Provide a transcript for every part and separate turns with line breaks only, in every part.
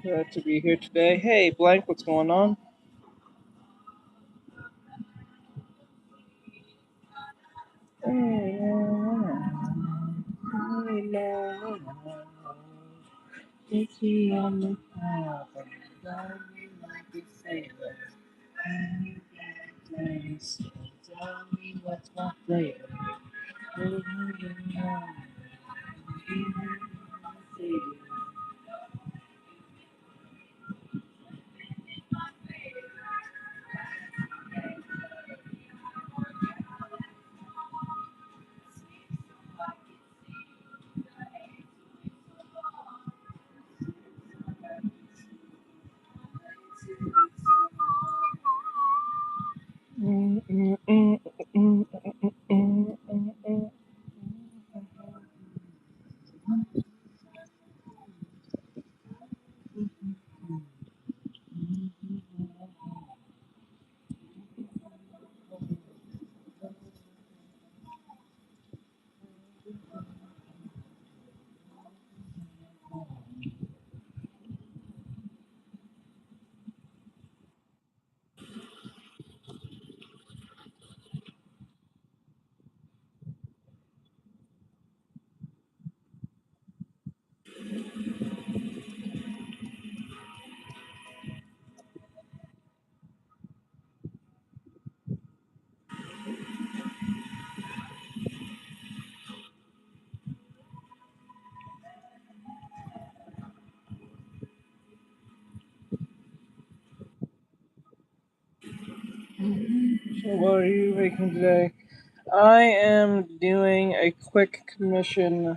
Glad to be here today. Hey, Blank, what's going on? So what are you making today? I am doing a quick commission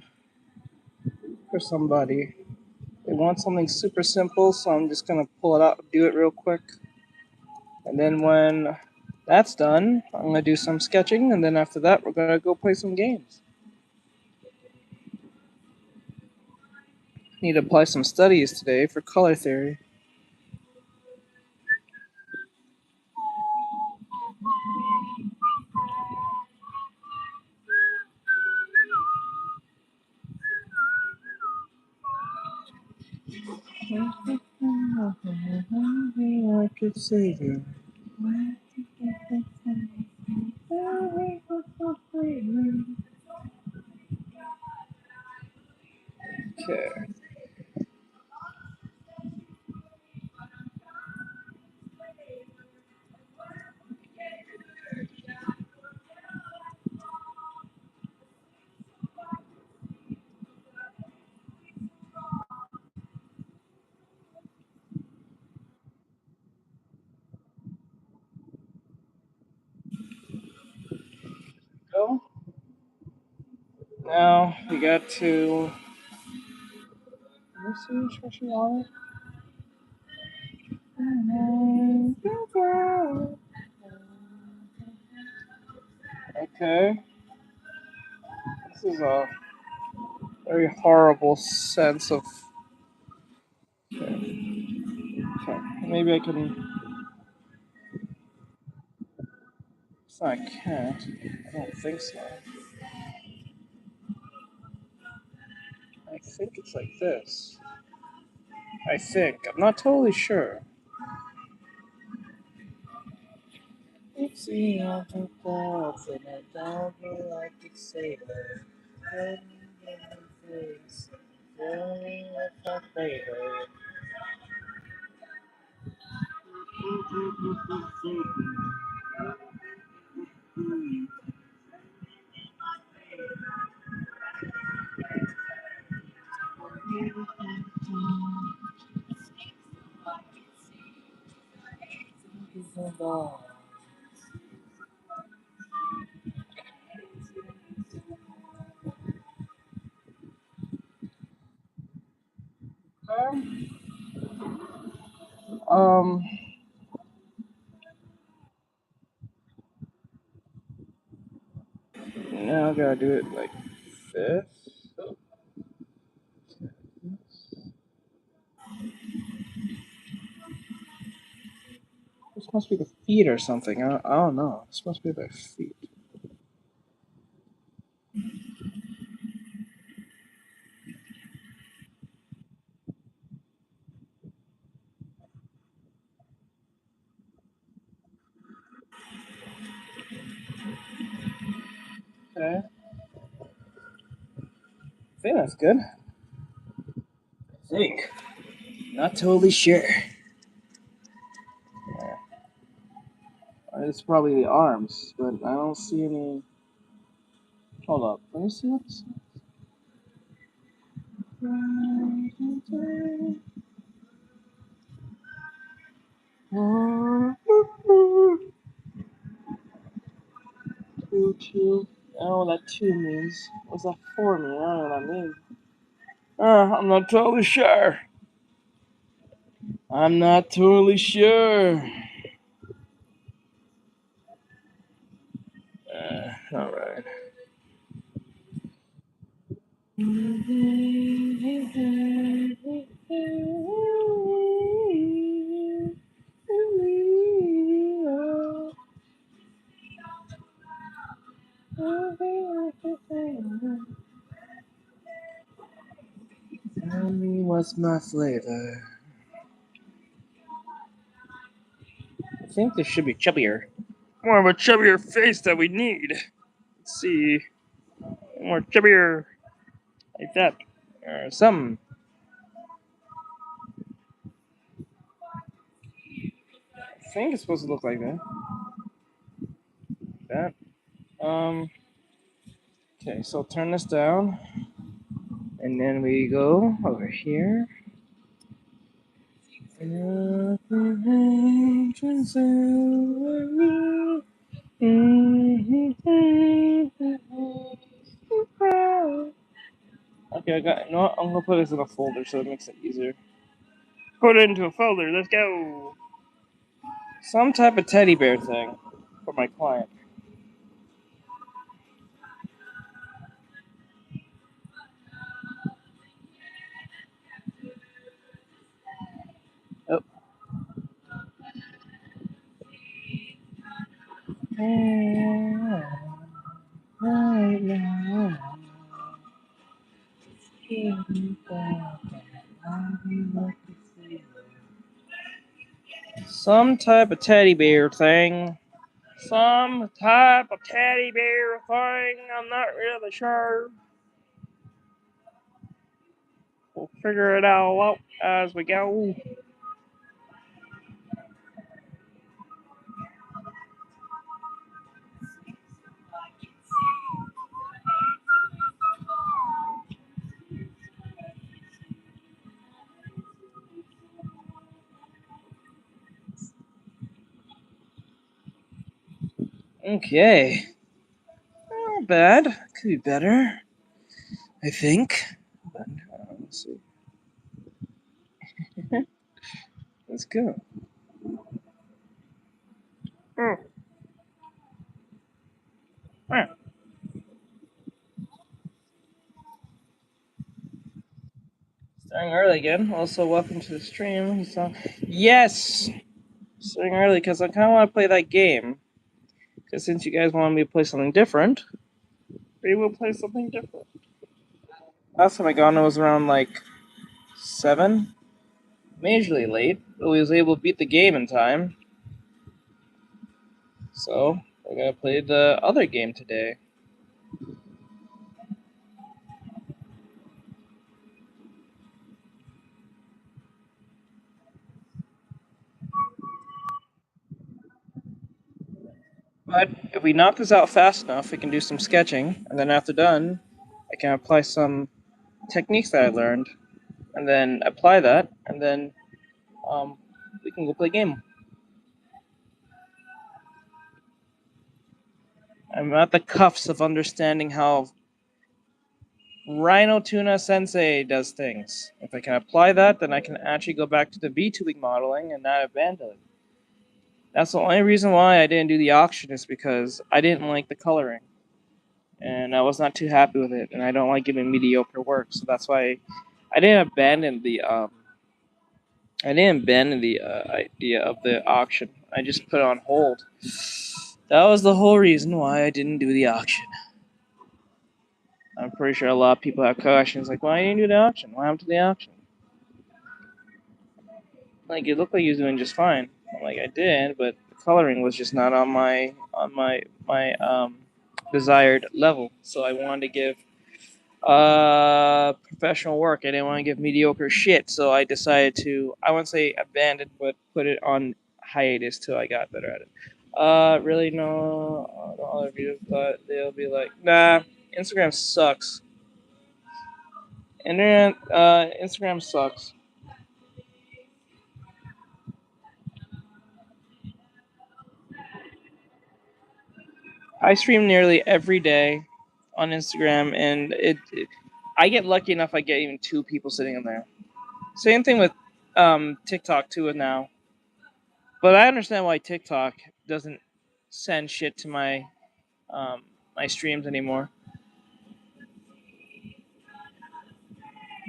for somebody. They want something super simple, so I'm just gonna pull it out, do it real quick. And then when that's done, I'm gonna do some sketching, and then after that, we're gonna go play some games. Need to apply some studies today for color theory. I could save you. Okay. Go. Now we got to. What's the instruction on it? Okay. This is a very horrible sense of. Okay. Maybe I can. It's not, I can't. I don't think so. I think it's like this. I think. I'm not totally sure. Oopsie, I think that's and I don't really like to say that. Face, very much my favorite. Um, now I gotta do it like this. This must be the feet or something. I don't know. This must be the feet. Okay. I think that's good. I think. Not totally sure. It's probably the arms, but I don't see any. Hold up. Let me see what's. Two. I don't know what that 2 means. What's that 4 mean? I don't know what that means. I'm not totally sure. I'm not totally sure. Alright. Tell me what's my flavor. I think this should be chubbier. More of a chubbier face that we need. Let's see. More chubbier. Like that. Or something. I think it's supposed to look like that. That. Okay, so turn this down. And then we go over here. Okay, I got. No, I'm gonna put this in a folder so it makes it easier. Put it into a folder. Let's go. Some type of teddy bear thing for my client. Oh. Some type of teddy bear thing. Some type of teddy bear thing. I'm not really sure. We'll figure it all out as we go. Okay. Not bad. Could be better. I think. But, let's see. Let's go. Oh. Ah. Starting early again. Also, welcome to the stream. Yes! Starting early because I kind of want to play that game. Because since you guys wanted me to play something different, we will play something different. Last time I got on, it was around like 7. Majorly late, but we was able to beat the game in time. So, we're going to play the other game today. But if we knock this out fast enough, we can do some sketching, and then after done, I can apply some techniques that I learned, and then apply that, and then we can go play a game. I'm at the cuffs of understanding how Rhino Tuna Sensei does things. If I can apply that, then I can actually go back to the VTubing modeling and not abandon it. That's the only reason why I didn't do the auction, is because I didn't like the coloring. And I was not too happy with it, and I don't like giving mediocre work, so that's why I didn't abandon the idea of the auction. I just put it on hold. That was the whole reason why I didn't do the auction. I'm pretty sure a lot of people have questions like, why didn't you do the auction? What happened to the auction? Like, it looked like he was doing just fine. I'm like, I did, but the coloring was just not on my desired level. So I wanted to give professional work. I didn't want to give mediocre shit. So I decided to, I wouldn't say abandon, but put it on hiatus till I got better at it. Really, no. The other videos, but they'll be like, nah, Instagram sucks. Instagram sucks. I stream nearly every day on Instagram, and I get lucky enough I get even 2 people sitting in there. Same thing with TikTok too now. But I understand why TikTok doesn't send shit to my streams anymore.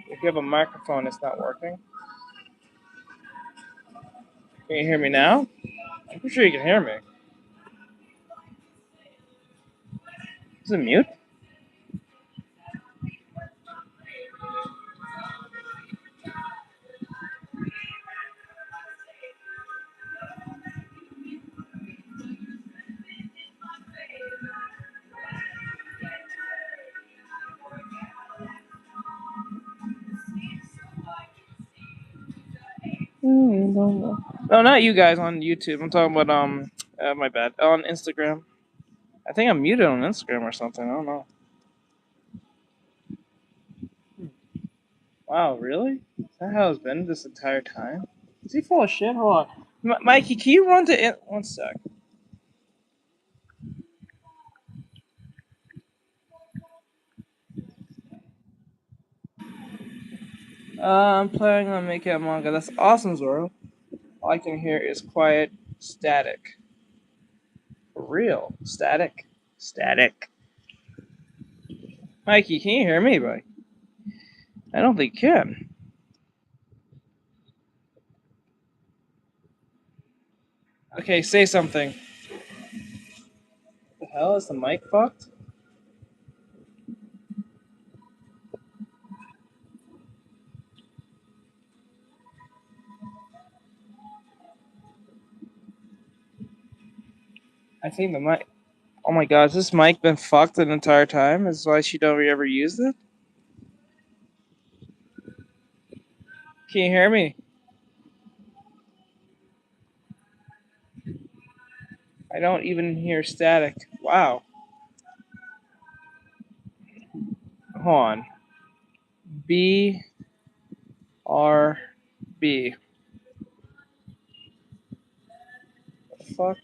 If you have a microphone, it's not working. Can you hear me now? I'm pretty sure you can hear me. Is it mute? No, not you guys on YouTube. I'm talking about my bad, on Instagram. I think I'm muted on Instagram or something. I don't know. Wow, really? Is that how it's been this entire time? Is he full of shit? Hold on. Mikey, can you run to it? One sec. I'm planning on making a manga. That's awesome, Zoro. All I can hear is quiet static. For real. Static. Static. Mikey, can you hear me, buddy? I don't think you can. Okay, say something. The hell is the mic fucked? I think the mic. Oh my god, has this mic been fucked the entire time? Is why she don't ever use it? Can you hear me? I don't even hear static. Wow. Hold on. B R B. What the fuck?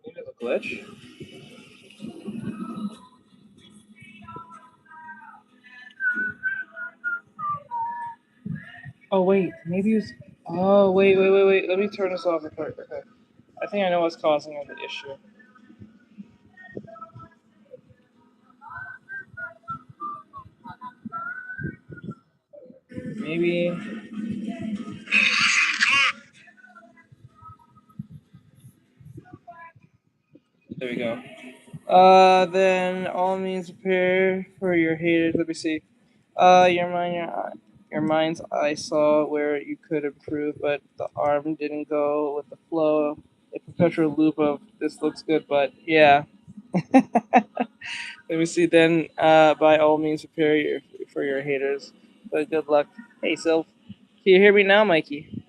Maybe it's a glitch. Oh wait, maybe it's. Oh wait. Let me turn this off real quick. Okay. I think I know what's causing the issue. Maybe. There we go. Then all means prepare for your haters. Let me see. Your mind's eye saw where you could improve, but the arm didn't go with the flow. A perpetual loop of this looks good, but yeah. Let me see. Then, by all means, prepare for your haters. But good luck. Hey, Sylph. Can you hear me now, Mikey?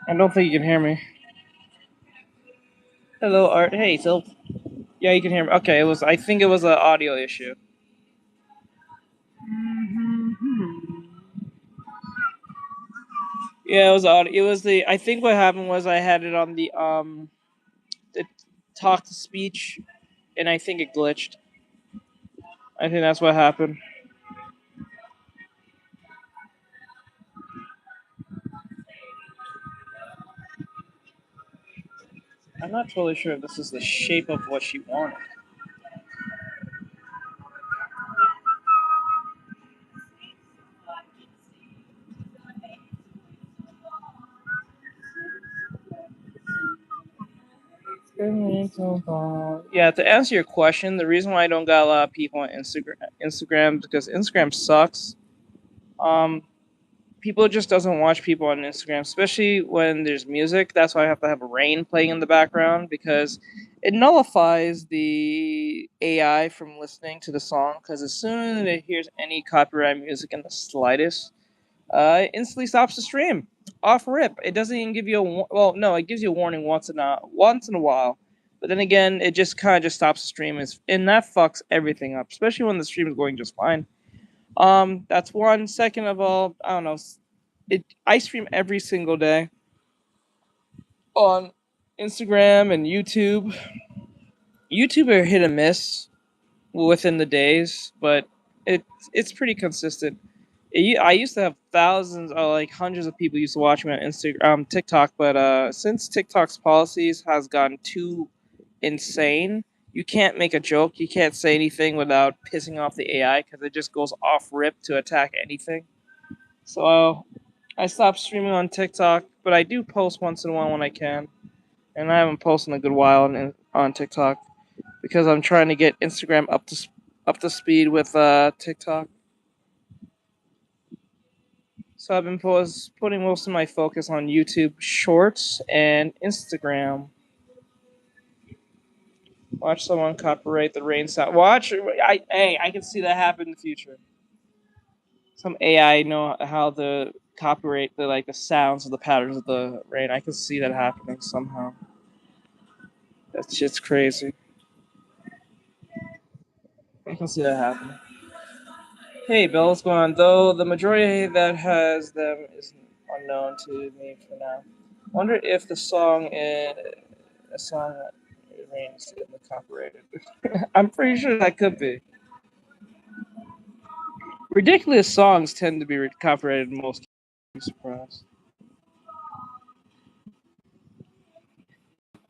I don't think you can hear me. Hello, Art. Hey, Sylph. Yeah, you can hear me. Okay, it was. I think it was an audio issue. Yeah, it was audio. It was the. I think what happened was I had it on the talk to speech, and I think it glitched. I think that's what happened. I'm not totally sure if this is the shape of what she wanted. Yeah, to answer your question, the reason why I don't got a lot of people on Instagram because Instagram sucks. People just doesn't watch people on Instagram, especially when there's music. That's why I have to have rain playing in the background because it nullifies the AI from listening to the song. Because as soon as it hears any copyright music in the slightest, it instantly stops the stream off rip. It doesn't even give you no, it gives you a warning once in a while, but then again, it just kind of just stops the stream, and that fucks everything up, especially when the stream is going just fine. That's one. Second of all, I don't know. I stream every single day on Instagram and YouTube. YouTube are hit and miss within the days, but it's pretty consistent. I used to have thousands or like hundreds of people used to watch me on Instagram, TikTok, but since TikTok's policies has gotten too insane, you can't make a joke, you can't say anything without pissing off the AI because it just goes off rip to attack anything. So I stopped streaming on TikTok, but I do post once in a while when I can, and I haven't posted in a good while on TikTok because I'm trying to get Instagram up to speed with TikTok. So I've been putting most of my focus on YouTube Shorts and Instagram. Watch someone copyright the rain sound. I can see that happen in the future. Some AI know how to copyright the sounds of the patterns of the rain. I can see that happening somehow. That shit's crazy. I can see that happening. Hey, Bill, what's going on? Though the majority that has them is unknown to me for now. Wonder if the song is a song that remains in the copyrighted. I'm pretty sure that could be. Ridiculous songs tend to be copyrighted in most cases. I'm surprised.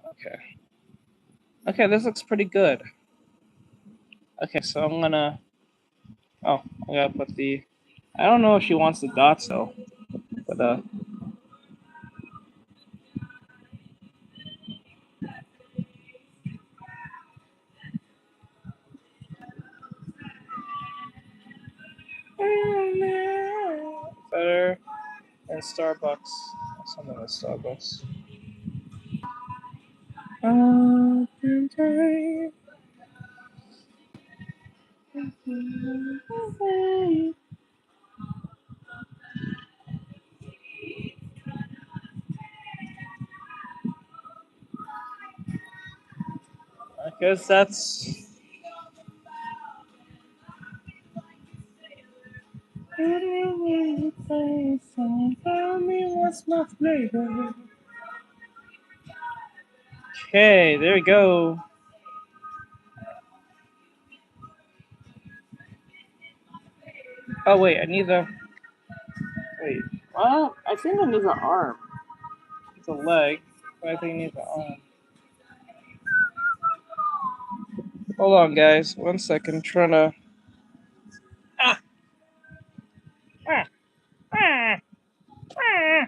Okay. Okay, this looks pretty good. Okay, so I'm gonna. Oh, I gotta put the. I don't know if she wants the dots though, but better than Starbucks. Something with Starbucks. I guess that's. Okay, there we go. Oh wait, I need the. Wait. Well, I think I need the arm. It's a leg, but I think I need the arm. Hold on, guys. 1 second. Trying to. Ah! Ah! Ah! Ah!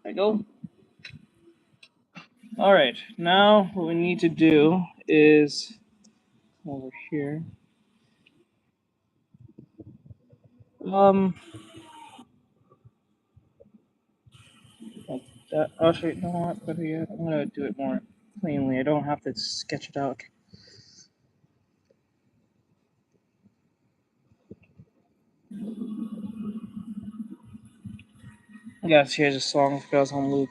There you go. All right, now what we need to do is over here. Like that. Actually, you know what? Better yet, I'm gonna do it more cleanly. I don't have to sketch it out. Yes, here's a song that goes on loop.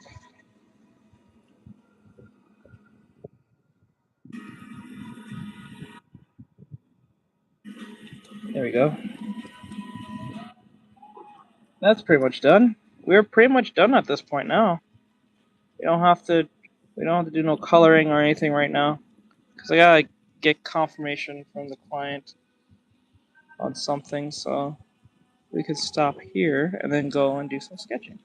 There we go. That's pretty much done. We're pretty much done at this point now. We don't have to. We don't have to do no coloring or anything right now, because I gotta get confirmation from the client on something. So we could stop here and then go and do some sketching.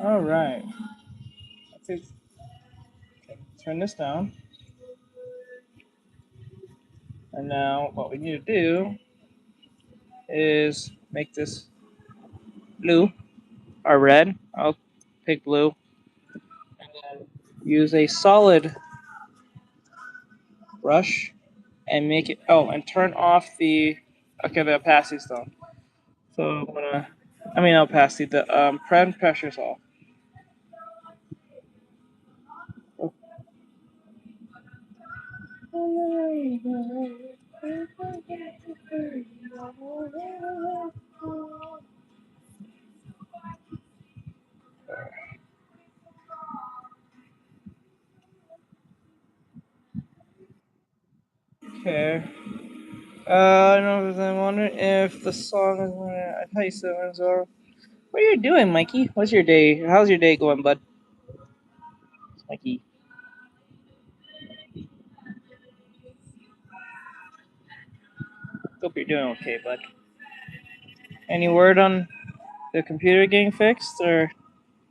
All right. Let's turn this down. And now what we need to do is make this blue or red. I'll pick blue. And then use a solid brush and make it, oh, and turn off the, okay, the opacity stone. So I'm gonna, opacity, the pen pressure's off. Okay. I'm wondering if the song is gonna. Hi, Zoro. What are you doing, Mikey? What's your day? How's your day going, bud? Mikey. Hope you're doing okay, bud. Any word on the computer getting fixed, or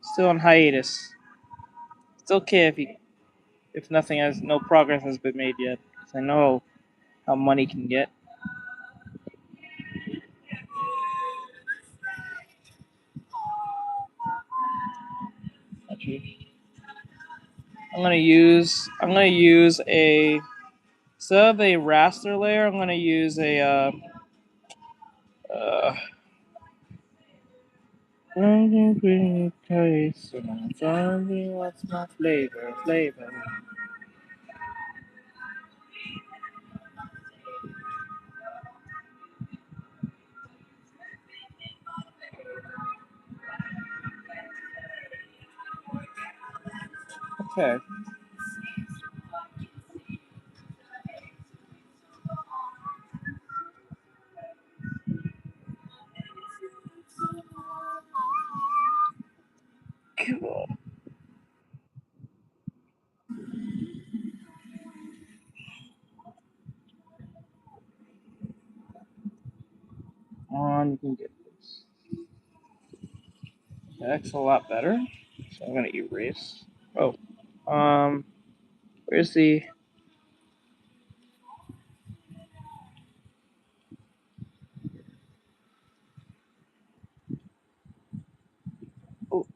still on hiatus? It's okay if nothing has no progress has been made yet. 'Cause I know how money can get. Actually, I'm gonna use a instead of a raster layer. I'm gonna use a uh taste. Tell me what's my flavor. Okay. Cool. On, you can get this. That's a lot better. So I'm gonna erase. Oh, where's the? Oh,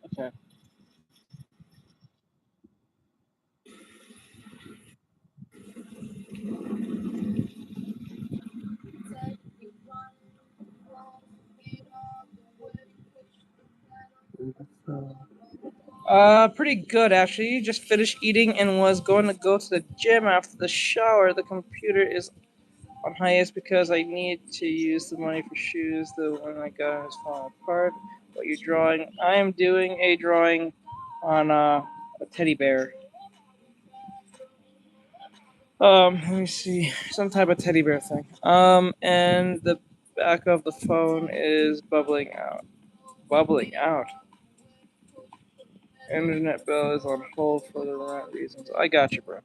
okay. Pretty good actually. Just finished eating and was going to go to the gym after the shower. The computer is on hiatus because I need to use the money for shoes. The one I got is falling apart. What you drawing? I am doing a drawing on a teddy bear. Let me see, some type of teddy bear thing. And the back of the phone is bubbling out. Bubbling out. Internet bill is on hold for the right reasons. I got you, bro.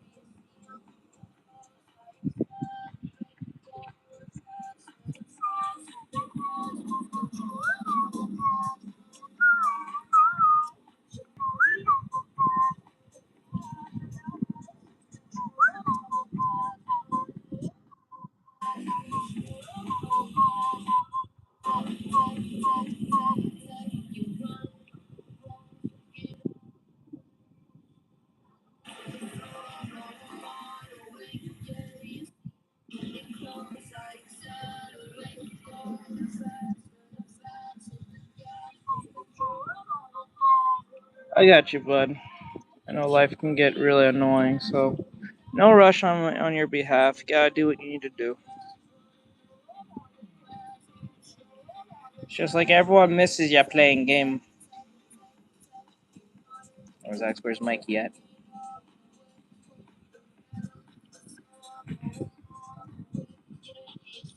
I got you, bud. I know life can get really annoying, so no rush on your behalf. You gotta do what you need to do. It's just like everyone misses you playing game. Where's Mikey at?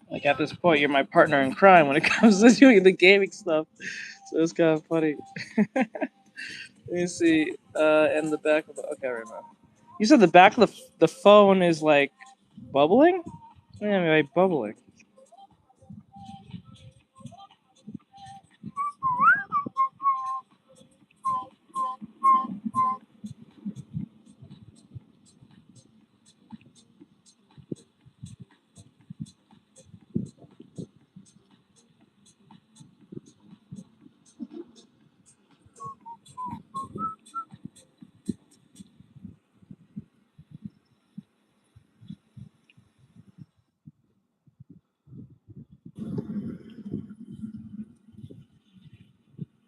Like at this point, you're my partner in crime when it comes to doing the gaming stuff. So it's kind of funny. Let me see. And the back of the okay, right now. You said the back of the phone is like bubbling. Yeah, I mean, like bubbling.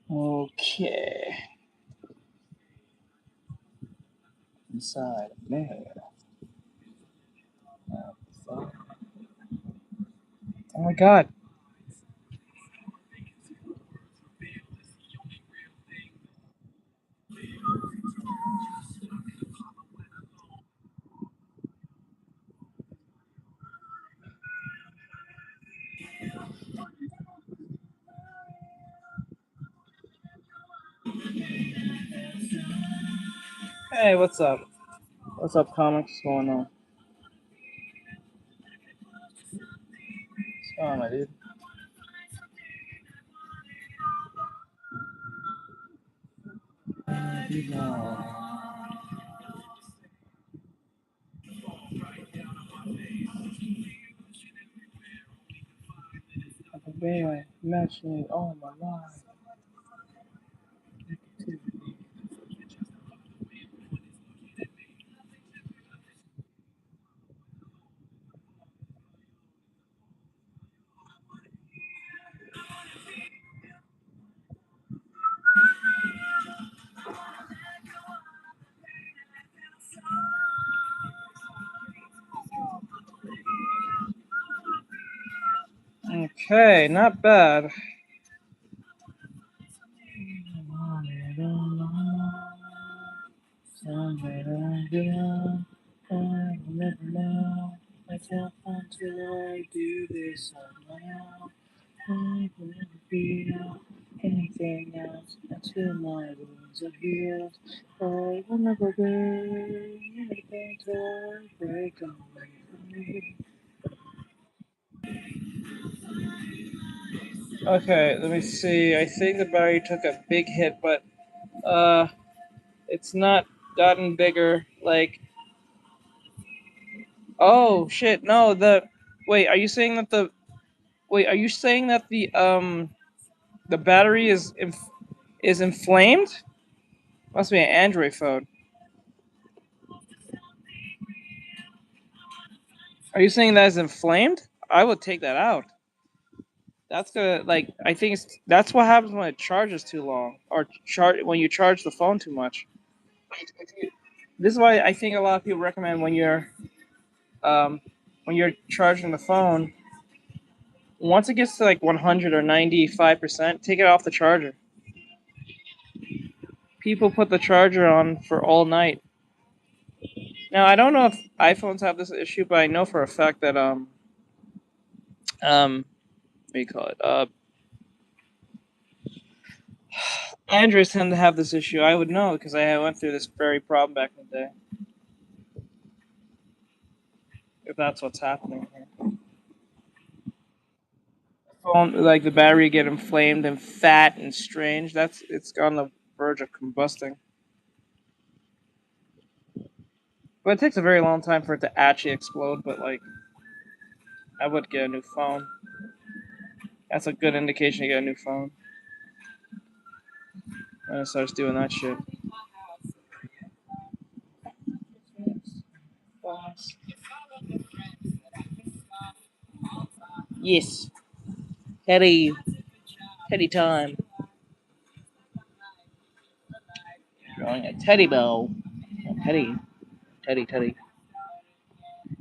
Okay. Inside there. Oh my god. Hey, what's up? What's up, comics? What's going on? What's going on, my dude? Baby, matching all my life. Okay, not bad. Myself until I do this now. I will never feel anything else until my wounds are healed. I will never be anything to break away from me. Okay, let me see. I think the battery took a big hit, but uh, it's not gotten bigger. Like, oh shit, no. Wait, are you saying that the battery is inflamed? Must be an Android phone. Are you saying that is inflamed? I would take that out. That's gonna like I think that's what happens when it charges too long or when you charge the phone too much. This is why I think a lot of people recommend um, when you're charging the phone, once it gets to like 100 or 95%, take it off the charger. People put the charger on for all night. Now I don't know if iPhones have this issue, but I know for a fact that what do you call it? Androids tend to have this issue. I would know because I went through this very problem back in the day. If that's what's happening here. Phone, like the battery get inflamed and fat and strange. It's on the verge of combusting. But it takes a very long time for it to actually explode. But like, I would get a new phone. That's a good indication to get a new phone. When it starts doing that shit. Yes, heady time. showing a teddy bell. Teddy.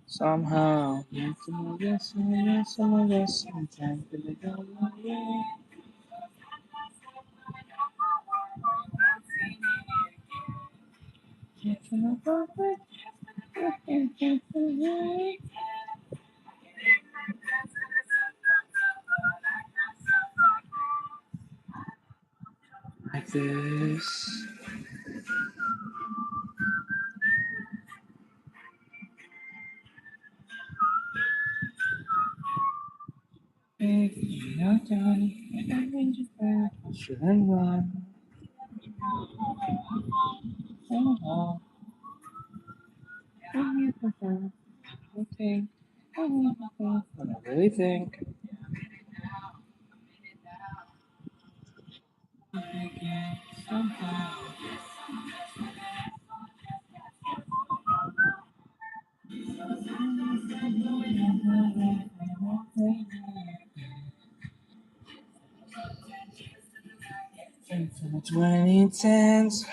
Somehow, some of us, sometimes they go away. Like this. Shouldn't run. Okay. When I really think. Infinite 2010s.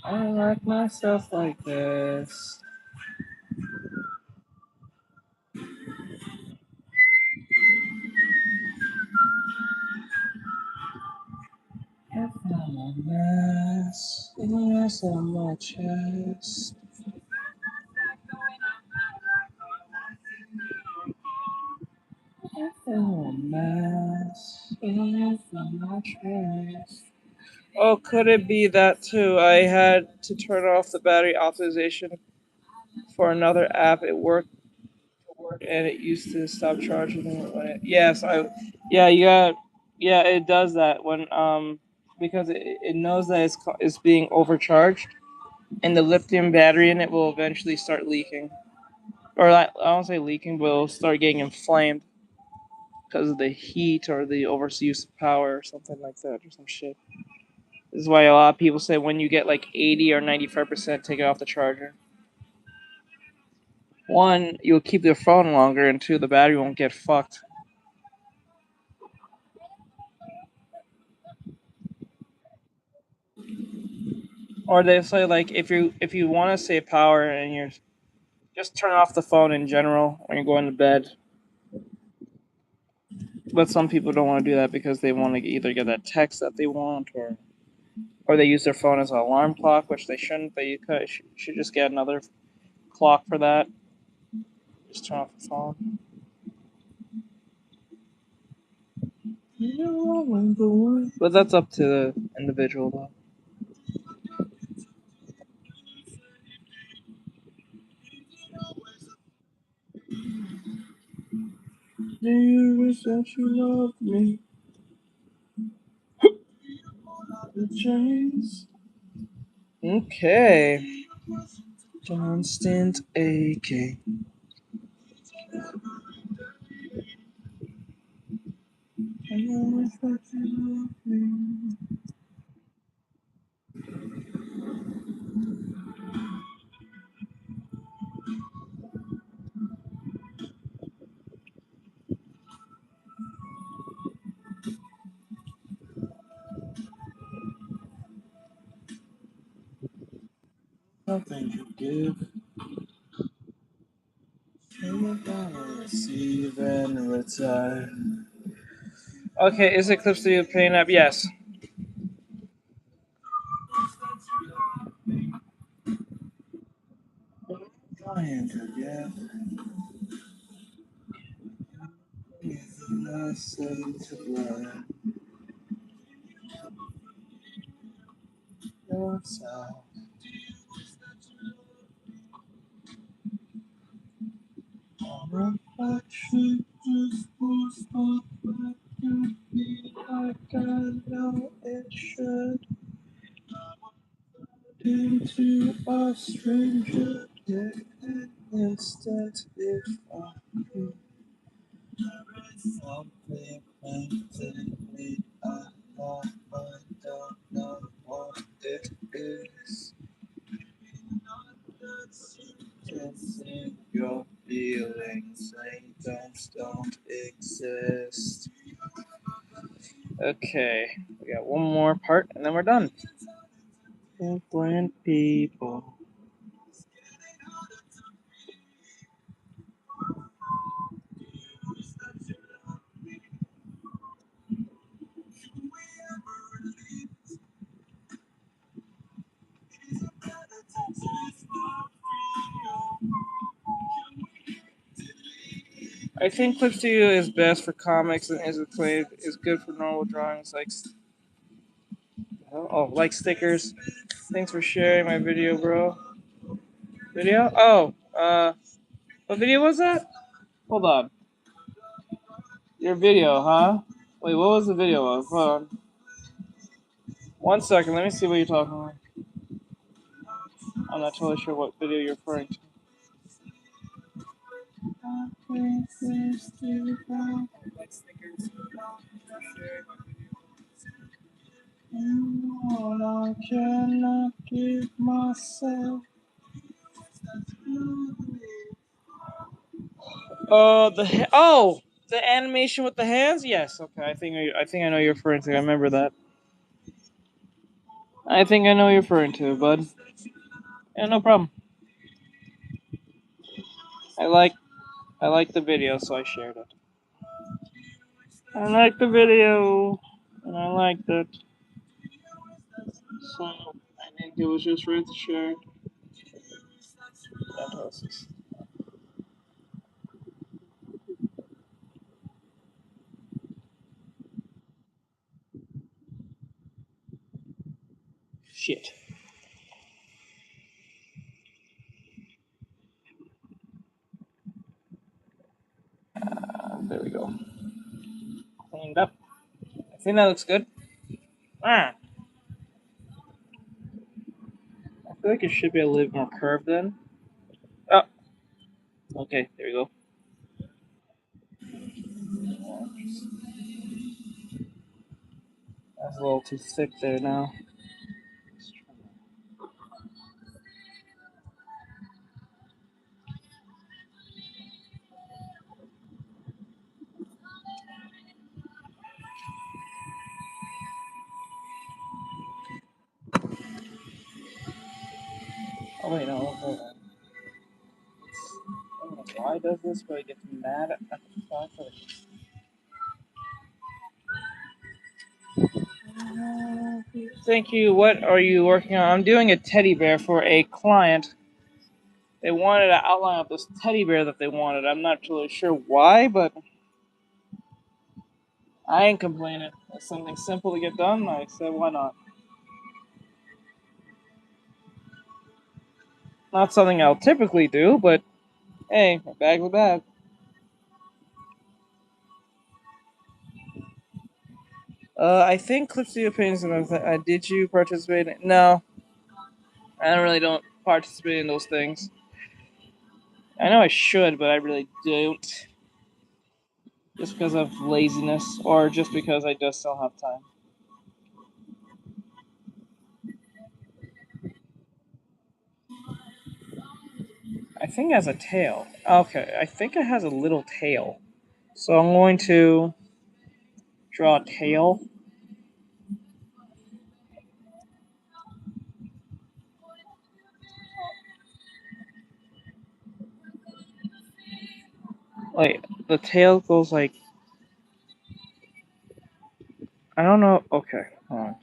I like myself like this. I found a mess. It was on my chest. I found a mess. It was on my chest. Oh, could it be that too? I had to turn off the battery optimization for another app. It worked, and it used to stop charging when it. Yes, I. Yeah, you got. Yeah, it does that when because it knows that it's being overcharged, and the lithium battery in it will eventually start leaking, or I don't say leaking, but it'll start getting inflamed because of the heat or the overuse of power or something like that or some shit. This is why a lot of people say when you get like 80 or 95%, take it off the charger. One, you'll keep your phone longer, and two, the battery won't get fucked. Or they say like if you want to save power and you're just turn off the phone in general when you're going to bed. But some people don't want to do that because they want to either get that text that they want or they use their phone as an alarm clock, which they shouldn't. But you should just get another clock for that. Just turn off the phone. But that's up to the individual though. Do you wish that you loved me? The chains. Okay. Constant aching. I wish that you loved me. Nothing to give. Receive and retire. Okay, is Eclipse the Pain app? Yes. Trying to get lesson to learn yourself. Reflection just was not what you be like I know it should. Into a stranger, get an instant if I could. Something mentally I know, I don't know what it is. Sensing your feelings, they don't exist. Okay, we got one more part and then we're done. Different people. I think Clip Studio is best for comics and is good for normal drawings like like stickers. Thanks for sharing my video, bro. Video? Oh, what video was that? Hold on. Your video, huh? Wait, what was the video of? Hold on. 1 second, let me see what you're talking about. I'm not totally sure what video you're referring to. I cannot give myself. The animation with the hands. Yes, okay. I think I know you're referring to. I remember that. I think I know you're referring to, bud. Yeah, no problem. I like I like the video, so I shared it. I like the video, and I liked it. So I think it was just right to share. Fantastic. Shit. There we go. Cleaned up. I think that looks good. Ah, I feel like it should be a little more curved then. Oh, okay. There we go. That's a little too thick there now. Oh wait, no. Hold on. I don't know why it does this, but it gets mad at the fact that Thank you. What are you working on? I'm doing a teddy bear for a client. They wanted an outline of this teddy bear that they wanted. I'm not really sure why, but I ain't complaining. It's something simple to get done. I said, why not? Not something I'll typically do, but hey, a bag's a bag. I think Clip Studio Paintings and did you participate in? No, I don't participate in those things. I know I should, but I really don't. Just because of laziness, or just because I just don't have time. I think it has a tail. Okay, I think it has a little tail. So I'm going to draw a tail. Wait, the tail goes like, I don't know. Okay, hold on.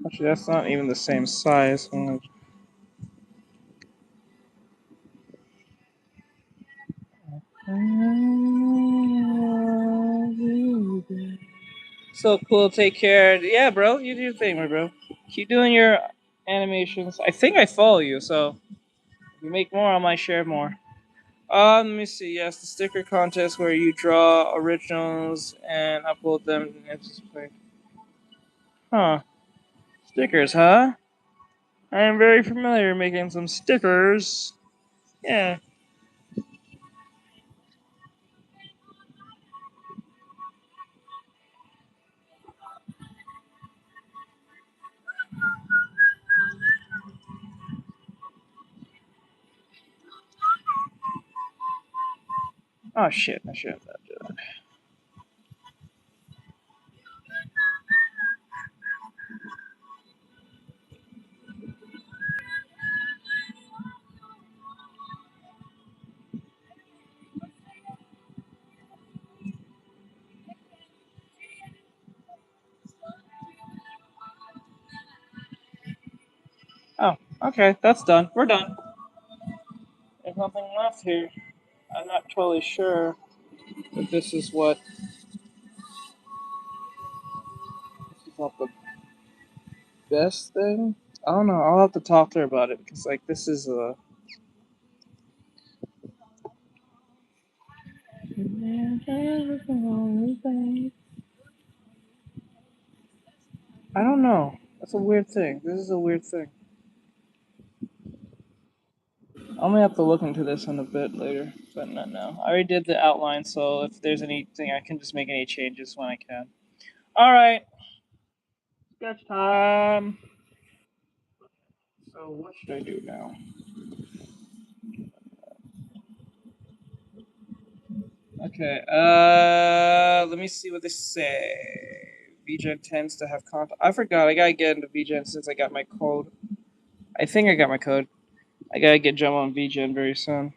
Actually, that's not even the same size. So cool. Take care. Yeah, bro. You do your thing, my bro. Keep doing your animations. I think I follow you, so if you make more, I might share more. Let me see. Yes, the sticker contest where you draw originals and upload them. Huh. Stickers, huh? I am very familiar making some stickers. Yeah. Oh shit! I should have done that. Oh, okay, that's done. We're done. There's nothing left here. I'm not totally sure if this is what. This is not the best thing. I don't know. I'll have to talk to her about it because, like, this is a. I don't know. That's a weird thing. This is a weird thing. I'm gonna have to look into this in a bit later, but not now. I already did the outline, so if there's anything, I can just make any changes when I can. All right, sketch time. So what should I do now? Okay. Let me see what they say. VGen tends to have content. I forgot. I gotta get into VGen since I got my code. I think I got my code. I gotta get jump on VGen very soon.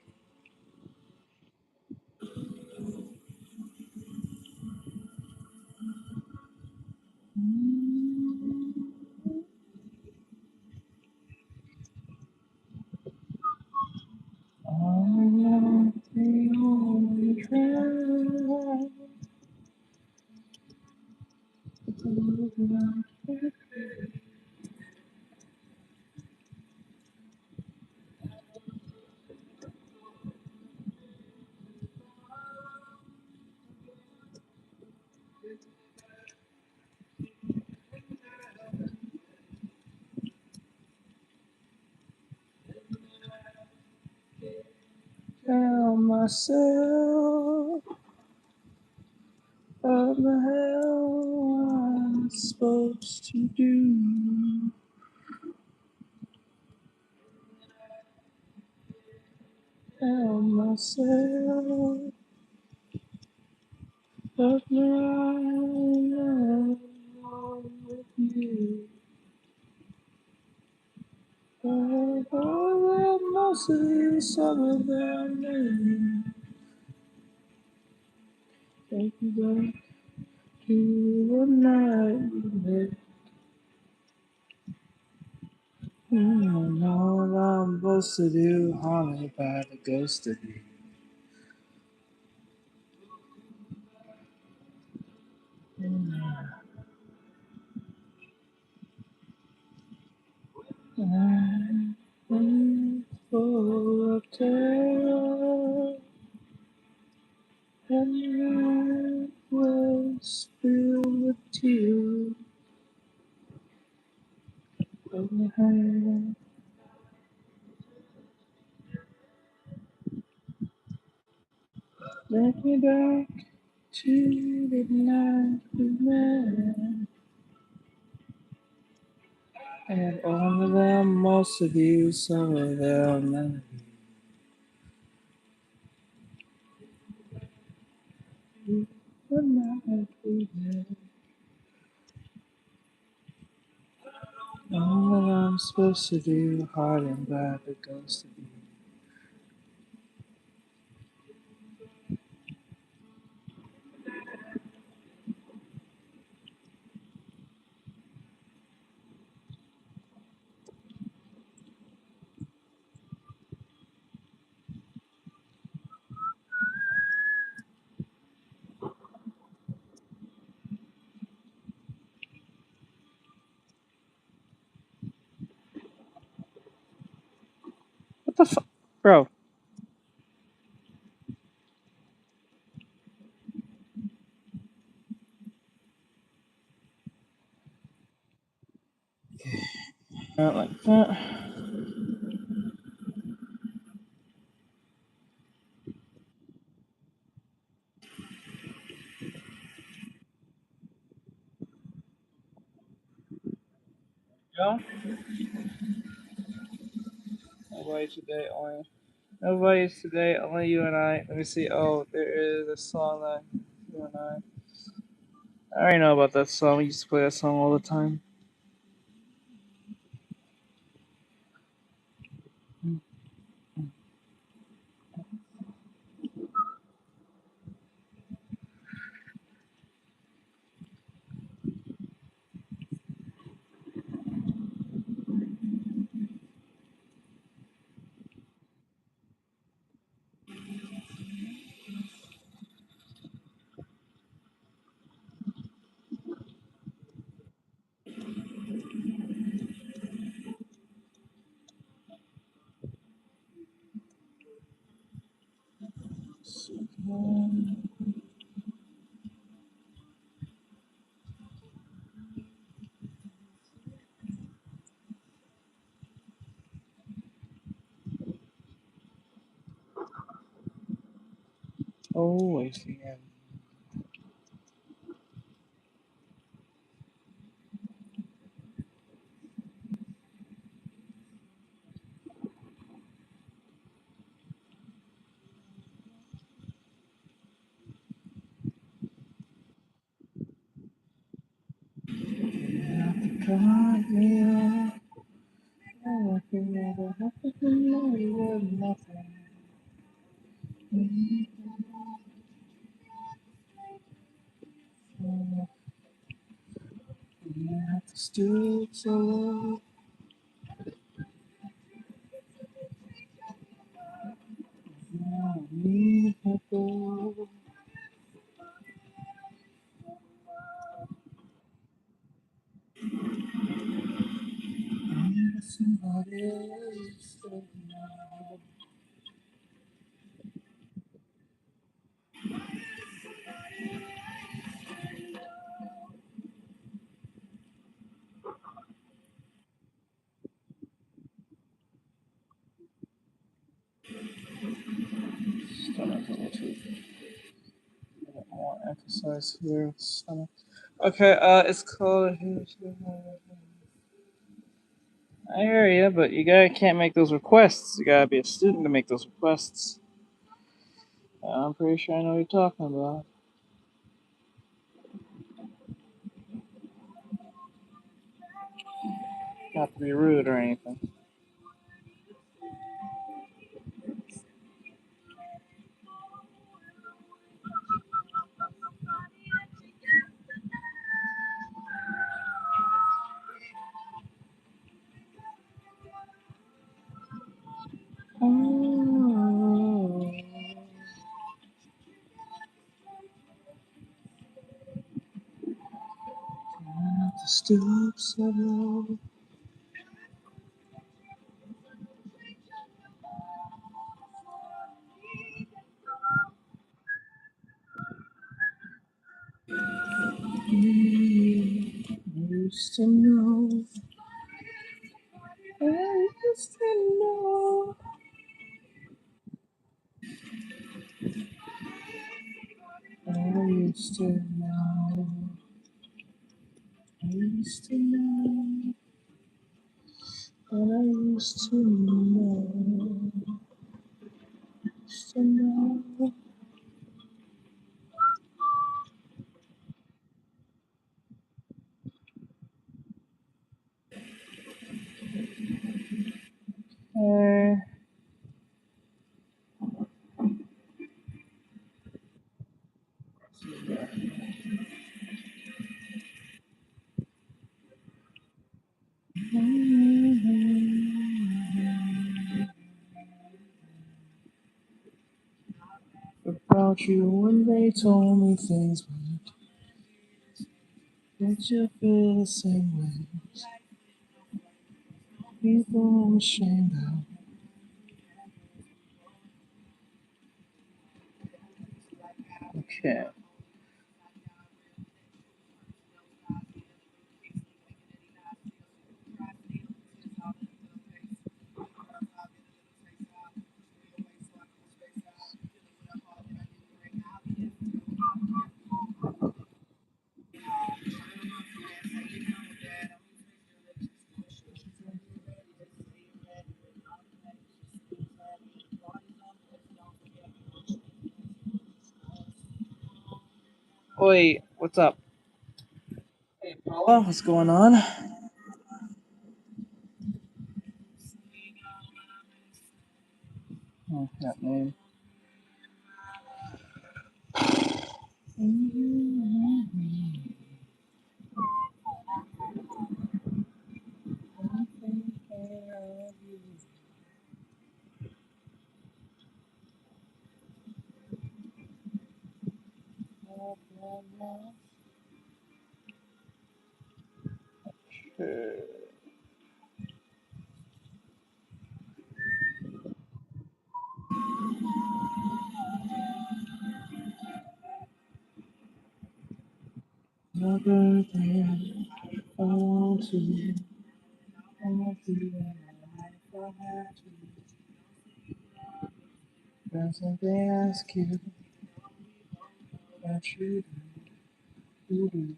Tell myself what the hell I'm supposed to do. Tell myself what the hell with you. Oh, most of you, some of them knew. Take me back to the night we met. You know what I'm supposed to do, haunted by the ghost of you. I'm full of terror, and I was filled with tears. Take me back to the night we met. And all of them, most of you, some of them, none of you. The night we met. All that I'm supposed to do, hardened by the ghost of you. What the fuck? Bro. Like that. Go. Away today only. No voice today, only you and I. Let me see. Oh, there is a song that you and I already know about that song. We used to play that song all the time. Oh, I see. Cut me off. I can never have to know you were nothing. You have to stoop so low. Now me have go. I'm somebody else now. Stomach a little too. I want to emphasize here. Stomach. Okay, it's called. I hear you, but you gotta can't make those requests. You gotta be a student to make those requests. I'm pretty sure I know what you're talking about. Not to be rude or anything. Oh, have to stoop so low. I used to know. I used to know. I used to know. I used to know. And I used to know. Used to know. Hey. About you when they told me things weren't. Did you feel the same way? People I'm ashamed of. Okay. Oi, what's up? Hey, Paula, what's going on? Oh, that name. They ask you what you do.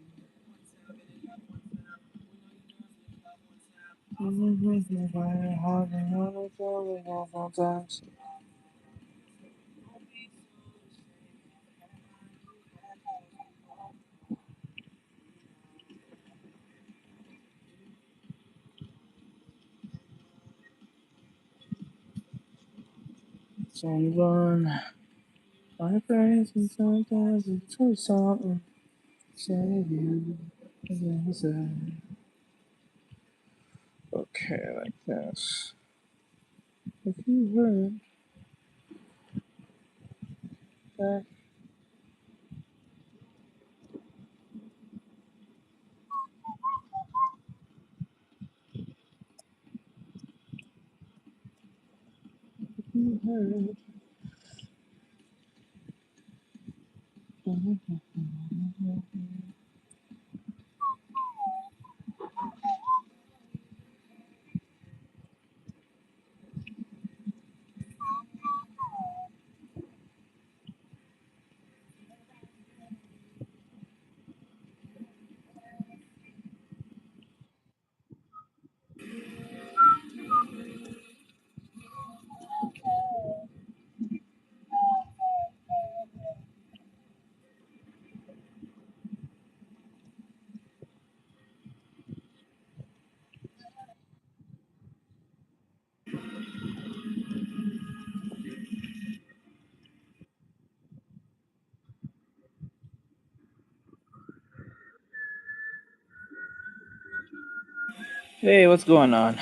Someone, my friends, and sometimes it's for something. Save you. Okay, like this. If you heard that, you heard. Hey, what's going on?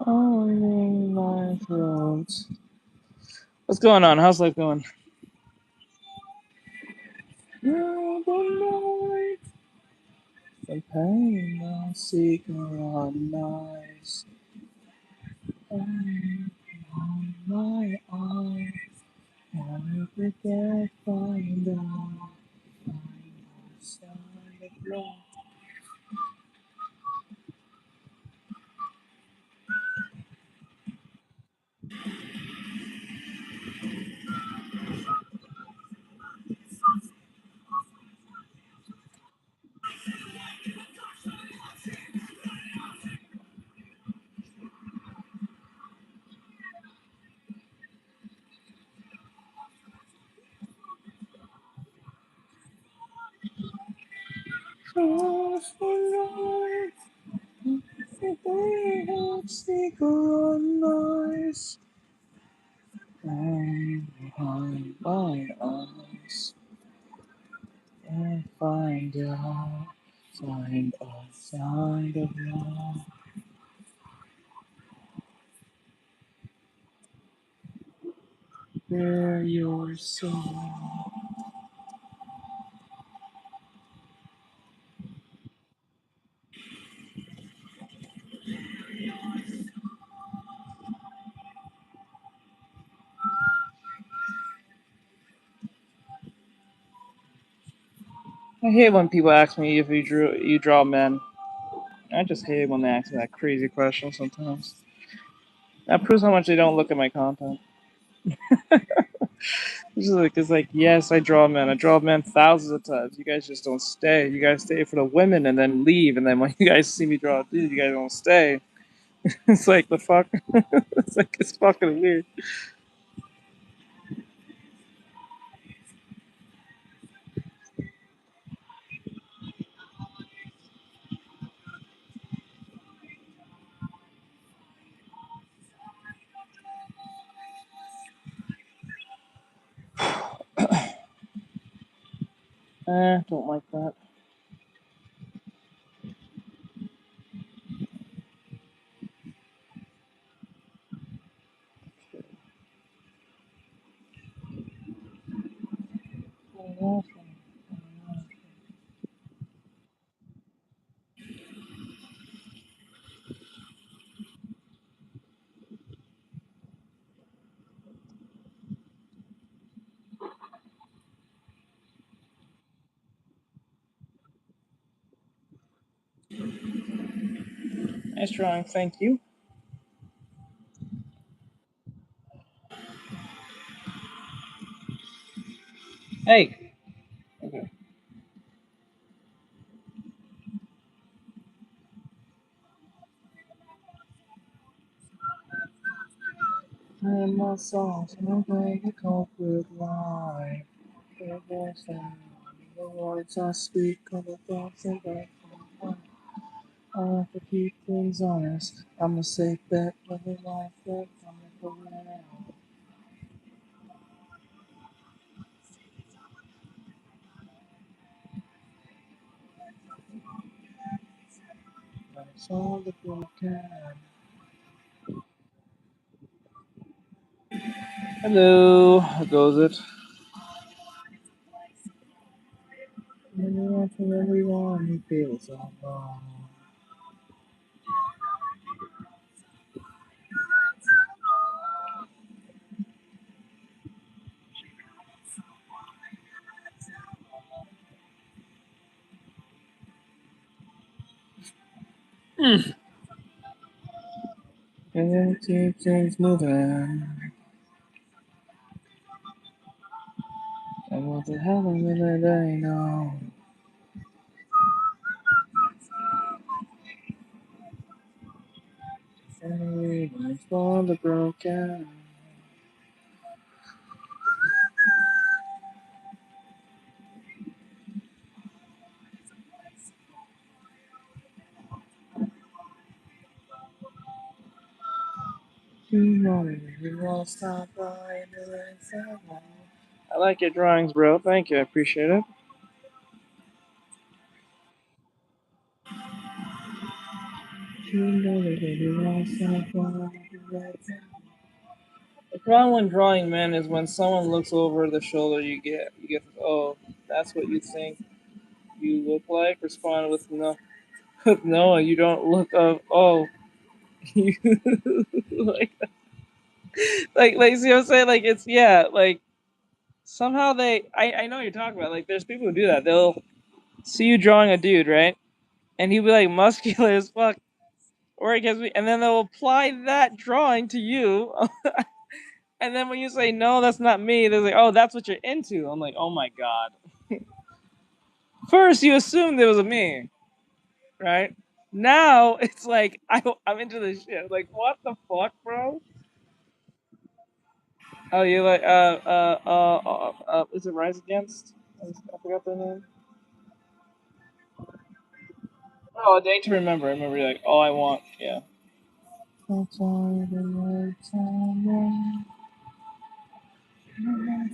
Oh, my throat. What's going on? How's life going? The pain I seek are nice. On my eyes, and if it can't find out, find the blood. Behind my eyes and find out, find a sign of love. Where your soul. I hate when people ask me if you draw men. I just hate when they ask me that crazy question sometimes. That proves how much they don't look at my content. It's like, yes, I draw men. I draw men thousands of times. You guys just don't stay. You guys stay for the women and then leave. And then when you guys see me draw a dude, you guys don't stay. It's like the fuck. It's fucking weird. Don't like that. Nice drawing, thank you. Hey. Okay. And my songs, I'm going to cope with life. The words I speak are the thoughts I got from my I have to keep things honest. I'm a safe bet for the life that I'm around. That's all the girl can. Hello, how goes it? Anyone for everyone who feels alone. And then keep things moving. And what the hell will they know? Everyone's for the broken. You know you won't stop by the I like your drawings, bro. Thank you. I appreciate it. You know that you won't stop by the problem when drawing men is when someone looks over the shoulder. You get. Oh, that's what you think you look like. Respond with no, with no, and you don't look up. Oh, you like like. See what I'm saying? Like it's yeah. Like somehow they. I know what you're talking about. Like there's people who do that. They'll see you drawing a dude, right? And he'll be like muscular as fuck, or it gets me, and then they'll apply that drawing to you. And then when you say no, that's not me, they're like, oh, that's what you're into. I'm like, oh my god. First, you assumed it was a me, right? Now it's like I'm into this shit. Like, what the fuck, bro? Oh, you like is it Rise Against? I forgot their name. Oh, a day to remember. I remember like all I want. Yeah. That's all the words I want. I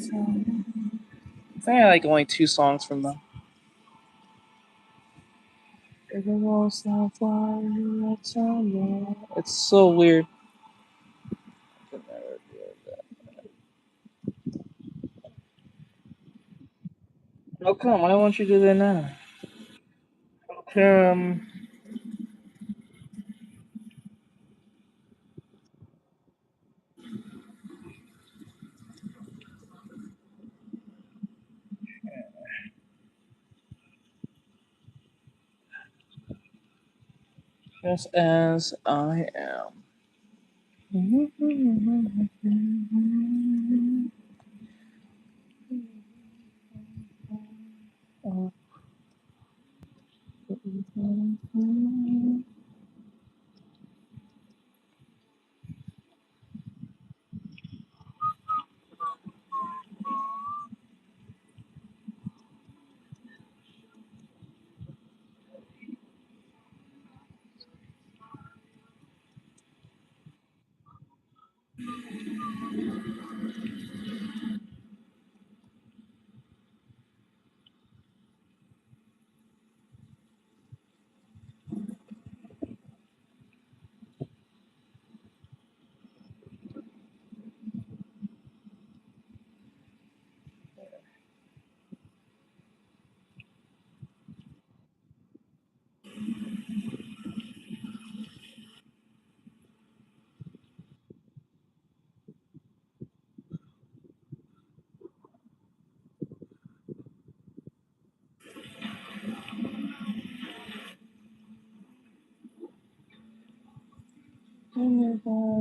think I like only 2 songs from them. It's so weird. How come? Why won't you do that now? Um, just as I am.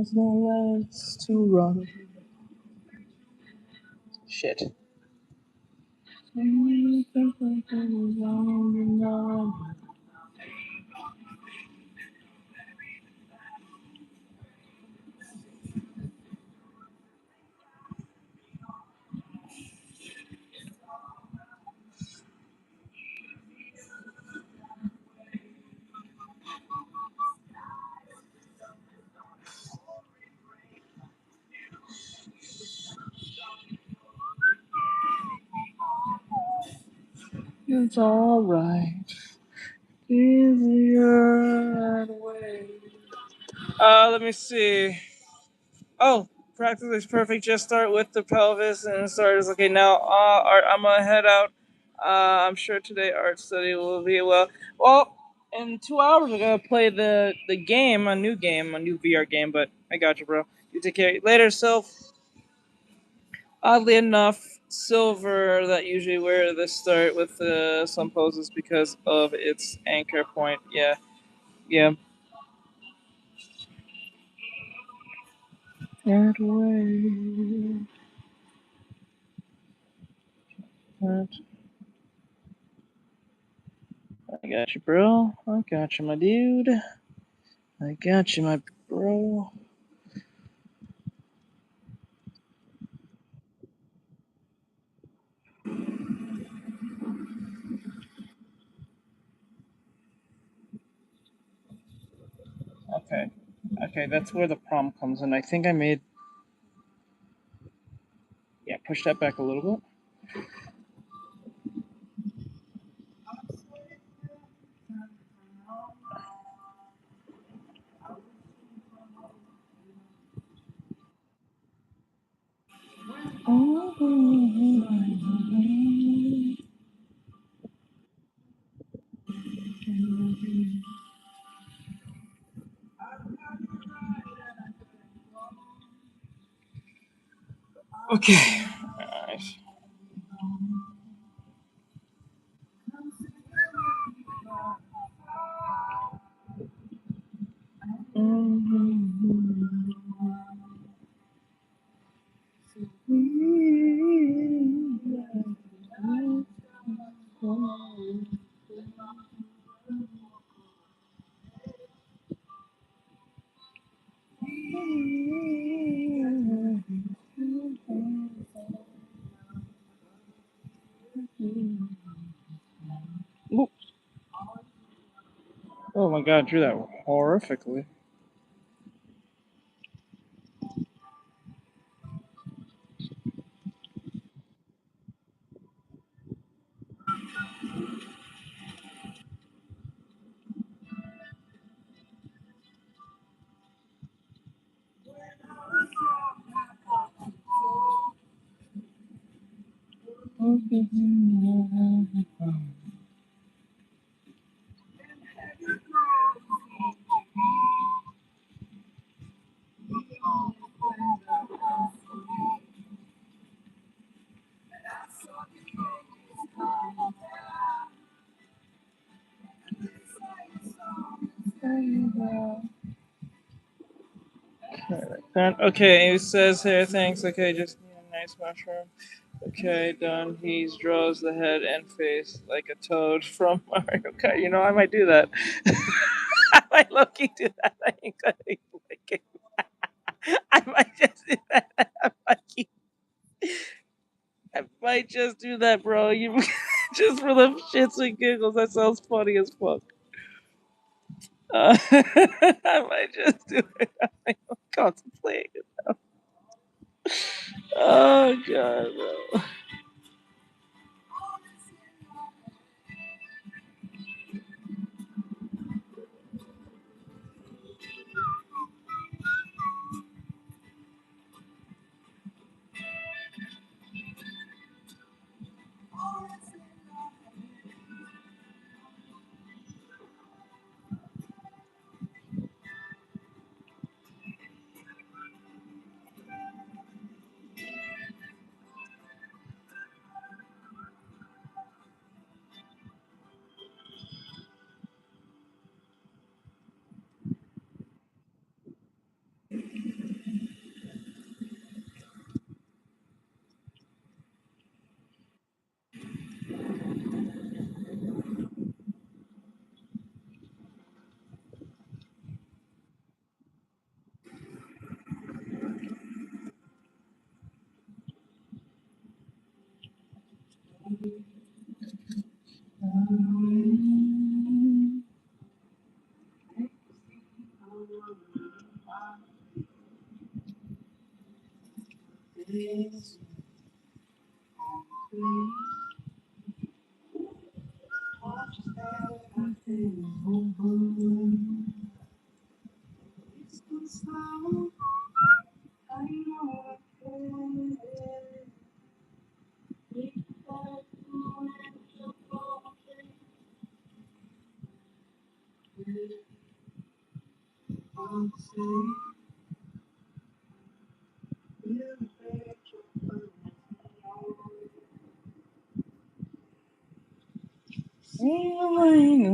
There's no legs to run. Shit. It's alright. Easier that way. Let me see. Oh, practice is perfect. Just start with the pelvis and start is okay. Now, Art, I'm gonna head out. I'm sure today art study will be well. Well, in 2 hours we're gonna play the game, a new VR game. But I got you, bro. You take care. Later, Sylph. Oddly enough, silver that usually wear the start with some poses because of its anchor point. Yeah, yeah. That way. That I got you, bro. I got you, my dude. I got you, my bro. Okay. Okay, that's where the problem comes in. I think I made. Yeah, push that back a little bit. Okay. Nice. Oh my god, I drew that horrifically. Okay, it says here, thanks. Okay, just need a nice mushroom. Okay, done. He draws the head and face like a toad from Mario Kart. You know, I might do that. I might low-key do that. I think I like it. I might just do that. I might just do that, bro. You just for the shits and giggles. That sounds funny as fuck. I might just do it. I'm contemplating it. Oh god, bro.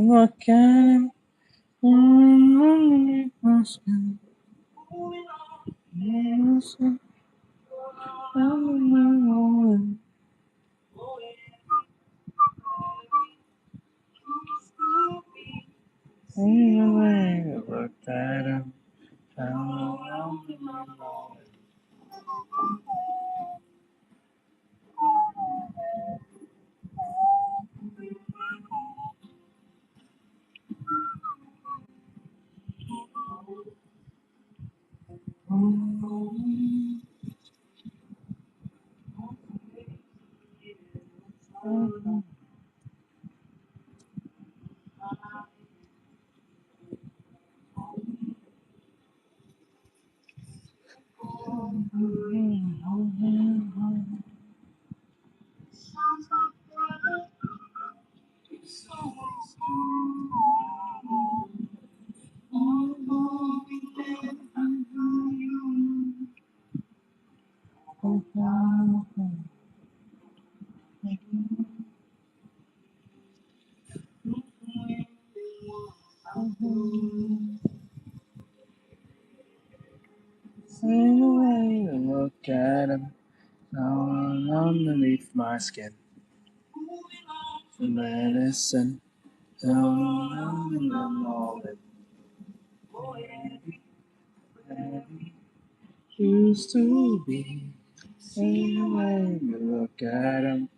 Look at him. Underneath my skin. Look at him. Look at him. Underneath my skin. Medicine. Used to be. Anyway, you look at him.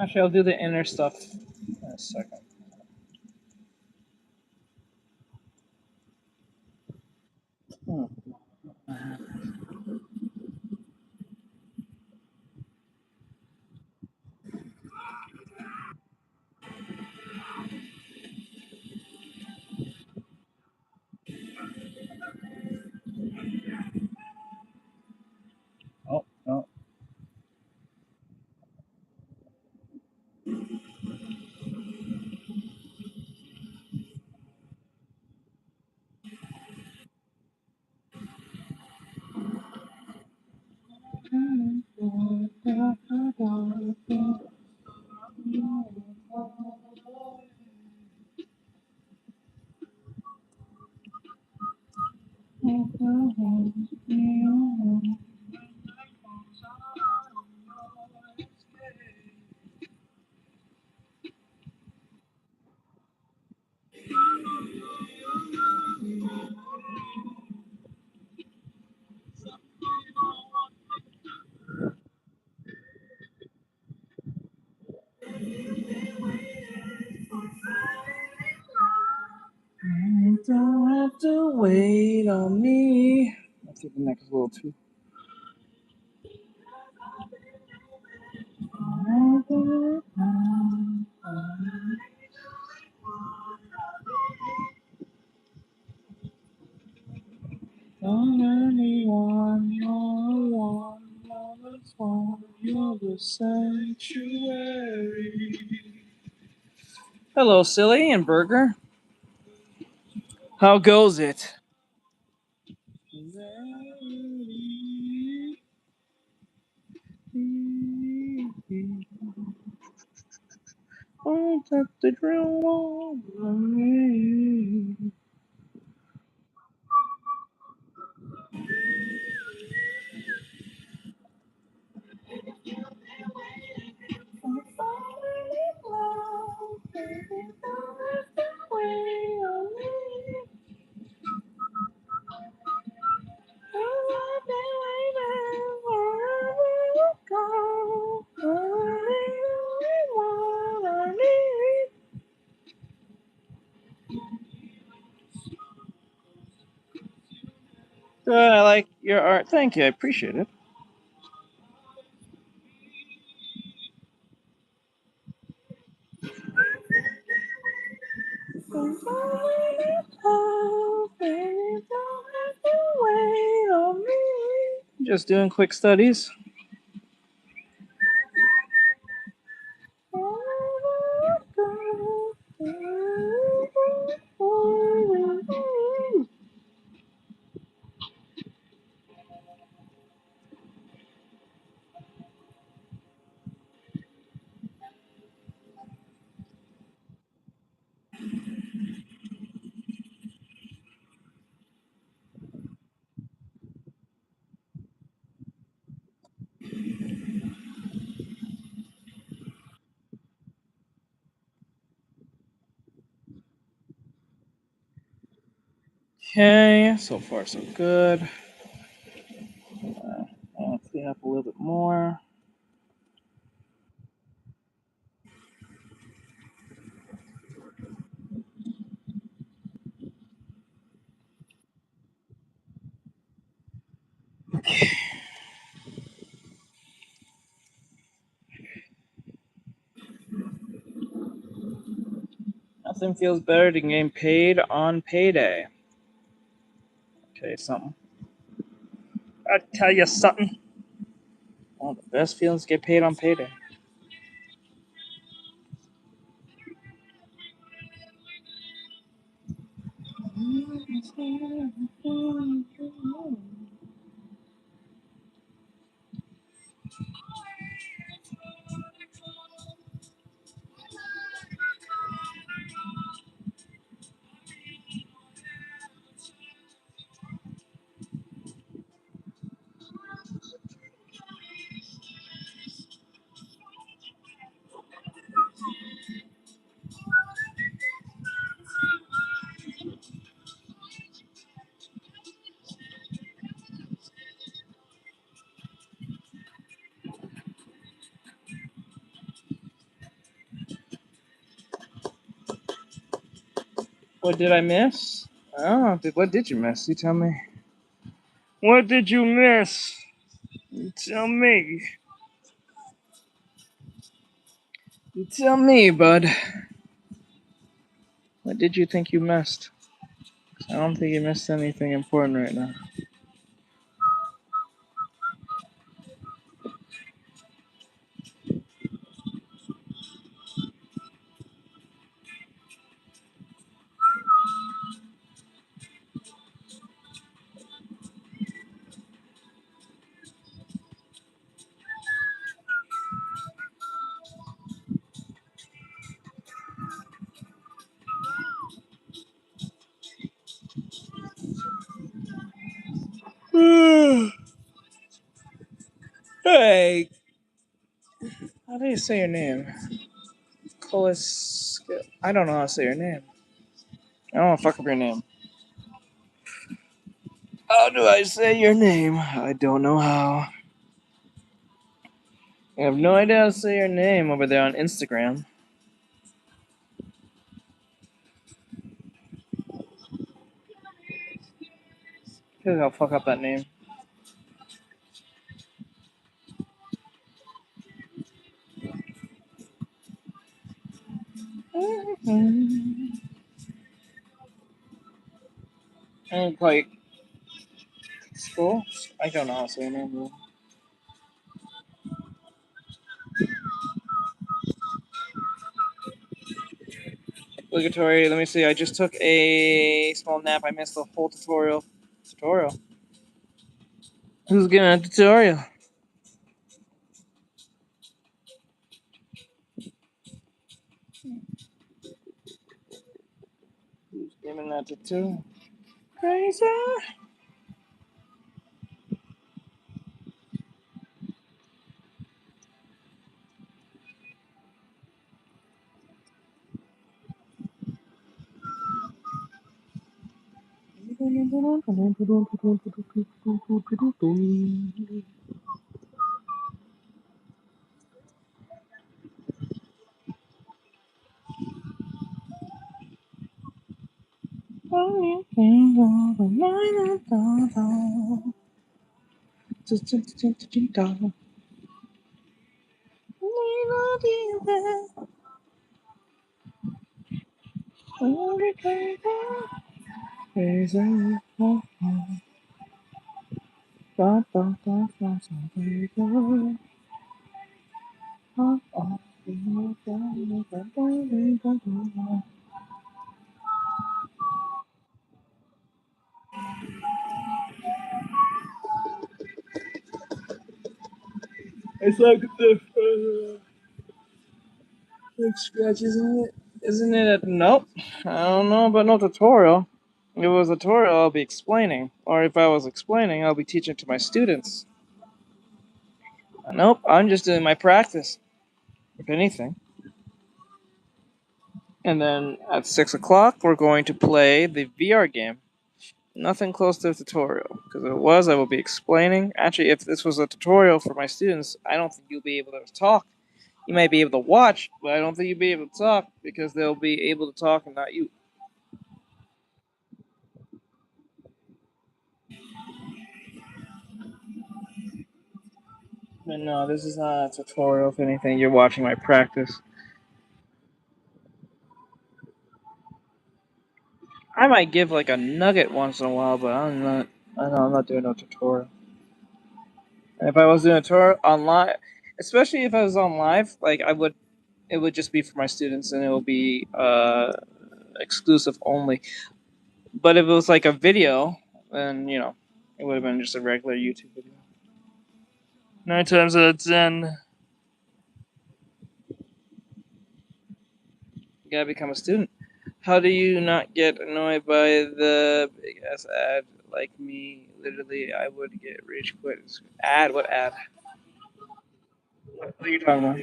Actually, I'll do the inner stuff in a second. Hmm. Oh, no. You don't have to wait on me. I think the neck is a little too. You're the sanctuary. Hello, Silly and Burger. How goes it? Oh, tap the drill over me. Good, I like your art. Thank you, I appreciate it. Just doing quick studies. Okay, so far so good. I'll clean up a little bit more. Nothing feels better than getting paid on payday. Okay, something. I tell you something. One of the best feelings to get paid on payday. What did I miss? Oh, what did you miss? You tell me. What did you miss? You tell me. You tell me, bud. What did you think you missed? I don't think you missed anything important right now. Hey, how do you say your name? Colis. I don't know how to say your name. I don't want to fuck up your name. How do I say your name? I don't know how. I have no idea how to say your name over there on Instagram. I think I'll fuck up that name. And like school? I don't know how to say your name. Obligatory. Let me see. I just took a small nap. I missed the whole tutorial. Tutorial? Who's giving a tutorial? Who's giving that tutorial? Crazy. It's like the like scratches in it. Isn't it? Nope. I don't know about no tutorial. If it was a tutorial, I'll be explaining. Or if I was explaining, I'll be teaching to my students. Nope, I'm just doing my practice, if anything. And then at 6 o'clock, we're going to play the VR game. Nothing close to a tutorial. Because if it was, I will be explaining. Actually, if this was a tutorial for my students, I don't think you'll be able to talk. You might be able to watch, but I don't think you'll be able to talk because they'll be able to talk and not you. But no, this is not a tutorial. If anything, you're watching my practice. I might give like a nugget once in a while, but I'm not. I know I'm not doing no tutorial. And if I was doing a tour on live, especially if I was on live, like I would, it would just be for my students and it will be exclusive only. But if it was like a video, then it would have been just a regular YouTube video. 9 times out of 10, you gotta become a student. How do you not get annoyed by the big ass ad like me? Literally, I would get rage quit. Ad? What ad? What are you talking about?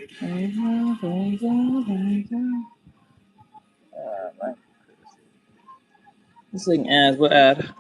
This thing ad. What ad?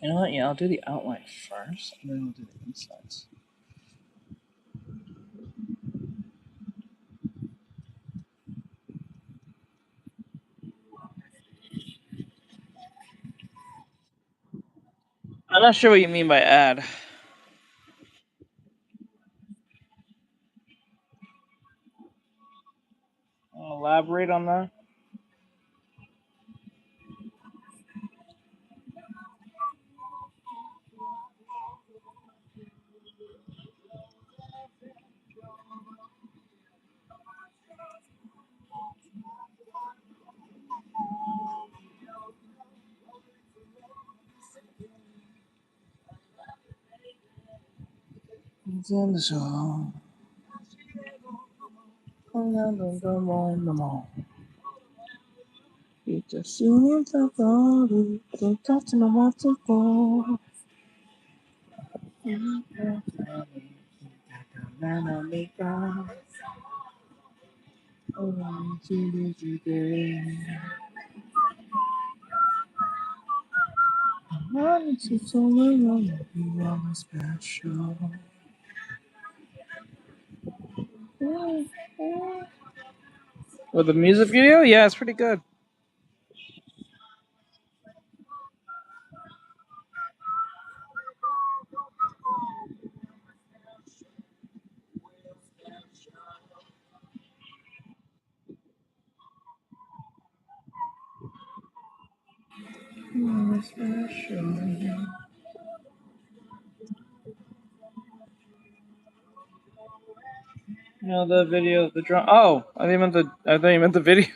You know what? Yeah, I'll do the outline first, and then we'll do the insides. I'm not sure what you mean by add. I'll elaborate on that. It's in the song. It's as soon as I thought it, the touching of what's it for. It's all around you are special. With the music video, yeah, it's pretty good. You are special. No, the video, the drum. Oh, I thought you meant the video.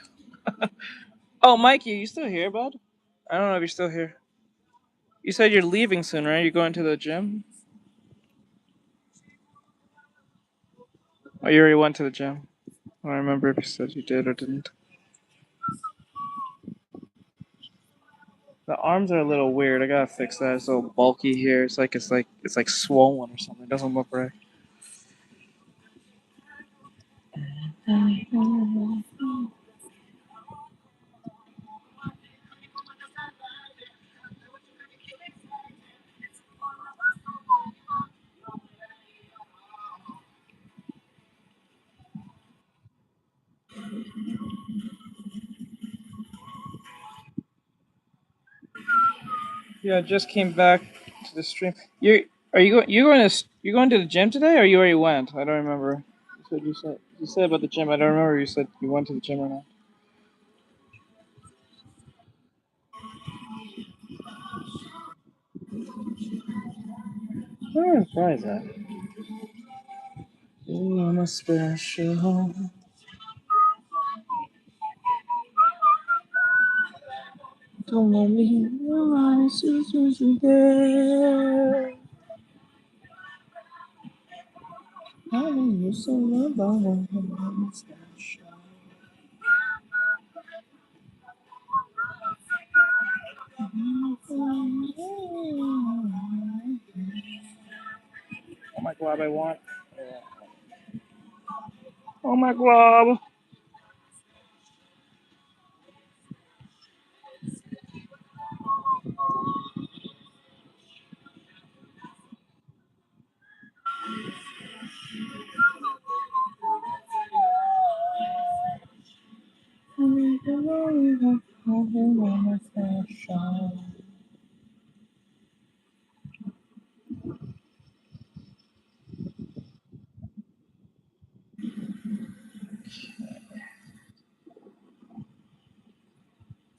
Oh, Mikey, you still here, bud? I don't know if you're still here. You said you're leaving soon, right? You're going to the gym? Oh, you already went to the gym. I don't remember if you said you did or didn't. The arms are a little weird. I gotta fix that. It's a little bulky here. It's like swollen or something. It doesn't look right. Yeah, I just came back to the stream. You going to the gym today, or you already went? I don't remember. You said about the gym. I don't remember. You said you went to the gym or not. Why is that? Ooh, I'm a special. Don't let me realize you there. I know you're so alone. I'm special. Oh my glob, I want. Oh my glob.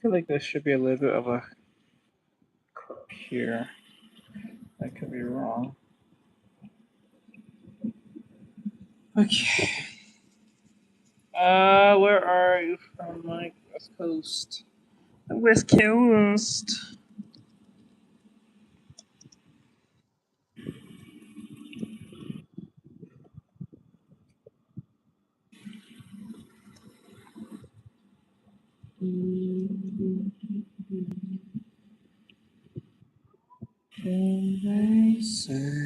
I feel like there should be a little bit of a crook here. I could be wrong. Okay. Where are you from, Mike? West Coast. West Coast. Faces.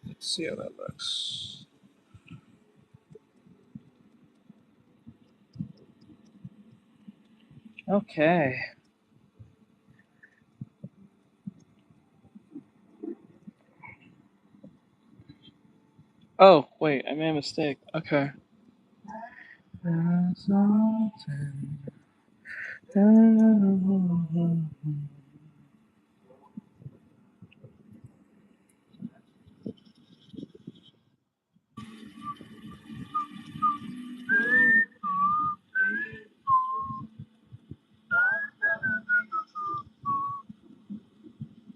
Let's see how that looks. Okay. Oh, wait, I made a mistake. Okay.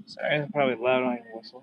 Sorry, it's probably loud on your whistle.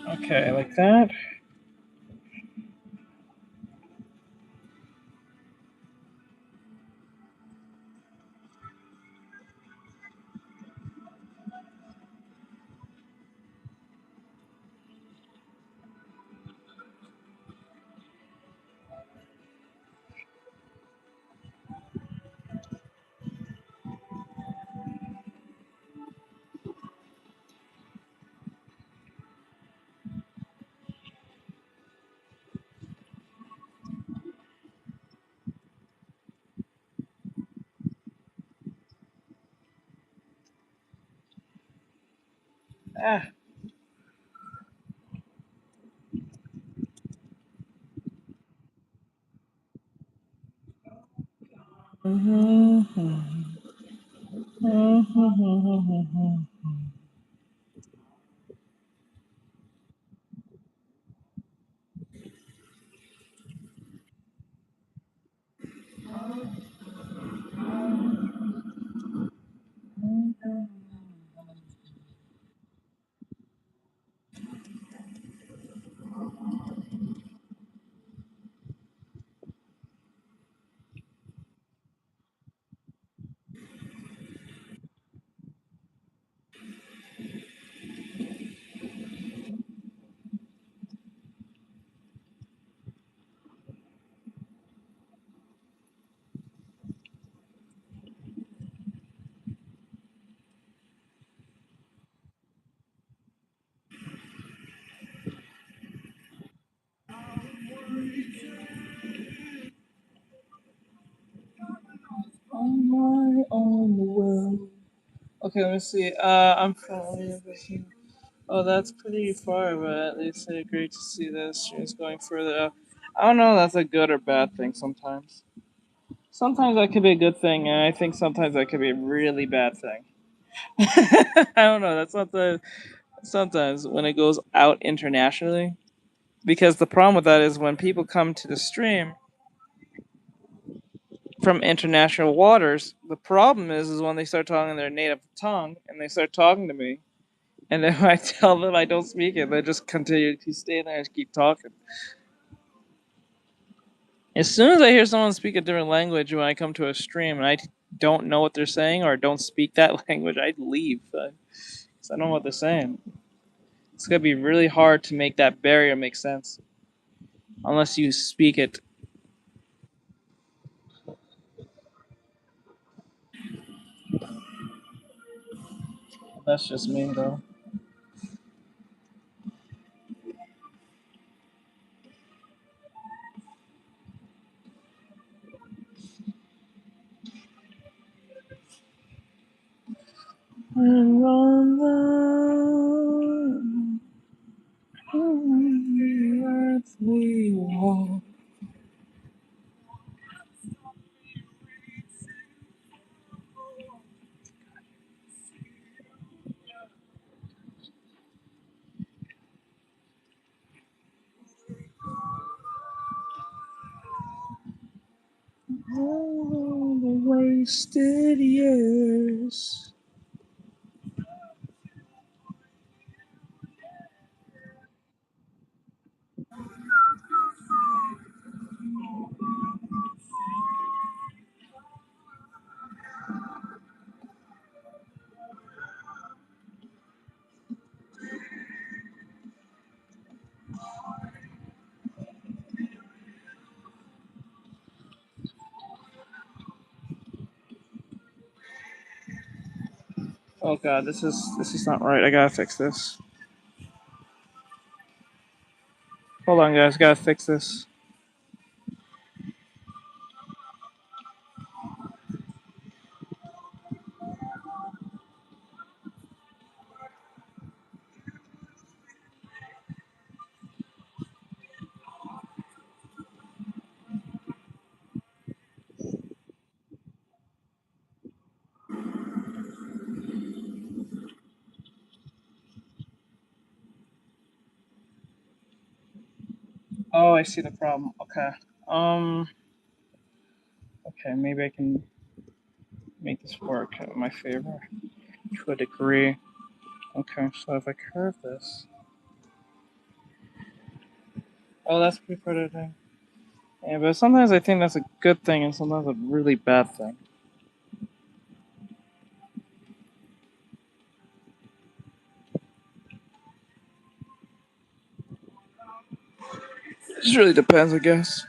Okay, like that. Ah. On my own will. Okay, let me see. I'm following this. Oh, that's pretty far, but at least I agree to see that stream's going further up. I don't know if that's a good or bad thing sometimes. Sometimes that could be a good thing, and I think sometimes that could be a really bad thing. I don't know. That's not the. Sometimes when it goes out internationally, because the problem with that is when people come to the stream from international waters, the problem is when they start talking their native tongue and they start talking to me, and then when I tell them I don't speak it, they just continue to stay there and keep talking. As soon as I hear someone speak a different language when I come to a stream and I don't know what they're saying or don't speak that language, I leave. Because I don't know what they're saying. It's gonna be really hard to make that barrier make sense. unless you speak it. That's just me, though. And on the earth we walk. All the wasted years. Oh god, this is not right. I gotta fix this. Hold on, guys. Gotta fix this. Oh, I see the problem. Okay. Um. Okay, maybe I can make this work in my favor to a degree. Okay, so if I curve this. Oh, that's pretty pretty. Yeah, but sometimes I think that's a good thing, and sometimes a really bad thing. It just really depends, I guess.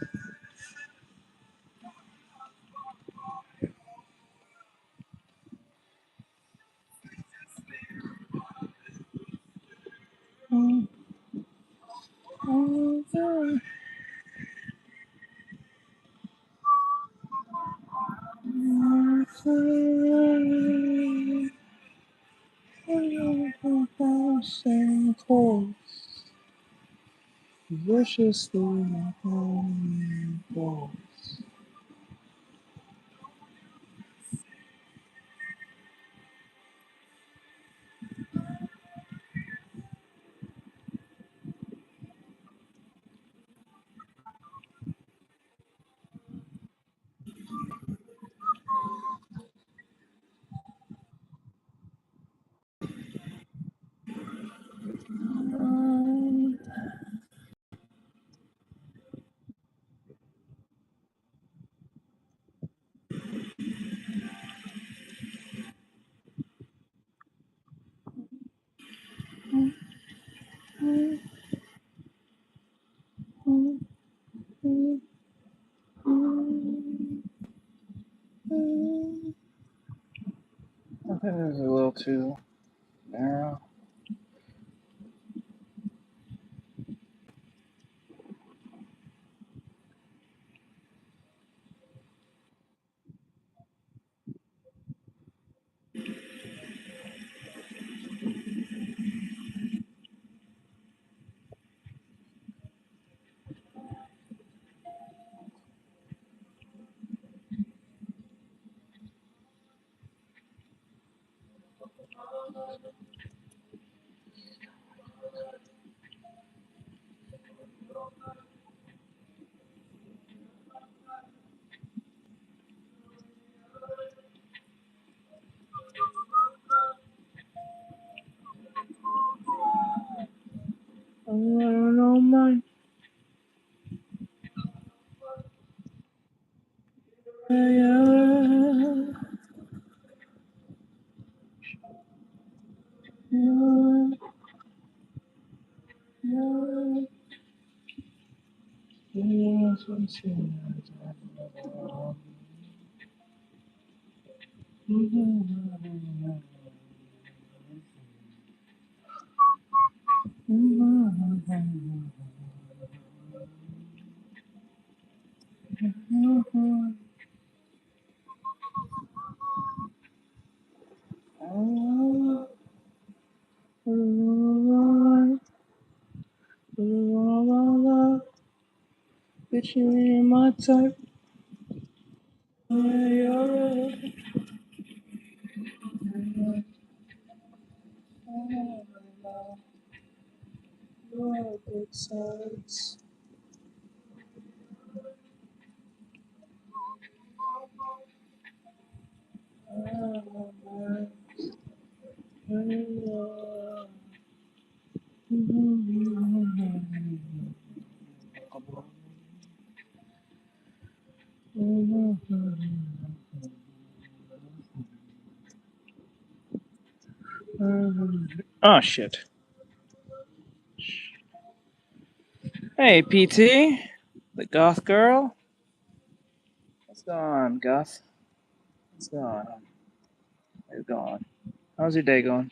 Viciously. I think it was a little too narrow. I don't know my. Bitch, you ain't my type. Oh shit. Hey PT, the goth girl. What's going on, goth? What's going on? How's it going? How's your day going?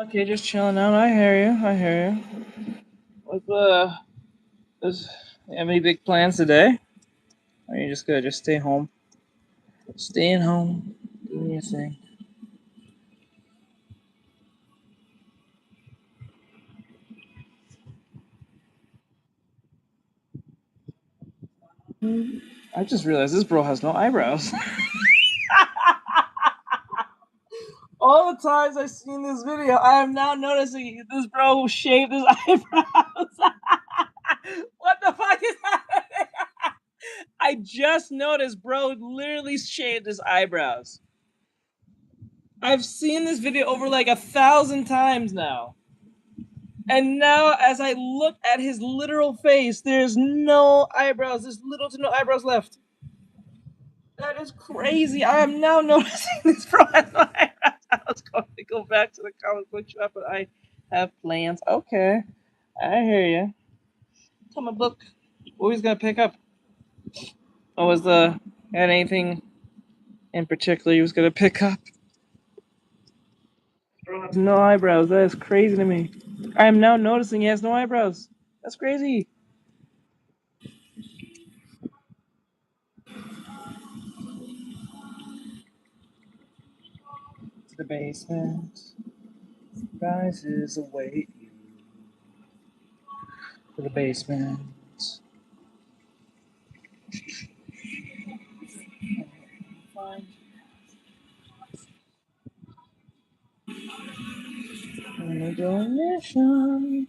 Okay, just chilling out. I hear you. I hear you. Is, you have any big plans today? Or are you just gonna just stay home? Staying home, doing your thing. I just realized this bro has no eyebrows. All the times I've seen this video, I am now noticing this bro shaved his eyebrows. What the fuck is happening? I just noticed bro literally shaved his eyebrows. I've seen this video over like 1,000 times now. And now as I look at his literal face, there's no eyebrows. There's little to no eyebrows left. That is crazy. I am now noticing this bro has no eyebrows. I was going to go back to the comic book shop, but I have plans. Okay. I hear you. Comic book. What he's gonna pick up? What was the had anything in particular he was gonna pick up? No eyebrows. That is crazy to me. I am now noticing he has no eyebrows. That's crazy. To the basement. Rises await you. To the basement. Find a donation.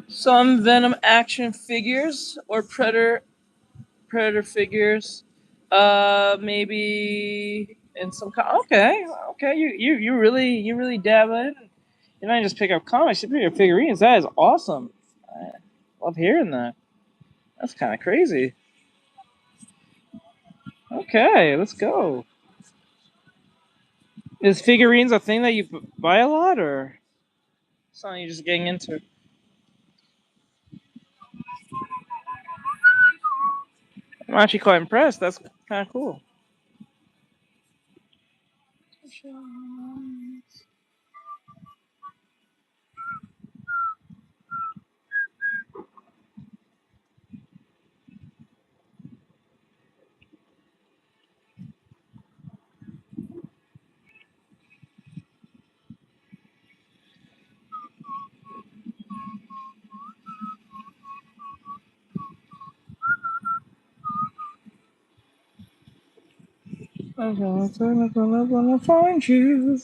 Some Venom action figures or Predator figures. Maybe in some okay. You really dab in. You don't just pick up comics, you pick up figurines. That is awesome. I love hearing that. That's kind of crazy. Okay, let's go. Is figurines a thing that you buy a lot, or something you're just getting into? I'm actually quite impressed. That's kind of cool. I'm gonna find you.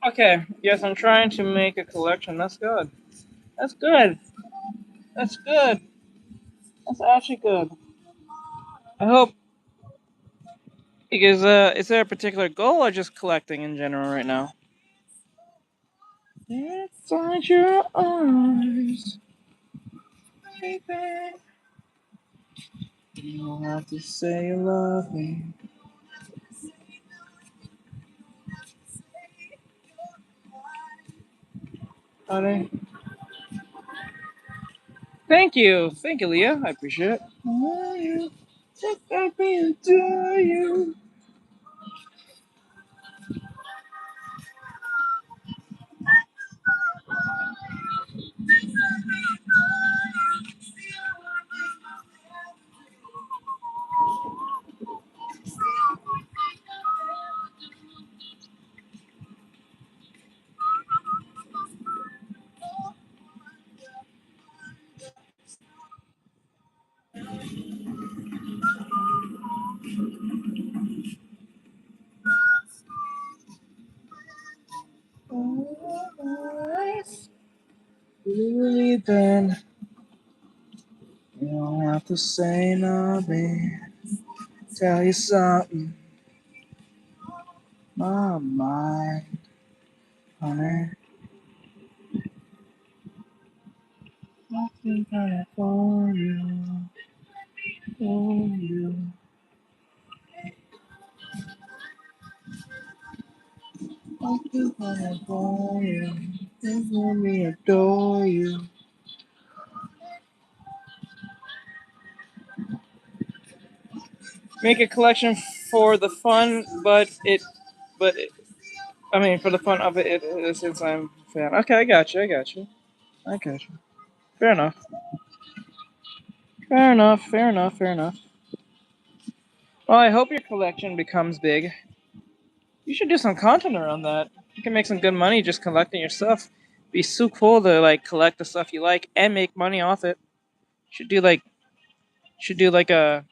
Okay, yes, I'm trying to make a collection. That's good. That's good. That's good. That's actually good. I hope. Because, is there a particular goal or just collecting in general right now? Inside your eyes, baby. You don't have to say you love me. Honey. Thank you, Leah. I appreciate it. You. Just let me adore you. Really, then you don't have to say nothing. Tell you something, my mind, honey. Nothing kind of for you, for you. Nothing kind of for you. Just let me adore you. Make a collection for the fun, I mean, for the fun of it since I'm a fan. Okay, I got you. I got you. I got you. Fair enough. Fair enough. Fair enough. Fair enough. Well, I hope your collection becomes big. You should do some content around that. You can make some good money just collecting your stuff. Be so cool to like collect the stuff you like and make money off it. Should do like should do like a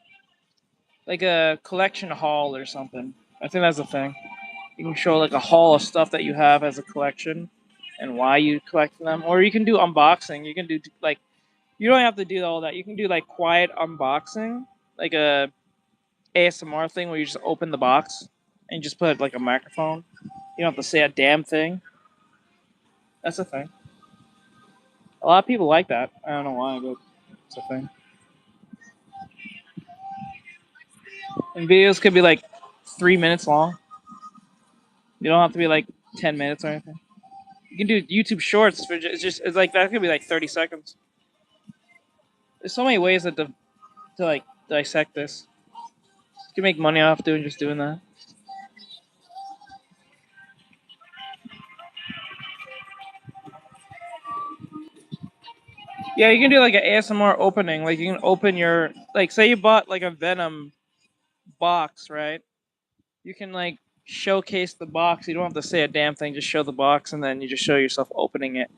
collection haul or something. I think that's the thing. You can show like a haul of stuff that you have as a collection and why you collect them. Or you can do unboxing. You can do like you don't have to do all that. You can do like quiet unboxing, like a ASMR thing where you just open the box and just put like a microphone. You don't have to say a damn thing. That's a thing. A lot of people like that. I don't know why, but it's a thing. And videos could be like 3 minutes long. You don't have to be like 10 minutes or anything. You can do YouTube Shorts for it's like that could be like 30 seconds. There's so many ways to like dissect this. You can make money off doing that. Yeah, you can do like an ASMR opening. Like you can open your like say you bought like a Venom box, right? You can like showcase the box. You don't have to say a damn thing. Just show the box, and then you just show yourself opening it,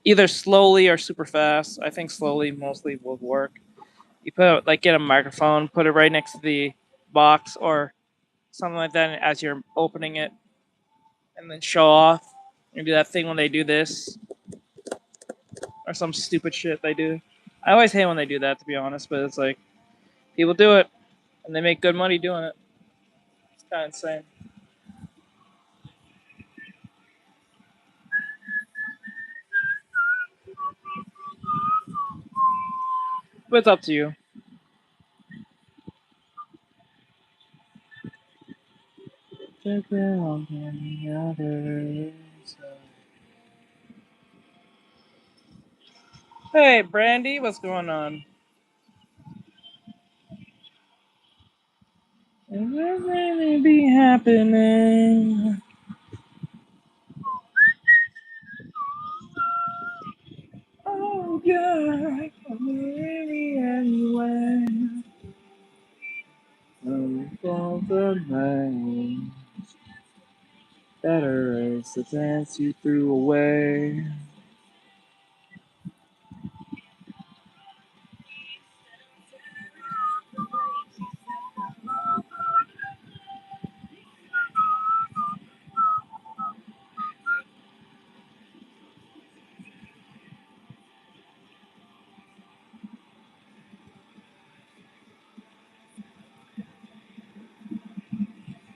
either slowly or super fast. I think slowly mostly will work. You put like get a microphone, put it right next to the box or something like that as you're opening it, and then show off. You do that thing when they do this or some stupid shit they do. I always hate when they do that, to be honest, but it's like people do it and they make good money doing it. It's kind of insane. But it's up to you. the ground on the other side. Hey, Brandy, what's going on? Is there really be happening? Oh, God, maybe anyway. For the night, better is the dance you threw away.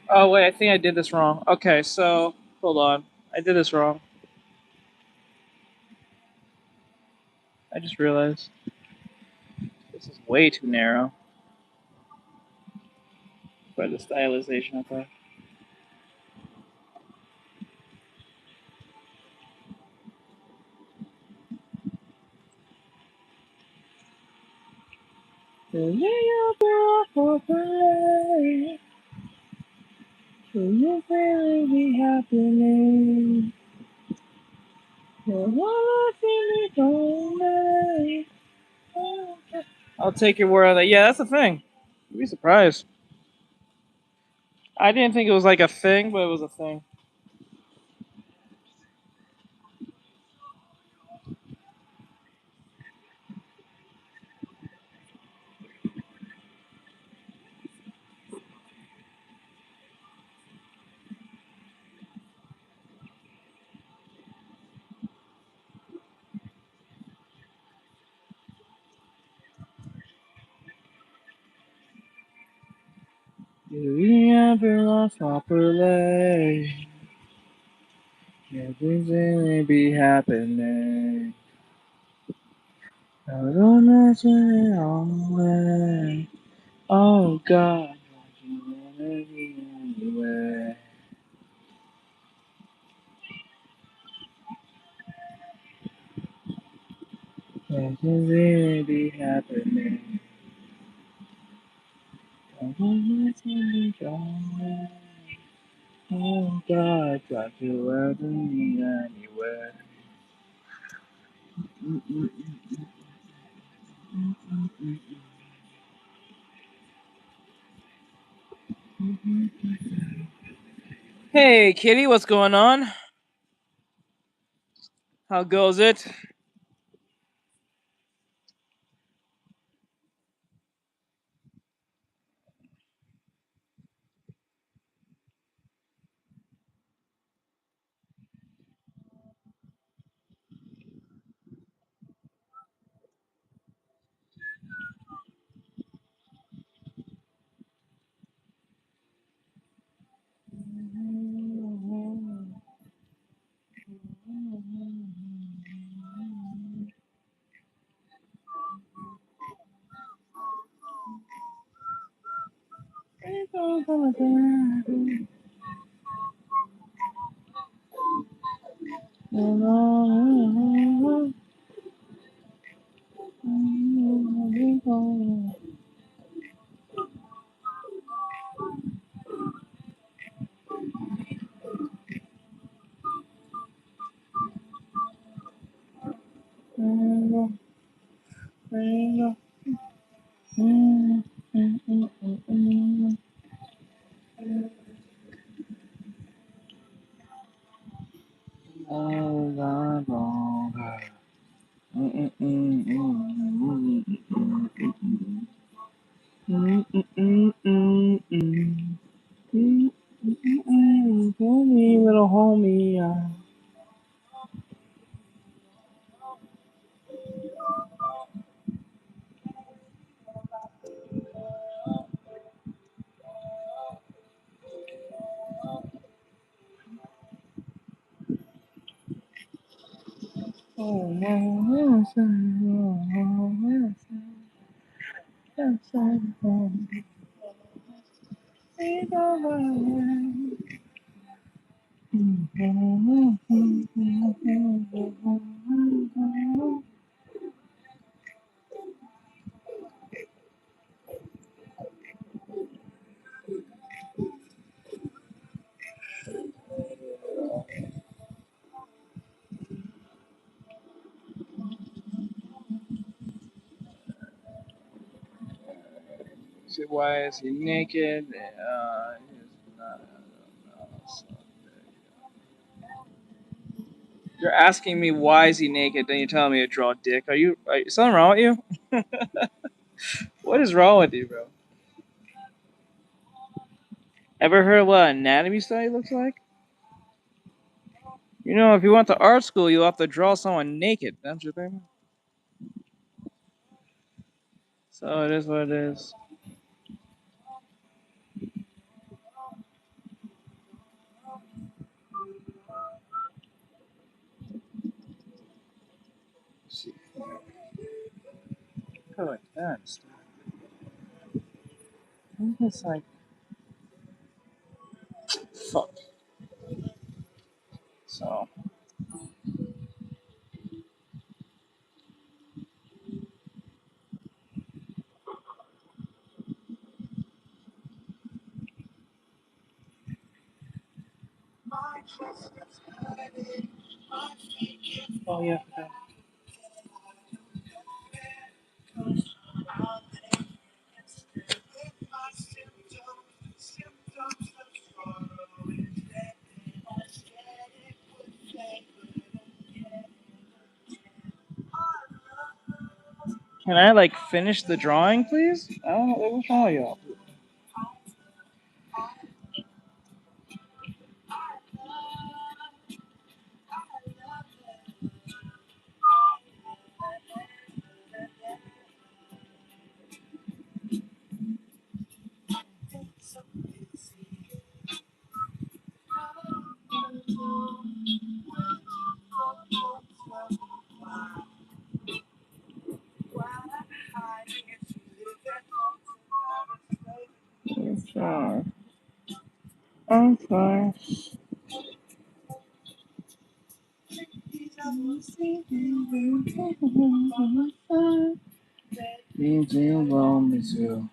Oh, wait, I think I did this wrong. Okay, so, hold on. I did this wrong. I just realized. This is way too narrow for the stylization of that. Can you really be happening? I'll take your word on that. Yeah, that's the thing. You'd be surprised. I didn't think it was like a thing, but it was a thing. You ever lost properly? Everything be happening. I don't mention it all the way. Oh God, you never be anywhere. Everything be happening. I don't mention it all the way. Oh God, got you ever be anywhere. Hey, Kitty, what's going on? How goes it? Little homie. So why is he naked? He's not, so you're asking me why is he naked, then you're telling me to draw a dick. Are something wrong with you? What is wrong with you, bro? Ever heard of what an anatomy study looks like? You know, if you went to art school, you have to draw someone naked. Don't you think? So it is what it is. Let's see. Go like that. It's like fuck. So oh yeah. Okay. Can I like finish the drawing, please? I don't know what's wrong with y'all. I'm sorry. I'm sorry. Need you want me to.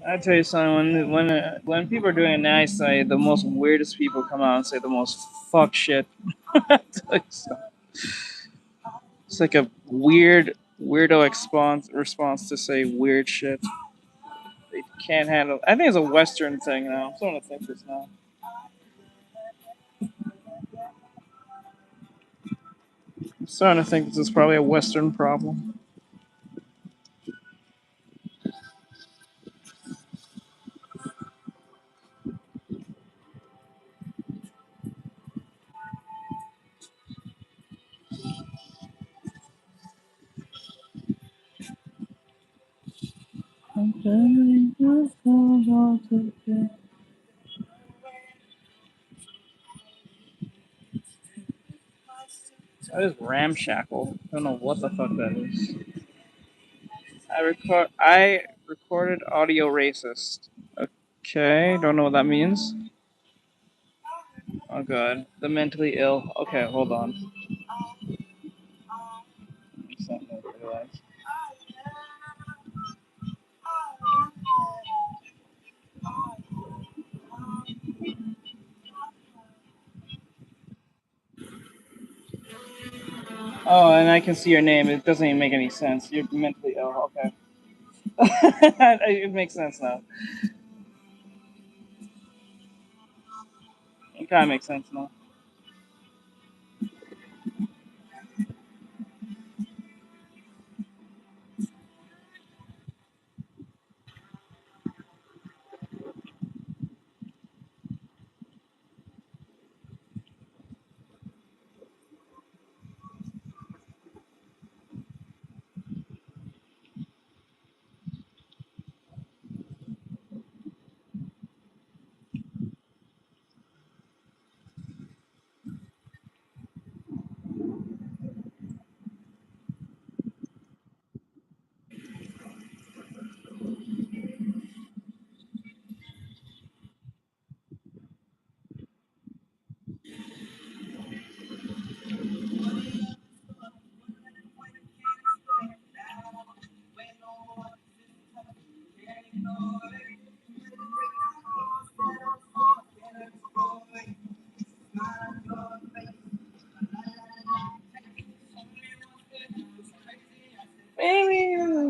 I tell you something. When people are doing a nice side, the most weirdest people come out and say the most fuck shit. I tell you something. It's like a weirdo response to say weird shit. They can't handle. I think it's a Western thing now. I'm starting to think this now. I'm starting to think this is probably a Western problem. That is ramshackle. I don't know what the fuck that is. I recorded audio racist. Okay, don't know what that means. Oh god, the mentally ill. Okay, hold on. Oh, and I can see your name. It doesn't even make any sense. You're mentally ill. Okay. It makes sense now. It kind of makes sense now.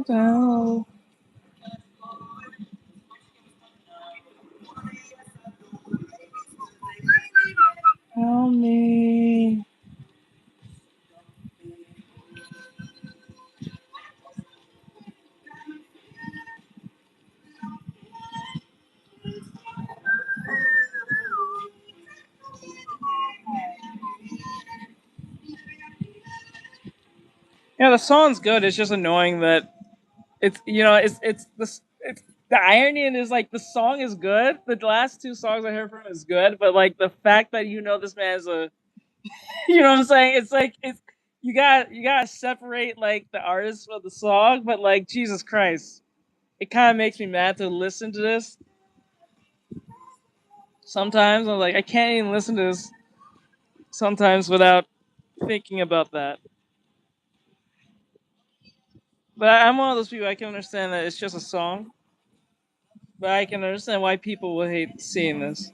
down. Help me. Yeah, the song's good. It's just annoying that it's the irony is like the song is good. The last two songs I heard from him is good, but like the fact that this man is a you know what I'm saying? It's like it's you gotta separate like the artist from the song, but like Jesus Christ, it kind of makes me mad to listen to this. Sometimes I'm like I can't even listen to this sometimes without thinking about that. But I'm one of those people I can understand that it's just a song, but I can understand why people would hate seeing this.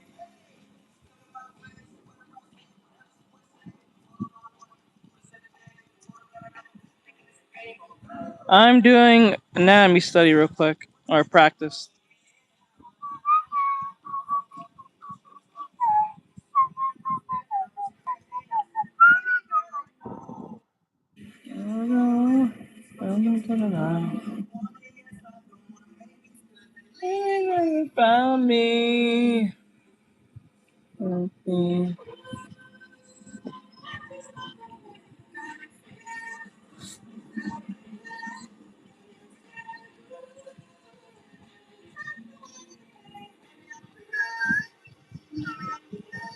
I'm doing anatomy study real quick or practice. Found me.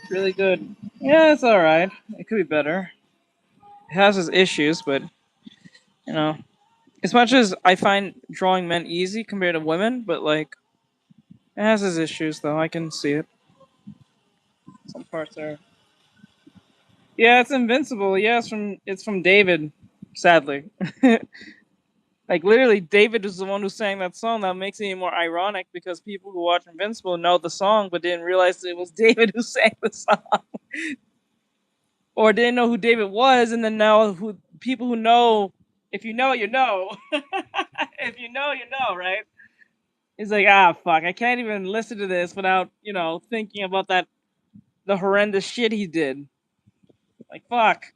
Really good. Yeah, it's all right. It could be better. It has its issues, but you know, as much as I find drawing men easy compared to women, but like it has its issues though. I can see it. Some parts are. Yeah, it's invincible. Yeah, it's from David. Sadly, like literally, David is the one who sang that song. That makes it even more ironic because people who watch Invincible know the song, but didn't realize it was David who sang the song, or didn't know who David was, and then now who people who know. If you know, you know. If you know, you know, right? He's like, ah, fuck, I can't even listen to this without, thinking about the horrendous shit he did. Like, fuck.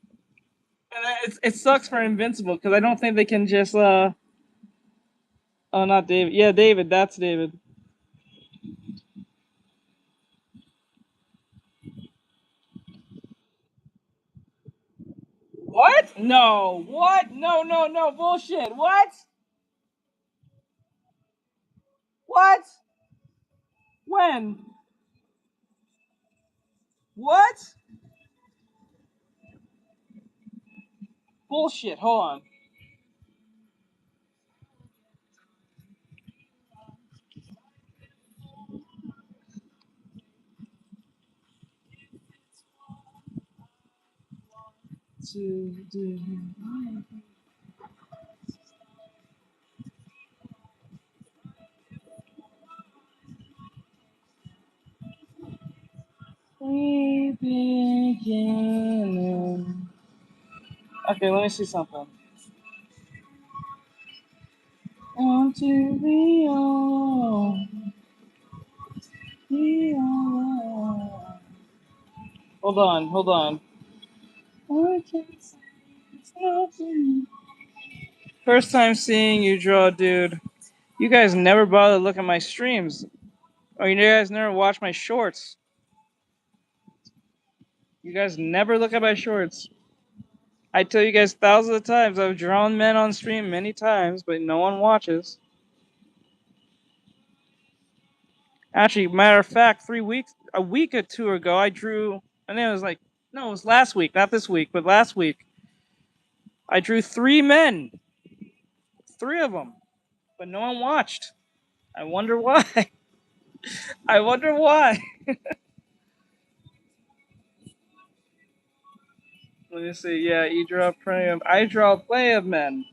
And it sucks for Invincible because I don't think they can just, oh, not David. Yeah, David, that's David. What? No. What? No, no, no. Bullshit. What? What? When? What? Bullshit. Hold on. We begin. Okay, let me see something. Want to be all. Be all. Hold on, hold on. I can't say it's nothing. First time seeing you draw, dude. You guys never bother to look at my streams. Or you guys never watch my shorts. You guys never look at my shorts. I tell you guys thousands of times I've drawn men on stream many times, but no one watches. Actually, matter of fact, a week or two ago, I drew, and it was like, no, it was last week, not this week, but last week. I drew 3 men. 3 of them. But no one watched. I wonder why. I wonder why. Let me see. Yeah, you draw plenty of. I draw plenty of men.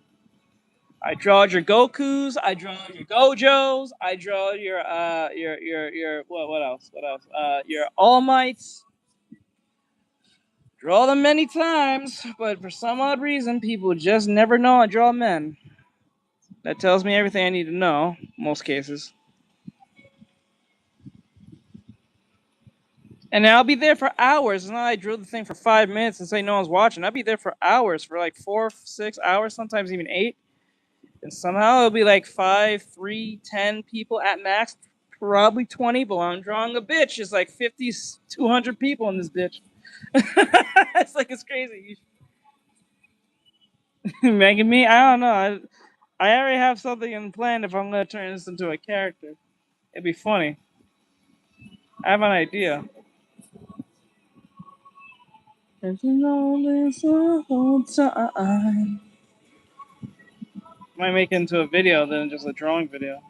I draw your Gokus. I draw your Gojos. I draw your what else? What else? Your All Mights. Draw them many times, but for some odd reason, people just never know I draw men. That tells me everything I need to know, most cases. And I'll be there for hours. It's not like I drill the thing for 5 minutes and say no one's watching. I'll be there for hours, for like 4, 6 hours, sometimes even 8. And somehow it'll be like 5, 3, 10 people at max, probably 20. But I'm drawing a bitch. It's like 50, 200 people in this bitch. It's like, it's crazy. Making me? I don't know. I already have something in plan if I'm going to turn this into a character. It'd be funny. I have an idea. And you know this the whole time. Might make it into a video than just a drawing video.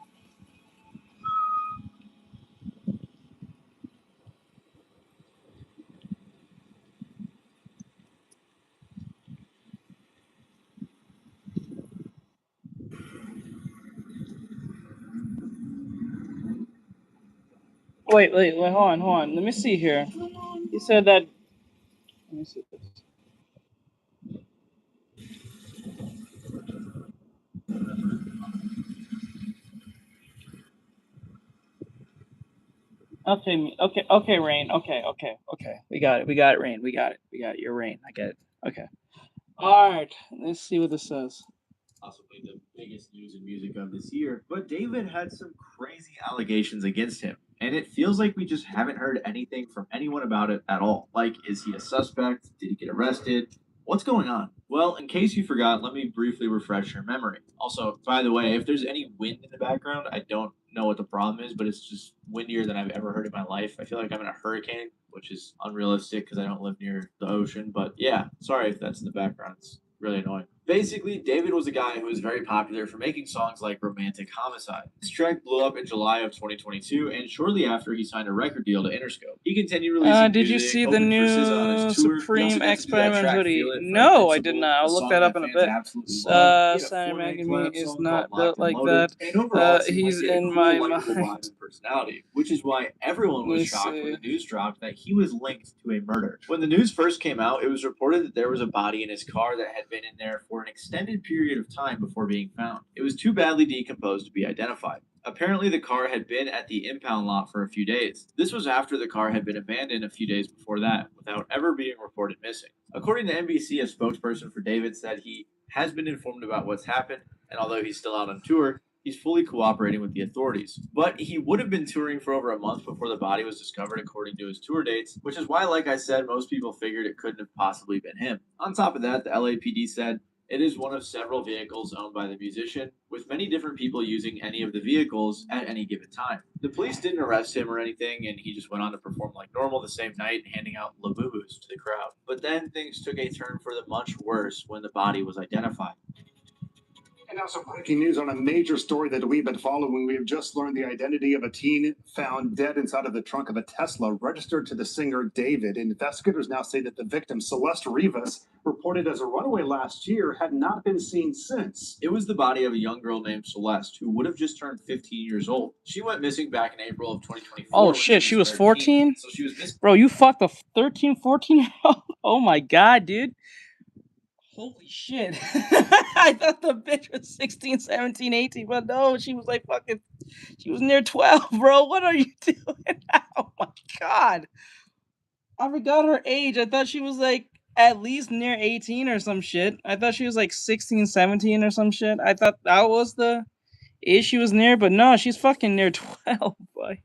Wait, hold on. Let me see here. You said that. Let me see this. Okay, Rain. Okay. We got it, Rain. We got it. You're Rain. I get it. Okay. All right. Let's see what this says.
Possibly the biggest news in music of this year, but David had some crazy allegations against him, and it feels like we just haven't heard anything from anyone about it at all. Like, is he a suspect? Did he get arrested? What's going on? Well, in case you forgot, let me briefly refresh your memory. Also, by the way, if there's any wind in the background, I don't know what the problem is, but it's just windier than I've ever heard in my life. I feel like I'm in a hurricane, which is unrealistic because I don't live near the ocean, but yeah, sorry if that's in the background. It's really annoying. Basically, David was a guy who was very popular for making songs like Romantic Homicide. This track blew up in July of 2022, and shortly after, he signed a record deal to Interscope. He continued releasing
Did you see the new Supreme XPPen hoodie? No, I did not. I'll look that up in a bit. Simon Magazine is not built like that. He's in my mind.
Personality, which is why everyone was shocked when the news dropped that he was linked to a murder. When the news first came out, it was reported that there was a body in his car that had been in there for an extended period of time before being found. It was too badly decomposed to be identified. Apparently, the car had been at the impound lot for a few days. This was after the car had been abandoned a few days before that, without ever being reported missing. According to NBC, a spokesperson for David said he has been informed about what's happened, and although he's still out on tour, he's fully cooperating with the authorities. But he would have been touring for over a month before the body was discovered according to his tour dates, which is why, like I said, most people figured it couldn't have possibly been him. On top of that, the LAPD said it is one of several vehicles owned by the musician, with many different people using any of the vehicles at any given time. The police didn't arrest him or anything, and he just went on to perform like normal the same night, handing out Labubus to the crowd. But then things took a turn for the much worse when the body was identified.
And now some breaking news on a major story that we've been following. We have just learned the identity of a teen found dead inside of the trunk of a Tesla registered to the singer David. Investigators now say that the victim, Celeste Rivas, reported as a runaway last year, had not been seen since.
It was the body of a young girl named Celeste, who would have just turned 15 years old. She went missing back in April of 2024.
Oh shit, she was 14?
So she was missing.
Bro, you fucked a 13, 14-year-old? Oh my god, dude. Holy shit. I thought the bitch was 16, 17, 18, but no, she was like fucking, she was near 12, bro. What are you doing? Oh my god. I forgot her age. I thought she was like at least near 18 or some shit. I thought she was like 16, 17 or some shit. I thought that was the age she was near, but no, she's fucking near 12, boy.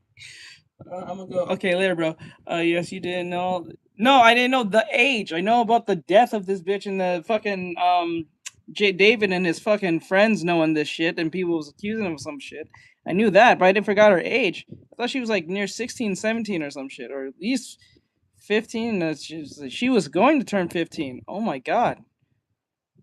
I'm gonna go. Okay, later, bro. Yes, you didn't know. No, I didn't know the age. I know about the death of this bitch and the fucking David and his fucking friends knowing this shit and people was accusing him of some shit. I knew that, but I didn't forget her age. I thought she was like near 16, 17 or some shit, or at least 15. She was going to turn 15. Oh my god.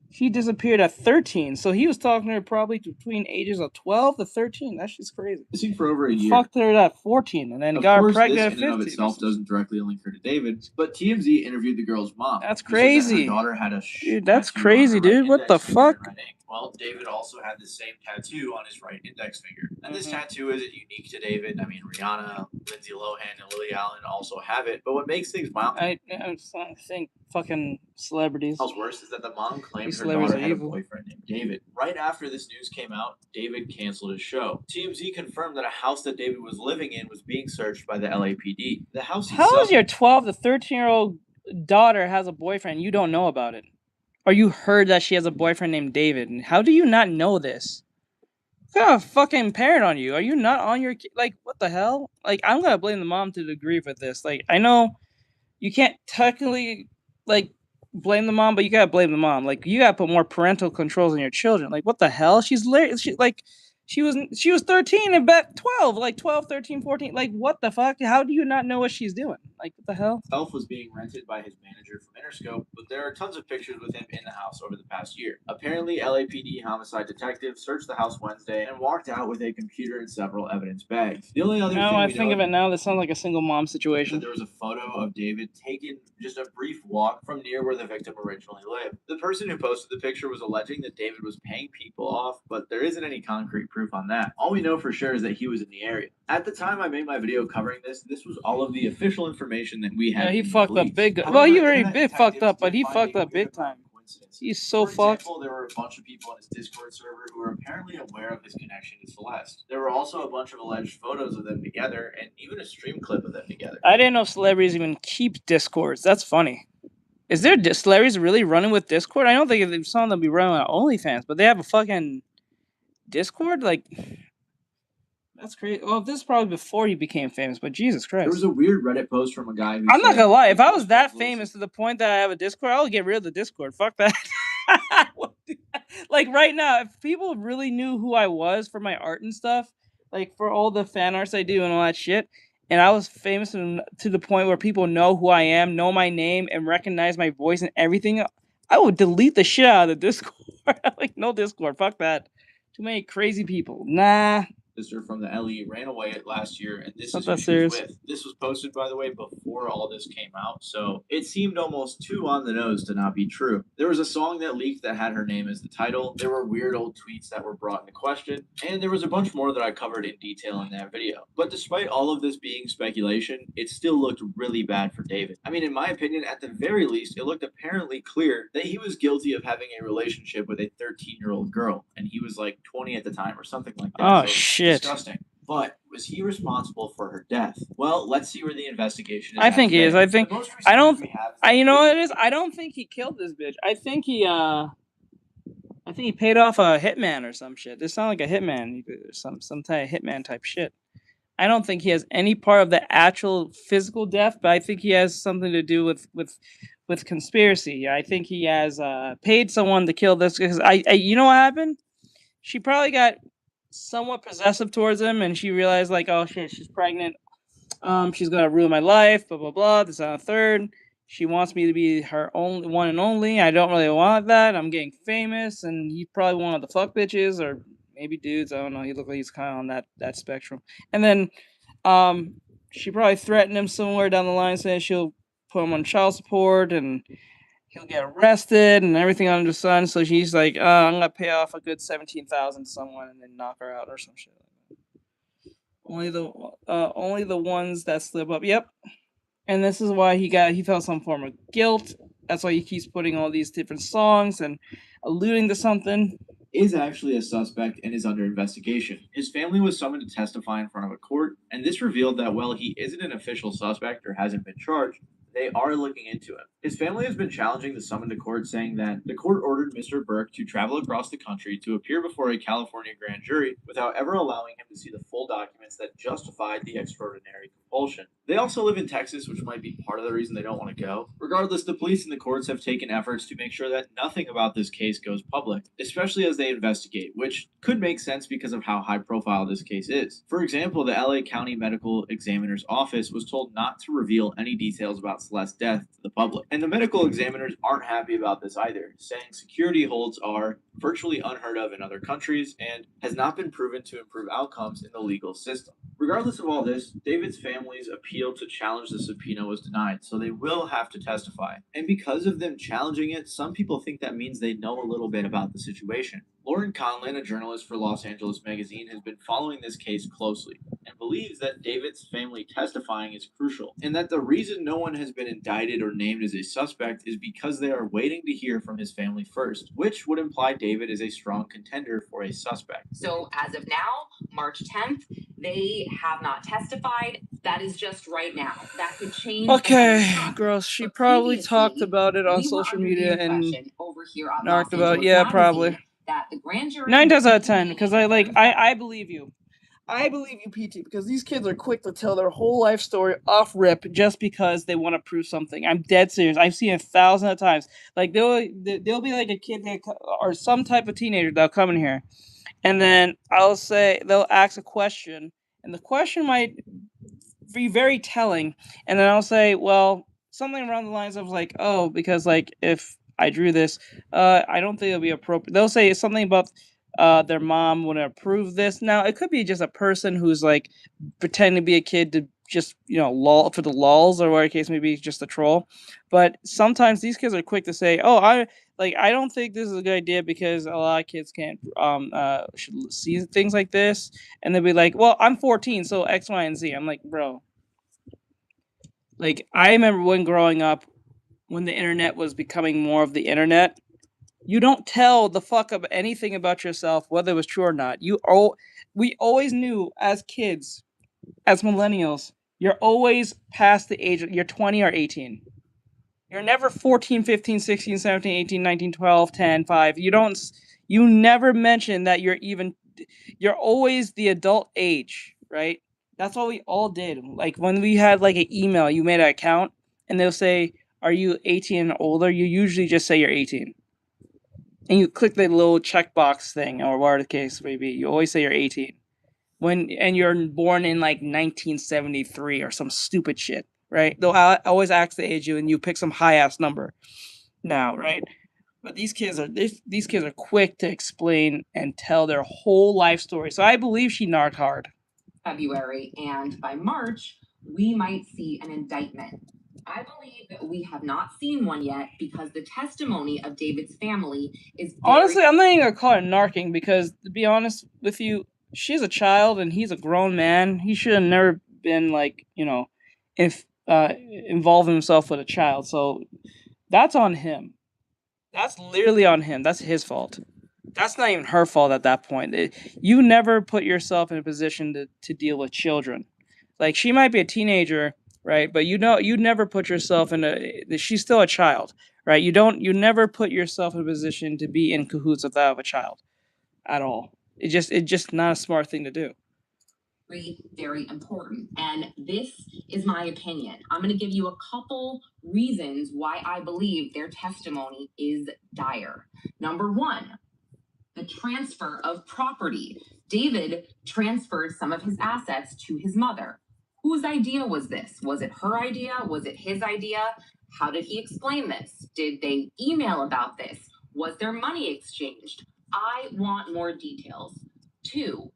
She disappeared at 13, so he was talking to her probably between ages of 12 to 13. That shit's crazy.
Missing for over a year.
Fucked her at 14 and then got her pregnant at 15.
Of course, this in and of itself doesn't directly link her to David, but TMZ interviewed the girl's mom.
That's crazy.
Her daughter had a
dude, that's crazy, dude. What the fuck?
Well, David also had the same tattoo on his right index finger. And this tattoo isn't unique to David. I mean, Rihanna, Lindsay Lohan, and Lily Allen also have it. But what makes things mild,
I think fucking celebrities.
What's worse is that the mom claimed her daughter had a boyfriend named David. Right after this news came out, David canceled his show. TMZ confirmed that a house that David was living in was being searched by the LAPD. The house itself—
How is your 12 to 13-year-old daughter has a boyfriend you don't know about it? Or you heard that she has a boyfriend named David? And how do you not know this? What kind of fucking parent on you? Are you not on your like? What the hell? Like, I'm gonna blame the mom to the degree for this. Like, I know you can't technically like blame the mom, but you gotta blame the mom. Like, you gotta put more parental controls on your children. Like, what the hell? She was 13 and back 12, like 12, 13, 14. Like, what the fuck? How do you not know what she's doing? Like, what the hell?
Elf was being rented by his manager from Interscope, but there are tons of pictures with him in the house over the past year. Apparently, LAPD homicide detectives searched the house Wednesday and walked out with a computer and several evidence bags. The only other thing
I think of it now, this sounds like a single mom situation.
There was a photo of David taking just a brief walk from near where the victim originally lived. The person who posted the picture was alleging that David was paying people off, but there isn't any concrete proof on that. All we know for sure is that he was in the area. At the time I made my video covering this was all of the official information that we had.
Yeah, he fucked up big. Well, he already been fucked up, but he fucked up big time. He's so fucked.
For example, there were a bunch of people on his Discord server who were apparently aware of his connection to Celeste. There were also a bunch of alleged photos of them together, and even a stream clip of them together.
I didn't know celebrities even keep Discords. That's funny. Is there celebrities really running with Discord? I don't think some of them be running on OnlyFans, but they have a fucking Discord? Like, that's crazy. Well, this is probably before he became famous, but Jesus Christ.
There was a weird Reddit post from a guy who
I'm not gonna lie. If I was that famous to the point that I have a Discord, I would get rid of the Discord. Fuck that. Like, right now, if people really knew who I was for my art and stuff, like for all the fan arts I do and all that shit, and I was famous to the point where people know who I am, know my name, and recognize my voice and everything, I would delete the shit out of the Discord. Like, no Discord. Fuck that. Too many crazy people. Nah.
Sister from the LE ran away last year, and this
Not
is who
that
she was
serious.
with. This was posted, by the way, before all this came out, so it seemed almost too on the nose to not be true. There was a song that leaked that had her name as the title. There were weird old tweets that were brought into question, and there was a bunch more that I covered in detail in that video. But despite all of this being speculation, it still looked really bad for David. I mean, in my opinion, at the very least, it looked apparently clear that he was guilty of having a relationship with a 13-year-old girl, and he was like 20 at the time or something like that.
Oh,
so
shit.
Disgusting. But was he responsible for her death? Well, let's see where the investigation is.
I think he is. I think. I don't. You know what it is? I don't think he killed this bitch. I think he paid off a hitman or some shit. This sounds like a hitman, some type of hitman type shit. I don't think he has any part of the actual physical death, but I think he has something to do with conspiracy. I think he has paid someone to kill this because you know what happened? She probably got somewhat possessive towards him, and she realized, like, oh shit, she's pregnant. She's gonna ruin my life. Blah blah blah. This and a third. She wants me to be her only one and only. I don't really want that. I'm getting famous, and he probably wanted the fuck bitches or maybe dudes. I don't know. He looked like he's kind of on that spectrum. And then, she probably threatened him somewhere down the line, saying she'll put him on child support and he'll get arrested and everything under the sun. So she's like, I'm gonna pay off a good $17,000 to someone and then knock her out or some shit like that. Only the ones that slip up. Yep. And this is why he felt some form of guilt. That's why he keeps putting all these different songs and alluding to something.
Is actually a suspect and is under investigation. His family was summoned to testify in front of a court, and this revealed that while he isn't an official suspect or hasn't been charged, they are looking into him. His family has been challenging the summon to court, saying that the court ordered Mr. Burke to travel across the country to appear before a California grand jury without ever allowing him to see the full documents that justified the extraordinary compulsion. They also live in Texas, which might be part of the reason they don't want to go. Regardless, the police and the courts have taken efforts to make sure that nothing about this case goes public, especially as they investigate, which could make sense because of how high profile this case is. For example, the LA County Medical Examiner's Office was told not to reveal any details about Celeste's death to the public. And the medical examiners aren't happy about this either, saying security holds are virtually unheard of in other countries and has not been proven to improve outcomes in the legal system. Regardless of all this, David's family's appeal to challenge the subpoena was denied, so they will have to testify. And because of them challenging it, some people think that means they know a little bit about the situation. Lauren Conlin, a journalist for Los Angeles Magazine, has been following this case closely and believes that David's family testifying is crucial, and that the reason no one has been indicted or named as a suspect is because they are waiting to hear from his family first, which would imply David is a strong contender for a suspect.
So as of now, March 10th, they have not testified. That is just right now. That could change.
Okay, girls, she probably talked about it on
we were
social
under the
media and
impression over here on
narked
Los
about,
Angeles
yeah,
Magazine
probably.
that the grand jury
9 times out of 10, because I believe you. I believe you, PT, because these kids are quick to tell their whole life story off rip just because they want to prove something. I'm dead serious. I've seen it thousands of times. Like there'll be like a kid that, or some type of teenager that'll come in here, and then I'll say they'll ask a question, and the question might be very telling, and then I'll say, well, something around the lines of like, oh, because like if I drew this, I don't think it'll be appropriate. They'll say something about their mom would approve this. Now it could be just a person who's like pretending to be a kid to just lol for the lulz, or whatever case maybe just a troll. But sometimes these kids are quick to say, oh, I don't think this is a good idea because a lot of kids can't should see things like this, and they'll be like, well, I'm 14, so X, Y, and Z. I'm like, bro. Like, I remember when growing up, when the internet was becoming more of the internet, you don't tell the fuck up anything about yourself, whether it was true or not. We always knew as kids, as millennials, you're always past the age, you're 20 or 18. You're never 14, 15, 16, 17, 18, 19, 12, 10, 5. You never mention that you're always the adult age, right? That's what we all did. Like when we had like an email, you made an account and they'll say, are you 18 and older? You usually just say you're 18. And you click the little checkbox thing or whatever the case may be. You always say you're 18. And you're born in like 1973 or some stupid shit, right? They'll always ask the age you and you pick some high ass number now, right? But these kids are quick to explain and tell their whole life story. So I believe she narked hard.
February, and by March, we might see an indictment. I believe that we have not seen one yet because the testimony of David's family is
honestly, I'm not even gonna call her narking because, to be honest with you, she's a child and he's a grown man. He should have never been involving himself with a child. So that's on him. That's literally on him. That's his fault. That's not even her fault at that point. You never put yourself in a position to deal with children. Like, she might be a teenager, right? But you never put yourself she's still a child, right? You never put yourself in a position to be in cahoots with that of a child at all. It's just not a smart thing to do.
Very, very important. And this is my opinion. I'm going to give you a couple reasons why I believe their testimony is dire. Number one, the transfer of property. David transferred some of his assets to his mother. Whose idea was this? Was it her idea? Was it his idea? How did he explain this? Did they email about this? Was there money exchanged? I want more details. Two,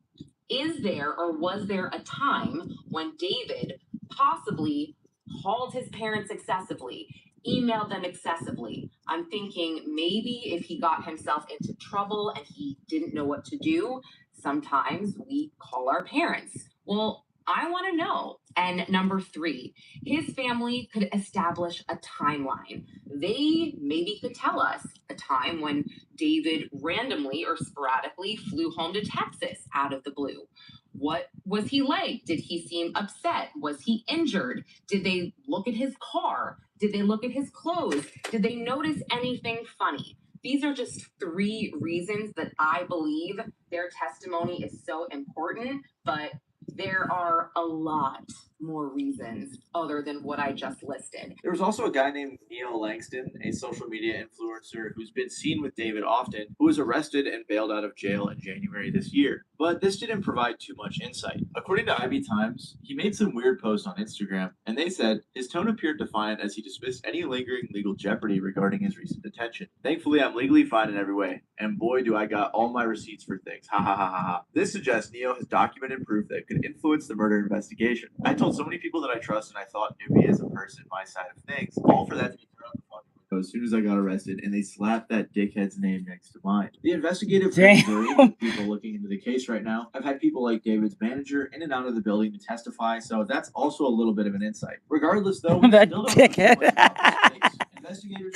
is there or was there a time when David possibly called his parents excessively, emailed them excessively? I'm thinking maybe if he got himself into trouble and he didn't know what to do, sometimes we call our parents. Well, I want to know. And number three, his family could establish a timeline. They maybe could tell us a time when David randomly or sporadically flew home to Texas out of the blue. What was he like? Did he seem upset? Was he injured? Did they look at his car? Did they look at his clothes? Did they notice anything funny? These are just three reasons that I believe their testimony is so important, but there are a lot more reasons other than what I just listed.
There was also a guy named Neil Langston, a social media influencer who's been seen with David often, who was arrested and bailed out of jail in January this year. But this didn't provide too much insight. According to IB Times, he made some weird posts on Instagram, and they said his tone appeared defiant as he dismissed any lingering legal jeopardy regarding his recent detention. Thankfully, I'm legally fine in every way, and boy do I got all my receipts for things. Ha ha ha ha ha. This suggests Neo has documented proof that could influence the murder investigation. I told so many people that I trust and I thought knew me as a person, my side of things, all for that to be thrown the fucking window as soon as I got arrested, and they slapped that dickhead's name next to mine. The investigative grand jury, the people looking into the case right now, have had people like David's manager in and out of the building to testify, so that's also a little bit of an insight. Regardless, though, we
that
still don't
dickhead.
know about this case. Investigators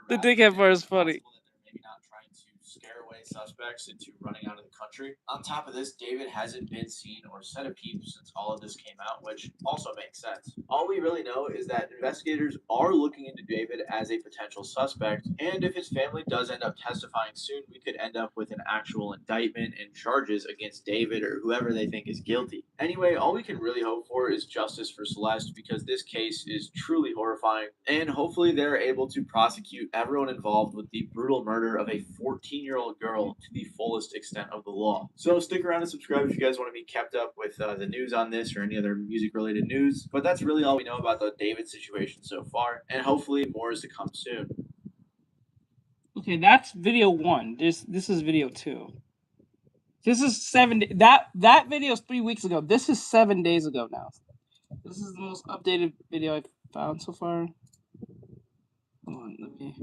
The dickhead part is funny.
Maybe not trying to scare away suspects into running out of the country. On top of this, David hasn't been seen or said a peep since all of this came out, which also makes sense. All we really know is that investigators are looking into David as a potential suspect, and if his family does end up testifying soon, we could end up with an actual indictment and charges against David or whoever they think is guilty. Anyway, all we can really hope for is justice for Celeste, because this case is truly horrifying, and hopefully they're able to prosecute everyone involved with the brutal murder of a 14-year-old girl to the fullest extent of the law. So stick around and subscribe if you guys want to be kept up with the news on this or any other music-related news. But that's really all we know about the David situation so far, and hopefully more is to come soon.
Okay, that's video 1. This is video 2. This is 7. That video is 3 weeks ago. This is 7 days ago now. This is the most updated video I've found so far. Hold on, let me.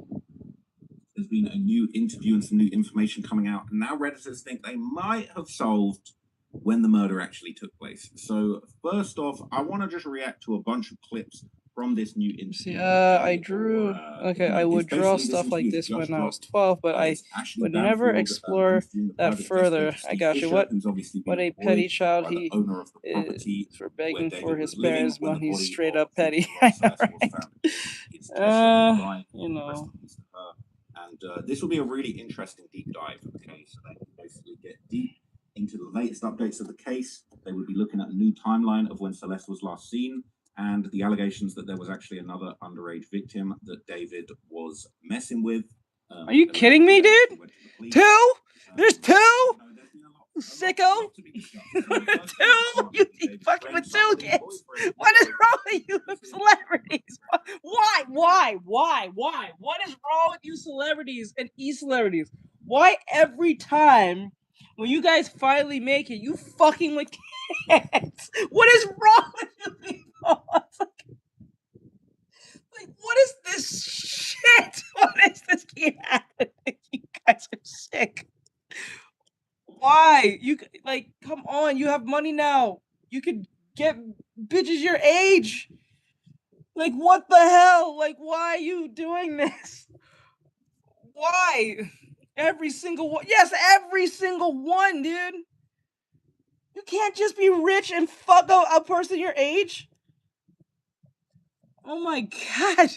There's been a new interview and some new information coming out, and now Redditors think they might have solved when the murder actually took place. So first off, I want to just react to a bunch of clips from this new interview.
See, I drew. Okay, I would draw stuff like this when I was 12, but I would never explore that further. I got you. What a petty child he is for begging for his parents' money. He's straight up petty. I know, right? You know.
And this will be a really interesting deep dive. Okay, so they can basically get deep into the latest updates of the case. They would be looking at a new timeline of when Celeste was last seen, and the allegations that there was actually another underage victim that David was messing with.
Are you kidding me, dude? 2? There's 2? Sicko? 2? You fucking with 2 kids? What is wrong with you celebrities? Why? What is wrong with you celebrities and e-celebrities? Why every time when you guys finally make it, you fucking with kids? What is wrong with you people? Like, what is this shit? What is this keep happening? You guys are sick. Why? You like, come on, you have money now. You could get bitches your age. Like, what the hell? Like, why are you doing this? Why? Every single one. Yes, every single one, dude. You can't just be rich and fuck a person your age. Oh my god.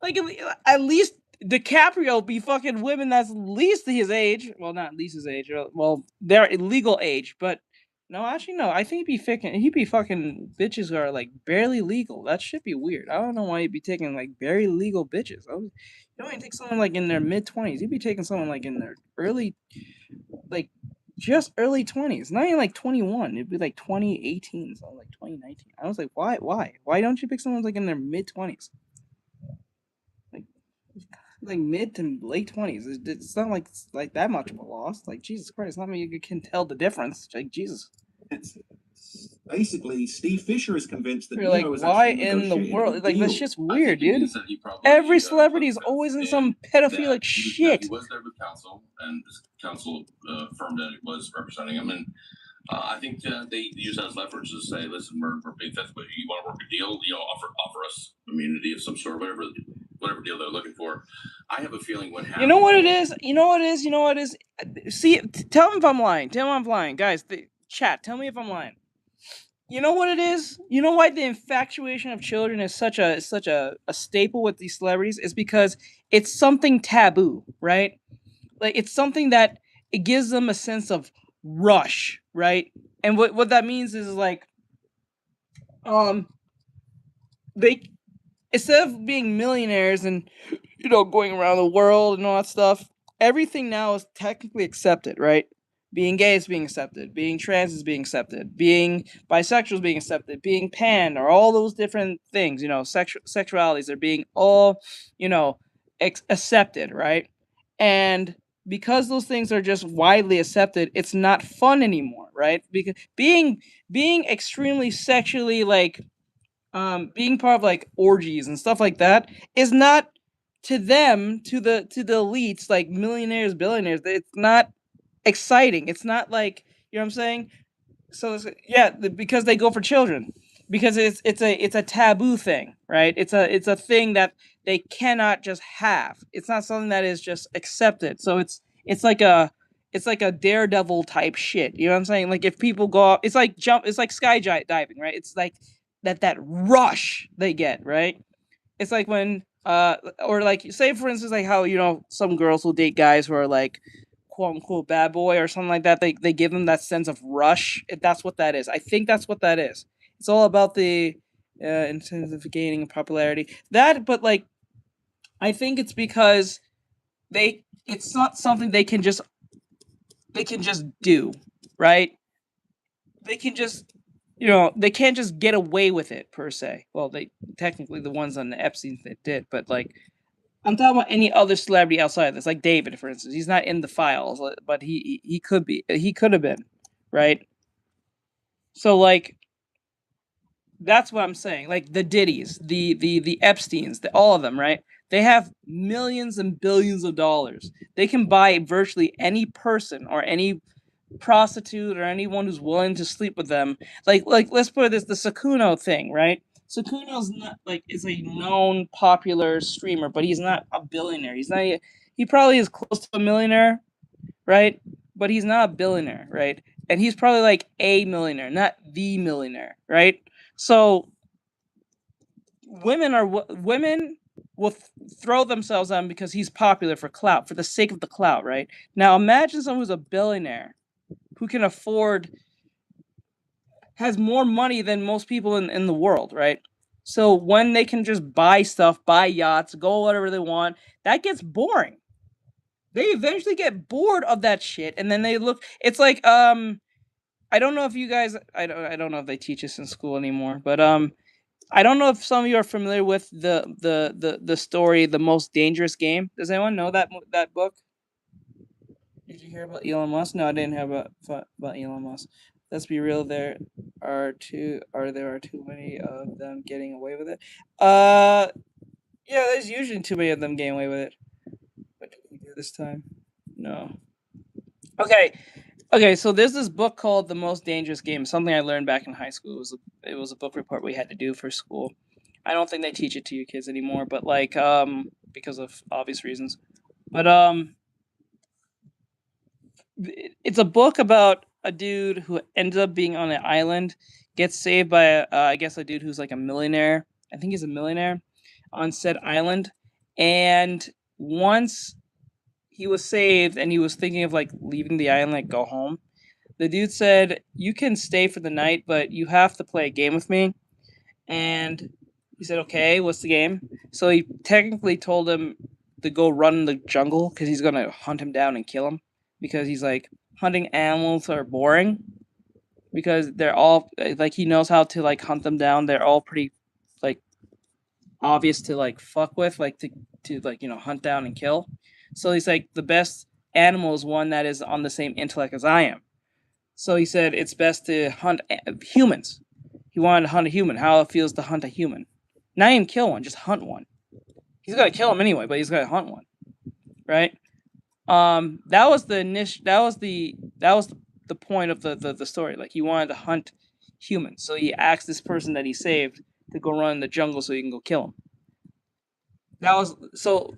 Like, at least DiCaprio be fucking women that's least his age. Well, not least his age. Well, they're illegal age, but no, actually no. I think he'd be fucking bitches who are like barely legal. That should be weird. I don't know why he'd be taking like barely legal bitches. You don't even take someone like in their mid-20s. He'd be taking someone like in their early, like just early 20s. Not even like 21. It'd be like 2018, so like 2019. I was like, why? Why don't you pick someone like in their mid-20s? Like mid to late 20s. It's not like that much of a loss. Like, Jesus Christ, not many you can tell the difference. Like, Jesus.
Basically, Steve Fisher is convinced that
you're like, why in the world? Like, that's just weird, dude. Every celebrity is always in some pedophilic shit.
He was there with counsel, and his counsel affirmed that it was representing him, and I think they use that as leverage to say, listen, we're being faithful, but you want to work a deal, offer us immunity of some sort, whatever deal they're looking for. I have a feeling what happened.
You know what it is? See, tell me if I'm lying. Guys, chat, tell me if I'm lying. You know what it is? You know why the infatuation of children is such a staple with these celebrities? Is because it's something taboo, right? Like, it's something that it gives them a sense of rush, right? And what that means is like, they, instead of being millionaires and, you know, going around the world and all that stuff, everything now is technically accepted, right? Being gay is being accepted. Being trans is being accepted. Being bisexual is being accepted. Being pan, or all those different things, you know, sexualities are being all, you know, accepted, right? And because those things are just widely accepted, it's not fun anymore, right? Because being extremely sexually, like, being part of like orgies and stuff like that is not to them, to the elites, like millionaires, billionaires. It's not exciting. It's not like, you know what I'm saying. So yeah, because they go for children, because it's a taboo thing, right? It's a thing that they cannot just have. It's not something that is just accepted. So it's like a daredevil type shit. You know what I'm saying? Like if people go up, it's like skydiving, right? It's like that rush they get, right? It's like when or like say for instance like how, you know, some girls will date guys who are like quote unquote bad boy or something like that. They give them that sense of rush. That's what that is. I think that's what that is. It's all about the in terms of gaining popularity. That, but like I think it's because it's not something they can just do, right? They can just, you know, they can't just get away with it per se. Well, they technically the ones on the Epstein that did, but like I'm talking about any other celebrity outside of this, like David, for instance. He's not in the files, but he could be. He could have been, right? So like that's what I'm saying. Like the Diddy's, the Epstein's, all of them, right? They have millions and billions of dollars. They can buy virtually any person or any prostitute or anyone who's willing to sleep with them. Like let's put it this: the Sakuno thing, right? Sakuno's not like is a known popular streamer, but he's not a billionaire. He's not. He probably is close to a millionaire, right? But he's not a billionaire, right? And he's probably like a millionaire, not the millionaire, right? So women will throw themselves on him because he's popular for clout, for the sake of the clout, right? Now imagine someone who's a billionaire who can afford, has more money than most people in the world, right? So when they can just buy stuff, buy yachts, go whatever they want, that gets boring. They eventually get bored of that shit, and then they look. It's like I don't know if you guys, I don't know if they teach this in school anymore, but I don't know if some of you are familiar with the story, The Most Dangerous Game. Does anyone know that book? Did you hear about Elon Musk? No, I didn't hear about Elon Musk. Let's be real. There are too many of them getting away with it. Yeah, there's usually too many of them getting away with it. What did we do this time? No. Okay. So there's this book called The Most Dangerous Game. Something I learned back in high school. It was a book report we had to do for school. I don't think they teach it to you kids anymore, but like because of obvious reasons. But it's a book about a dude who ended up being on an island, gets saved by I guess a dude who's like a millionaire. I think he's a millionaire on said island, and once he was saved and he was thinking of like leaving the island, like go home, the dude said, "You can stay for the night, but you have to play a game with me." And he said, "Okay, what's the game?" So he technically told him to go run in the jungle because he's gonna hunt him down and kill him, because he's like, hunting animals are boring because they're all like, he knows how to like hunt them down. They're all pretty like obvious to like fuck with, like to like, you know, hunt down and kill. So he's like, the best animal is one that is on the same intellect as I am. So he said it's best to hunt humans. He wanted to hunt a human. How it feels to hunt a human. Not even kill one, just hunt one. He's gonna kill him anyway, but he's gonna hunt one, right? That was the point of the story. Like he wanted to hunt humans, so he asked this person that he saved to go run in the jungle so he can go kill him. That was so.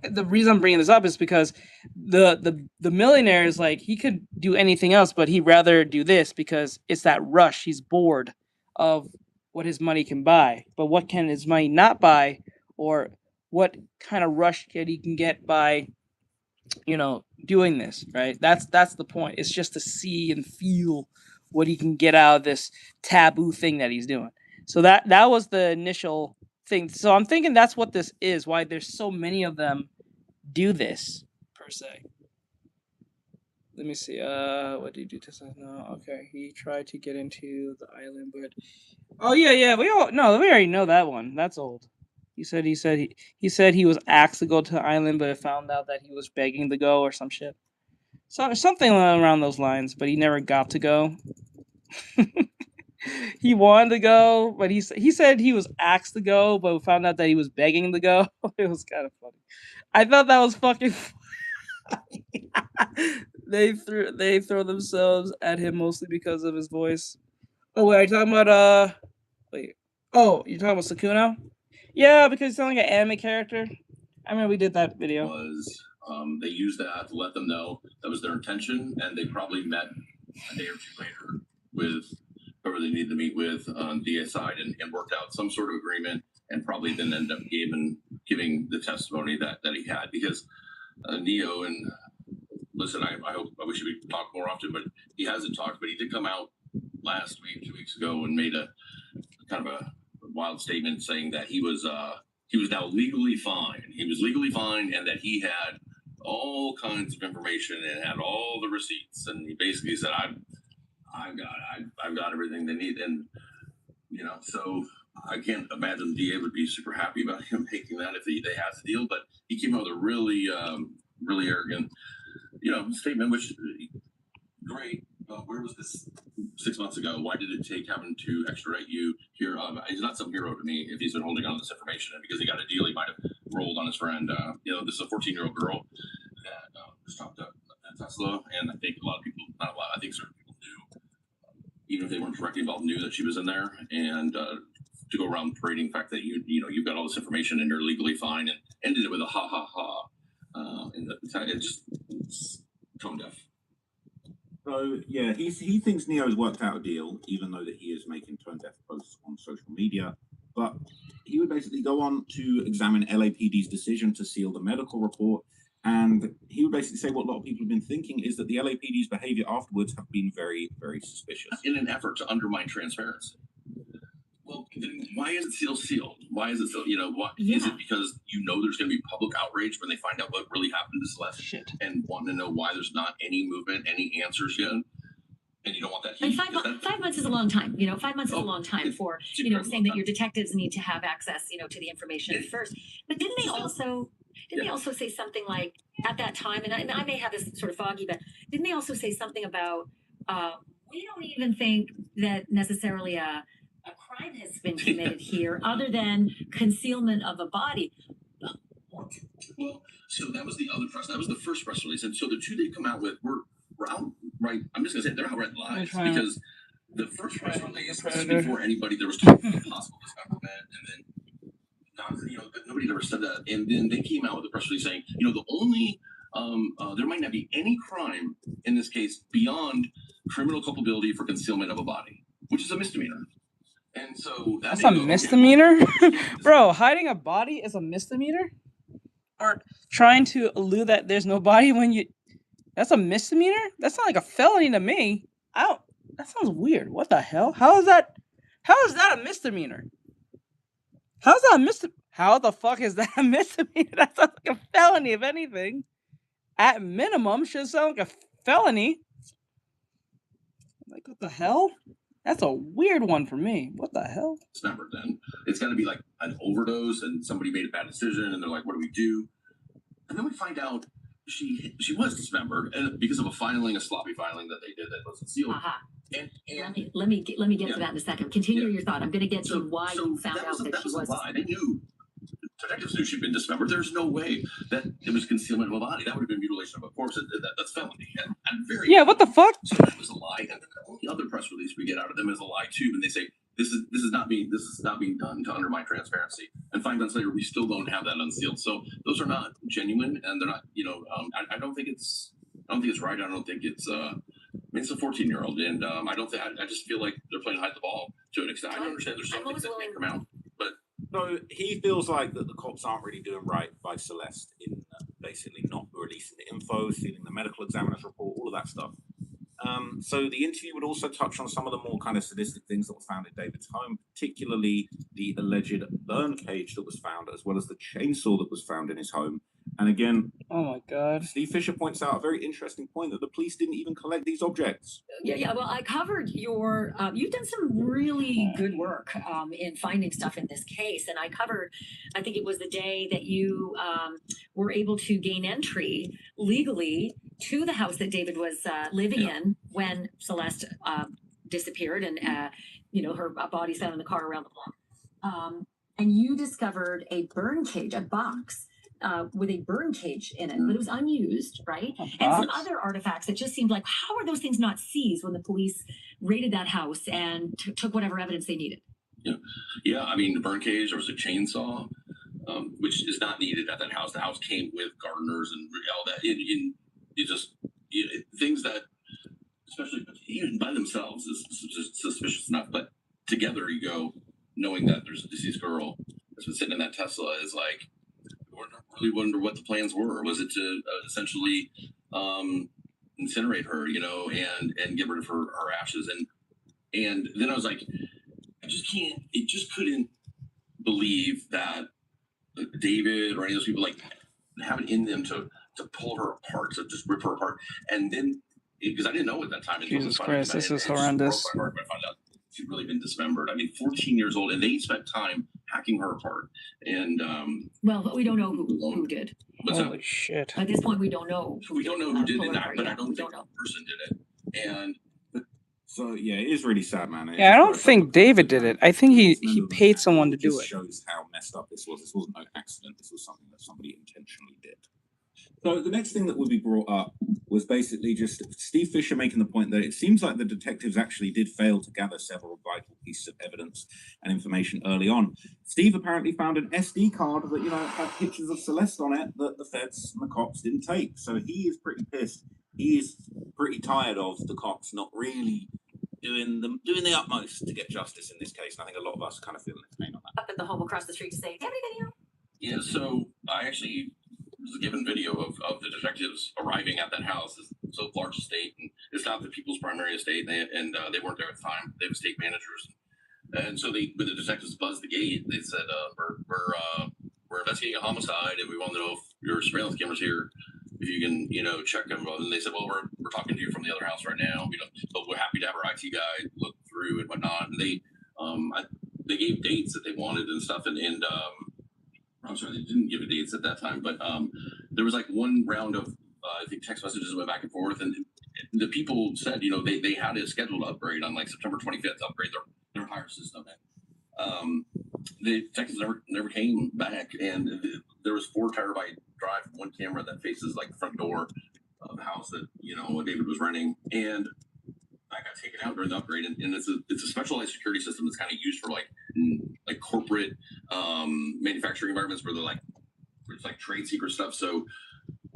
The reason I'm bringing this up is because the millionaire is like, he could do anything else, but he'd rather do this because it's that rush. He's bored of what his money can buy, but what can his money not buy, or what kind of rush he can get by, you know, doing this, right? That's the point. It's just to see and feel what he can get out of this taboo thing that he's doing. So that was the initial thing. So I'm thinking that's what this is, why there's so many of them do this per se. Let me see. What did he do to us? No, okay. He tried to get into the island, but oh yeah. We already know that one. That's old. He said he was asked to go to the island, but it found out that he was begging to go or some shit. So something around those lines, but he never got to go. he wanted to go, but he said he was asked to go, but we found out that he was begging to go. It was kind of funny. I thought that was fucking funny. They throw themselves at him mostly because of his voice. Oh wait, are you talking about wait. Oh, you're talking about Sukuna? Yeah, because he's like an anime character. I mean, we did that video.
Was they used that to let them know that was their intention, and they probably met a day or two later with whoever they needed to meet with on DA side and worked out some sort of agreement, and probably then ended up giving the testimony that he had, because Neo, and listen, I wish we could talk more often, but he hasn't talked, but he did come out last week, 2 weeks ago, and made a kind of a wild statement saying that he was now legally fine. He was legally fine, and that he had all kinds of information and had all the receipts. And he basically said, I've got everything they need. And, you know, so I can't imagine the DA would be super happy about him making that if they had the deal. But he came out with a really, really arrogant, you know, statement, which great. Where was this 6 months ago? Why did it take having to extradite you here? He's not some hero to me if he's been holding on to this information, and because he got a deal, he might have rolled on his friend. You know, this is a 14-year-old girl that was stopped up at Tesla, and I think a lot of people, not a lot, I think certain people knew, even if they weren't directly involved, knew that she was in there, and to go around parading the fact that you know you've got all this information and you're legally fine, and ended it with a ha ha ha, and it just it's tone deaf.
So yeah, he thinks Neo's worked out a deal, even though that he is making tone-deaf posts on social media. But he would basically go on to examine LAPD's decision to seal the medical report, and he would basically say what a lot of people have been thinking is that the LAPD's behavior afterwards have been very, very suspicious.
In an effort to undermine transparency. Well, then why is it still sealed? Why is it still, you know, what is it because you know there's going to be public outrage when they find out what really happened to Celeste?
Shit.
And want to know why there's not any movement, any answers yet? And you don't want that heat?
And 5 months is a long time. You know, 5 months is a long time for, you know, saying that your detectives need to have access, you know, to the information first. But didn't they also say something like at that time, and I may have this sort of foggy, but didn't they also say something about we don't even think that necessarily a crime has been committed here other than concealment of a body? What?
Well, so that was the other press. That was the first press release. And so the two they come out with were outright, I'm just going to say they're outright lies, because the first press release was before anybody, there was talk of possible dismemberment, and then, you know, nobody ever said that. And then they came out with a press release saying, you know, the only, there might not be any crime in this case beyond criminal culpability for concealment of a body, which is a misdemeanor. And so
that's a misdemeanor? Bro, hiding a body is a misdemeanor? Or trying to elude that there's no body when you... That's a misdemeanor? That's not like a felony to me. That sounds weird. What the hell? How is that a misdemeanor? How the fuck is that a misdemeanor? That sounds like a felony, if anything. At minimum, should sound like a felony. Like, what the hell? That's a weird one for me. What the hell?
Dismembered, then it's got to be like an overdose, and somebody made a bad decision, and they're like, "What do we do?" And then we find out she was dismembered, and because of a sloppy filing that they did that wasn't sealed. And
let me get to that in a second. Continue your thought. I'm going to get to why you found out that she was.
They knew. Detectives knew she'd been dismembered. There's no way that it was concealment of a body. That would have been mutilation of a corpse. That's felony. And very
what the fuck?
So that was a lie. And the only other press release we get out of them is a lie too. And they say this is not being done to undermine transparency. And 5 months later, we still don't have that unsealed. So those are not genuine, and they're not. You know, I don't think it's right. I don't think it's. I mean, it's a 14-year-old, and I just feel like they're playing hide the ball to an extent. I don't understand. There's something that can come out, but.
So he feels like that the cops aren't really doing right by Celeste in basically not releasing the info, stealing the medical examiner's report, all of that stuff. So the interview would also touch on some of the more kind of sadistic things that were found in David's home, particularly the alleged burn cage that was found, as well as the chainsaw that was found in his home. And again,
oh my God,
Steve Fisher points out a very interesting point that the police didn't even collect these objects.
Yeah. Well, I covered your. You've done some really good work in finding stuff in this case, and I covered. I think it was the day that you were able to gain entry legally to the house that David was living in when Celeste disappeared, and her body's found in the car around the block. And you discovered a burn cage, a box with a burn cage in it, but it was unused, right? And some other artifacts that just seemed like, how are those things not seized when the police raided that house and took whatever evidence they needed?
Yeah. I mean, the burn cage, there was a chainsaw, which is not needed at that house. The house came with gardeners and all that. Things that, especially even by themselves, is suspicious enough. But together, you go, knowing that there's a deceased girl that's been sitting in that Tesla is like, I really wonder what the plans were. Was it to essentially incinerate her, and get rid of her ashes? And then I was like, I just couldn't believe that David or any of those people have it in them to pull her apart, to just rip her apart. And then, because I didn't know at that time.
Jesus Christ, this is horrendous.
I found out she'd really been dismembered. I mean, 14 years old, and they spent time hacking her apart. And
but we don't know who did.
Holy shit!
At this point, we don't know.
We don't know who did it, but I don't think the person did it. And
so yeah, it is really sad, man.
Yeah, I don't think David did it. I think he paid someone to do it.
Shows how messed up this was. This wasn't no accident. This was something that somebody intentionally did. So the next thing that would be brought up was basically just Steve Fisher making the point that it seems like the detectives actually did fail to gather several vital pieces of evidence and information early on. Steve apparently found an SD card that, had pictures of Celeste on it that the feds and the cops didn't take. So he is pretty pissed. He is pretty tired of the cops not really doing the utmost to get justice in this case. And I think a lot of us kind of feel the pain on that.
Up at the home across the street to say, do you have any video?
Yeah, so I actually was given video of the detectives arriving at that house. It's a large estate, and it's not the people's primary estate, and they weren't there at the time. They have estate managers. And so when the detectives buzzed the gate, they said, we're investigating a homicide, and we want to know if your surveillance camera's here, if you can, check them. And they said, well, we're talking to you from the other house right now. But we're happy to have our IT guy look through and whatnot. And they gave dates that they wanted and stuff. And I'm sorry, they didn't give dates at that time. But there was one round of, I think, text messages went back and forth. And the people said, they had a scheduled upgrade on September 25th to upgrade their entire system. And the detectives never came back. And there was 4 terabyte drive, 1 camera that faces the front door of the house that David was renting, and I got taken out during the upgrade. And it's a specialized security system that's kind of used for corporate manufacturing environments where it's trade secret stuff. So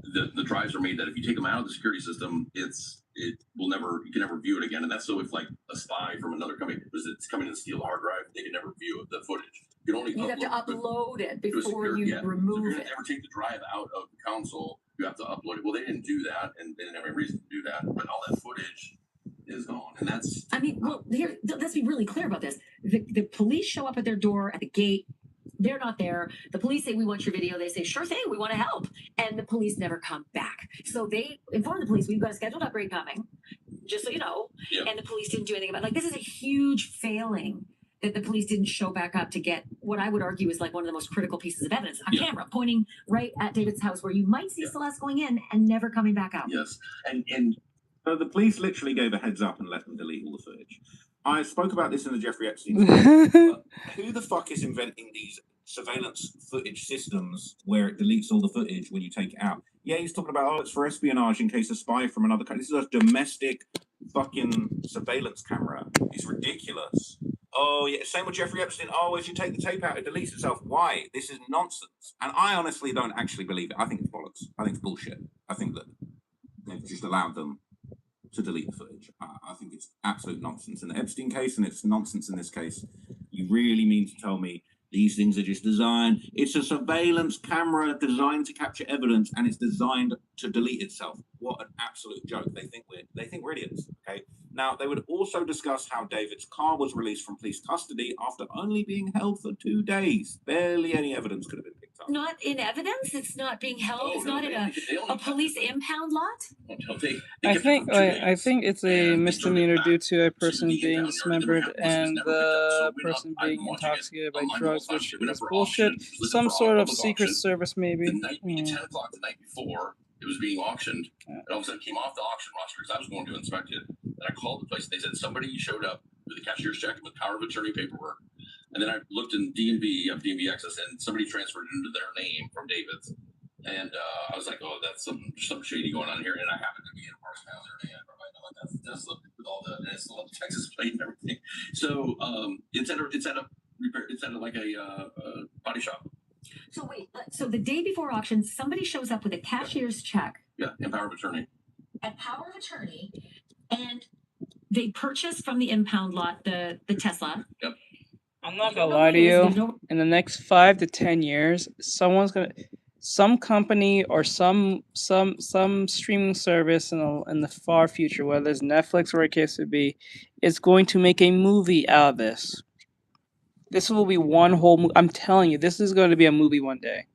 the drives are made that if you take them out of the security system, you can never view it again. And that's so if a spy from another company is coming in to steal the hard drive, they can never view the footage. You have to
upload it before you remove it.
If you ever take the drive out of the console, you have to upload it. Well, they didn't do that, and they didn't have any reason to do that. But all that footage is gone, and that's.
I mean, here, let's be really clear about this. The police show up at their door at the gate. They're not there. The police say, we want your video. They say, sure thing, we want to help. And the police never come back. So they inform the police, we've got a scheduled upgrade coming, just so you know. Yeah. And the police didn't do anything about it. This is a huge failing that the police didn't show back up to get what I would argue is one of the most critical pieces of evidence. A camera pointing right at David's house where you might see Celeste going in and never coming back out.
Yes.
And so the police literally gave a heads up and let them delete all the footage. I spoke about this in the Jeffrey Epstein but who the fuck is inventing these surveillance footage systems where it deletes all the footage when you take it out? Yeah, he's talking about, it's for espionage in case a spy from another country. This is a domestic fucking surveillance camera. It's ridiculous. Oh, yeah, same with Jeffrey Epstein. Oh, if you take the tape out, it deletes itself. Why? This is nonsense. And I honestly don't actually believe it. I think it's bollocks. I think it's bullshit. I think that they've just allowed them to delete the footage. I think it's absolute nonsense in the Epstein case, and it's nonsense in this case. You really mean to tell me these things are just designed? It's a surveillance camera designed to capture evidence, and it's designed to delete itself. What an absolute joke. They think we're idiots, okay? Now, they would also discuss how David's car was released from police custody after only being held for 2 days. Barely any evidence could have been picked up.
Not in evidence? It's not being held? It's not in a police impound lot?
I think it's a misdemeanor due to a person being dismembered and the person being intoxicated by drugs, which is bullshit. Some sort of secret service, maybe.
The night, 10 o'clock the night before, it was being auctioned. It all of a sudden came off the auction roster because I was going to inspect it. And I called the place. They said somebody showed up with a cashier's check with power of attorney paperwork. And then I looked in DMV, DMV access, and somebody transferred it into their name from David's. And I was like, oh, that's some shady going on here. And I happened to be in Parks Mauser, and everybody know that's Tesla with all the Texas plate and everything. So it's at like a body shop.
So wait, so the day before auction, somebody shows up with a cashier's check.
Yeah, and power of attorney.
And power of attorney, and they purchased from the impound lot the Tesla.
Yep.
I'm not gonna lie to you. In the next 5 to 10 years, some company or some streaming service in the far future, whether it's Netflix or a case would be, is going to make a movie out of this. This will be one whole movie. I'm telling you, this is going to be a movie one day.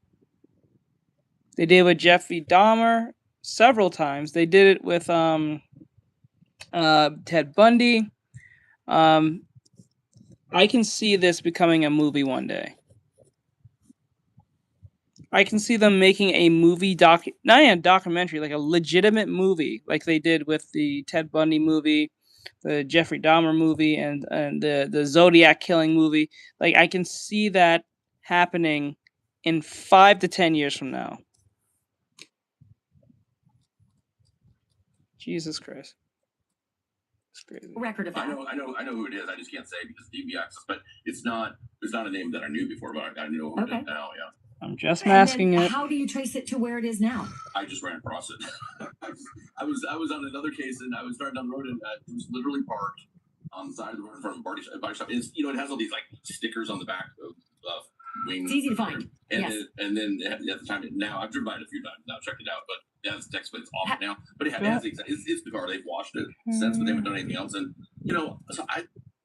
They did it with Jeffrey Dahmer several times. They did it with Ted Bundy. I can see this becoming a movie one day. I can see them making a movie not even a documentary, like a legitimate movie, like they did with the Ted Bundy movie, the Jeffrey Dahmer movie, and the Zodiac killing movie. Like I can see that happening in 5 to 10 years from now. Jesus Christ.
Record of that.
I know who it is. I just can't say because DMV access, but it's not a name that I knew before, but I know who it is now. Yeah.
I'm just masking it.
How do you trace it to where it is now?
I just ran across it. I was on another case and I was driving down the road and it was literally parked on the side of the road in front of a body shop. It's, it has all these like stickers on the back of wings.
It's easy to find.
And
yes.
Then at the time, now I've driven by it a few times now, checked it out, but yeah, the text plate's off it now. But it's the car. They've washed it since, but they haven't done anything else. And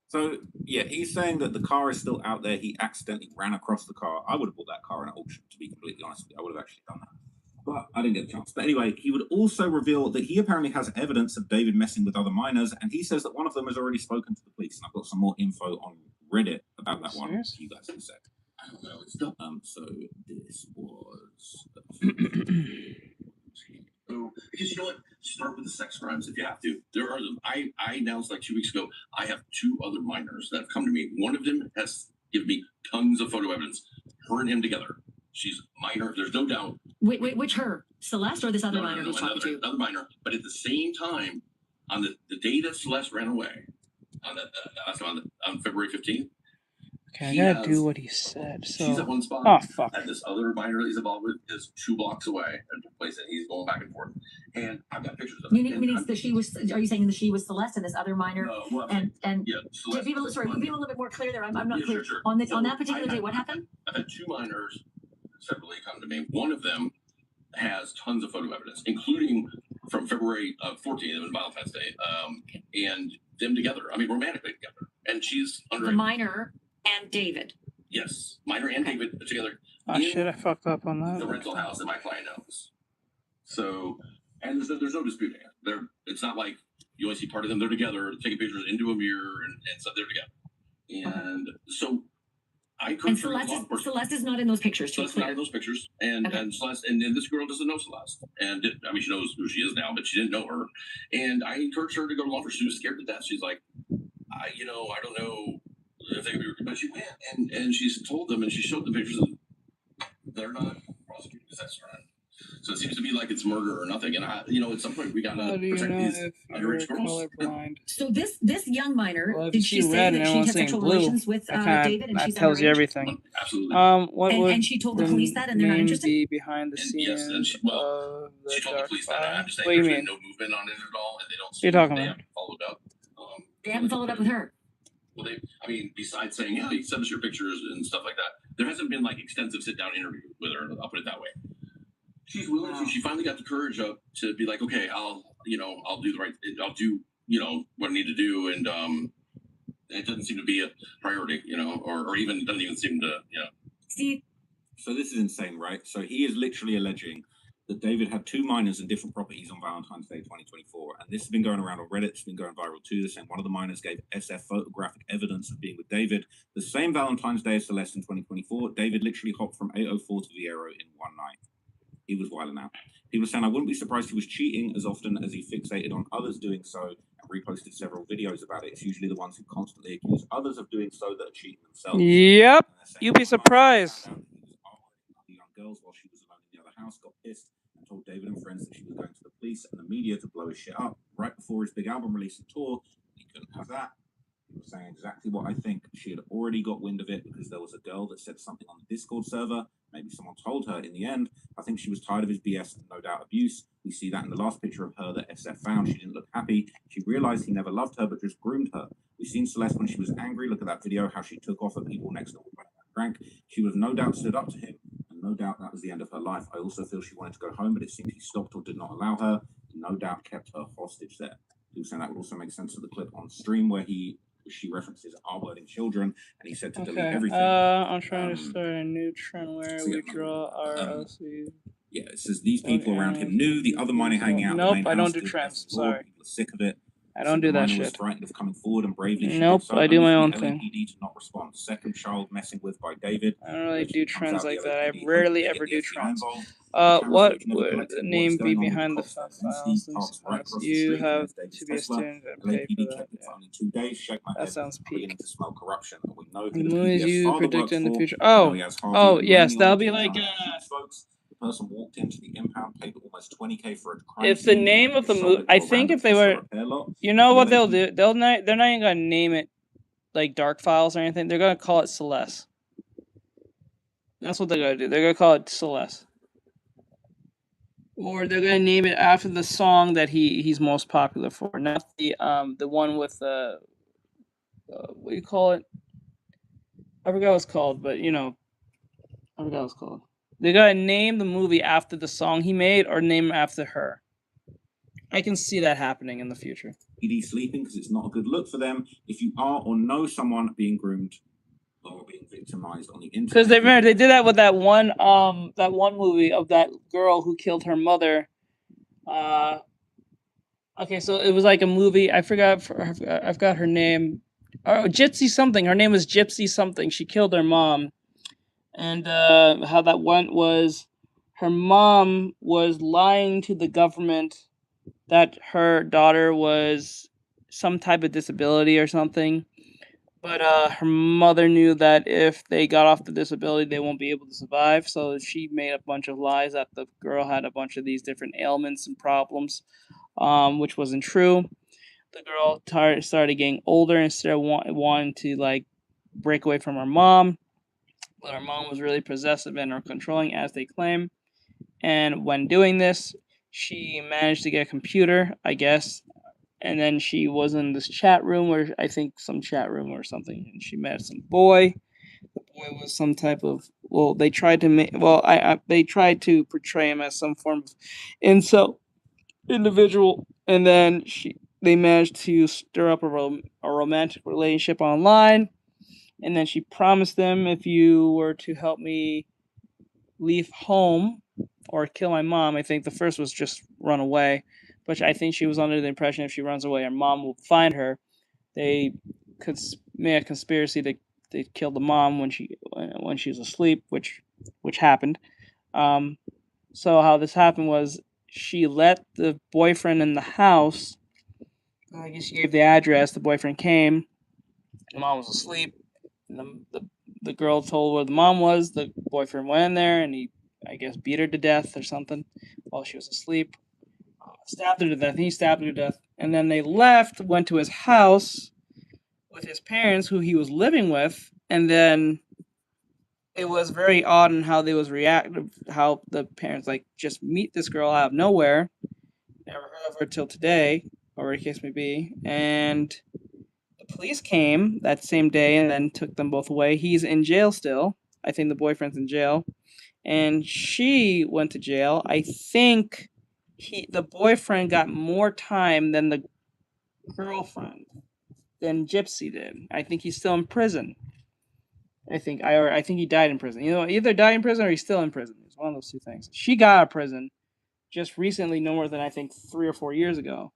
So yeah, he's saying that the car is still out there. He accidentally ran across the car. I would have bought that car in an auction, to be completely honest with you. I would have actually done that. But I didn't get the chance. But anyway, he would also reveal that he apparently has evidence of David messing with other miners, and he says that one of them has already spoken to the police. And I've got some more info on Reddit about that one. You guys can say.
I don't know. It's not.
So this was.
Because you know what? Start with the sex crimes if you have to. There are them. I announced like 2 weeks ago, I have 2 other minors that have come to me. One of them has given me tons of photo evidence. Her and him together. She's minor. There's no doubt.
Wait, which her? Celeste or this other minor who's talking to you?
Another minor. But at the same time, on the day that Celeste ran away, on February 15th,
okay, I gotta do what he said. So
she's at one spot.
Oh fuck!
And this other minor that he's involved with is 2 blocks away at the place, and he's going back and forth. And I've got pictures of it.
Meaning that she was? Are you saying that she was Celeste and this other minor?
No, well,
and
yeah.
Celeste, be a little bit more clear there. I'm not clear.
Sure.
On that particular day, what happened?
I've had 2 minors separately come to me. One of them has tons of photo evidence, including from February 14th, it was Valentine's Day, and them together. I mean, romantically together. And she's under
the minor and David.
Yes, minor and David together.
Oh shit, I fucked up on that.
The rental house that my client owns. So, and there's no disputing it. It's not like you only see part of them. They're together, taking pictures into a mirror, and so they're together. And so, I
and Celeste is not in those pictures.
Celeste's not in those pictures, and Celeste, and this girl doesn't know Celeste, and I mean she knows who she is now, but she didn't know her. And I encouraged her to go to law enforcement. She was scared to death. She's like, I don't know. But she went and she's told them and she showed them pictures and they're not prosecuting the sex crime. So it seems to be like it's murder or nothing. And at some point we gotta protect these underage girls.
So this young minor,
well,
did she say that she had sexual relations with David and she's
tells
underage?
You everything.
Absolutely.
And she told the police that and they're not interested?
Be behind the scenes.
Yes, and she told the police that. I'm just saying
what do you
there's
mean?
No movement on it at all, and they don't.
What are you talking about?
Haven't followed up.
They haven't followed up with her.
Well, besides saying, yeah, you send us your pictures and stuff like that, there hasn't been like extensive sit-down interview with her. I'll put it that way. She's willing to. She finally got the courage up to be like, okay, I'll do the right. I'll do, what I need to do, and it doesn't seem to be a priority, or even doesn't even seem to,
See.
So this is insane, right? So he is literally alleging that David had 2 minors in different properties on Valentine's Day 2024. And this has been going around on Reddit. It's been going viral too. Saying one of the minors gave SF photographic evidence of being with David. The same Valentine's Day as Celeste in 2024, David literally hopped from 804 to Vieiro in one night. He was wilding out. People saying I wouldn't be surprised he was cheating as often as he fixated on others doing so and reposted several videos about it. It's usually the ones who constantly accuse others of doing so that are cheating themselves.
Yep, you'd be surprised.
The young girls while she was alone in the other house got pissed and told David and friends that she was going to the police and the media to blow his shit up right before his big album release and tour. He couldn't have that. He was saying exactly what I think. She had already got wind of it because there was a girl that said something on the Discord server. Maybe someone told her. In the end, I think she was tired of his BS and no doubt abuse. We see that in the last picture of her that SF found. She didn't look happy. She realized he never loved her but just groomed her. We've seen Celeste when she was angry. Look at that video, how she took off at people next door. Frank, she would have no doubt stood up to him. And no doubt that was the end of her life. I also feel she wanted to go home, but it seemed he stopped or did not allow her. No doubt kept her hostage there. He was saying that would also make sense of the clip on stream where she references R-wording children, and he said to delete everything.
I'm trying to start a new trend where we draw our LC.
Yeah, it says these people around him knew the other miner hanging out.
Nope, I don't do trends. Sorry.
People are sick of it.
I don't do that shit.
Was frightened of coming forward and bravely.
Nope, I do my own thing.
LAPD to not respond. Second child messing with by David.
I don't really do trends like that. I rarely ever do trends. What would the name be behind the files? You have to be a student and pay for that. Yeah. That sounds peak. The movies you predict in the future. Oh, yes, that'll be like.
Person walked into the impound, paid almost $20K for a crime.
If the name of the movie, I think if they were, you know what they'll do? They're not even gonna name it like Dark Files or anything. They're gonna call it Celeste. That's what they're gonna do. They're gonna call it Celeste, or they're gonna name it after the song that he's most popular for, not the one with what do you call it? I forgot what it's called, but you know, I forgot what it's called. They gotta name the movie after the song he made or name it after her. I can see that happening in the future.
PD sleeping because it's not a good look for them. If you are or know someone being groomed or being victimized on the internet.
Because they did that with that one movie of that girl who killed her mother. Okay, so it was like a movie. I forgot her name. Oh, Gypsy something. Her name was Gypsy something. She killed her mom. And how that went was her mom was lying to the government that her daughter was some type of disability or something. But her mother knew that if they got off the disability, they won't be able to survive. So she made a bunch of lies that the girl had a bunch of these different ailments and problems, which wasn't true. The girl started getting older and started wanting to like break away from her mom. But her mom was really possessive and or controlling, as they claim. And when doing this, she managed to get a computer, I guess. And then she was in this chat room, or I think some chat room or something. And she met some boy. The boy was some type of, well, they tried to they tried to portray him as some form of incel individual. And then they managed to stir up a romantic relationship online. And then she promised them, if you were to help me leave home or kill my mom, I think the first was just run away. But I think she was under the impression if she runs away, her mom will find her. They could make a conspiracy to kill the mom when she was asleep, which happened. So how this happened was she let the boyfriend in the house. I guess she gave the address. The boyfriend came. The mom was asleep. And the girl told where the mom was. The boyfriend went in there and he, I guess, beat her to death or something while she was asleep. Stabbed her to death. He stabbed her to death. And then they left, went to his house with his parents, who he was living with. And then it was very odd in how they was reacting, how the parents like just meet this girl out of nowhere. Never heard of her till today, or whatever the case may be. And the police came that same day and then took them both away. He's in jail still. I think the boyfriend's in jail. And she went to jail. I think the boyfriend got more time than the girlfriend, than Gypsy did. I think he's still in prison. I think he died in prison. You know, either died in prison or he's still in prison. It's one of those two things. She got out of prison just recently, no more than I think 3 or 4 years ago.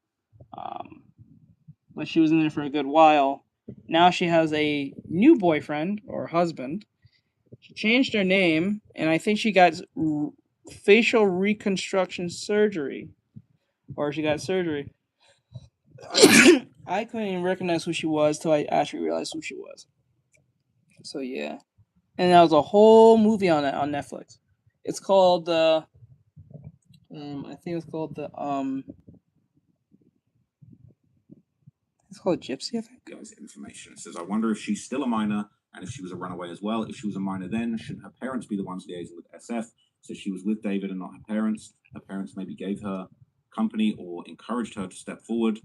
But she was in there for a good while. Now she has a new boyfriend or husband. She changed her name, and I think she got facial reconstruction surgery. Or she got surgery. I couldn't even recognize who she was till I actually realized who she was. So yeah. And that was a whole movie on it on Netflix. It's called I think it's called it's called Gypsy, I think.
Guys, information. It says, I wonder if she's still a minor and if she was a runaway as well. If she was a minor then, shouldn't her parents be the ones liaising with SF? So she was with David and not her parents. Her parents maybe gave her company or encouraged her to step forward.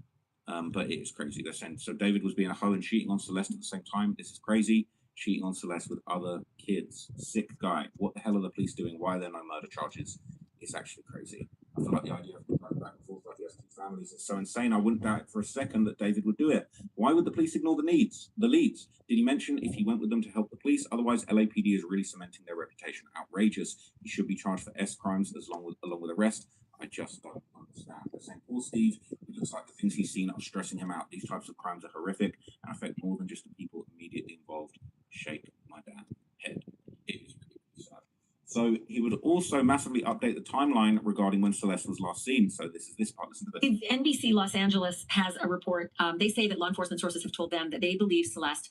But it is crazy. They're saying, so David was being a hoe and cheating on Celeste at the same time. This is crazy. Cheating on Celeste with other kids. Sick guy. What the hell are the police doing? Why are there no murder charges? It's actually crazy. I feel like the idea of going back and forth like the ST families is so insane. I wouldn't doubt for a second that David would do it. Why would the police ignore the leads? Did he mention if he went with them to help the police? Otherwise, LAPD is really cementing their reputation. Outrageous. He should be charged for S crimes along with the rest. I just don't understand. They're saying, poor Steve, it looks like the things he's seen are stressing him out. These types of crimes are horrific and affect more than just the people immediately involved. Shake my damn head. It is really sad. So he would also massively update the timeline regarding when Celeste was last seen. So this is this part. Listen to this.
NBC Los Angeles has a report. They say that law enforcement sources have told them that they believe Celeste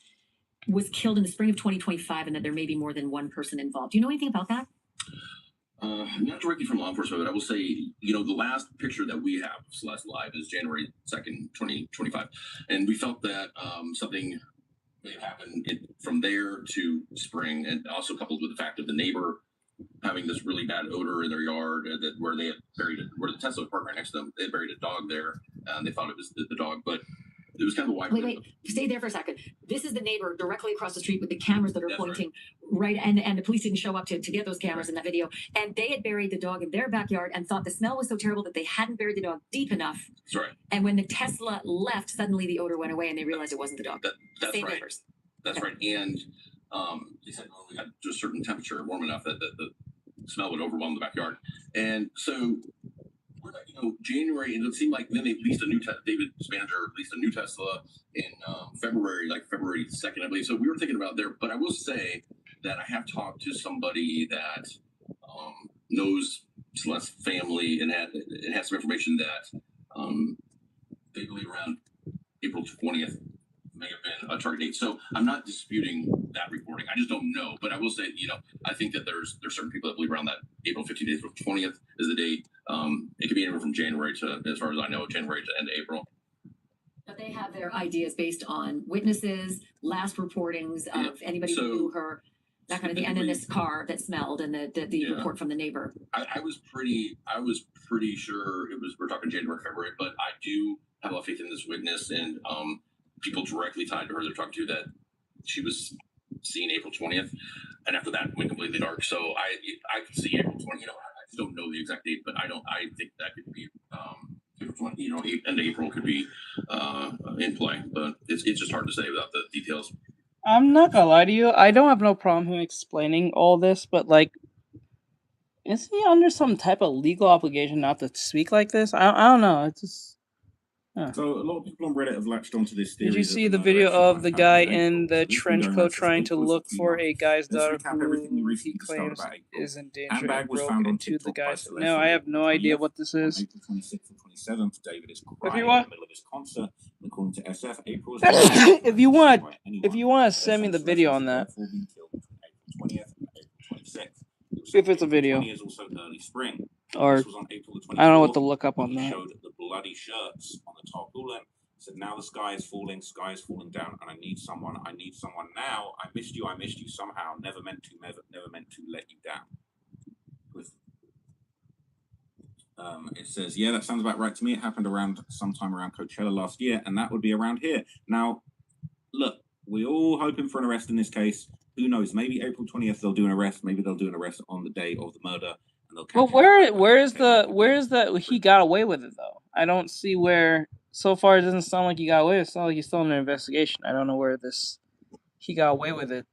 was killed in the spring of 2025 and that there may be more than one person involved. Do you know anything about that?
Not directly from law enforcement, but I will say, the last picture that we have of Celeste live is January 2nd, 2025. And we felt that something may have happened from there to spring, and also coupled with the fact of the neighbor having this really bad odor in their yard, where they had buried it, where the Tesla parked right next to them. They had buried a dog there, and they thought it was the dog, but it was kind of a wide.
Wait, stay there for a second. This is the neighbor directly across the street with the cameras that are pointing right, and the police didn't show up to get those cameras in that video. And they had buried the dog in their backyard and thought the smell was so terrible that they hadn't buried the dog deep enough.
That's right.
And when the Tesla left, suddenly the odor went away and they realized it wasn't the dog.
That's
Same
right.
neighbors.
That's right. And they said, we got to a certain temperature, warm enough that the smell would overwhelm the backyard. And so, January, and it seemed like then they leased a new David's manager leased a new Tesla in February 2nd, I believe. So we were thinking about there, but I will say that I have talked to somebody that knows Celeste's family and has some information that they believe around April 20th may have been a target date. So I'm not disputing that reporting. I just don't know. But I will say, I think that there's certain people that believe around that April 15th, April 20th is the date. It could be anywhere from January to, as far as I know, January to end of April.
But they have their ideas based on witnesses, last reportings of anybody who knew her, that kind of thing, and then this car that smelled and the report from the neighbor.
I was pretty sure we're talking January, February, but I do have a lot of faith in this witness and people directly tied to her they're talking to that she was seen April 20th, and after that went completely dark. So I could see April 20th. I just don't know the exact date, but I think that could be April 20th. End of April could be in play, but it's just hard to say without the details.
I'm not gonna lie to you. I don't have no problem him explaining all this, but is he under some type of legal obligation not to speak like this? I don't know. It's just.
So a lot of people on Reddit have latched onto this theory.
Did you see the video of the guy in the trench coat trying to look for a guy's daughter who he claims is in danger and broke into the guy's... No, I have no idea what this is.
April 26th and 27th, David is crying
in
the middle of his concert. According to SF, April is
if you want to send me the video on that. If it's a video.
Is also early spring.
Or
this was on April the 24th.
I don't know what to look up on that.
Showed the bloody shirts on the tarpaulin. Said, now the sky is falling down, and I need someone now. I missed you somehow. Never meant to let you down. It says, yeah, that sounds about right to me. It happened sometime around Coachella last year, and that would be around here. Now, look, we're all hoping for an arrest in this case. Who knows? Maybe April 20th they'll do an arrest. Maybe they'll do an arrest on the day of the murder.
Well, where is the he got away with it though? I don't see where. So far, it doesn't sound like he got away with it. It sounds like he's still in an investigation. I don't know where he got away with it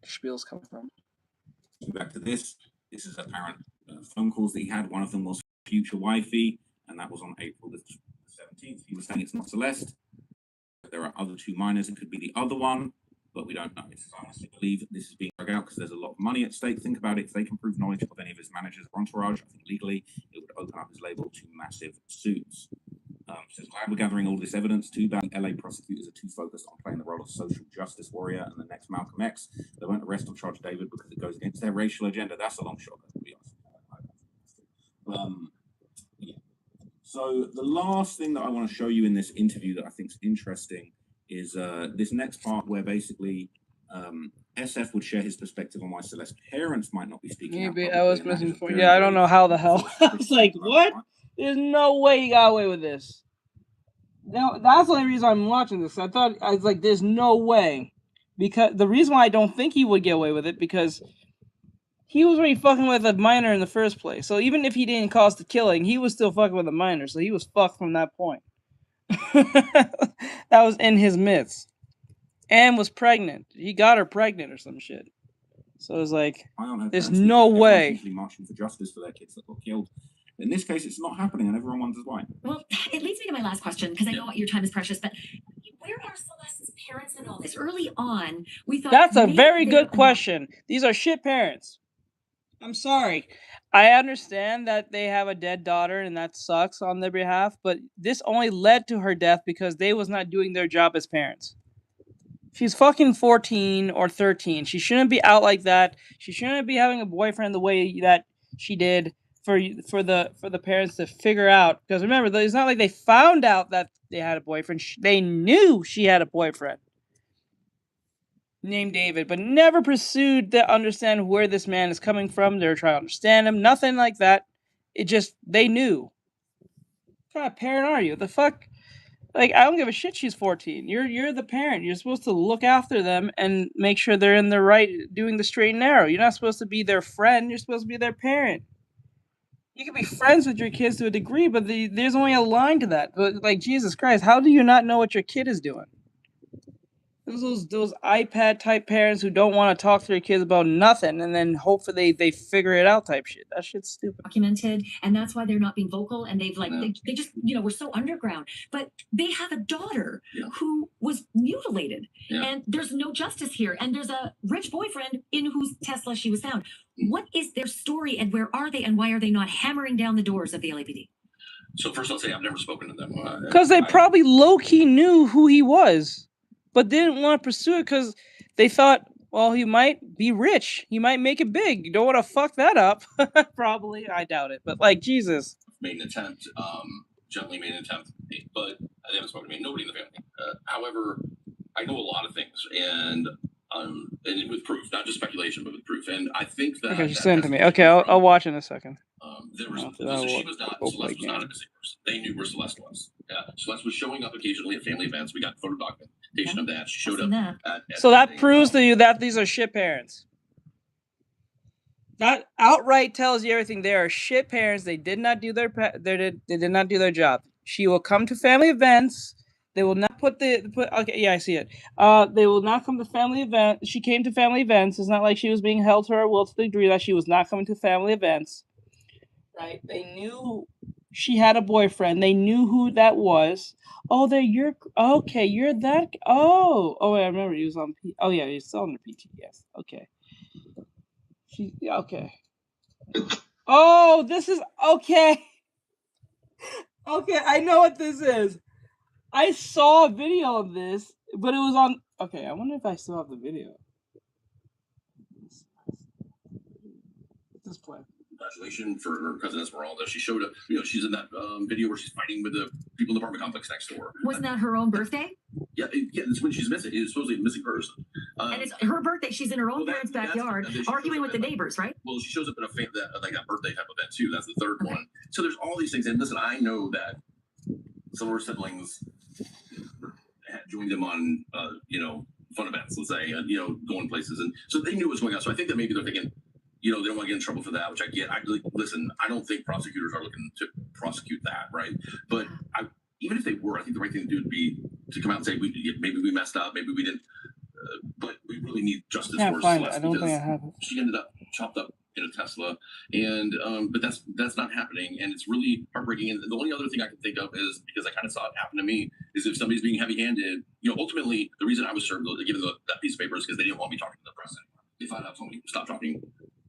spiel's coming from.
Back to this. This is apparent phone calls that he had. One of them was future wifey, and that was on April the 17th. He was saying it's not Celeste. There are other two minors. It could be the other one. but we don't know. I honestly believe this is being dragged out because there's a lot of money at stake. Think about it. If they can prove knowledge of any of his managers or entourage, I think legally it would open up his label to massive suits. Says, glad we're gathering all this evidence. Too bad LA prosecutors are too focused on playing the role of social justice warrior and the next Malcolm X. They won't arrest or charge David because it goes against their racial agenda. That's a long shot, to be honest. Yeah. So the last thing that I want to show you in this interview that I think is interesting is this next part where basically SF would share his perspective on why Celeste's parents might not be speaking out.
Maybe I was missing for. Yeah, I don't know how the hell. I was like, what? There's no way he got away with this. No, that's the only reason I'm watching this. I was like, there's no way. Because the reason why I don't think he would get away with it, because he was already fucking with a minor in the first place. So even if he didn't cause the killing, he was still fucking with a minor. So he was fucked from that point. That was in his midst. And was pregnant. He got her pregnant or some shit. So it was like, there's no way.
Marching for justice for their kids that got killed. In this case, it's not happening, and everyone wonders why.
Well, it leads me to my last question, because I know your time is precious, but where are Celeste's parents in all this? Early on, we thought...
That's a very good question. These are shit parents. I'm sorry. I understand that they have a dead daughter, and that sucks on their behalf, but this only led to her death because they was not doing their job as parents. She's fucking 14 or 13. She shouldn't be out like that. She shouldn't be having a boyfriend the way that she did. For the parents to figure out, because remember, it's not like they found out that they had a boyfriend. They knew she had a boyfriend named David, but never pursued to understand where this man is coming from. They were trying to understand him, nothing like that. It just, they knew. What kind of parent are you? The fuck? Like, I don't give a shit. She's 14. You're the parent. You're supposed to look after them and make sure they're in the right, doing the straight and narrow. You're not supposed to be their friend. You're supposed to be their parent. You can be friends with your kids to a degree, but there's only a line to that. But like, Jesus Christ, how do you not know what your kid is doing? Those iPad type parents who don't want to talk to their kids about nothing, and then hopefully they figure it out type shit. That shit's stupid.
Documented, and that's why they're not being vocal, and they've like they just we're so underground. But they have a daughter who was mutilated, and there's no justice here. And there's a rich boyfriend in whose Tesla she was found. What is their story, and where are they, and why are they not hammering down the doors of the LAPD?
So first, I'll say I've never spoken to them.
Because they probably low-key knew who he was, but didn't want to pursue it because they thought, well, he might be rich. He might make it big. You don't want to fuck that up. Probably. I doubt it. But, like, Jesus.
Made an attempt, gently made an attempt, but I haven't spoken to me. Nobody in the family. However, I know a lot of things, and with proof, not just speculation, but with proof. And I think that...
Okay, just send it to me. Okay, I'll watch in a second.
Celeste was not a missing person. They knew where Celeste was. Celeste was showing up occasionally at family events. We got photo documentation of that. She showed up.
So that proves to you that these are shit parents. That outright tells you everything. They are shit parents. They did not do their job. She will come to family events. They will not okay, yeah, I see it. They will not come to family events. She came to family events. It's not like she was being held to her will to the degree that she was not coming to family events. Right? They knew she had a boyfriend. They knew who that was. Oh, you're that. Oh, I remember he was on. Oh yeah, he's still on the PT. Yes. Okay. Okay. Oh, this is okay. Okay, I know what this is. I saw a video of this, but it was on... Okay, I wonder if I still have the video. Let's play.
Congratulations for her cousin Esmeralda. She showed up, she's in that video where she's fighting with the people in the apartment complex next door.
Wasn't that her own birthday?
Yeah, it's when she's missing. It's supposedly a missing person.
And it's her birthday. She's in her own parents' backyard, arguing with the neighbors, right?
Well, she shows up in a that birthday type event too. That's the third one. So there's all these things. And listen, I know that some of her siblings had joined them on, fun events, let's say, going places. And so they knew what was going on. So I think that maybe they're thinking, they don't want to get in trouble for that, which I get. Listen, I don't think prosecutors are looking to prosecute that, right? But even if they were, I think the right thing to do would be to come out and say, maybe we messed up, maybe we didn't, but we really need justice for Celeste.
I don't think I have it.
She ended up chopped up in a Tesla, and but that's not happening, and it's really heartbreaking. And the only other thing I can think of is, because I kind of saw it happen to me, is if somebody's being heavy-handed, ultimately the reason I was served given that piece of paper is because they didn't want me talking to the press anymore. They found out somebody stop talking.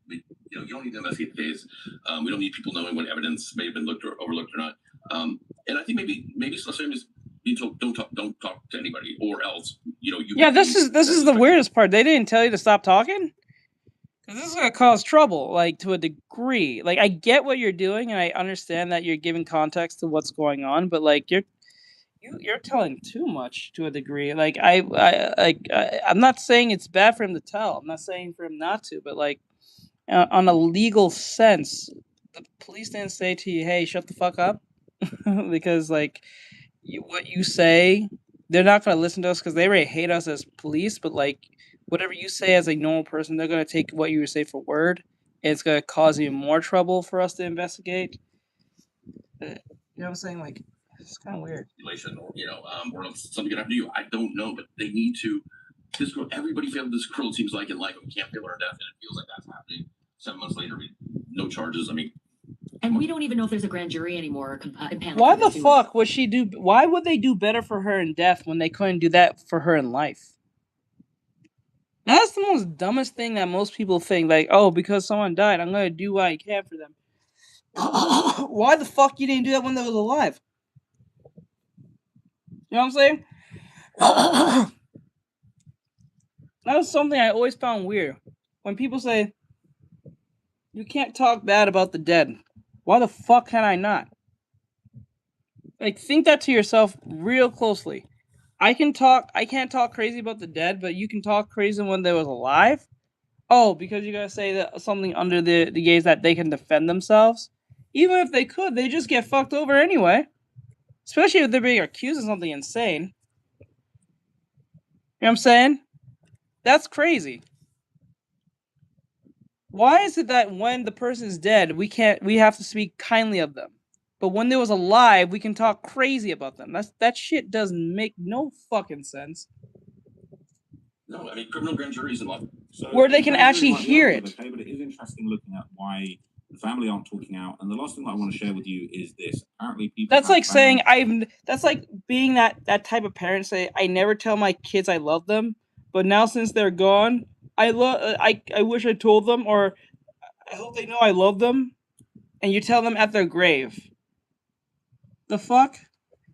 You don't need to investigate the case. We don't need people knowing what evidence may have been looked or overlooked or not. And I think maybe Celestine is being told don't talk to anybody, or else
this is the weirdest part. They didn't tell you to stop talking. This is gonna cause trouble, like, to a degree. Like, I get what you're doing, and I understand that you're giving context to what's going on, but like, you're telling too much to a degree. Like, I'm not saying it's bad for him to tell. I'm not saying for him not to, but like, on a legal sense, the police didn't say to you, "Hey, shut the fuck up," because like, what you say, they're not gonna listen to us because they already hate us as police. But like, whatever you say as a normal person, they're going to take what you say for word, and it's going to cause even more trouble for us to investigate. You know what I'm saying? Like, it's kind of weird.
Or something can happen to you. I don't know, but they need to. This girl, everybody failed this girl, it seems like, in life. We can't feel her death, and it feels like that's happening. 7 months later, no charges. I mean,
and we don't even know if there's a grand jury anymore.
Why the fuck would she do? Why would they do better for her in death when they couldn't do that for her in life? That's the most dumbest thing that most people think. Like, oh, because someone died, I'm gonna do what I can for them. Why the fuck you didn't do that when they was alive? You know what I'm saying? That was something I always found weird. When people say, you can't talk bad about the dead. Why the fuck can I not? Like, think that to yourself real closely. I can't talk crazy about the dead, but you can talk crazy when they was alive? Oh, because you gotta say that something under the gaze that they can defend themselves? Even if they could, they just get fucked over anyway. Especially if they're being accused of something insane. You know what I'm saying? That's crazy. Why is it that when the person is dead, we have to speak kindly of them, but when they was alive, we can talk crazy about them? That shit doesn't make no fucking sense.
No, I mean, criminal grand juries and what?
So
where they can actually hear it.
Okay, but it is interesting looking at why the family aren't talking out. And the last thing that I want to share with you is this. Apparently, people.
That's like saying That's like being that type of parent. Say, I never tell my kids I love them, but now since they're gone, I wish I told them, or I hope they know I love them, and you tell them at their grave. The fuck?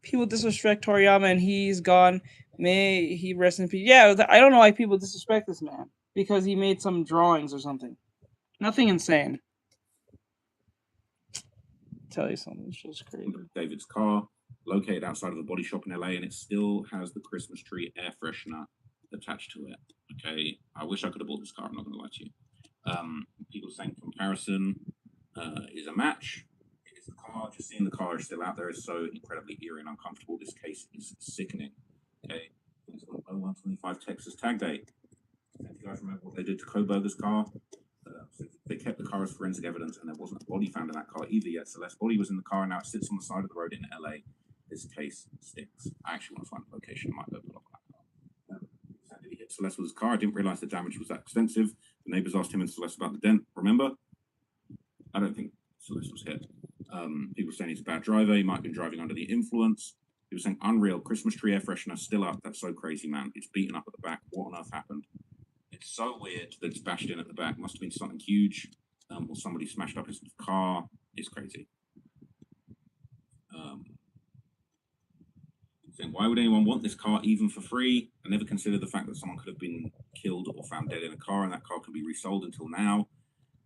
People disrespect Toriyama and he's gone. May he rest in peace. Yeah, I don't know why people disrespect this man. Because he made some drawings or something. Nothing insane. I'll tell you something, it's just crazy.
David's car, located outside of a body shop in LA, and it still has the Christmas tree air freshener attached to it. Okay, I wish I could have bought this car, I'm not going to lie to you. People saying comparison is a match. It is the car. Just seeing the car is still out there is so incredibly eerie and uncomfortable. This case is sickening. Okay, it's got 0125 Texas tag date. If you guys remember what they did to Koberger's car, so they kept the car as forensic evidence, and there wasn't a body found in that car either yet. Celeste's body was in the car, and now it sits on the side of the road in LA. This case stinks. I actually want to find the location. I might go pull up that car. He hit Celeste with his car. I didn't realize the damage was that extensive. The neighbors asked him and Celeste about the dent. Remember? I don't think Celeste was hit. People saying he's a bad driver. He might have been driving under the influence. He was saying unreal. Christmas tree air freshener still up. That's so crazy, man. It's beaten up at the back. What on earth happened? It's so weird that it's bashed in at the back. Must have been something huge, or somebody smashed up his car. It's crazy. Saying, why would anyone want this car even for free? I never considered the fact that someone could have been killed or found dead in a car, and that car could be resold until now.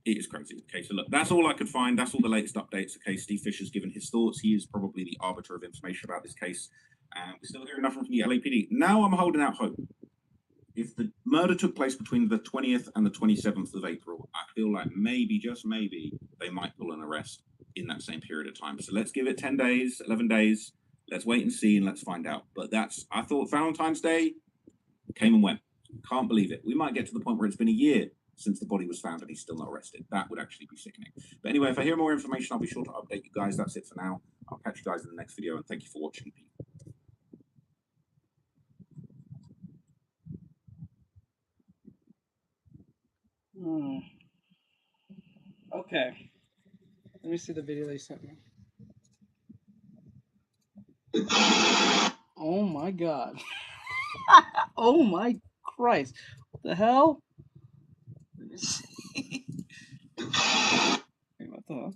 It is crazy. Okay, so look, that's all I could find. That's all the latest updates. Okay, Steve Fisher's given his thoughts. He is probably the arbiter of information about this case, and we're still hearing nothing from the LAPD. Now I'm holding out hope. If the murder took place between the 20th and the 27th of April, I feel like maybe, just maybe, they might pull an arrest in that same period of time. So let's give it 10 days, 11 days. Let's wait and see, and let's find out. But I thought Valentine's Day came and went. Can't believe it. We might get to the point where it's been a year since the body was found and he's still not arrested. That would actually be sickening. But anyway, if I hear more information, I'll be sure to update you guys. That's it for now. I'll catch you guys in the next video, and thank you for watching.
Okay. Let me see the video they sent me. Oh my god. Oh my Christ. What the hell? Let me see. Wait, what the hell?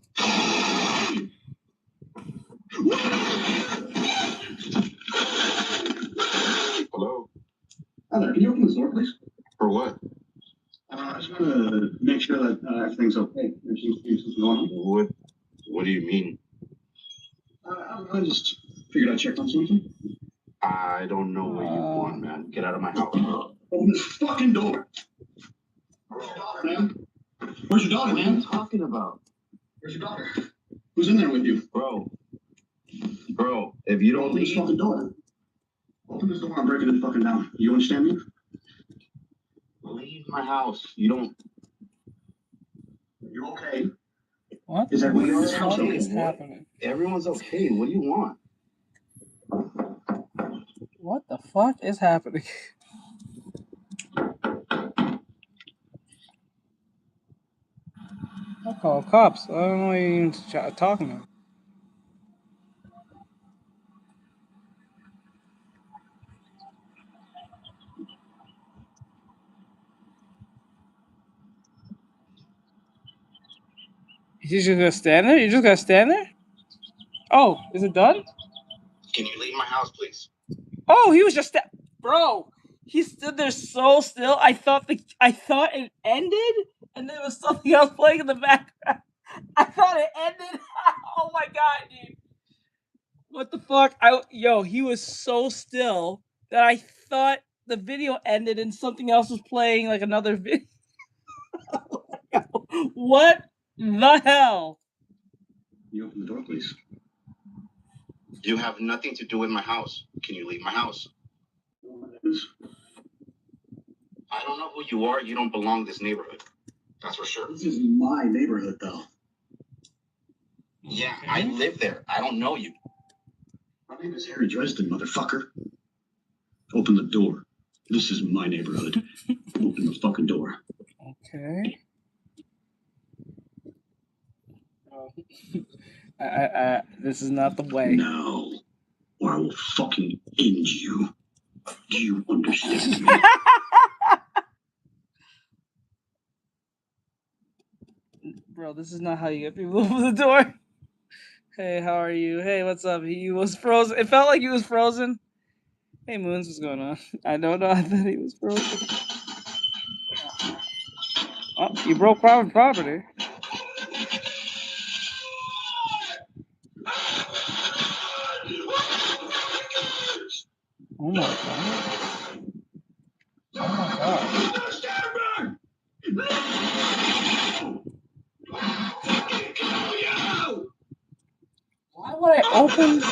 Hello? Hi there, can you open this door, please? For what? I just want to make sure that everything's okay. There's something going on. What do you mean? I just figured I'd check on something. I don't know what you want, man. Get out of my house. Open this fucking door. Where's your daughter, man? Where's your daughter, man? What are you talking about? Where's your daughter? Who's in there with you? Bro, if you don't leave... Open this fucking door. Open this door, I'm breaking it fucking down. You understand me? Leave my house. You don't... You're okay.
What?
Is everybody in this house
What
okay?
is happening?
Everyone's okay. What do you want?
What the fuck is happening? I'll call cops. I don't know what you're even talking about. You just gonna stand there? You just gonna stand there? Oh, is it done?
Can you leave my house, please?
Oh, he was just bro. He stood there so still. I thought it ended, and there was something else playing in the background. I thought it ended. Oh my god, dude! What the fuck? He was so still that I thought the video ended and something else was playing, like another video. What the hell?
You open the door, please. You have nothing to do with my house. Can you leave my house? I don't know who you are. You don't belong in this neighborhood. That's for sure. This is my neighborhood, though. Yeah, I live there. I don't know you. My name is Harry Dresden, motherfucker. Open the door. This is my neighborhood. Open the fucking door.
Okay. This is not the way.
No, or I will fucking end you. Do you understand me?
Bro, this is not how you get people over the door. Hey, how are you? Hey, what's up? He was frozen. It felt like he was frozen. Hey, Moons, what's going on? I don't know. I thought he was frozen. Oh, you broke private property. Oh my god. Oh my god. Why would I open?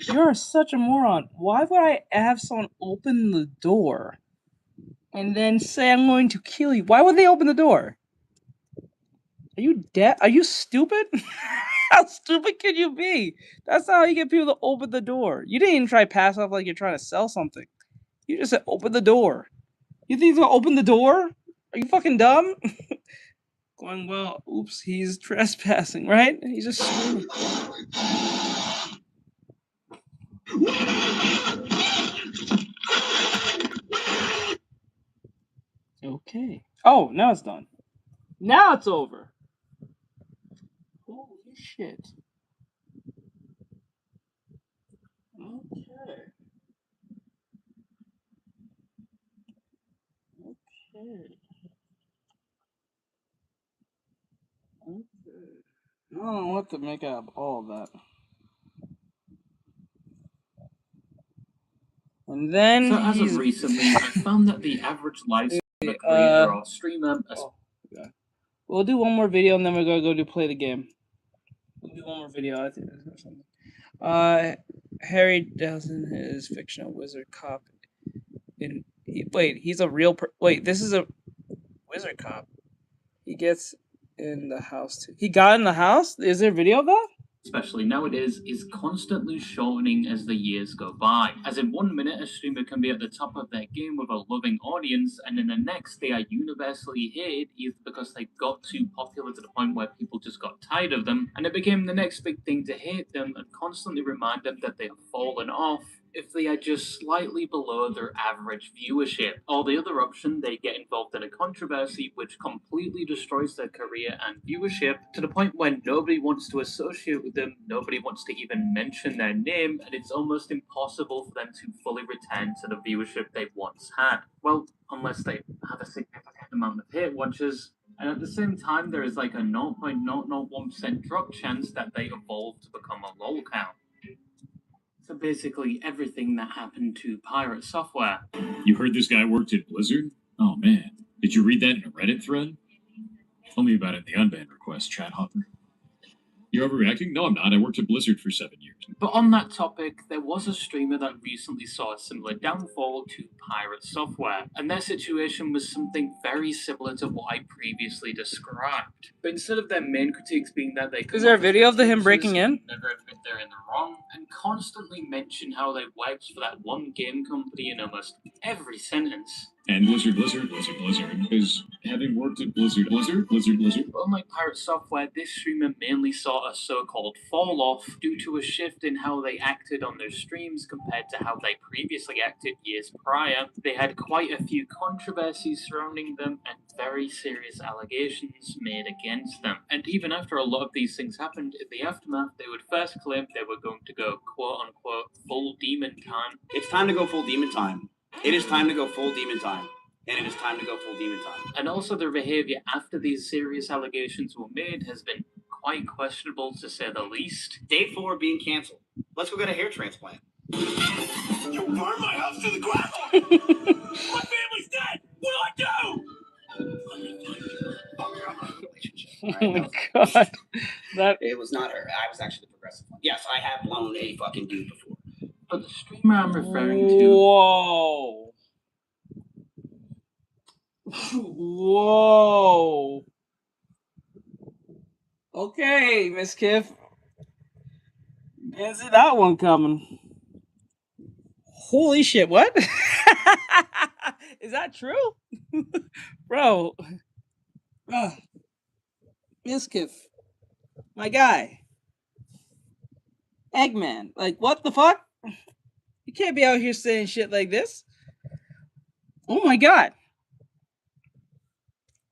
You're such a moron. Why would I have someone open the door and then say I'm going to kill you? Why would they open the door? Are you dead? Are you stupid? How stupid can you be? That's not how you get people to open the door. You didn't even try to pass off like you're trying to sell something. You just said open the door. You think he's gonna open the door? Are you fucking dumb? Going well. Oops, he's trespassing, right? He's just screaming. Okay. Oh, now it's done. Now it's over. Holy shit. Okay. Okay. Okay. I don't know what to make out of all of that. And then
So as of recently, I found that the average lifespan of a creator or streamer...
yeah. We'll do one more video and then we're gonna go play the game. We'll do one more video, I think. Or something. Harry Dawson is fictional wizard cop. He's a real wait, this is a wizard cop. He gets in the house too. He got in the house? Is there a video of that?
especially nowadays, is constantly shortening as the years go by. As in 1 minute, a streamer can be at the top of their game with a loving audience, and in the next, they are universally hated either because they got too popular to the point where people just got tired of them, and it became the next big thing to hate them and constantly remind them that they have fallen off if they are just slightly below their average viewership. Or the other option, they get involved in a controversy which completely destroys their career and viewership to the point where nobody wants to associate with them, nobody wants to even mention their name, and it's almost impossible for them to fully return to the viewership they once had. Well, unless they have a significant amount of hate watchers. And at the same time, there is like a 0.001% drop chance that they evolve to become a lol count. So basically everything that happened to Pirate Software.
You heard this guy worked at Blizzard? Oh man, did you read that in a Reddit thread? Tell me about it in the unbanned request, Chat Hopper. You're overreacting? No, I'm not. I worked at Blizzard for 7 years.
But on that topic, there was a streamer that recently saw a similar downfall to Pirate Software, and their situation was something very similar to what I previously described. But instead of their main critiques being that they
Is there a video of him breaking in?
Never admit they're in the wrong, and constantly mention how they worked for that one game company in almost every sentence.
And Blizzard is having worked at Blizzard.
But unlike Pirate Software, this streamer mainly saw a so-called fall-off due to a shift in how they acted on their streams compared to how they previously acted years prior. They had quite a few controversies surrounding them and very serious allegations made against them. And even after a lot of these things happened, in the aftermath, they would first claim they were going to go quote-unquote full demon time.
It's time to go full demon time. It is time to go full demon time. And it is time to go full demon time.
And also their behavior after these serious allegations were made has been quite questionable, to say the least.
Day 4 being canceled. Let's go get a hair transplant.
You burned my house to the ground! My family's dead! What do I do?
Oh my god. That
It was not her. I was actually the progressive one. Yes, I have blown a fucking dude before.
But the streamer I'm referring to...
Whoa. Whoa. Okay, Miss Kiff. Didn't see that one coming. Holy shit, what? Is that true? Bro. Miss Kiff. My guy. Eggman. Like, what the fuck? You can't be out here saying shit like this. Oh my god.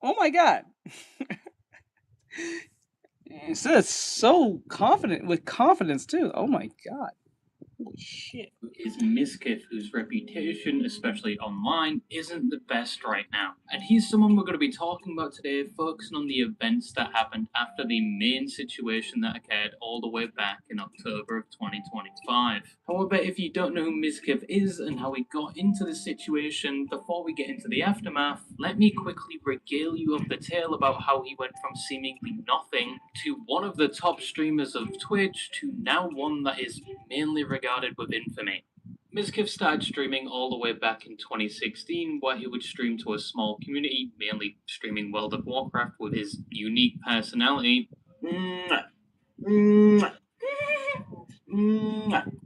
Oh my god. It says so confident, with confidence too. Oh my god. Holy shit.
Is Miskiff, whose reputation, especially online, isn't the best right now. And he's someone we're going to be talking about today, focusing on the events that happened after the main situation that occurred all the way back in October of 2025. However, if you don't know who Miskiff is and how he got into the situation, before we get into the aftermath, let me quickly regale you of the tale about how he went from seemingly nothing to one of the top streamers of Twitch to now one that is mainly regarded with infamy. Miskiff started streaming all the way back in 2016, where he would stream to a small community, mainly streaming World of Warcraft with his unique personality.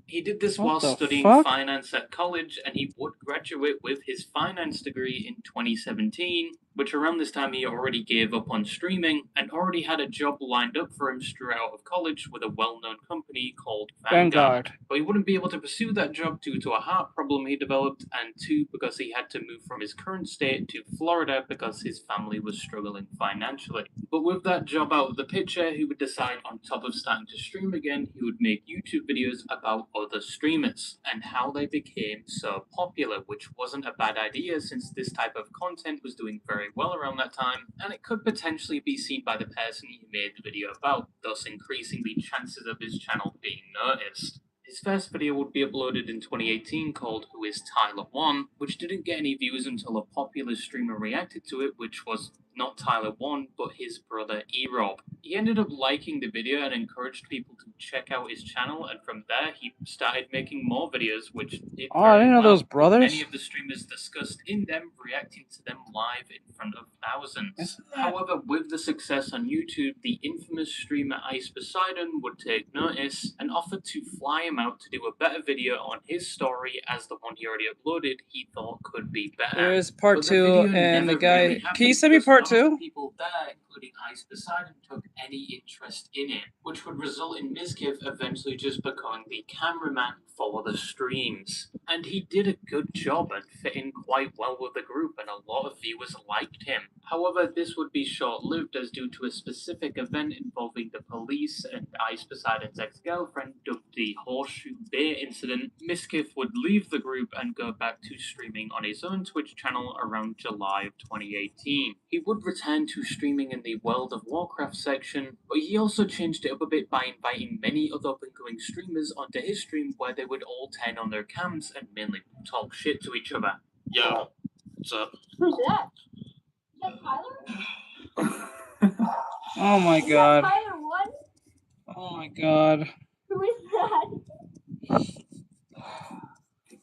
He did this while studying finance at college, and he would graduate with his finance degree in 2017, which around this time he already gave up on streaming and already had a job lined up for him straight out of college with a well-known company called Vanguard. But he wouldn't be able to pursue that job due to a heart problem he developed, and two, because he had to move from his current state to Florida because his family was struggling financially. But with that job out of the picture, he would decide, on top of starting to stream again, he would make YouTube videos about other streamers and how they became so popular, which wasn't a bad idea since this type of content was doing very well around that time, and it could potentially be seen by the person he made the video about, thus increasing the chances of his channel being noticed. His first video would be uploaded in 2018 called Who is Tyler 1, which didn't get any views until a popular streamer reacted to it, which was not Tyler 1, but his brother E-Rob. He ended up liking the video and encouraged people to check out his channel, and from there he started making more videos, which did
I didn't know those brothers.
Many of the streamers discussed in them, reacting to them live in front of thousands. However, with the success on YouTube, the infamous streamer XPPen would take notice and offered to fly him out to do a better video on his story, as the one he already uploaded he thought could be better.
There's part
But
2, and the guy.
Really
Can you send me part 2?
People there, including XPPen, took any interest in it, which would result in Mizkif eventually just becoming the cameraman for the streams. And he did a good job and fit in quite well with the group, and a lot of viewers liked him. However, this would be short-lived, as due to a specific event involving the police and XPPen's ex-girlfriend, dubbed the Horseshoe Bay incident, Mizkif would leave the group and go back to streaming on his own Twitch channel around July of 2018. He would return to streaming in the World of Warcraft section, but he also changed it up a bit by inviting many other up-and-coming streamers onto his stream, where they would all turn on their cams and mainly talk shit to each other.
Yo, what's up?
Who's that? Is that Tyler?
Oh my god.
Is that Tyler 1?
Oh my god.
Who is that?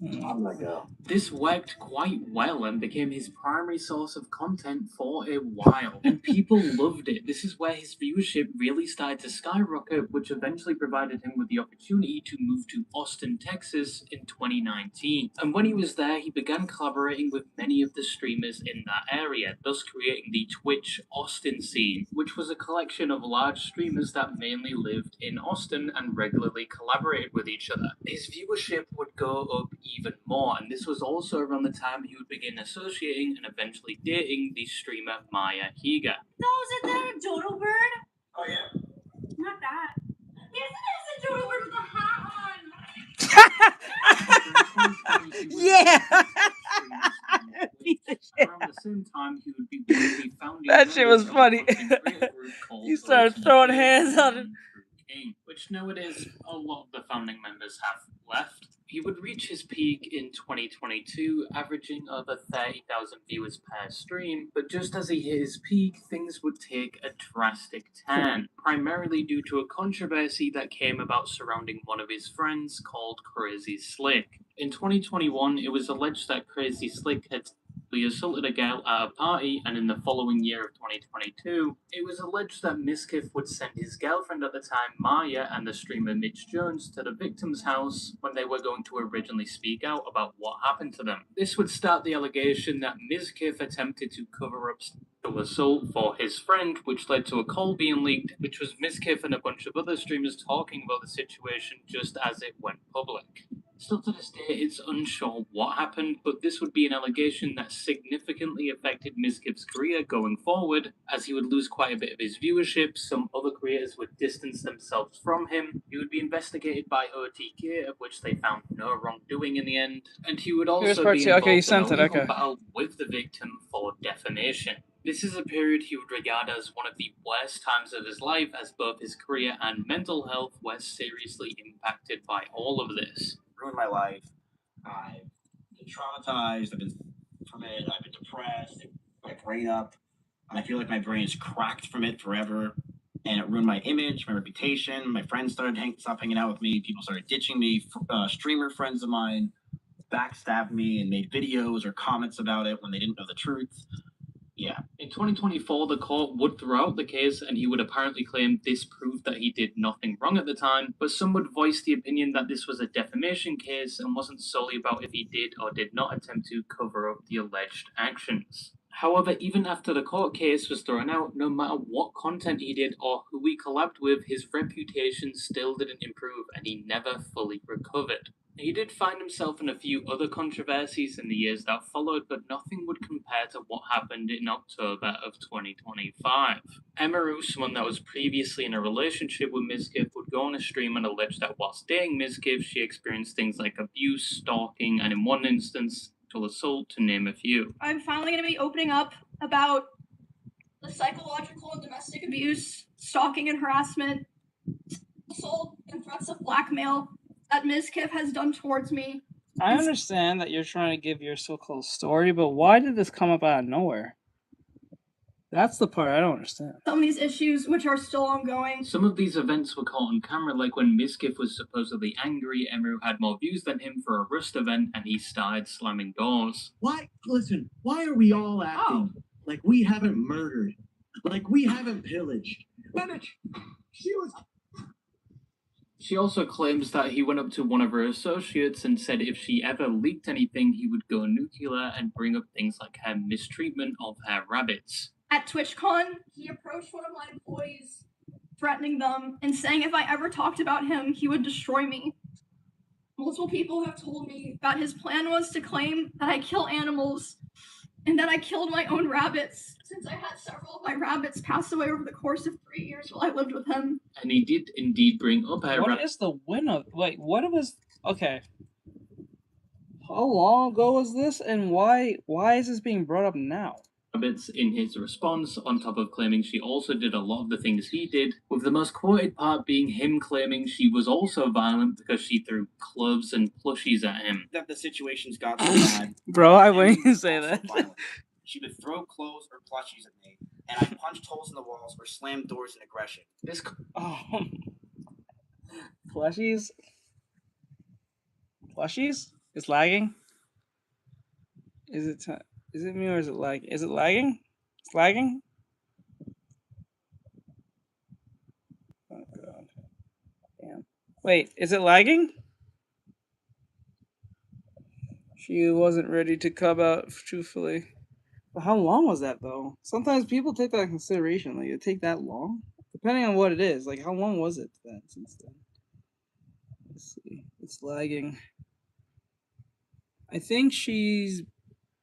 I'm gonna go.
This worked quite well and became his primary source of content for a while, and people loved it. This is where his viewership really started to skyrocket, which eventually provided him with the opportunity to move to Austin, Texas in 2019. And when he was there, he began collaborating with many of the streamers in that area, thus creating the Twitch Austin scene, which was a collection of large streamers that mainly lived in Austin and regularly collaborated with each other. His viewership would go up even more, and this was also around the time he would begin associating and eventually dating the streamer Maya Higa.
No, is that a dodo bird?
Oh yeah.
Not that. Yes, it is a dodo bird with a hat on.
Yeah.
Around the same time, he would be one of the founding
That shit was
members of a
funny.
content creator group called
He started throwing hands on it.
which nowadays a lot of the founding members have left. He would reach his peak in 2022, averaging over 30,000 viewers per stream, but just as he hit his peak, things would take a drastic turn, primarily due to a controversy that came about surrounding one of his friends called Crazy Slick. In 2021, it was alleged that Crazy Slick had he assaulted a girl at a party, and in the following year of 2022, it was alleged that Mizkif would send his girlfriend at the time, Maya, and the streamer Mitch Jones to the victim's house when they were going to originally speak out about what happened to them. This would start the allegation that Mizkif attempted to cover up sexual assault for his friend, which led to a call being leaked, which was Mizkif and a bunch of other streamers talking about the situation just as it went public. Still to this day, it's unsure what happened, but this would be an allegation that significantly affected Mizkif's career going forward, as he would lose quite a bit of his viewership, some other creators would distance themselves from him, he would be investigated by OTK, of which they found no wrongdoing in the end, and he would also be involved in a legal battle with the victim for defamation. This is a period he would regard as one of the worst times of his life, as both his career and mental health were seriously impacted by all of this.
Ruined my life. I've been traumatized. I've been from it. I've been depressed. My brain up. I feel like my brain is cracked from it forever, and it ruined my image, my reputation. My friends started stopped hanging out with me. People started ditching me. Streamer friends of mine backstabbed me and made videos or comments about it when they didn't know the truth. Yeah.
In 2024, the court would throw out the case, and he would apparently claim this proved that he did nothing wrong at the time, but some would voice the opinion that this was a defamation case and wasn't solely about if he did or did not attempt to cover up the alleged actions. However, even after the court case was thrown out, no matter what content he did or who he collabed with, his reputation still didn't improve and he never fully recovered. He did find himself in a few other controversies in the years that followed, but nothing would compare to what happened in October of 2025. Emaru, someone that was previously in a relationship with Mizkif, would go on a stream and allege that whilst dating Mizkif, she experienced things like abuse, stalking, and in one instance, sexual assault, to name a few.
I'm finally going to be opening up about the psychological and domestic abuse, stalking and harassment, assault, and threats of blackmail that Mizkif has done towards me.
I understand that you're trying to give your so-called story, but why did this come up out of nowhere? That's the part I don't understand.
Some of these issues, which are still ongoing.
Some of these events were caught on camera, like when Mizkif was supposedly angry, Emu had more views than him for a Rust event, and he started slamming doors.
Why? Listen, why are we all acting like we haven't murdered? Like we haven't pillaged?
She also claims that he went up to one of her associates and said if she ever leaked anything, he would go nuclear and bring up things like her mistreatment of her rabbits.
At TwitchCon, he approached one of my employees, threatening them and saying if I ever talked about him, he would destroy me. Multiple people have told me that his plan was to claim that I kill animals and that I killed my own rabbits, since I had several of my rabbits pass away over the course of 3 years while I lived with him.
And he did indeed bring up her
What is the win of? Wait, what was? Okay. How long ago was this, and why is this being brought up now?
rabbits in his response, on top of claiming she also did a lot of the things he did, with the most quoted part being him claiming she was also violent because she threw clubs and plushies at him.
That the situations got so bad.
Bro, I wouldn't even say that.
She would throw clothes or plushies at me, and I punched holes in the walls or slammed doors in aggression.
Plushies? Plushies? It's lagging? Is it me or is it lagging? Is it lagging? It's lagging? Oh god. Damn. Wait, is it lagging? She wasn't ready to come out truthfully. But how long was that though? Sometimes people take that into consideration. Like, it take that long? Depending on what it is. Like, how long was it then since then? Let's see. It's lagging. I think she's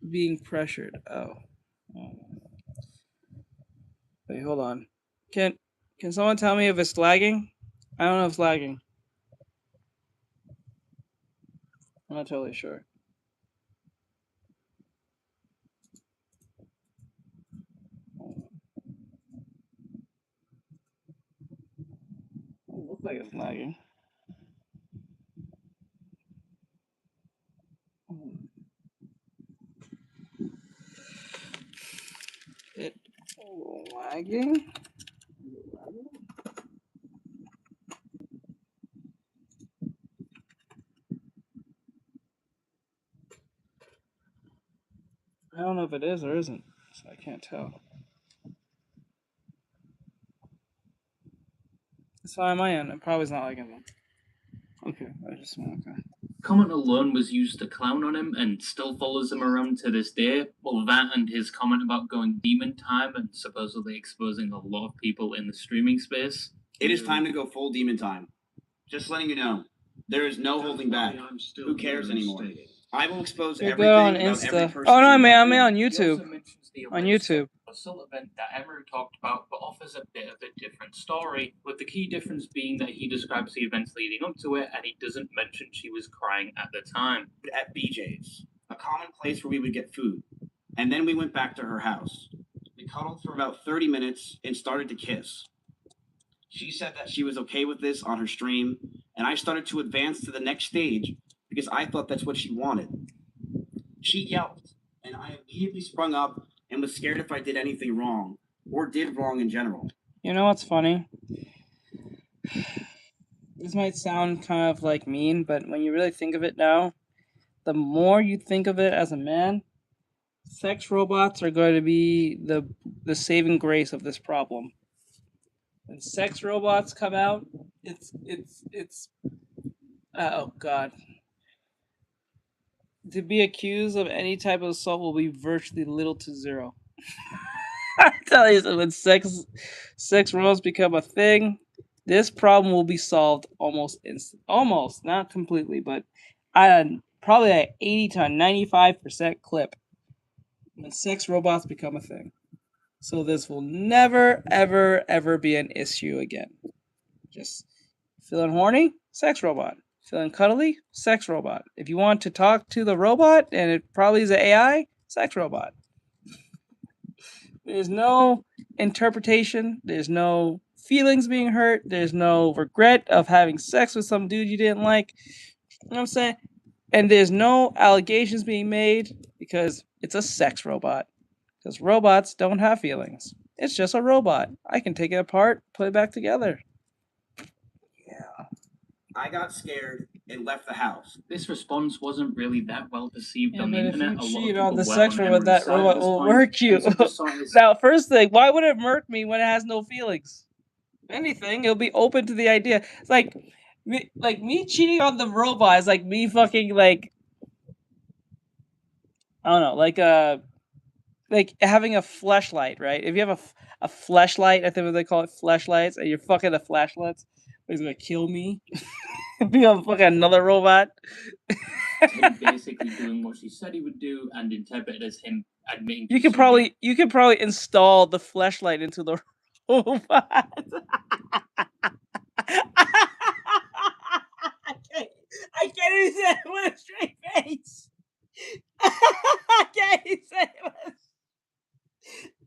being pressured. Oh. Wait, hold on. Can someone tell me if it's lagging? I don't know if it's lagging. I'm not totally sure. It looks like it's lagging. It's lagging? I don't know if it is or isn't, so I can't tell. It's fine on my end. It probably is not lagging though. Okay, I just want to.
Comment alone was used to clown on him and still follows him around to this day. Well, that and his comment about going demon time and supposedly exposing a lot of people in the streaming space.
It is time to go full demon time. Just letting you know, there is no holding back. Who cares anymore? I will expose everything
on
about
Insta.
every person.
Oh no, I'm on YouTube. On
The
YouTube.
assault event that Emery talked about, but offers a bit of a different story, with the key difference being that he describes the events leading up to it, and he doesn't mention she was crying at the time.
At BJ's, a common place where we would get food, and then we went back to her house. We cuddled for about 30 minutes and started to kiss. She said that she was okay with this on her stream, and I started to advance to the next stage because I thought that's what she wanted. She yelped, and I immediately sprung up and was scared if I did anything wrong, or did wrong in general.
You know what's funny? This might sound kind of like mean, but when you really think of it now, the more you think of it as a man, sex robots are going to be the saving grace of this problem. When sex robots come out, it's oh god. To be accused of any type of assault will be virtually little to zero. I tell you, when sex robots become a thing, this problem will be solved almost instant. Almost, not completely, but probably at 80 to 95% clip when sex robots become a thing. So this will never, ever, ever be an issue again. Just feeling horny? Sex robot. Feeling cuddly? Sex robot. If you want to talk to the robot, and it probably is an AI, sex robot. There's no interpretation. There's no feelings being hurt. There's no regret of having sex with some dude you didn't like. You know what I'm saying? And there's no allegations being made because it's a sex robot. Because robots don't have feelings. It's just a robot. I can take it apart, put it back together.
Yeah. I got scared and left the house.
This response wasn't really that well perceived
Yeah,
on the
but if
internet.
you
A lot of
cheat
people
on the
were
sex
on
robot, that
Emery's side
robot
at this
will
point,
murk you.
and some decided-
Now, first thing, why would it murk me when it has no feelings? If anything, it'll be open to the idea. It's like me cheating on the robot is like me fucking like, I don't know, like having a fleshlight, right? If you have a fleshlight, I think what they call it, fleshlights, and you're fucking the flashlights, he's gonna kill me. Be on fucking another robot.
him basically doing what she said he would do, and interpreted as him admitting.
You could probably install the fleshlight into the robot. I can't even say it with a straight face.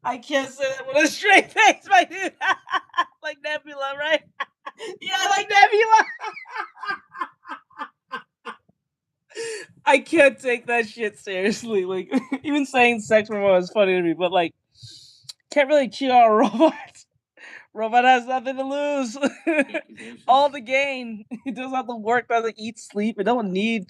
I can't say that with a straight face, my dude. Like Nebula, right? Yeah, like Nebula. I can't take that shit seriously. Like, even saying sex robot is funny to me, but like, can't really cheat on a robot. Robot has nothing to lose. All the gain. It doesn't have to work, doesn't eat, sleep. It don't need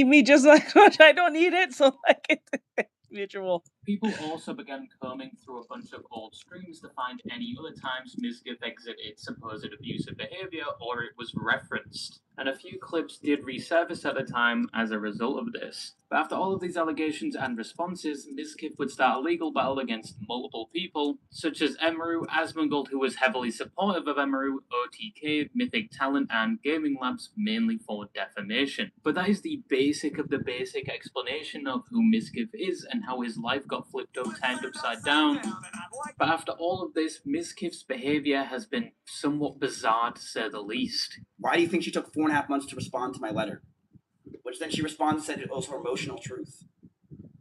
me just like much. I don't need it, so like it's mutual.
People also began combing through a bunch of old streams to find any other times Mizgif exhibited supposed abusive behavior or it was referenced. And a few clips did resurface at the time as a result of this. But after all of these allegations and responses, Mizgif would start a legal battle against multiple people, such as Emeru, Asmongold, who was heavily supportive of Emeru, OTK, Mythic Talent, and Gaming Labs, mainly for defamation. But that is the basic of the basic explanation of who Mizgif is and how his life got flipped up, turned upside down. But after all of this, Mizgif's behavior has been somewhat bizarre to say the least.
Why do you think she took 4.5 months to respond to my letter? Which then she responded and said it was her emotional truth.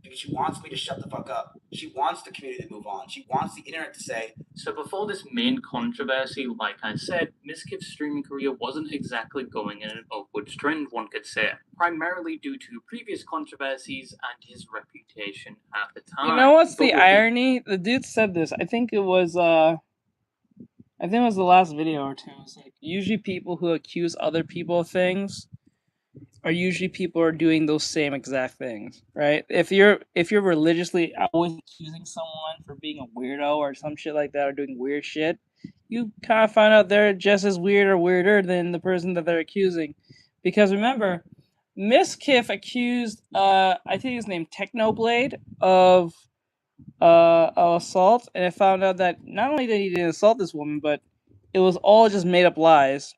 Because she wants me to shut the fuck up. She wants the community to move on. She wants the internet to say.
So before this main controversy, like I said, Mizgif's streaming career wasn't exactly going in an upward trend, one could say. Primarily due to previous controversies and his reputation at the time.
You know what's the irony? The dude said this. I think it was the last video or two. It's like usually people who accuse other people of things are usually people who are doing those same exact things, right? If you're religiously always accusing someone for being a weirdo or some shit like that or doing weird shit, you kind of find out they're just as weird or weirder than the person that they're accusing. Because remember, Mizgif accused I think his name Technoblade of assault, and it found out that not only did he didn't assault this woman, but it was all just made up lies.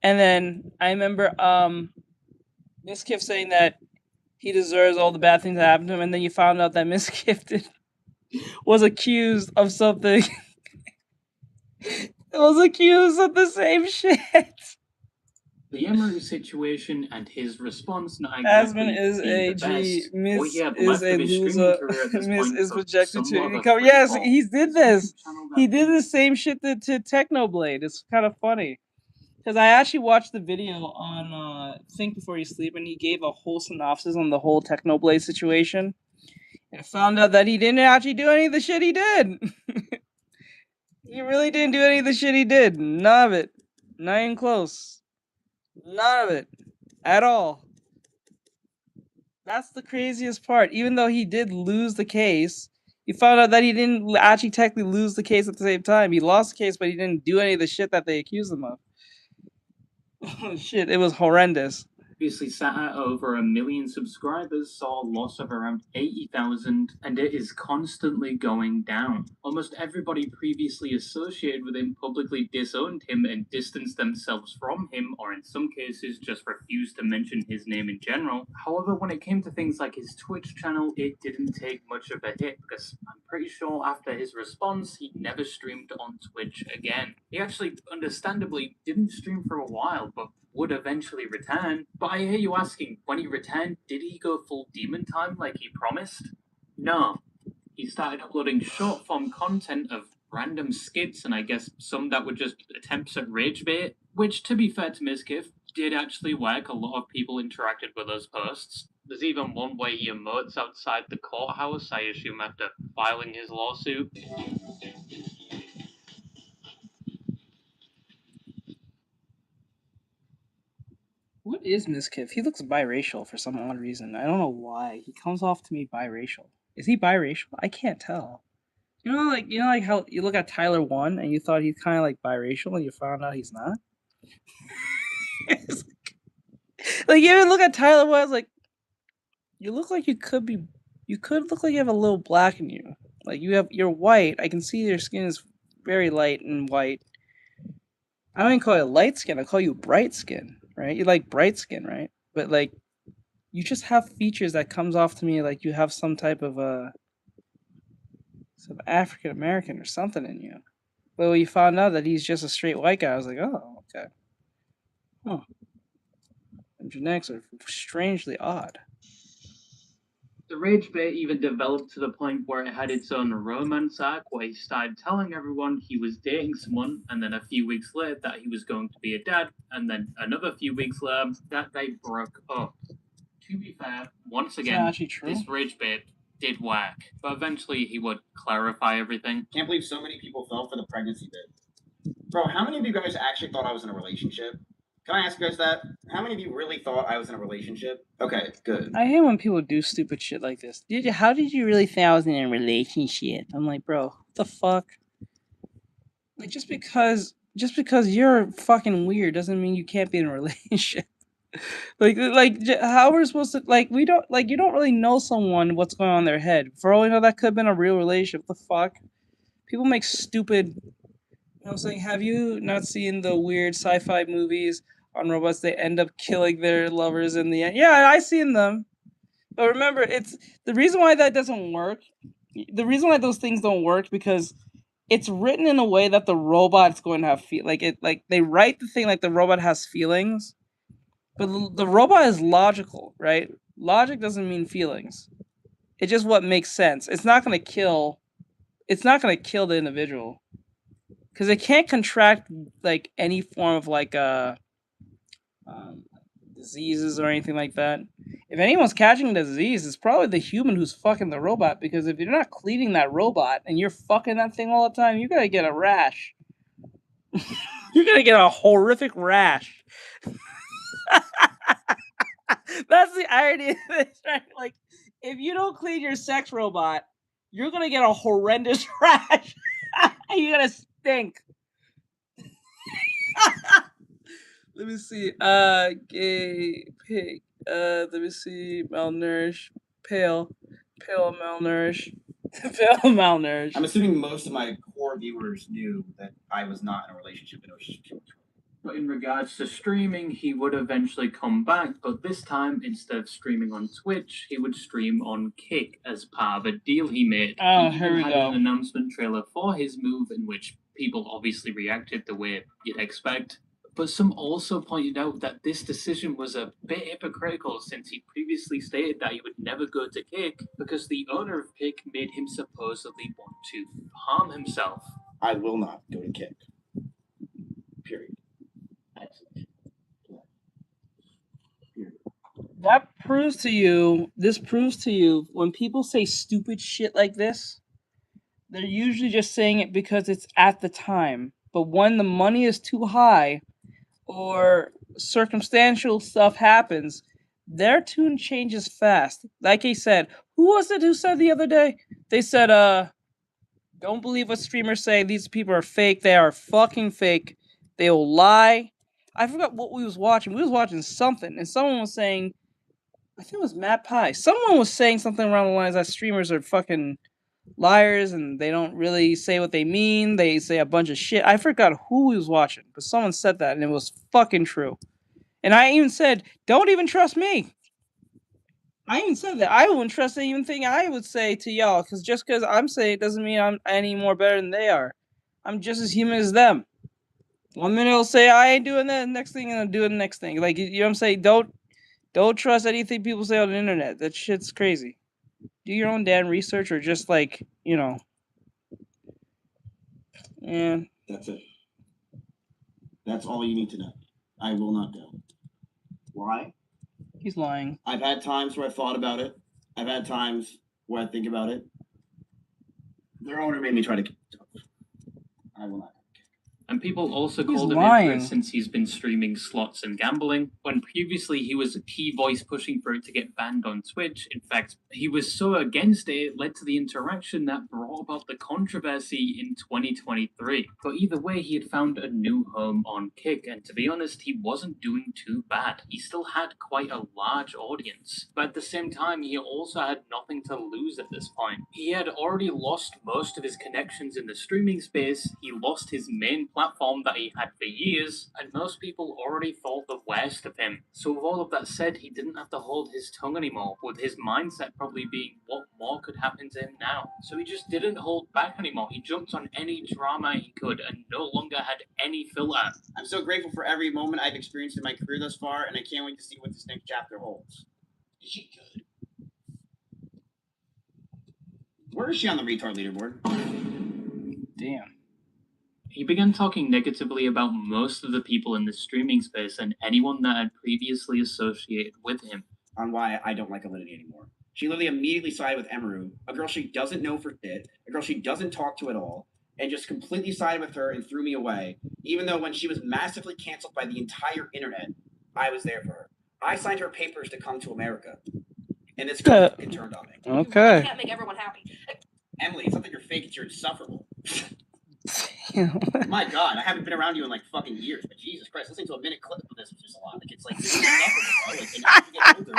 And then I remember Mizgif saying that he deserves all the bad things that happened to him, and then you found out that Mizgif was accused of something. Was accused of the same shit.
The Emery situation and his response not exactly
Asman is a G. Miss
is
a loser. Miss is projected to income. Yes,
fall.
he did this. He did the same shit to Technoblade. It's kind of funny. Because I actually watched the video on Think Before You Sleep, and he gave a whole synopsis on the whole Technoblade situation. And found out that he didn't actually do any of the shit he did. He really didn't do any of the shit he did. None of it. Not even close. None of it. At all. That's the craziest part. Even though he did lose the case, you found out that he didn't actually technically lose the case at the same time. He lost the case, but he didn't do any of the shit that they accused him of. Oh, shit, it was horrendous.
Obviously sat at over 1 million subscribers, saw a loss of around 80,000, and it is constantly going down. Almost everybody previously associated with him publicly disowned him and distanced themselves from him, or in some cases just refused to mention his name in general. However, when it came to things like his Twitch channel, it didn't take much of a hit, because I'm pretty sure after his response, he never streamed on Twitch again. He actually, understandably, didn't stream for a while, but would eventually return. But I hear you asking, when he returned, did he go full demon time like he promised? No. He started uploading short form content of random skits, and I guess some that were just attempts at rage bait, which, to be fair to Mizgif, did actually work. A lot of people interacted with those posts. There's even one where he emotes outside the courthouse, I assume after filing his lawsuit.
What is Miskiff? He looks biracial for some odd reason. I don't know why. He comes off to me biracial. Is he biracial? I can't tell. You know, like how you look at Tyler 1 and you thought he's kind of like biracial, and you found out he's not. Like you look at Tyler 1, it's like you look like you could be. You could look like you have a little black in you. Like you're white. I can see your skin is very light and white. I don't even call you light skin. I call you bright skin, right? You like bright skin, right? But like, you just have features that comes off to me like you have some type of some African American or something in you. But when you found out that he's just a straight white guy, I was like, oh, okay. Huh. And genetics are strangely odd.
The rage bait even developed to the point where it had its own romance arc, where he started telling everyone he was dating someone, and then a few weeks later that he was going to be a dad, and then another few weeks later that they broke up. To be fair, once again, this rage bait did work, but eventually he would clarify everything.
Can't believe so many people fell for the pregnancy bit. Bro, how many of you guys actually thought I was in a relationship? Can I ask you guys that? How many of you really thought I was in a relationship? Okay, good.
I hate when people do stupid shit like this. How did you really think I was in a relationship? I'm like, bro, what the fuck? Like, just because you're fucking weird doesn't mean you can't be in a relationship. like how we're supposed to, like, we don't, like, you don't really know someone, what's going on in their head. For all we know, that could have been a real relationship. What the fuck? People make stupid. I'm saying, have you not seen the weird sci-fi movies on robots? They end up killing their lovers in the end. Yeah, I seen them. But remember, it's the reason why that doesn't work. The reason why those things don't work, because it's written in a way that the robot's going to have like they write the thing like the robot has feelings, but the robot is logical, right? Logic doesn't mean feelings. It's just what makes sense. It's not going to kill. It's not going to kill the individual, because it can't contract like any form of like diseases or anything like that. If anyone's catching a disease, it's probably the human who's fucking the robot, because if you're not cleaning that robot and you're fucking that thing all the time, you're gonna get a rash. You're gonna get a horrific rash. That's the irony of this, right? Like, if you don't clean your sex robot, you're gonna get a horrendous rash. You're gonna stink. Let me see. Gay pig. Let me see. Malnourished. Pale, malnourished. Pale, malnourished.
I'm assuming most of my core viewers knew that I was not in a relationship and it was just pure.
But in regards to streaming, he would eventually come back, but this time, instead of streaming on Twitch, he would stream on Kick as part of a deal he made.
Oh,
he
here we
had
go.
An announcement trailer for his move in which people obviously reacted the way you'd expect. But some also pointed out that this decision was a bit hypocritical, since he previously stated that he would never go to Kick because the owner of Kick made him supposedly want to harm himself.
I will not go to Kick. Period.
That proves to you, when people say stupid shit like this, they're usually just saying it because it's at the time. But when the money is too high, or circumstantial stuff happens, their tune changes fast. Like I said, who was it who said the other day? They said, don't believe what streamers say. These people are fake. They are fucking fake. They will lie. I forgot what we was watching. We was watching something, and someone was saying, I think it was Matt Pie. Someone was saying something around the lines that streamers are fucking liars and they don't really say what they mean. They say a bunch of shit. I forgot who we was watching, but someone said that, and it was fucking true. And I even said, don't even trust me. I even said that. I wouldn't trust anything I would say to y'all, because just because I'm saying it doesn't mean I'm any more better than they are. I'm just as human as them. 1 minute I'll say I ain't doing that, next thing I'll do the next thing. Like, you know what I'm saying? Don't trust anything people say on the internet. That shit's crazy. Do your own damn research, or just like, you know. And
that's it. That's all you need to know. I will not go. Why?
He's lying.
I've had times where I thought about it. I've had times where I think about it. Their owner made me try to. I will not.
And people also
He's
called him
lying.
into it since he's been streaming slots and gambling, when previously he was a key voice pushing for it to get banned on Twitch. In fact, he was so against it led to the interaction that brought about the controversy in 2023. But either way, he had found a new home on Kick, and to be honest, he wasn't doing too bad. He still had quite a large audience, but at the same time, he also had nothing to lose at this point. He had already lost most of his connections in the streaming space, he lost his main platform that he had for years, and most people already thought the worst of him. So with all of that said, he didn't have to hold his tongue anymore, with his mindset probably being what more could happen to him now. So he just didn't hold back anymore. He jumped on any drama he could and no longer had any filter.
I'm so grateful for every moment I've experienced in my career thus far, and I can't wait to see what this next chapter holds. Is she good? Where is she on the retard leaderboard?
Damn.
He began talking negatively about most of the people in the streaming space and anyone that had previously associated with him.
On why I don't like Alinity anymore. She literally immediately sided with Emaru, a girl she doesn't know for shit, a girl she doesn't talk to at all, and just completely sided with her and threw me away, even though when she was massively canceled by the entire internet, I was there for her. I signed her papers to come to America, and this girl fucking turned on me.
Okay.
You can't make everyone happy.
Emily, it's not that you're fake, it's you're insufferable. My God, I haven't been around you in like fucking years, but Jesus Christ, listening to a minute clip of this was just a lot. Like, it's like, you're insufferable, bro. Like, and as you get older,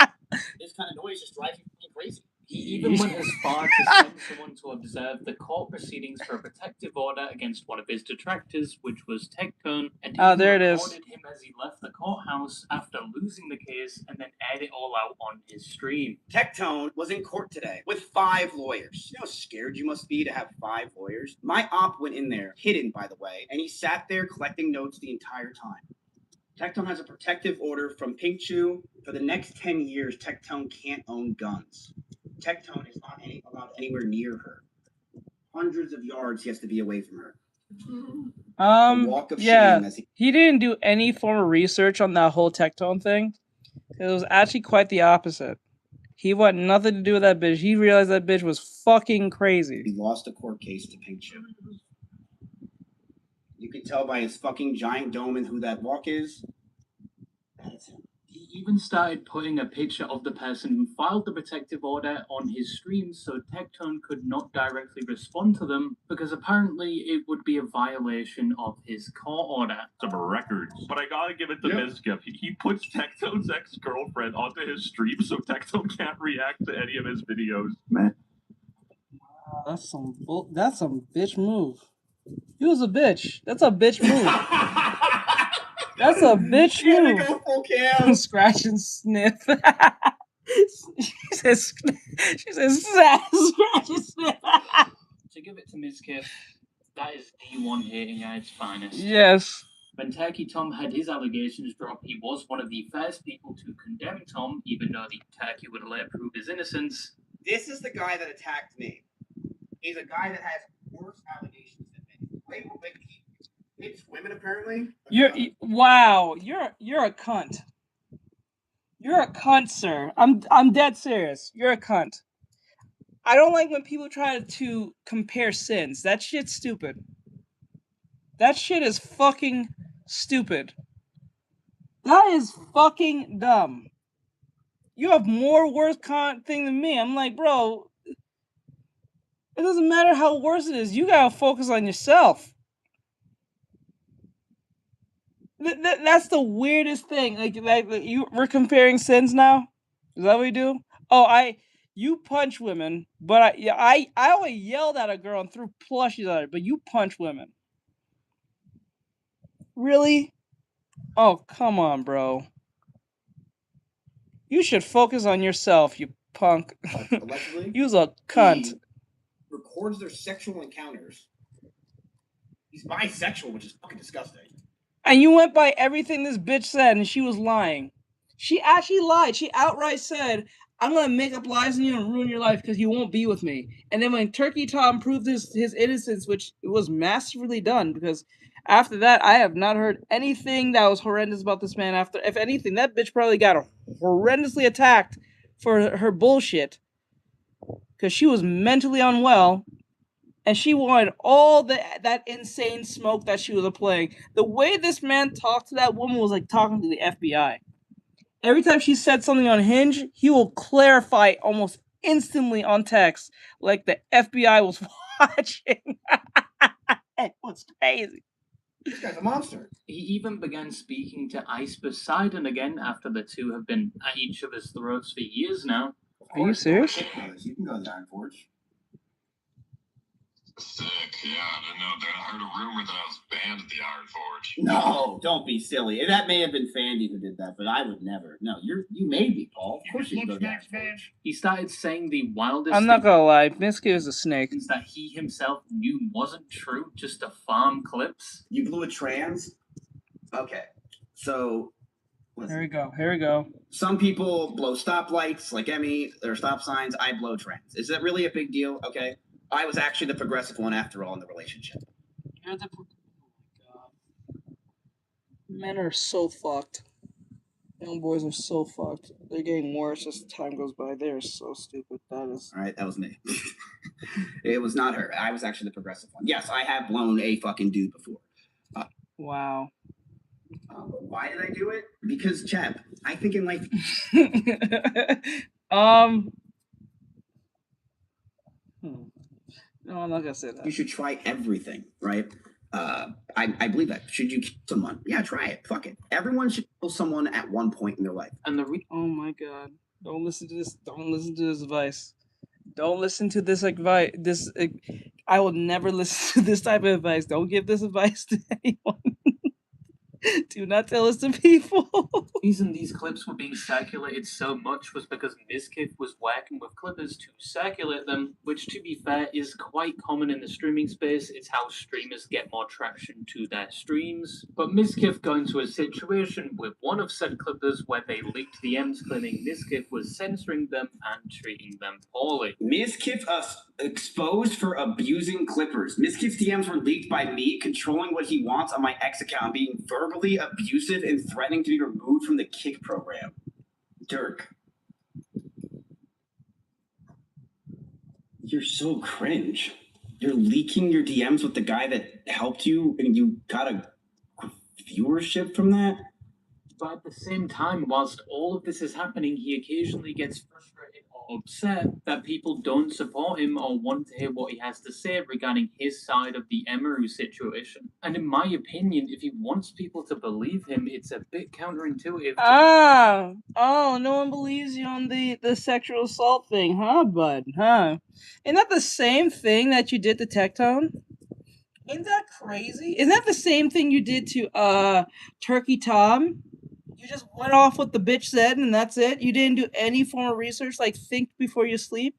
this kind of noise just drives you fucking crazy.
He even went as far to send someone to observe the court proceedings for a protective order against one of his detractors, which was Tectone, and he
there it is.
recorded him as he left the courthouse after losing the case and then aired it all out on his stream.
Tectone was in court today with 5 lawyers. You know how scared you must be to have 5 lawyers? My op went in there, hidden by the way, and he sat there collecting notes the entire time. Tectone has a protective order from Pink Chew. For the next 10 years, Tectone can't own guns. Tectone is not allowed anywhere near her. Hundreds of yards he has to be away from her. Walk of shame as
he didn't do any form of research on that whole Tectone thing. It was actually quite the opposite. He wanted nothing to do with that bitch. He realized that bitch was fucking crazy.
He lost a court case to Pink Chew. You can tell by his fucking giant dome and who that walk is. That's him.
He even started putting a picture of the person who filed the protective order on his stream so Tectone could not directly respond to them, because apparently it would be a violation of his court order.
Some records, but I gotta give it to Mizkif. He puts Tectone's ex-girlfriend onto his stream so Tectone can't react to any of his videos. Man,
that's some bitch move. He was a bitch. That's a bitch move. That's a bitch move.
Go full cam.
Scratch and sniff. she says scratch and sniff.
To give it to Mizkif, that is D1 hating at its finest.
Yes.
When Turkey Tom had his allegations drop, he was one of the first people to condemn Tom, even though the Turkey would later prove his innocence.
This is the guy that attacked me. He's a guy that has worse allegations than me. Wait, he hates women apparently?
You're a cunt. You're a cunt, sir. I'm dead serious. You're a cunt. I don't like when people try to compare sins. That shit's stupid. That shit is fucking stupid. That is fucking dumb. You have more worse thing than me. I'm like, bro, it doesn't matter how worse it is. You gotta focus on yourself. That's the weirdest thing. We're comparing sins now. Is that what we do? Oh, you punch women, but I always yelled at a girl and threw plushies at her. But you punch women. Really? Oh, come on, bro. You should focus on yourself, you punk.
Allegedly,
You's a cunt.
He records their sexual encounters. He's bisexual, which is fucking disgusting.
And you went by everything this bitch said, and she was lying. She actually lied. She outright said, I'm going to make up lies on you and ruin your life because you won't be with me. And then when Turkey Tom proved his innocence, which was masterfully done, because After that, I have not heard anything that was horrendous about this man. After, if anything, that bitch probably got horrendously attacked for her bullshit because she was mentally unwell. And she wanted all that insane smoke that she was applying. The way this man talked to that woman was like talking to the FBI. Every time she said something on Hinge, he will clarify almost instantly on text, like the FBI was watching. It was crazy.
This guy's a monster.
He even began speaking to Ice Poseidon again after the two have been at each other's throats for years now.
Are you serious?
You can go to the Iron Forge.
Sick, yeah, I didn't know that. I heard a rumor that I was banned at the Iron Forge.
No, don't be silly. That may have been Fandy who did that, but I would never. No, you may be, Paul. Of course you can go to the Iron Forge.
He started saying the wildest
I'm not gonna lie, Miski is a snake.
things that he himself knew wasn't true, just to farm clips.
You blew a trans? Okay, so...
Here we go, here we go.
Some people blow stoplights, like Emmy, or stop signs. I blow trans. Is that really a big deal? Okay. I was actually the progressive one after all in the relationship.
You're the... Oh my god. Men are so fucked. Young boys are so fucked. They're getting worse as time goes by. They are so stupid. That is...
Alright, that was me. It was not her. I was actually the progressive one. Yes, I have blown a fucking dude before.
Wow.
Why did I do it? Because, Chap, I think in life...
No, I'm not gonna say that.
You should try everything, right? I believe that. Should you kill someone? Yeah, try it. Fuck it. Everyone should kill someone at one point in their life.
And
oh my god! Don't listen to this. Don't listen to this advice. Don't listen to this advice. I will never listen to this type of advice. Don't give this advice to anyone. Do not tell us to people.
The reason these clips were being circulated so much was because Mizkif was working with clippers to circulate them, which, to be fair, is quite common in the streaming space. It's how streamers get more traction to their streams. But Mizkif got into a situation with one of said clippers where they leaked DMs claiming Mizkif was censoring them and treating them poorly.
Mizkif exposed for abusing clippers. Mizkif's DMs were leaked by me controlling what he wants on my X account, being verbally abusive and threatening to be removed from the Kick program. Dirk. You're so cringe. You're leaking your DMs with the guy that helped you and you got a viewership from that?
But at the same time, whilst all of this is happening, he occasionally gets frustrated or upset that people don't support him or want to hear what he has to say regarding his side of the Emaru situation. And in my opinion, if he wants people to believe him, it's a bit counterintuitive.
Oh, no one believes you on the sexual assault thing, huh, bud? Huh? Isn't that the same thing that you did to Tectone? Isn't that crazy? Isn't that the same thing you did to Turkey Tom? You just went off what the bitch said and that's it? You didn't do any form of research, like think before you sleep?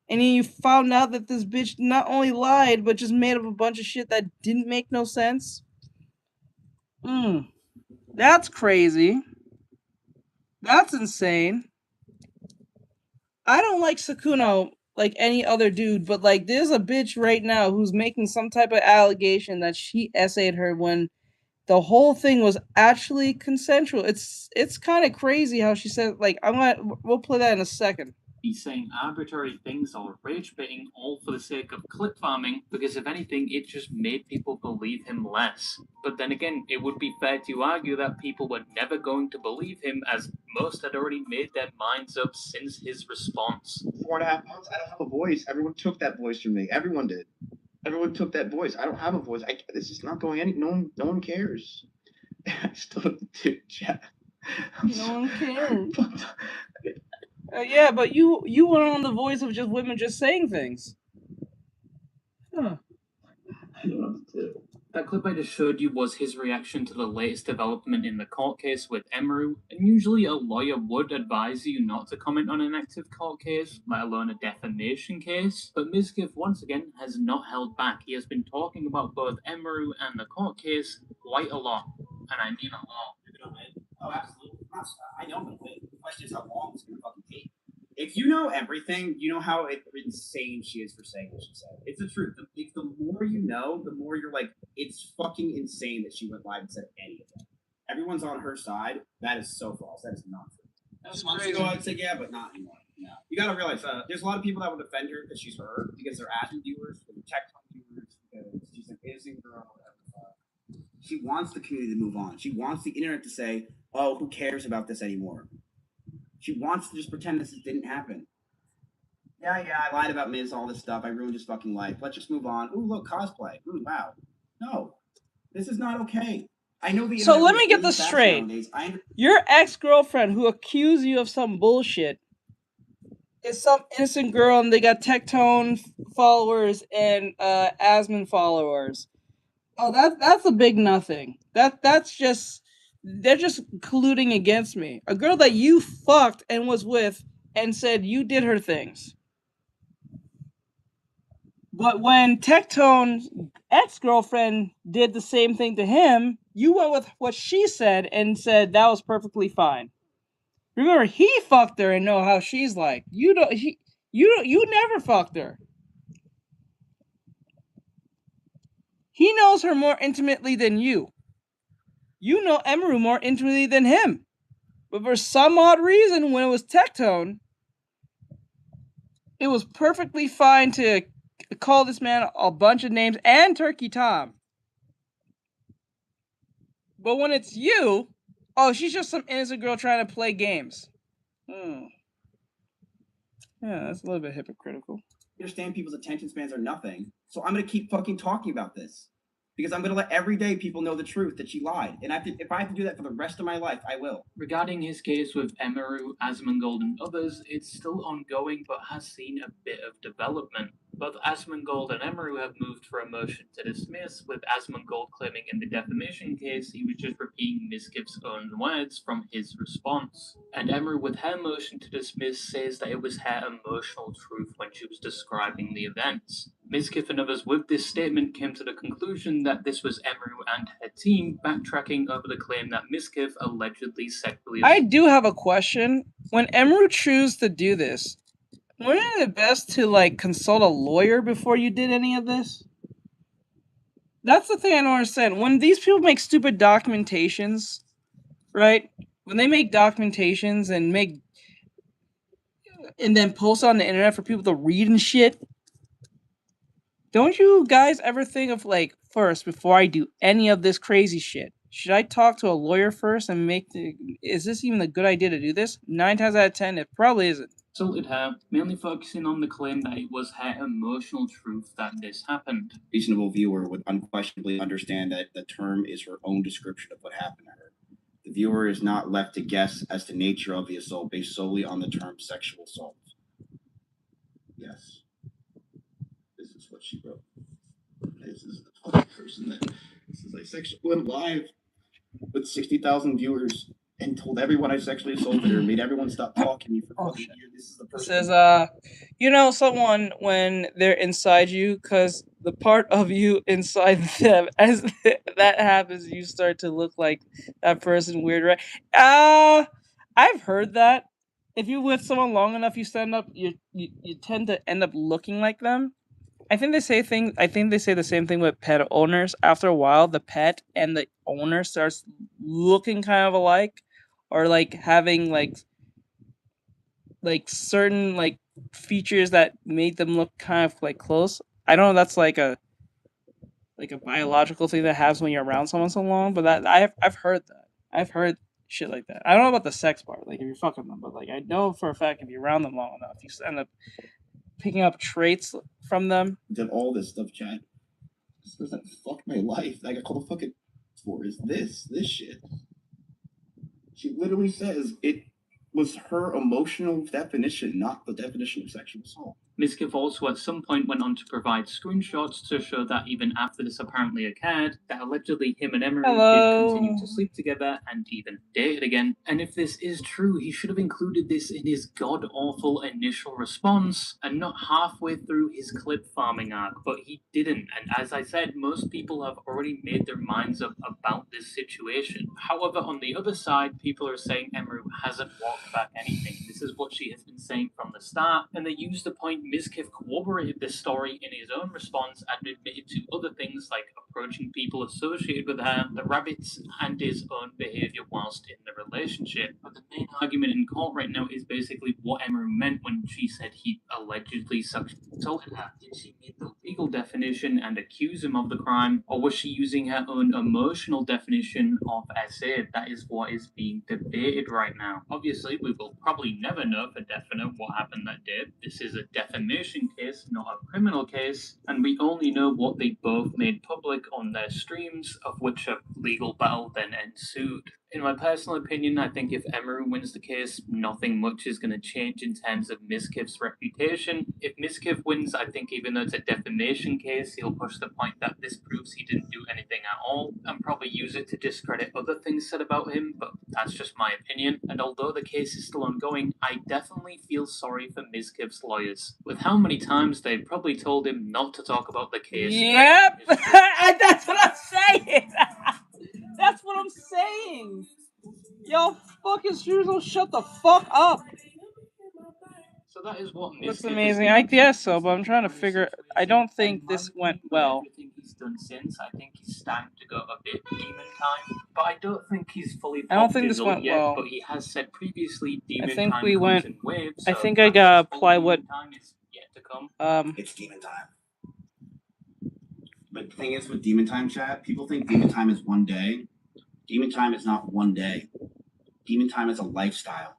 And then you found out that this bitch not only lied, but just made up a bunch of shit that didn't make no sense? That's crazy. That's insane. I don't like Sakuno like any other dude, but like there's a bitch right now who's making some type of allegation that she essayed her when the whole thing was actually consensual. It's kind of crazy how she said, like, we'll play that in a second.
He's saying arbitrary things or rage baiting all for the sake of clip farming, because if anything, it just made people believe him less. But then again, it would be fair to argue that people were never going to believe him, as most had already made their minds up since his response.
4.5 months, I don't have a voice. Everyone took that voice from me. Everyone did. Everyone took that voice. I don't have a voice. This is not going any. No one cares. I still have to do chat.
No one cares. Yeah, but you went on the voice of just women just saying things. Huh.
I don't know what to do.
That clip I just showed you was his reaction to the latest development in the court case with Emaru, and usually a lawyer would advise you not to comment on an active court case, let alone a defamation case, but Mizkif once again has not held back. He has been talking about both Emaru and the court case quite a lot, and I mean a lot.
Oh, absolutely. I know I'm going to win. The question is how long it's going to fucking take. If you know everything, you know how insane she is for saying what she said. It's the truth. The more you know, the more you're like, it's fucking insane that she went live and said any of that. Everyone's on her side. That is so false. That is not true.
That's
months
crazy.
ago, I'd say yeah, but not anymore. No. You got to realize there's a lot of people that would defend her because she's her, because they're Ashley viewers, they're tech viewers, because she's an innocent girl, whatever. She wants the community to move on. She wants the internet to say, oh, who cares about this anymore? She wants to just pretend this didn't happen. Yeah, I lied about Miz, all this stuff. I ruined his fucking life. Let's just move on. Ooh, look, cosplay. Ooh, wow. No, this is not okay. I know the.
So let me get this straight. Your ex-girlfriend who accused you of some bullshit is some innocent girl, and they got Tectone followers and Asmon followers. Oh, that's a big nothing. That's just, they're just colluding against me. A girl that you fucked and was with and said you did her things. But when Tectone's ex-girlfriend did the same thing to him, you went with what she said and said that was perfectly fine. Remember, he fucked her and know how she's like. You never fucked her. He knows her more intimately than you. You know Emeru more intimately than him. But for some odd reason, when it was Tectone, it was perfectly fine to call this man a bunch of names and Turkey Tom. But when it's you, oh, she's just some innocent girl trying to play games. Yeah, that's a little bit hypocritical.
I understand people's attention spans are nothing, so I'm going to keep fucking talking about this. Because I'm going to let everyday people know the truth that she lied. And if I have to do that for the rest of my life, I will.
Regarding his case with Emeru, Asmongold, and others, it's still ongoing but has seen a bit of development. Both Asmongold and Emeru have moved for a motion to dismiss, with Asmongold claiming in the defamation case he was just repeating Miskif's own words from his response. And Emeru, with her motion to dismiss, says that it was her emotional truth when she was describing the events. Miskif and others with this statement came to the conclusion that this was Emeru and her team backtracking over the claim that Miskif allegedly sexually...
I do have a question. When Emeru chose to do this, wouldn't it be best to like consult a lawyer before you did any of this? That's the thing I don't understand. When these people make stupid documentations, right? When they make documentations and then post on the internet for people to read and shit, don't you guys ever think of like, first, before I do any of this crazy shit, should I talk to a lawyer first and is this even a good idea to do this? 9 times out of 10, it probably isn't.
Assaulted her, mainly focusing on the claim that it was her emotional truth that this happened.
A reasonable viewer would unquestionably understand that the term is her own description of what happened to her. The viewer is not left to guess as to the nature of the assault based solely on the term sexual assault. Yes. This is what she wrote. This is the public person that this is a sexual went live with 60,000 viewers and told everyone I sexually assaulted her, made everyone stop talking to me for fucking years. This is the person.
It says, you know someone when they're inside you, because the part of you inside them, as that happens, you start to look like that person weird, right? I've heard that. If you're with someone long enough, you tend to end up looking like them. I think they say the same thing with pet owners. After a while, the pet and the owner starts looking kind of alike, or like having like certain like features that make them look kind of like close. I don't know. That's like a biological thing that happens when you're around someone so long. But that I've heard that. I've heard shit like that. I don't know about the sex part, like if you're fucking them, but like I know for a fact if you're around them long enough, you end up picking up traits from them.
Did all this stuff, Chad. This person fucked my life. I got called a fucking for is this shit. She literally says it was her emotional definition, not the definition of sexual assault.
Mizkiff also at some point went on to provide screenshots to show that even after this apparently occurred, that allegedly him and Emery did continue to sleep together and even dated again. And if this is true, he should have included this in his god-awful initial response and not halfway through his clip farming arc, but he didn't. And as I said, most people have already made their minds up about this situation. However, on the other side, people are saying Emery hasn't walked back anything. This is what she has been saying from the start, and they used the point Mizkiff corroborated this story in his own response and admitted to other things like approaching people associated with her, the rabbits, and his own behaviour whilst in the relationship. But the main argument in court right now is basically what Emery meant when she said he allegedly sexually assaulted her. Did she mean the legal definition and accuse him of the crime, or was she using her own emotional definition of SA? That is what is being debated right now. Obviously, we will probably never know for definite what happened that day. This is a defamation case, not a criminal case, and we only know what they both made public on their streams, of which a legal battle then ensued. In my personal opinion, I think if Emery wins the case, nothing much is going to change in terms of Mizkiff's reputation. If Mizkiff wins, I think even though it's a defamation case, he'll push the point that this proves he didn't do anything at all, and probably use it to discredit other things said about him, but that's just my opinion. And although the case is still ongoing, I definitely feel sorry for Mizkiff's lawyers. With how many times they've probably told him not to talk about the case.
Yep! That's what I'm saying! That's what I'm saying! Y'all fucking streamers don't shut the fuck up!
So that is what
That's amazing. I guess so, but I'm trying to figure... I don't think this went well.
Everything he's done since, I think he's starting to go a bit demon time, but I don't think he's fully
I don't think this went
yet,
well.
But he has said previously demon
I think
time
we
comes
went...
in waves,
I
so
think I got plywood...
time is yet to come.
It's demon time. But the thing is with demon time, chat, people think demon time is one day. Demon time is not one day. Demon time is a lifestyle.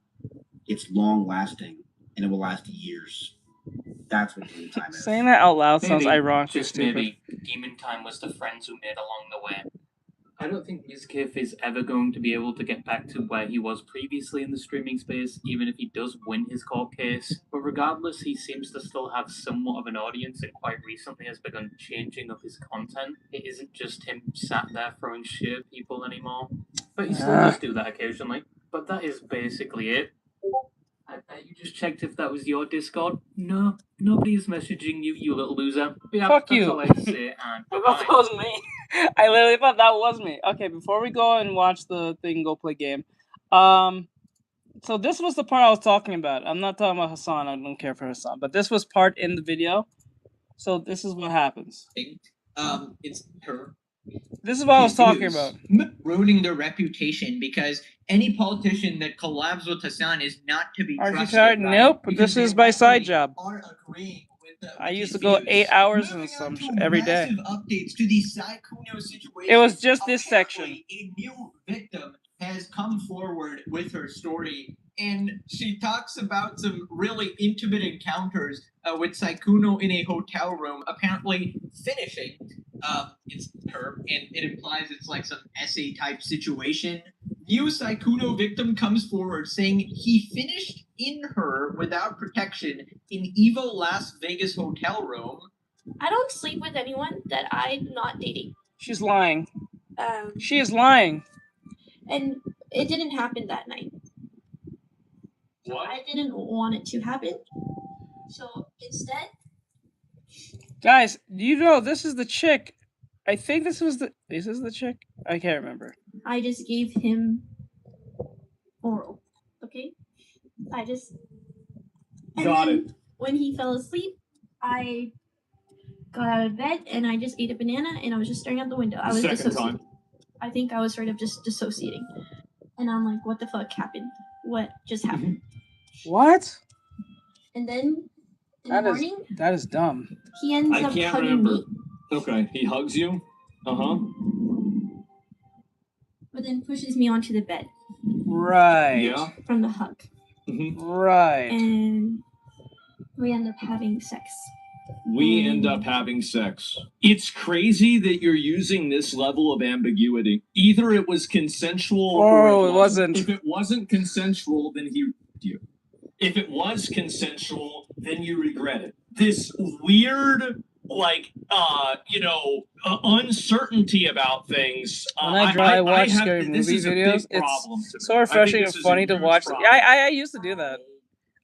It's long lasting, and it will last years. That's what demon time is.
Saying that out loud sounds
Maybe,
ironically
just
stupid.
maybe, demon time was the friends who made along the way. I don't think Mizkiff is ever going to be able to get back to where he was previously in the streaming space, even if he does win his court case. But regardless, he seems to still have somewhat of an audience and quite recently has begun changing up his content. It isn't just him sat there throwing shit at people anymore. But he still does do that occasionally. But that is basically it. I bet you just checked if that was your Discord. No, nobody's messaging you, you little loser. But yeah,
Fuck
that's
you.
all I have to say, and
I thought that was me. I literally thought that was me. Okay, before we go and watch the thing, go play game. So this was the part I was talking about. I'm not talking about Hassan. I don't care for Hassan. But this was part in the video. So this is what happens.
It's her.
This is what I was talking about.
Ruining their reputation because any politician that collabs with Hassan is not to be trusted.
Right? Nope.
Because
this is my side job.
Are agreeing with
I used to go 8 hours and some every day.
Updates to the Saikuno situation.
It was just this section.
A new victim has come forward with her story, and she talks about some really intimate encounters with Saikuno in a hotel room, apparently finishing. It's her, and it implies it's like some essay type situation. New Saikuno victim comes forward saying he finished in her without protection in Evo Las Vegas hotel room.
I don't sleep with anyone that I'm not dating.
She's lying. She is lying.
And it didn't happen that night.
What?
I didn't want it to happen. So instead...
Guys, you know this is the chick. I think this is the chick? I can't remember.
I just gave him oral. Okay?
Got it.
When he fell asleep, I got out of bed and I just ate a banana and I was just staring out the window. I was dissociating. I think I was sort of just dissociating. And I'm like, what the fuck happened? What just happened?
What?
And then in the morning,
that is dumb.
he ends up hugging me.
Okay, he hugs you.
But then pushes me onto the bed.
Right.
Yeah.
From the hug.
Right.
And we end up having sex.
We end up having sex. It's crazy that you're using this level of ambiguity. Either it was consensual or
it wasn't.
If it wasn't consensual, then he raped you. If it was consensual, then you regret it.
this weird, like, uncertainty about things.
When I watch scary movie videos, it's so refreshing and funny to watch. I used to do that.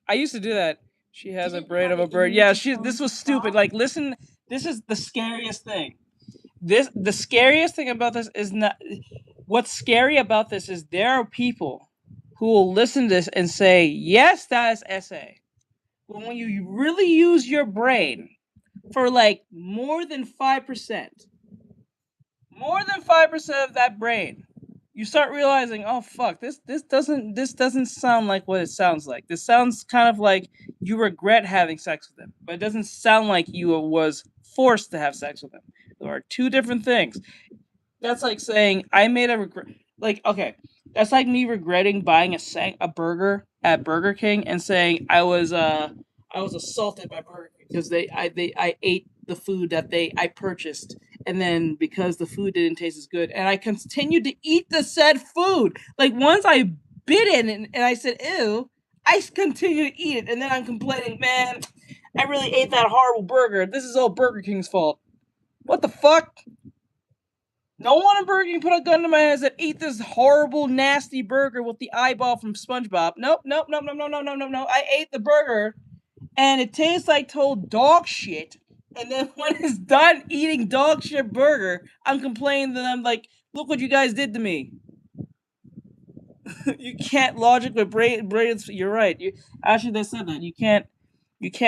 I used to do that. She has a brain of a bird. Yeah, this was stupid. Like, listen, this is the scariest thing. The scariest thing about this is not. What's scary about this is there are people who will listen to this and say, yes, that is essay. But when you really use your brain for like more than 5% of that brain, you start realizing, oh fuck, this doesn't sound like what it sounds like. This sounds kind of like you regret having sex with him, but it doesn't sound like you was forced to have sex with him. There are two different things. That's like saying I made a regret. Like, okay, that's like me regretting buying a burger at Burger King and saying I was assaulted by Burger King because I ate the food that I purchased, and then because the food didn't taste as good, and I continued to eat the said food. Like, once I bit in it and I said ew, I continue to eat it, and then I'm complaining, man, I really ate that horrible burger. This is all Burger King's fault. What the fuck? No one in Burger King put a gun to my head and said, eat this horrible, nasty burger with the eyeball from SpongeBob. Nope. I ate the burger, and it tastes like total dog shit. And then when it's done eating dog shit burger, I'm complaining to them like, look what you guys did to me. You can't logic with brains. You're right. Actually, they said that. You can't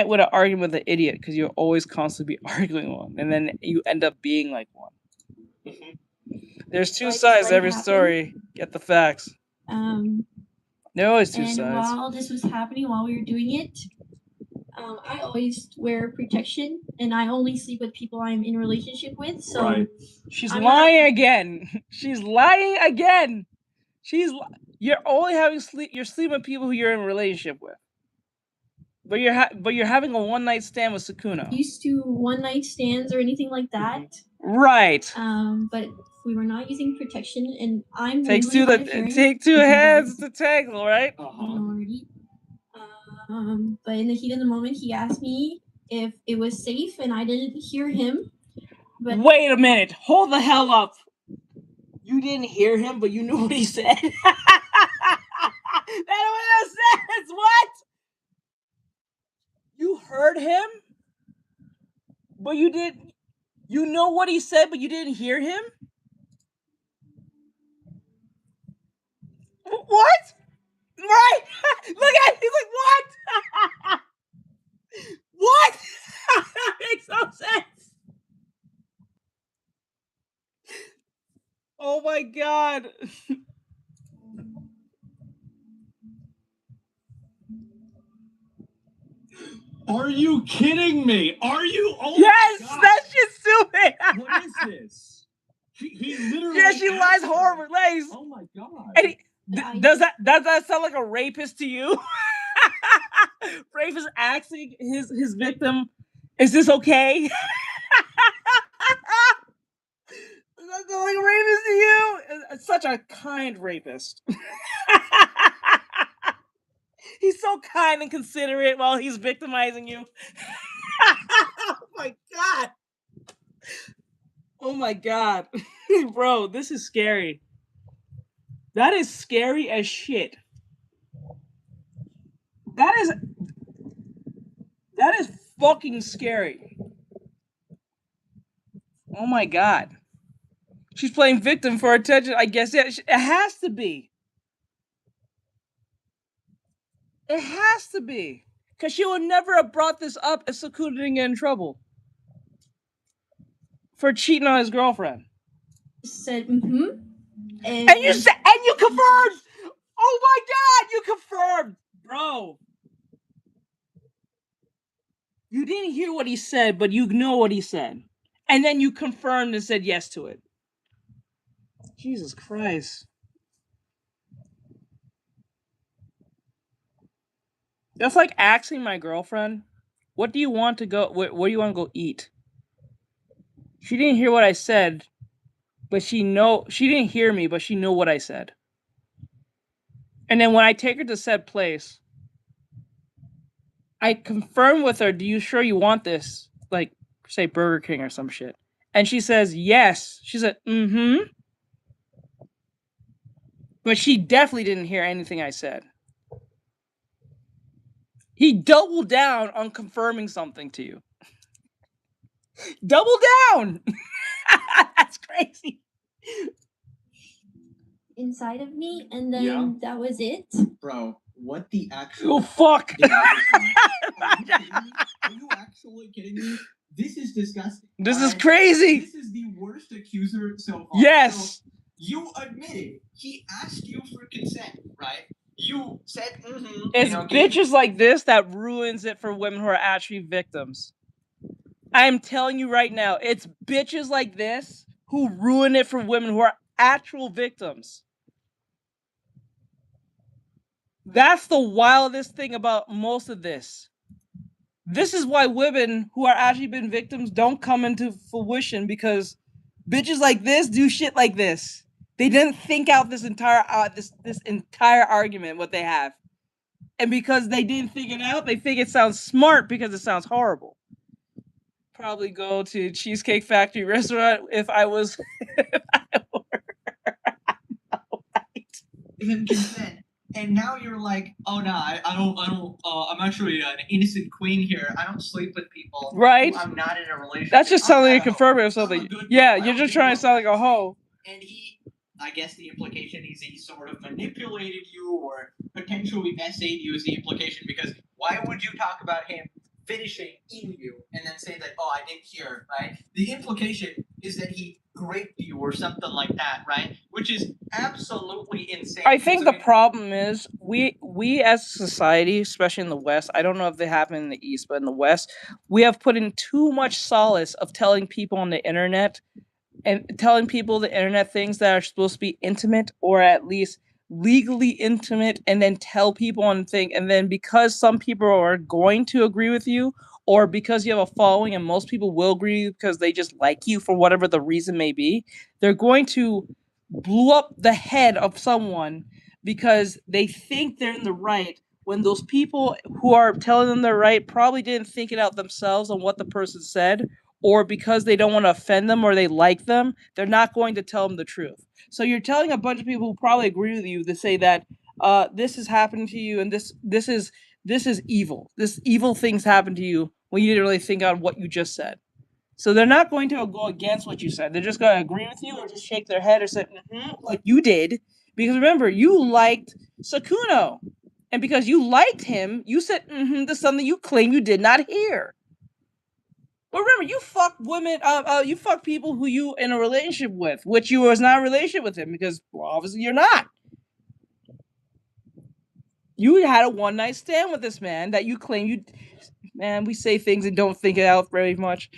win an argument with an idiot because you'll always constantly be arguing one. And then you end up being like one. There's two sides to every story. Get the facts. There are always two sides.
And while this was happening, while we were doing it, I always wear protection, and I only sleep with people I'm in a relationship with. So
right. She's lying again. She's lying again. You're only having sleep. You're sleeping with people who you're in a relationship with. But you're having a one night stand with Sakuno.
Used to one night stands or anything like that.
Right.
But we were not using protection, and I'm
take two hands to tangle, right?
Minority. But in the heat of the moment, he asked me if it was safe, and I didn't hear him. But
wait a minute! Hold the hell up! You didn't hear him, but you knew what he said. That don't make no sense. What? You heard him, but you didn't. You know what he said, but you didn't hear him? What? Right? Look at it. He's like, what? What? That makes no sense. Oh my god.
Are you kidding me? Are you? Oh
yes, that's just stupid.
What is this? He literally.
Yeah, she lies horribly.
Oh my god.
And does that sound like a rapist to you? Rapist asking his victim, "Is this okay?" Does that sound like a rapist to you? It's such a kind rapist. He's so kind and considerate while he's victimizing you. Oh my god. Oh my god. Bro, this is scary. That is scary as shit. That is fucking scary. Oh my god. She's playing victim for attention. I guess it has to be. It has to be. Because she would never have brought this up if Sakuno didn't get in trouble. For cheating on his girlfriend.
Said,
And you said, and you confirmed! Oh my god, you confirmed! Bro. You didn't hear what he said, but you know what he said. And then you confirmed and said yes to it. Jesus Christ. That's like asking my girlfriend, what do you want to go, where do you want to go eat? She didn't hear what I said, but she didn't hear me, but she knew what I said. And then when I take her to said place, I confirmed with her, do you sure you want this? Like, say Burger King or some shit. And she says, yes. She said, mm-hmm. But she definitely didn't hear anything I said. He doubled down on confirming something to you. Double down! That's crazy.
Inside of me, and then that was it.
Bro, what the actual?
Oh fuck!
Are you actually kidding me? This is disgusting.
This is crazy.
This is the worst accuser so far.
Yes.
So you admitted he asked you for consent, right? You said, mm-hmm.
It's bitches like this that ruins it for women who are actually victims. I'm telling you right now, it's bitches like this who ruin it for women who are actual victims. That's the wildest thing about most of this. This is why women who are actually been victims don't come into fruition, because bitches like this do shit like this. They didn't think out this entire this entire argument what they have, and because they didn't think it out, they think it sounds smart because it sounds horrible. Probably go to Cheesecake Factory restaurant if I was.
Give him consent. And now you're like, oh no, I don't. I'm actually an innocent queen here. I don't sleep with people.
Right.
I'm not in a relationship.
That's just something to confirm or something. Yeah, you're just trying to sound like a hoe.
And I guess the implication is he sort of manipulated you, or potentially essayed you is the implication, because why would you talk about him finishing in you and then say that, oh, I didn't hear, right? The implication is that he raped you or something like that, right? Which is absolutely insane.
I think the problem is we as a society, especially in the West, I don't know if they happen in the East, but in the West, we have put in too much solace of telling people on the internet and telling people the internet things that are supposed to be intimate, or at least legally intimate, and then tell people on thing, and then because some people are going to agree with you, or because you have a following and most people will agree because they just like you for whatever the reason may be, they're going to blow up the head of someone because they think they're in the right, when those people who are telling them they're right probably didn't think it out themselves on what the person said, or because they don't want to offend them or they like them, they're not going to tell them the truth. So you're telling a bunch of people who probably agree with you to say that this is happening to you, and this is evil. This evil things happen to you, when you didn't really think out what you just said. So they're not going to go against what you said. They're just going to agree with you or just shake their head or say, like you did. Because remember, you liked Sakuno. And because you liked him, you said to something you claim you did not hear. But remember, you fuck women, you fuck people who you in a relationship with, which you was not in a relationship with him, because well, obviously you're not. You had a one-night stand with this man that you claim you... Man, we say things and don't think it out very much.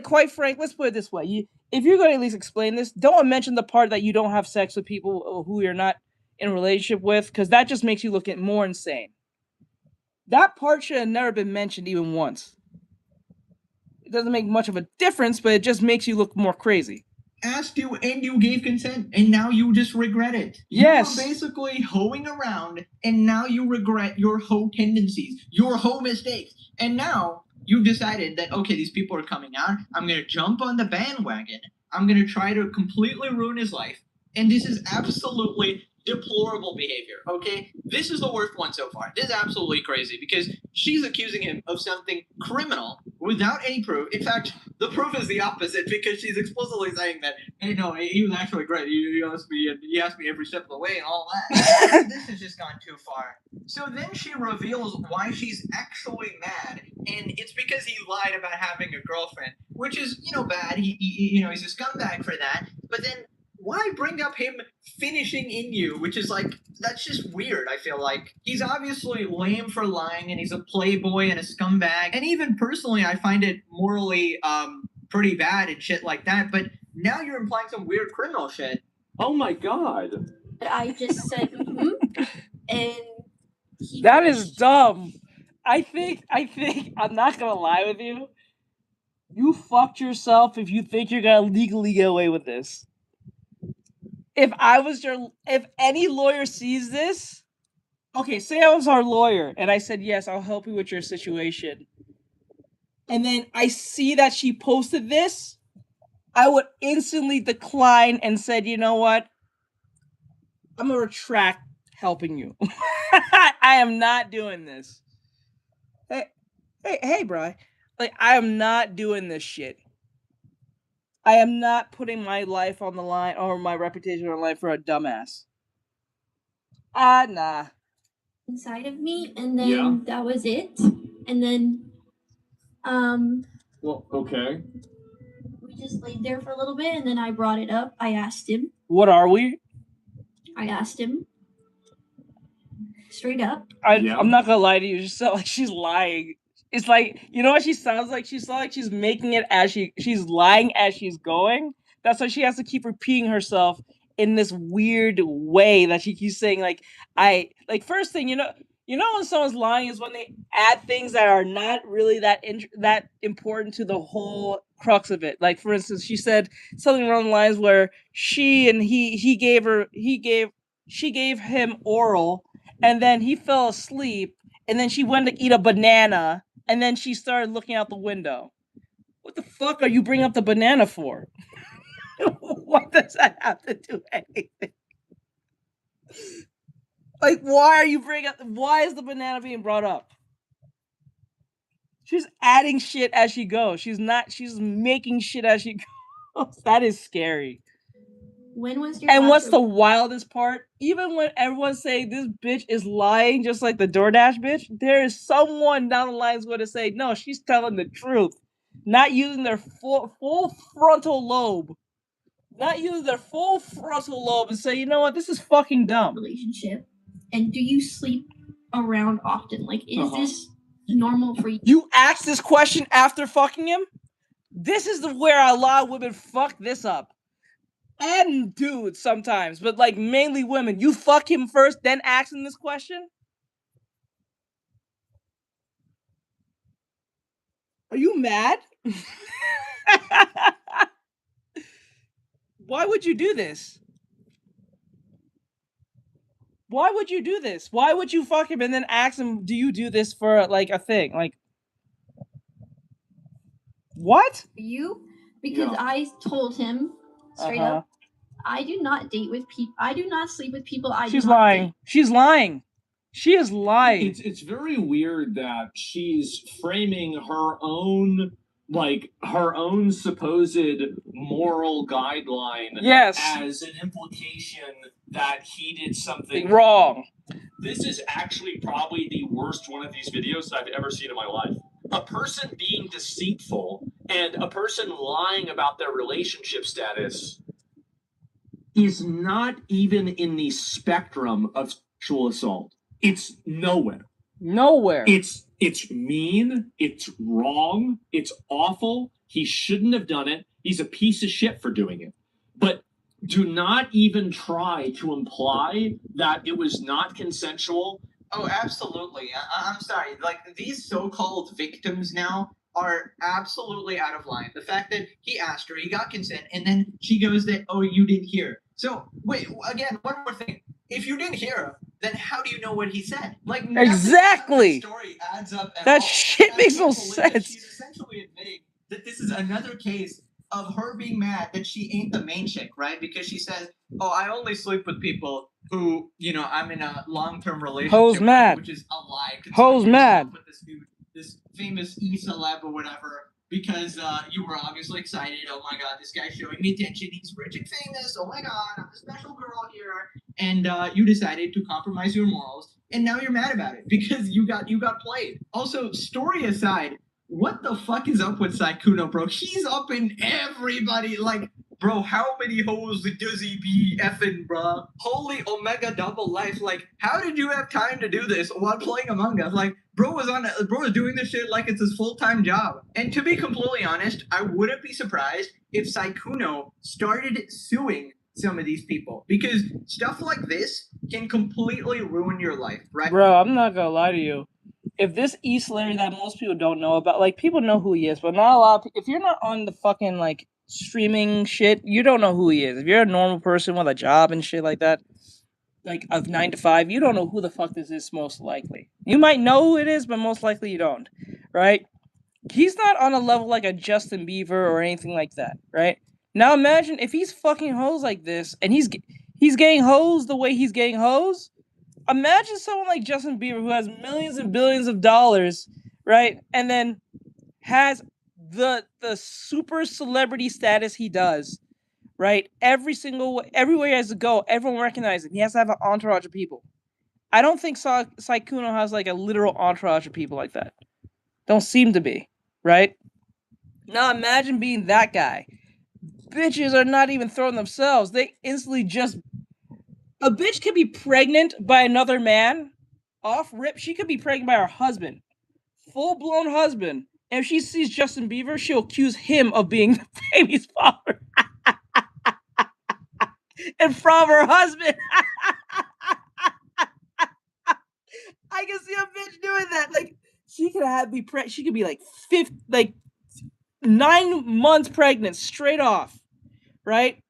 Quite frank, let's put it this way. If you're going to at least explain this, don't mention the part that you don't have sex with people who you're not in a relationship with, because that just makes you look more insane. That part should have never been mentioned even once. It doesn't make much of a difference, but it just makes you look more crazy.
Asked you and you gave consent, and now you just regret it.
Yes.
You were basically hoeing around, and now you regret your hoe tendencies, your hoe mistakes. And now you've decided that, okay, these people are coming out. I'm going to jump on the bandwagon. I'm going to try to completely ruin his life. And this is absolutely deplorable behavior, okay? This is the worst one so far. This is absolutely crazy, because she's accusing him of something criminal without any proof. In fact, the proof is the opposite, because she's explicitly saying that, hey, no, he was actually great. He asked me every step of the way and all that. This has just gone too far. So then she reveals why she's actually mad, and it's because he lied about having a girlfriend, which is, bad. He's a scumbag for that. But then why bring up him finishing in you, which is like, that's just weird, I feel like. He's obviously lame for lying, and he's a playboy and a scumbag. And even personally, I find it morally pretty bad and shit like that. But now you're implying some weird criminal shit.
Oh my god.
I just said, and
that is dumb. I think, I'm not going to lie with you. You fucked yourself if you think you're going to legally get away with this. If any lawyer sees this, okay, say I was our lawyer and I said, yes, I'll help you with your situation. And then I see that she posted this, I would instantly decline and said, you know what? I'm gonna retract helping you. I am not doing this. Hey, bro. Like, I am not doing this shit. I am not putting my life on the line or my reputation on the line for a dumbass. Nah.
Inside of me, and then that was it. And then,
Well, okay.
we just laid there for a little bit, and then I brought it up. I asked him.
What are we?
I asked him. Straight up.
I'm not gonna lie to you. She sounds like she's lying. It's like, you know what she sounds like? She sounds like she's making it as she's lying as she's going. That's why she has to keep repeating herself in this weird way that she keeps saying, like, first thing, you know when someone's lying is when they add things that are not really that important to the whole crux of it. Like, for instance, she said something along the lines where she gave him oral, and then he fell asleep, and then she went to eat a banana, and then she started looking out the window. What the fuck are you bringing up the banana for? What does that have to do with anything? Like, why is the banana being brought up? She's adding shit as she goes. She's making shit as she goes. That is scary.
When was your
And what's the wildest part? Even when everyone's saying this bitch is lying, just like the DoorDash bitch, there is someone down the line who's going to say, no, she's telling the truth. Not using their full frontal lobe. Not using their full frontal lobe and say, you know what, this is fucking dumb.
Relationship. And do you sleep around often? Like, is this normal for you?
You asked this question after fucking him? This is where a lot of women fuck this up. And dudes sometimes, but like mainly women. You fuck him first, then ask him this question? Are you mad? Why would you do this? Why would you do this? Why would you fuck him and then ask him, do you do this for like a thing? Like, what?
You? Because I told him straight up, I do not date with people. I do not sleep with people.
She's lying. She's lying. She is lying.
It's very weird that she's framing her own supposed moral guideline as an implication that he did something
wrong.
This is actually probably the worst one of these videos I've ever seen in my life. A person being deceitful and a person lying about their relationship status is not even in the spectrum of sexual assault. It's nowhere.
Nowhere.
It's mean. It's wrong. It's awful. He shouldn't have done it. He's a piece of shit for doing it. But do not even try to imply that it was not consensual.
Oh, absolutely. I'm sorry. Like, these so-called victims now are absolutely out of line. The fact that he asked her, he got consent, and then she goes that, oh, you didn't hear. So, wait, again, one more thing. If you didn't hear her, then how do you know what he said? Like,
exactly.
The story adds up at
that
all.
shit makes no sense.
She's essentially admitting that this is another case of her being mad that she ain't the main chick, right? Because she says, oh, I only sleep with people who, you know, I'm in a long-term relationship
Ho's mad.
with, which is a lie.
Ho's mad.
With this dude, this famous e-celeb or whatever, because you were obviously excited. Oh my god, this guy's showing me attention. He's rich and famous. Oh my god, I'm a special girl here. And you decided to compromise your morals, and now you're mad about it because you got played. Also, story aside, what the fuck is up with Sykkuno, bro? He's up in everybody. Like, bro, how many hoes does he be effing, bro? Holy Omega double life. Like, how did you have time to do this while playing Among Us? Like, bro was doing this shit like it's his full-time job. And to be completely honest, I wouldn't be surprised if Sykkuno started suing some of these people, because stuff like this can completely ruin your life, right?
Bro, I'm not gonna lie to you. If this East Larry that most people don't know about, like, people know who he is, but not a lot of people, if you're not on the fucking, like, streaming shit, you don't know who he is. If you're a normal person with a job and shit like that, like of 9 to 5, you don't know who the fuck this is most likely. You might know who it is, but most likely you don't, right? He's not on a level like a Justin Bieber or anything like that, right? Now imagine if he's fucking hoes like this, and he's getting hoes the way he's getting hoes. Imagine someone like Justin Bieber who has millions and billions of dollars, right? And then has the super celebrity status he does, right? Everywhere he has to go, everyone recognizes him. He has to have an entourage of people. I don't think Sykkuno has like a literal entourage of people like that. Don't seem to be, right? Now imagine being that guy. Bitches are not even throwing themselves. They instantly just... A bitch could be pregnant by another man. Off rip, she could be pregnant by her husband. Full-blown husband. And if she sees Justin Bieber, she'll accuse him of being the baby's father. In front of her husband. I can see a bitch doing that. Like, she could be like 9 months pregnant straight off, right?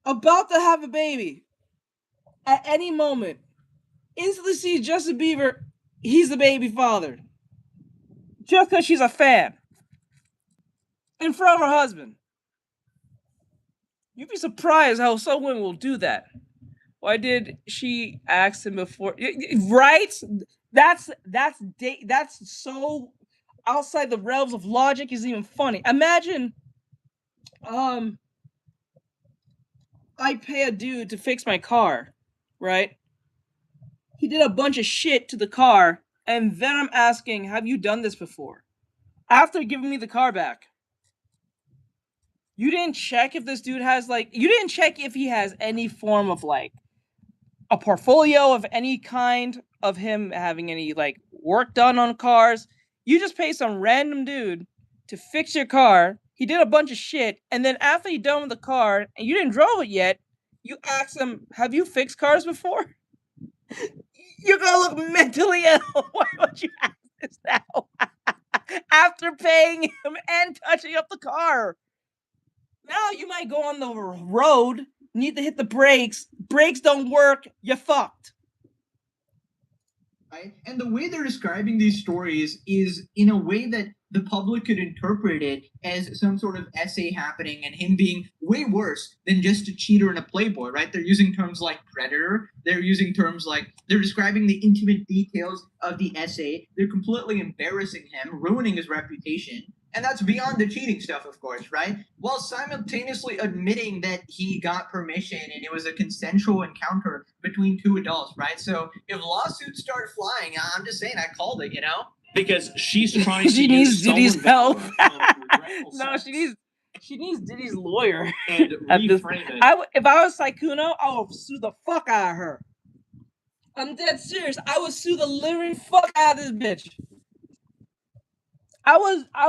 About to have a baby. At any moment, instantly sees Justin Bieber, he's the baby father. Just because she's a fan. In front of her husband. You'd be surprised how some women will do that. Why did she ask him before? Right? That's so outside the realms of logic is even funny. Imagine, I pay a dude to fix my car, right? He did a bunch of shit to the car, and then I'm asking, have you done this before? After giving me the car back. You didn't check if this dude has you didn't check if he has any form of a portfolio of any kind of him having any work done on cars. You just pay some random dude to fix your car. He did a bunch of shit, and then after you're done with the car and you didn't drove it yet, you ask him, have you fixed cars before? You're gonna look mentally ill. Why would you ask this now? After paying him and touching up the car. Now you might go on the road, need to hit the brakes. Brakes don't work, you're fucked.
Right? And the way they're describing these stories is in a way that the public could interpret it as some sort of essay happening and him being way worse than just a cheater and a playboy, right? They're using terms like predator. They're using terms they're describing the intimate details of the essay. They're completely embarrassing him, ruining his reputation. And that's beyond the cheating stuff, of course, right? While simultaneously admitting that he got permission and it was a consensual encounter between two adults, right? So if lawsuits start flying, I'm just saying, I called it,
Because she's trying to
she needs Diddy's help.
No,
she needs Diddy's lawyer.
And reframe it.
If I was Sykkuno, I would sue the fuck out of her. I'm dead serious. I would sue the living fuck out of this bitch. I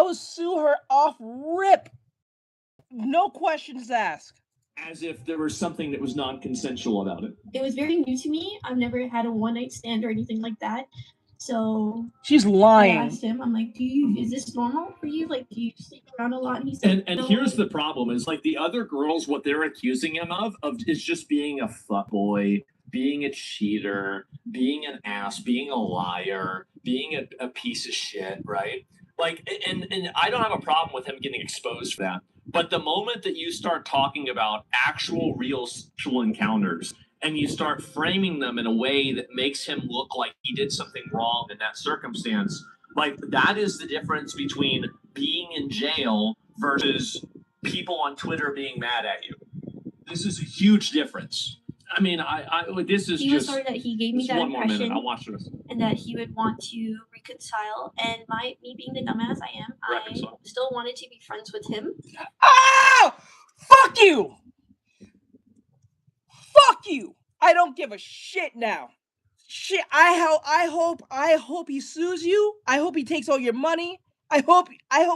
would sue her off rip. No questions asked.
As if there was something that was non-consensual about it.
It was very new to me. I've never had a one-night stand or anything like that. So
she's lying.
I asked him, I'm like, is this normal for you? Do you sleep around a lot? And he said,
and
no.
Here's the problem is the other girls, what they're accusing him of is just being a fuckboy, being a cheater, being an ass, being a liar, being a piece of shit, right? And I don't have a problem with him getting exposed for that. But the moment that you start talking about actual real sexual encounters and you start framing them in a way that makes him look like he did something wrong in that circumstance, that is the difference between being in jail versus people on Twitter being mad at you. This is a huge difference. I mean, this is
he was sorry that he gave me that impression,
I'll watch this.
And that he would want to reconcile. And me being the dumbass I am, I still wanted to be friends with him.
Oh, fuck you! Fuck you! I don't give a shit now. Shit, I hope he sues you. I hope he takes all your money. I hope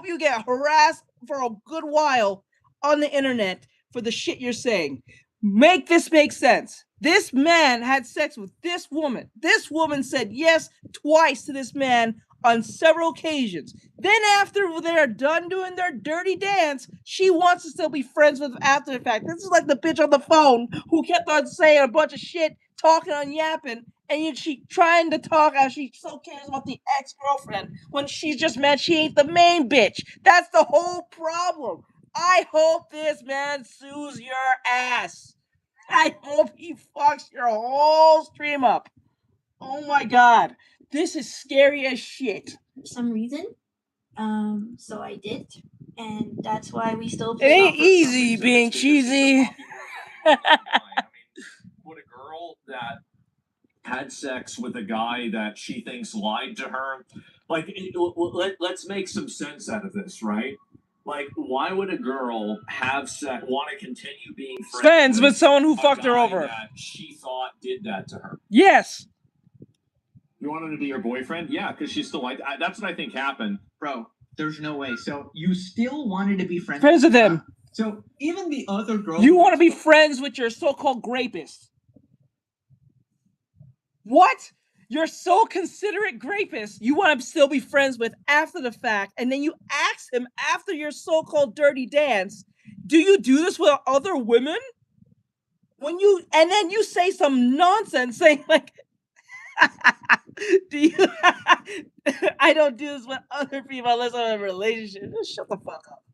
you get harassed for a good while on the internet for the shit you're saying. Make this make sense. This man had sex with this woman. This woman said yes twice to this man on several occasions. Then after they're done doing their dirty dance, she wants to still be friends with after the fact. This is like the bitch on the phone who kept on saying a bunch of shit, talking on yapping, and she trying to talk how she so cares about the ex-girlfriend when she's just mad she ain't the main bitch. That's the whole problem. I hope this man sues your ass. I hope he fucks your whole stream up. Oh my god. This is scary as shit.
For some reason. So I did. And that's why we still
It
play.
ain't easy being cheesy.
Would a girl that had sex with a guy that she thinks lied to her, like, let's make some sense out of this, right? Like, why would a girl have sex, want to continue being
friends with someone who fucked her over?
That she thought did that to her.
Yes.
You want him to be your boyfriend? Yeah, because she's still like, that's what I think happened.
Bro, there's no way. So you still wanted to be friends
with him.
So even the other girl.
You want to be friends with your so-called rapist. What? You're so considerate rapist you want to still be friends with after the fact, and then you ask him after your so-called dirty dance, do you do this with other women? And then you say some nonsense saying like, do you I don't do this with other people unless I'm in a relationship. Just shut the fuck up.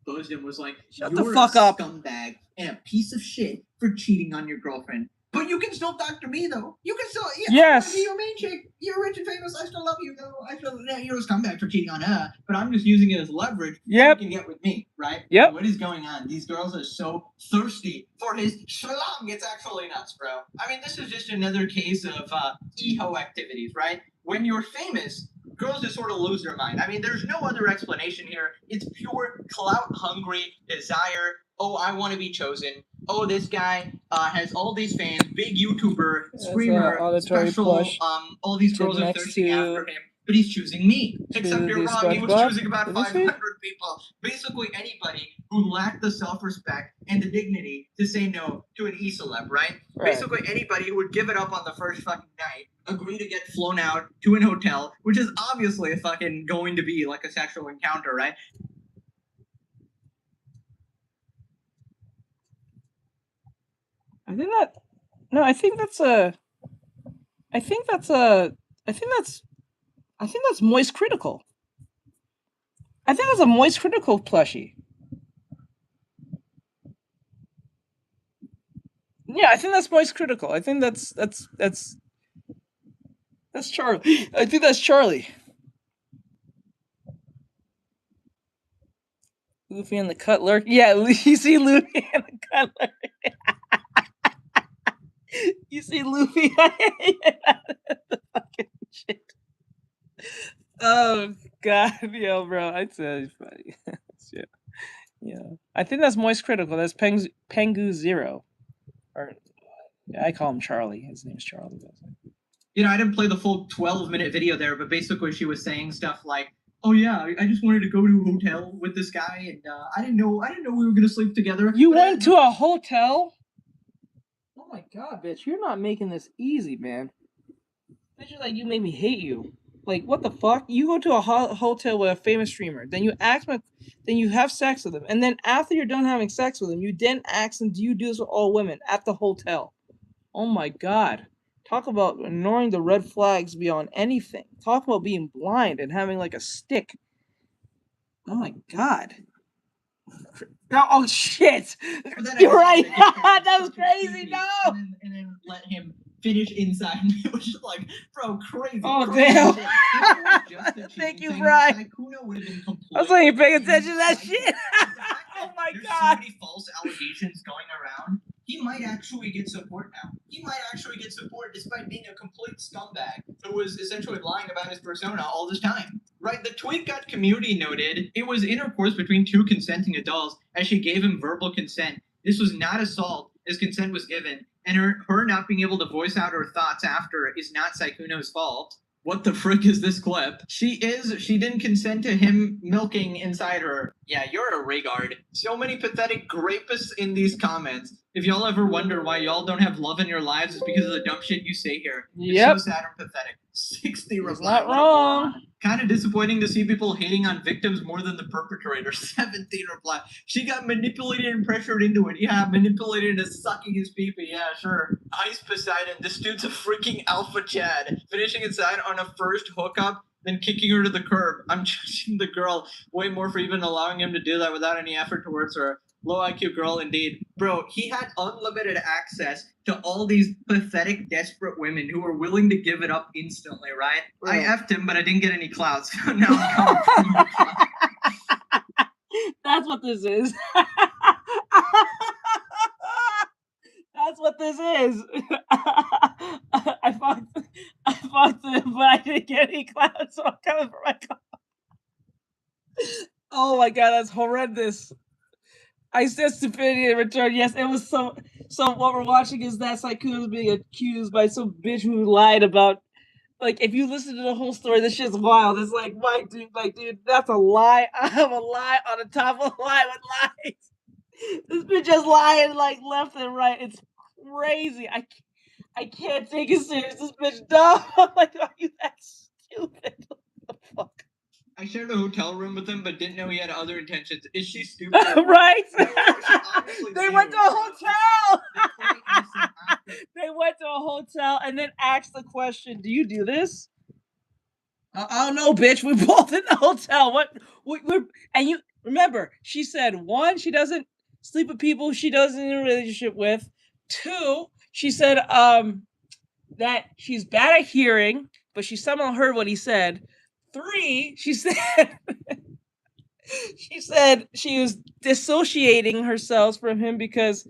Bozdin was like,
shut the fuck up.
Scumbag and a piece of shit for cheating on your girlfriend. But you can still talk to me though. You can still
yes.
Be your main chick. You're rich and famous. I still love you though. I feel you're a scumbag for cheating on her. But I'm just using it as leverage.
Yep.
So you can get with me, right?
Yep.
What is going on? These girls are so thirsty for his schlong. It's actually nuts, bro. I mean, this is just another case of EHO activities, right? When you're famous, girls just sort of lose their mind. I mean, there's no other explanation here. It's pure clout-hungry desire. Oh, I want to be chosen. Oh, this guy has all these fans, big YouTuber, streamer, special. All these girls are thirsting after him, but he's choosing me. Except you're wrong. He was choosing about 500 people. Basically, anybody who lacked the self-respect and the dignity to say no to an e-celeb, right? Basically, anybody who would give it up on the first fucking night, agree to get flown out to an hotel, which is obviously fucking going to be like a sexual encounter, right?
I think that's moist critical. I think that's a moist critical plushie. Yeah, I think that's moist critical. I think that's Charlie. I think that's Charlie. Luffy and the Cutler. Yeah, you see Luffy and the Cutler. You see Luffy. The fucking shit. Oh god, yo, bro, I'd say it's funny. Shit. Yeah, I think that's moist critical. That's Pengu Zero, or I call him Charlie. His name's Charlie.
You know, I didn't play the full 12-minute video there, but basically she was saying stuff like, "Oh yeah, I just wanted to go to a hotel with this guy, and I didn't know we were gonna sleep together."
You went to a hotel? Oh my god, bitch! You're not making this easy, man. Bitch, like you made me hate you. Like, what the fuck? You go to a hotel with a famous streamer, then you ask him, then you have sex with him, and then after you're done having sex with him, you then ask him, do you do this with all women at the hotel? Oh my god. Talk about ignoring the red flags beyond anything. Talk about being blind and having like a stick. Oh my god. Oh shit. You're right. That was crazy. No.
And then let him finish inside. It was just like, bro, crazy.
Oh,
crazy
damn.
Shit.
Thank you, Brian. I was like, you paying attention to that shit. Oh my
There's
god.
so many false allegations going around. He might actually get support now. He might actually get support despite being a complete scumbag who was essentially lying about his persona all this time. Right? The tweet got community noted. It was intercourse between two consenting adults as she gave him verbal consent. This was not assault as consent was given. And her not being able to voice out her thoughts after is not Saikuno's fault. What the frick is this clip? She didn't consent to him milking inside her. Yeah, you're a regard. So many pathetic rapists in these comments. If y'all ever wonder why y'all don't have love in your lives, it's because of the dumb shit you say here.
Yep.
It's so sad and pathetic. 60
He's
reply.
not wrong.
Kind of disappointing to see people hating on victims more than the perpetrator. 17 reply. She got manipulated and pressured into it. Yeah, manipulated into sucking his pee-pee. Yeah, sure. Ice Poseidon. This dude's a freaking alpha Chad. Finishing inside on a first hookup, then kicking her to the curb. I'm judging the girl way more for even allowing him to do that without any effort towards her. Low IQ girl indeed. Bro, he had unlimited access to all these pathetic, desperate women who were willing to give it up instantly, right? I effed him, but I didn't get any clout, so now I'm coming from the
That's what this is. That's what this is. I fucked him, but I didn't get any clout, so I'm coming for my clout. Oh my god, that's horrendous. I said stupidity in return. Yes, it was so. So what we're watching is that Saiku's being accused by some bitch who lied about. Like, if you listen to the whole story, this shit's wild. It's like, dude, that's a lie. I have a lie on the top of a lie with lies. This bitch is lying like left and right. It's crazy. I can't take it serious. This bitch dumb. I'm like, are you that stupid? What the fuck?
I shared a hotel room with him, but didn't know he had other intentions. Is she stupid?
Right?
No,
They went to a hotel. They went to a hotel and then asked the question, "Do you do this?" I don't know, bitch. We're both in the hotel. What? We're and you remember? She said 1, she doesn't sleep with people she doesn't in a relationship with. 2, she said that she's bad at hearing, but she somehow heard what he said. 3, she said she was dissociating herself from him because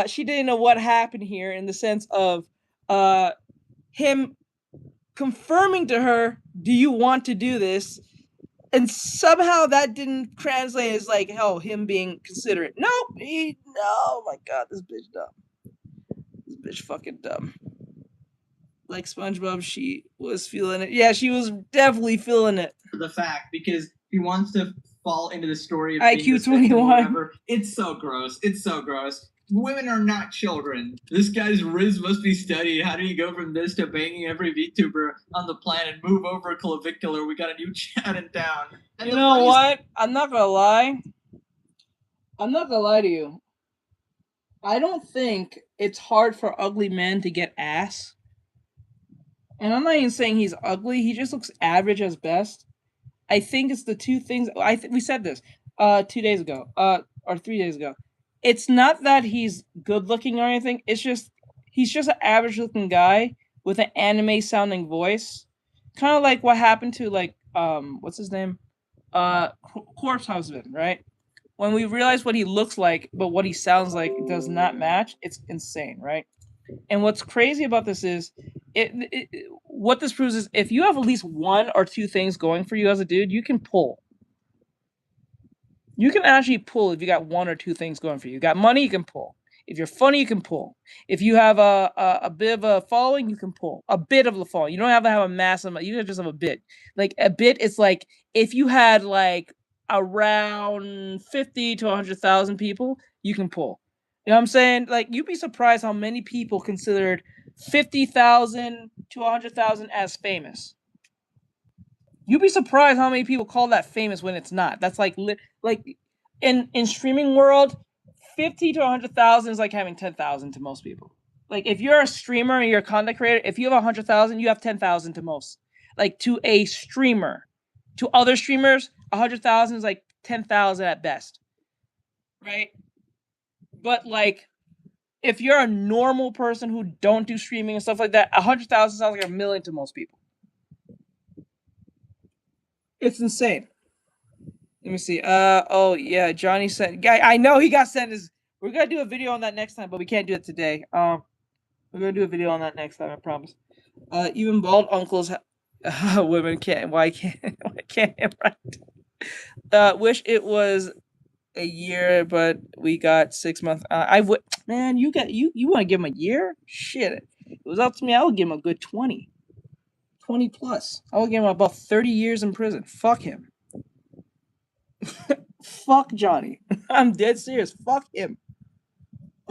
she didn't know what happened here in the sense of him confirming to her, "Do you want to do this?" And somehow that didn't translate as like, oh, him being considerate. No, oh my god, this bitch dumb. This bitch fucking dumb. Like SpongeBob, she was feeling it. Yeah, she was definitely feeling it.
The fact, because he wants to fall into the story of
IQ 21.
It's so gross. It's so gross. Women are not children. This guy's riz must be studied. How do you go from this to banging every VTuber on the planet? Move over, clavicular. We got a new chat in town. And
you know what? I'm not gonna lie. I'm not gonna lie to you. I don't think it's hard for ugly men to get ass. And I'm not even saying he's ugly. He just looks average as best. I think it's the two things. We said this 2 days ago, or 3 days ago. It's not that he's good looking or anything. It's just he's just an average looking guy with an anime sounding voice, kind of like what happened to like what's his name, Corpse Husband, right? When we realize what he looks like, but what he sounds like does not match, it's insane, right? And what's crazy about this is, what this proves is if you have at least 1 or 2 things going for you as a dude, you can pull. You can actually pull if you got 1 or 2 things going for you. You got money, you can pull. If you're funny, you can pull. If you have a bit of a following, you can pull. A bit of a following. You don't have to have a massive. You just have a bit. Like a bit is like if you had like around 50 to 100,000 people, you can pull. You know what I'm saying? Like you'd be surprised how many people considered 50,000 to 100,000 as famous. You'd be surprised how many people call that famous when it's not. That's like in streaming world, 50 to 100,000 is like having 10,000 to most people. Like if you're a streamer and you're a content creator, if you have 100,000, you have 10,000 to most. Like to a streamer, to other streamers, 100,000 is like 10,000 at best, right? But like, if you're a normal person who don't do streaming and stuff like that, 100,000 sounds like 1 million to most people. It's insane. Let me see. Oh yeah, Johnny sent. Guy, I know he got sent his. We're gonna do a video on that next time, but we can't do it today. We're gonna do a video on that next time. I promise. Even bald uncles, women can't. Why can't it right? Wish it was a year, but we got 6 months. I would, man. You want to give him a year? Shit. If it was up to me, I would give him a good 20 plus. I would give him about 30 years in prison. Fuck him. Fuck Johnny. I'm dead serious. Fuck him.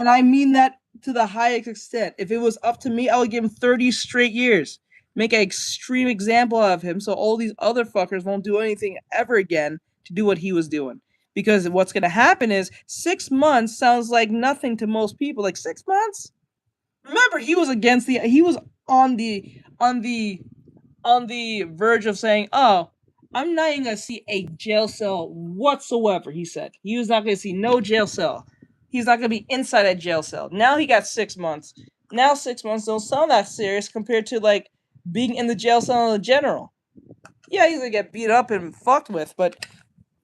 And I mean that to the highest extent. If it was up to me, I would give him 30 straight years. Make an extreme example of him so all these other fuckers won't do anything ever again to do what he was doing. Because what's going to happen is 6 months sounds like nothing to most people. Like 6 months? Remember, he was on the verge of saying, "Oh, I'm not even going to see a jail cell whatsoever," he said. He was not going to see no jail cell. He's not going to be inside a jail cell. Now he got 6 months. Now 6 months don't sound that serious compared to, like, being in the jail cell in general. Yeah, he's going to get beat up and fucked with, but,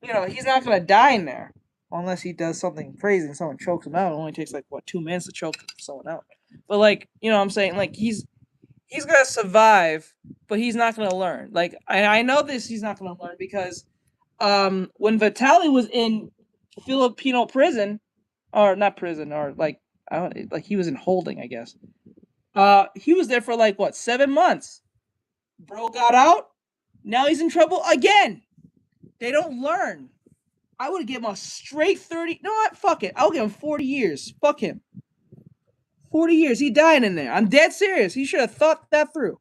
you know, he's not going to die in there. Unless he does something crazy and someone chokes him out. It only takes, like, 2 minutes to choke someone out. But, like, you know what I'm saying? Like, he's gonna survive, but he's not gonna learn. Like, I know this, he's not gonna learn because when Vitaly was in Filipino prison, or not prison, or like he was in holding, I guess. He was there for like 7 months. Bro got out. Now he's in trouble again. They don't learn. I would give him a straight 30. No, what? Fuck it. I'll give him 40 years. Fuck him. 40 years. He dying in there. I'm dead serious. He should have thought that through.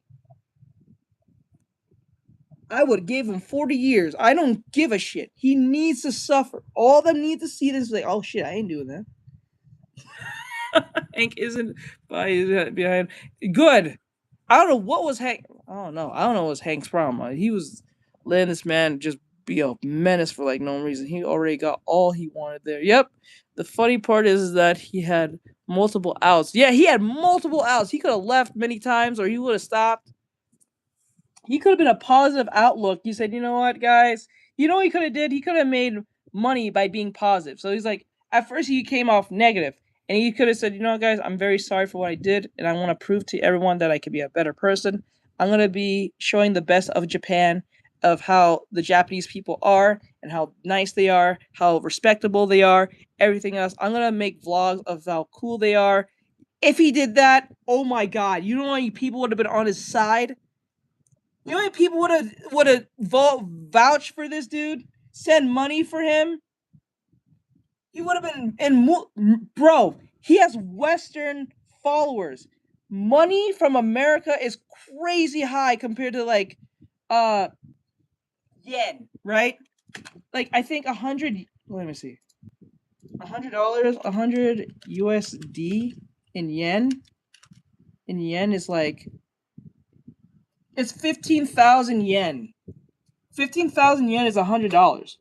I would give him 40 years. I don't give a shit. He needs to suffer. All of them need to see this. Like, oh shit, I ain't doing that. Hank isn't behind. Good. I don't know what was Hank. I don't know what was Hank's problem. He was letting this man just be a menace for like no reason. He already got all he wanted there. Yep. The funny part is that he had multiple outs. Yeah, he had multiple outs. He could have left many times or he would have stopped. He could have been a positive outlook. He said, you know what, guys? You know what he could have did? He could have made money by being positive. So he's like, at first he came off negative. And he could have said, you know what, guys? I'm very sorry for what I did. And I want to prove to everyone that I can be a better person. I'm going to be showing the best of Japan, of how the Japanese people are and how nice they are, how respectable they are, everything else. I'm going to make vlogs of how cool they are. If he did that, oh my God. You know how many people would have been on his side? You know how many people would have vouched for this dude? Send money for him? He would have been bro, he has Western followers. Money from America is crazy high compared to like yen, right? Like I think 100, let me see. $100, 100 USD in yen. In yen is like, it's 15,000 yen. 15,000 yen is $100.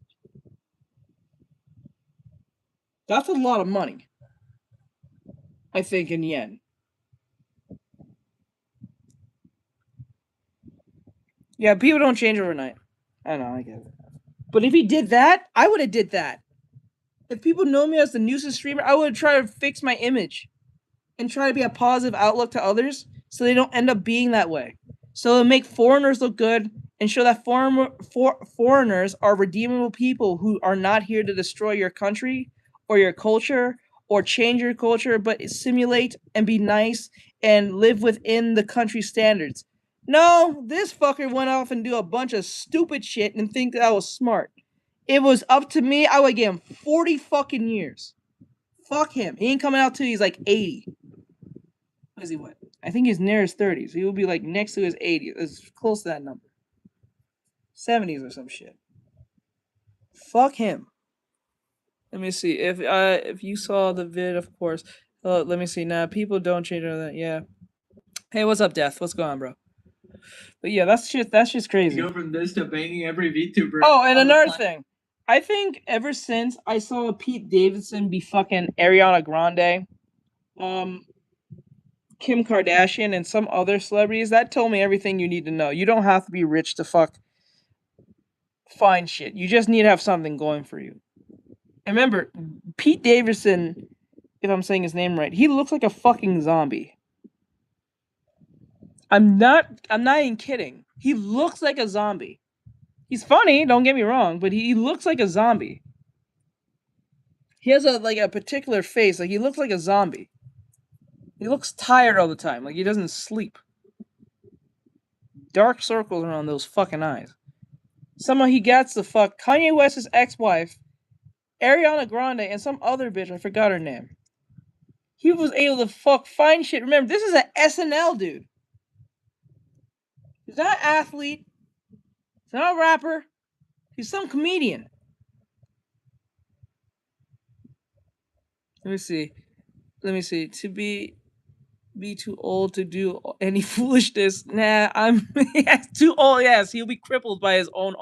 That's a lot of money, I think, in yen. Yeah, people don't change overnight. I know, I get it. But if he did that, I would have did that. If people know me as the nuisance streamer, I would try to fix my image and try to be a positive outlook to others so they don't end up being that way. So it'll make foreigners look good and show that foreigners are redeemable people who are not here to destroy your country or your culture or change your culture, but simulate and be nice and live within the country's standards. No, this fucker went off and do a bunch of stupid shit and think that was smart. It was up to me, I would give him 40 fucking years. Fuck him. He ain't coming out till he's like 80. What is he, what? I think he's near his 30s. He will be like next to his 80s. It's close to that number. 70s or some shit. Fuck him. Let me see. If you saw the vid, of course. Let me see. Nah, people don't change all that. Yeah. Hey, what's up, Death? What's going on, bro? But yeah, that's just crazy.
You go from this to banging every VTuber.
Oh, and another thing. I think ever since I saw Pete Davidson be fucking Ariana Grande, Kim Kardashian, and some other celebrities, that told me everything you need to know. You don't have to be rich to find shit. You just need to have something going for you. And remember, Pete Davidson, if I'm saying his name right, he looks like a fucking zombie. I'm not even kidding. He looks like a zombie. He's funny, don't get me wrong, but he looks like a zombie. He has a particular face, like he looks like a zombie. He looks tired all the time, like he doesn't sleep. Dark circles around those fucking eyes. Somehow he gets the fuck Kanye West's ex-wife, Ariana Grande, and some other bitch, I forgot her name. He was able to find shit. Remember, this is an SNL dude. He's not an athlete. He's not a rapper. He's some comedian. Let me see. To be too old to do any foolishness. Nah, I'm too old. Yes, he'll be crippled by his own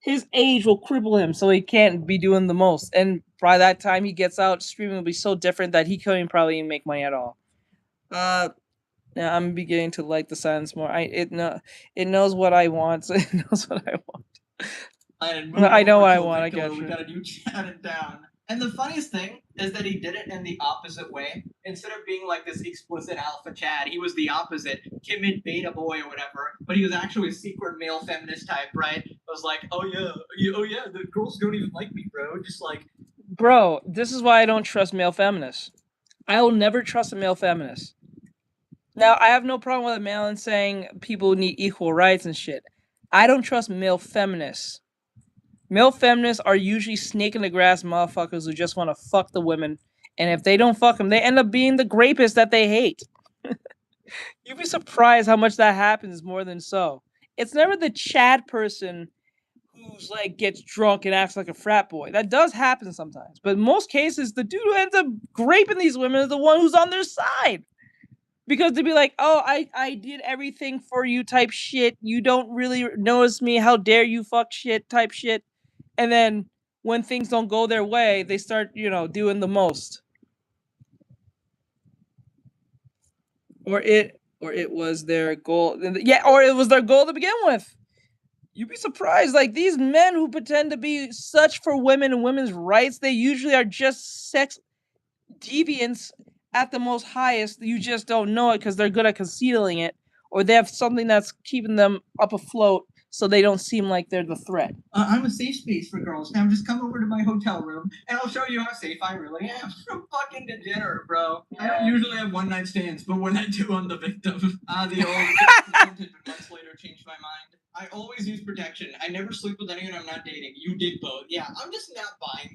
his age will cripple him, so he can't be doing the most. And by that time he gets out, streaming will be so different that he couldn't probably even make money at all. Yeah, I'm beginning to like the silence more. It knows what I want. So it knows what I want. I know what I want. I guess
we got a new chatted down. And the funniest thing is that he did it in the opposite way. Instead of being like this explicit alpha Chad, he was the opposite, timid beta boy or whatever. But he was actually a secret male feminist type, right? I was like, oh yeah, the girls don't even like me, bro. Just like,
bro, this is why I don't trust male feminists. I will never trust a male feminist. Now, I have no problem with a male saying people need equal rights and shit. I don't trust male feminists. Male feminists are usually snake in the grass motherfuckers who just want to fuck the women. And if they don't fuck them, they end up being the rapists that they hate. You'd be surprised how much that happens more than so. It's never the Chad person who's like gets drunk and acts like a frat boy. That does happen sometimes. But in most cases, the dude who ends up raping these women is the one who's on their side. Because they'd be like, oh, I did everything for you type shit. You don't really notice me. How dare you fuck shit type shit. And then when things don't go their way, they start, doing the most. Or it was their goal. Yeah, or it was their goal to begin with. You'd be surprised. Like, these men who pretend to be such for women and women's rights, they usually are just sex deviants at the most highest. You just don't know it because they're good at concealing it. Or they have something that's keeping them up afloat so they don't seem like they're the threat.
I'm a safe space for girls. Now just come over to my hotel room and I'll show you how safe I really am. I'm fucking degenerate, bro. I don't usually have one night stands, but when I do, I'm the victim. The old presented, but months later changed my mind. I always use protection. I never sleep with anyone I'm not dating. You did both. Yeah, I'm just not buying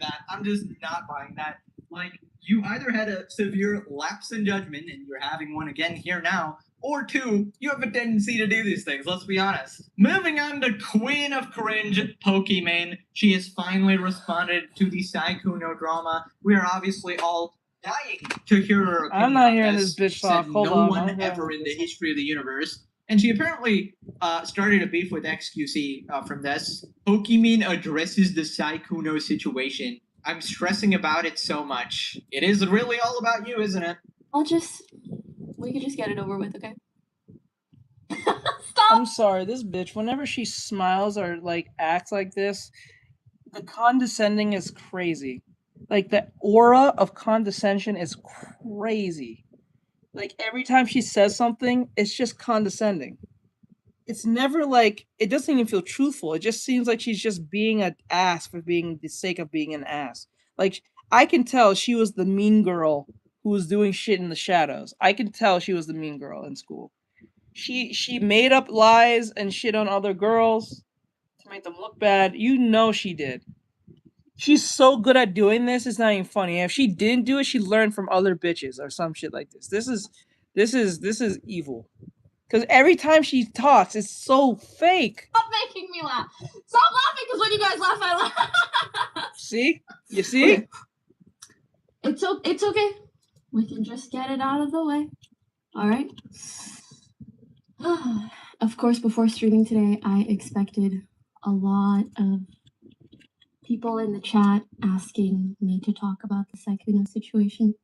that. Like, you either had a severe lapse in judgment and you're having one again here now, or two, you have a tendency to do these things, let's be honest. Moving on to Queen of Cringe, Pokimane. She has finally responded to the Saikuno drama. We are obviously all dying to hear her opinion.
I'm not hearing this bitch talk.
Hold on. No one ever in the history of the universe. And she apparently started a beef with XQC from this. Pokimane addresses the Saikuno situation. I'm stressing about it so much. It is really all about you, isn't it?
We could just get it over with, okay?
I'm sorry, this bitch, whenever she smiles or like acts like this, the condescending is crazy. Like, the aura of condescension is crazy. Like, every time she says something, it's just condescending. It's never like, it doesn't even feel truthful. It just seems like she's just being an ass for being the sake of being an ass. Like, I can tell she was the mean girl who was doing shit in the shadows. I can tell she was the mean girl in school. She made up lies and shit on other girls to make them look bad. You know she did. She's so good at doing this, it's not even funny. If she didn't do it, she learned from other bitches or some shit like this. This is evil. Because every time she talks, it's so fake.
Stop making me laugh. Stop laughing, because when you guys laugh, I laugh.
See? You see?
It's okay. We can just get it out of the way. All right? Of course, before streaming today, I expected a lot of people in the chat asking me to talk about the Saikuno situation.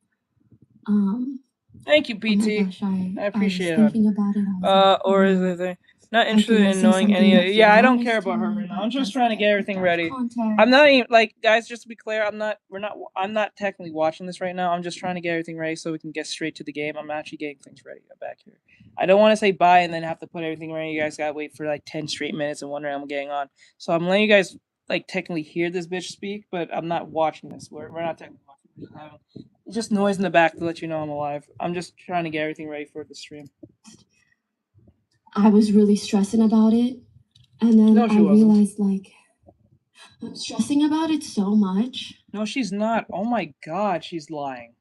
Thank you, BT.
Oh my gosh,
I appreciate
I was thinking about it.
Or is it there? Not interested in knowing any of it. Yeah, I don't care about her right now. I'm just trying to get everything ready. I'm not even, like, guys, just to be clear, I'm not technically watching this right now. I'm just trying to get everything ready so we can get straight to the game. I'm actually getting things ready. I'm back here. I don't want to say bye and then have to put everything ready. You guys gotta wait for like 10 straight minutes and wondering I'm getting on. So I'm letting you guys like technically hear this bitch speak, but I'm not watching this. We're not technically watching. Just noise in the back to let you know I'm alive. I'm just trying to get everything ready for the stream.
I was really stressing about it, and then I realized, like, I'm stressing about it so much.
No, she's not. Oh my god, she's lying.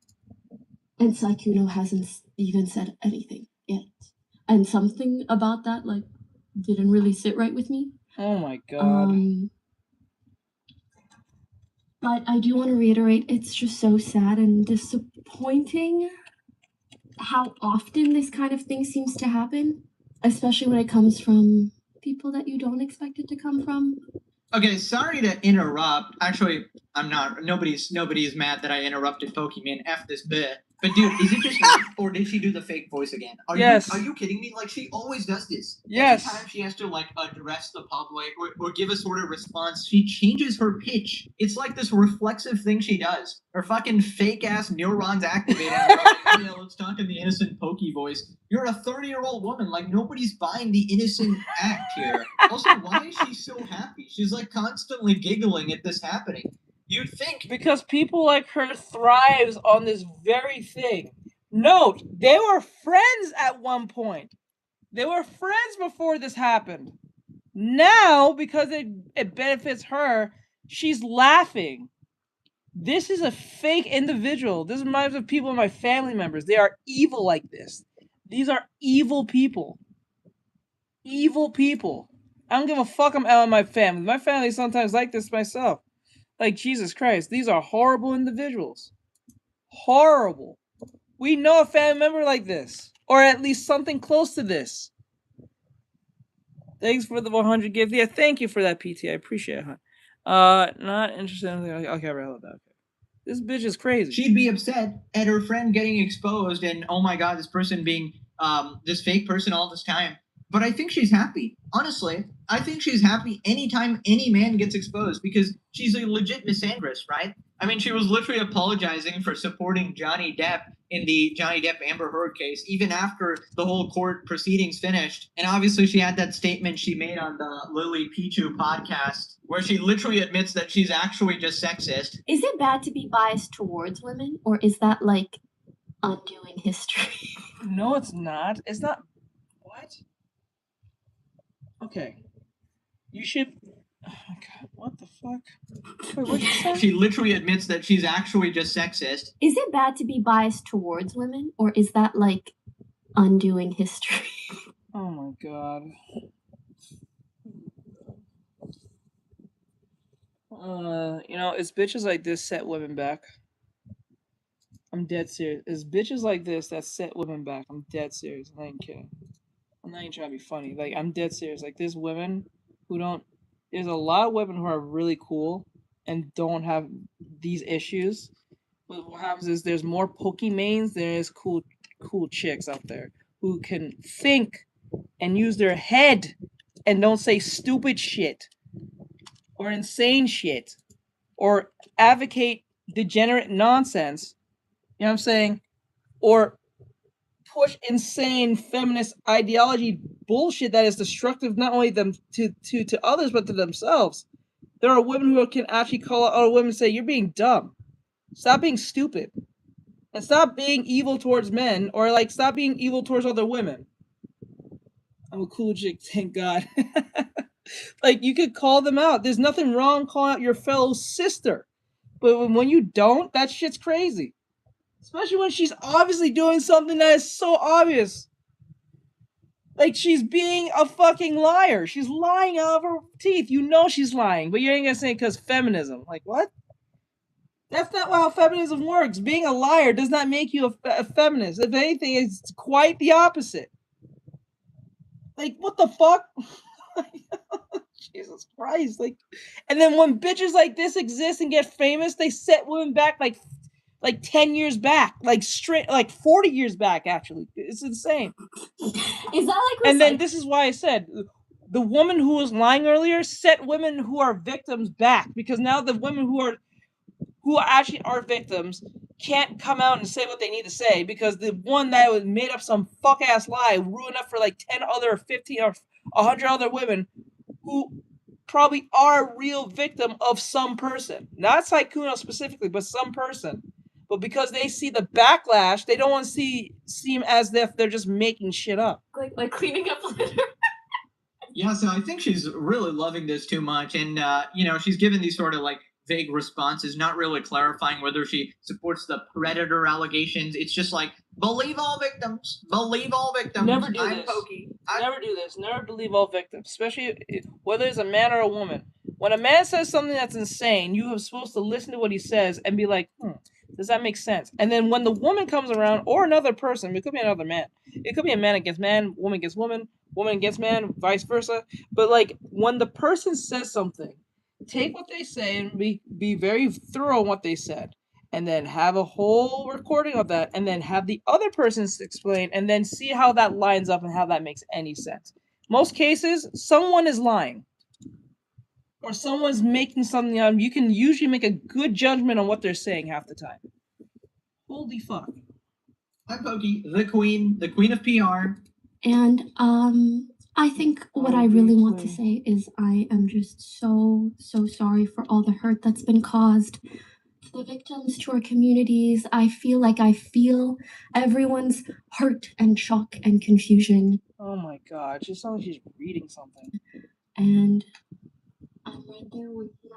And Saikuno hasn't even said anything yet. And something about that, like, didn't really sit right with me.
Oh my god.
But I do want to reiterate, it's just so sad and disappointing how often this kind of thing seems to happen, especially when it comes from people that you don't expect it to come from.
Okay, sorry to interrupt. Actually, I'm not. Nobody's mad that I interrupted Pokemon. F this bit. But dude, is it just me, or did she do the fake voice again? Are you kidding me? Like, she always does this.
Yes.
Every time she has to like address the public or give a sort of response, she changes her pitch. It's like this reflexive thing she does. Her fucking fake ass neurons activating. Like, oh, yeah, let's talk in the innocent Pokey voice. You're a 30-year-old woman. Like, nobody's buying the innocent act here. Also, why is she so happy? She's like constantly giggling at this happening. You'd think
because people like her thrives on this very thing. Note, they were friends at one point. They were friends before this happened. Now, because it benefits her, she's laughing. This is a fake individual. This reminds me of people, my family members. They are evil like this. These are evil people. Evil people. I don't give a fuck about my family. My family's sometimes like this myself. Like, Jesus Christ, these are horrible individuals. Horrible. We know a family member like this. Or at least something close to this. Thanks for the 100 gift. Yeah, thank you for that, PT. I appreciate it, huh? Not interested in anything. Okay, I read that. Okay. This bitch is crazy.
She'd be upset at her friend getting exposed and, oh my god, this person being this fake person all this time. But I think she's happy. Honestly, I think she's happy anytime any man gets exposed because she's a legit misandrist, right? I mean, she was literally apologizing for supporting Johnny Depp in the Johnny Depp Amber Heard case, even after the whole court proceedings finished. And obviously she had that statement she made on the Lily Pichu podcast where she literally admits that she's actually just sexist.
Is it bad to be biased towards women, or is that like undoing history?
No, it's not. It's not. What? Okay. You should. Oh my god, what the fuck? Wait, what'd you say?
She literally admits that she's actually just sexist.
Is it bad to be biased towards women, or is that like undoing history?
Oh my god. You know, it's bitches like this set women back. I'm dead serious. It's bitches like this that set women back. I'm dead serious. I ain't kidding. I'm not even trying to be funny. Like, I'm dead serious. Like, there's women who don't. There's a lot of women who are really cool and don't have these issues. But what happens is there's more Pokemains than there is cool chicks out there who can think and use their head and don't say stupid shit or insane shit or advocate degenerate nonsense. You know what I'm saying? Or push insane feminist ideology bullshit that is destructive not only them to others but to themselves. There are women who can actually call out other women and say, "You're being dumb. Stop being stupid, and stop being evil towards men, or like stop being evil towards other women." I'm a cool chick, thank God. Like, you could call them out. There's nothing wrong calling out your fellow sister, but when you don't, that shit's crazy. Especially when she's obviously doing something that is so obvious. Like, she's being a fucking liar. She's lying out of her teeth. You know she's lying, but you ain't gonna say it because feminism. Like, what? That's not how feminism works. Being a liar does not make you a feminist. If anything, it's quite the opposite. Like, what the fuck? Jesus Christ. Like, and then when bitches like this exist and get famous, they set women back like 10 years back, like straight, like 40 years back, actually. It's insane.
Is that like...
And then this is why I said, the woman who was lying earlier set women who are victims back, because now the women who actually are victims can't come out and say what they need to say, because the one that was made up some fuck-ass lie ruined up for like 10 other, 15 or 100 other women who probably are a real victim of some person. Not Saikuno specifically, but some person. But because they see the backlash, they don't want to seem as if they're just making shit up.
Like cleaning up litter.
Yeah, so I think she's really loving this too much, and you know, she's given these sort of like vague responses, not really clarifying whether she supports the predator allegations. It's just like, believe all victims, believe all victims.
Never do
I'm
this.
Pokey.
Never do this. Never believe all victims, especially whether it's a man or a woman. When a man says something that's insane, you are supposed to listen to what he says and be like, does that make sense? And then when the woman comes around, or another person, it could be another man. It could be a man against man, woman against woman, woman against man, vice versa. But like when the person says something, take what they say and be very thorough in what they said. And then have a whole recording of that, and then have the other person explain, and then see how that lines up and how that makes any sense. Most cases, someone is lying. Or someone's making something up. You can usually make a good judgment on what they're saying half the time. Holy fuck.
Hi, Pokey, the queen of PR.
And I think what I really want to say is I am just so sorry for all the hurt that's been caused to the victims, to our communities. I feel everyone's hurt and shock and confusion.
Oh my god, she sounds like she's reading something.
And I'm right there with you.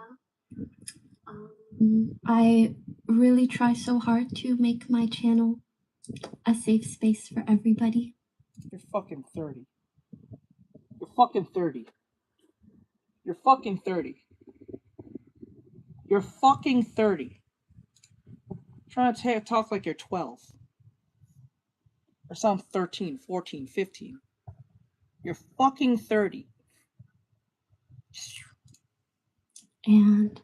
I really try so hard to make my channel a safe space for everybody.
You're fucking 30. You're fucking 30. You're fucking 30. You're fucking 30. Trying to talk like you're 12. Or sound 13, 14, 15. You're fucking 30.
And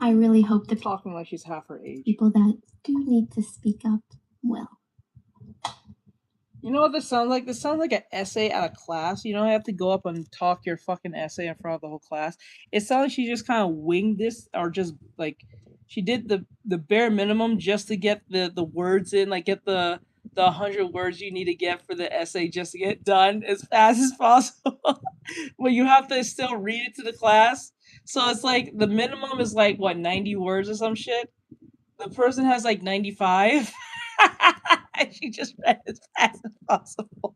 I really hope that
talking like she's half her age.
People that do need to speak up will.
You know what this sounds like? This sounds like an essay at a class. You don't have to go up and talk your fucking essay in front of the whole class. It sounds like she just kind of winged this, or just like she did the bare minimum just to get the words in, like get the 100 words you need to get for the essay just to get done as fast as possible. But you have to still read it to the class. So it's like the minimum is like what, 90 words or some shit. The person has like 95. And she just read as fast as possible.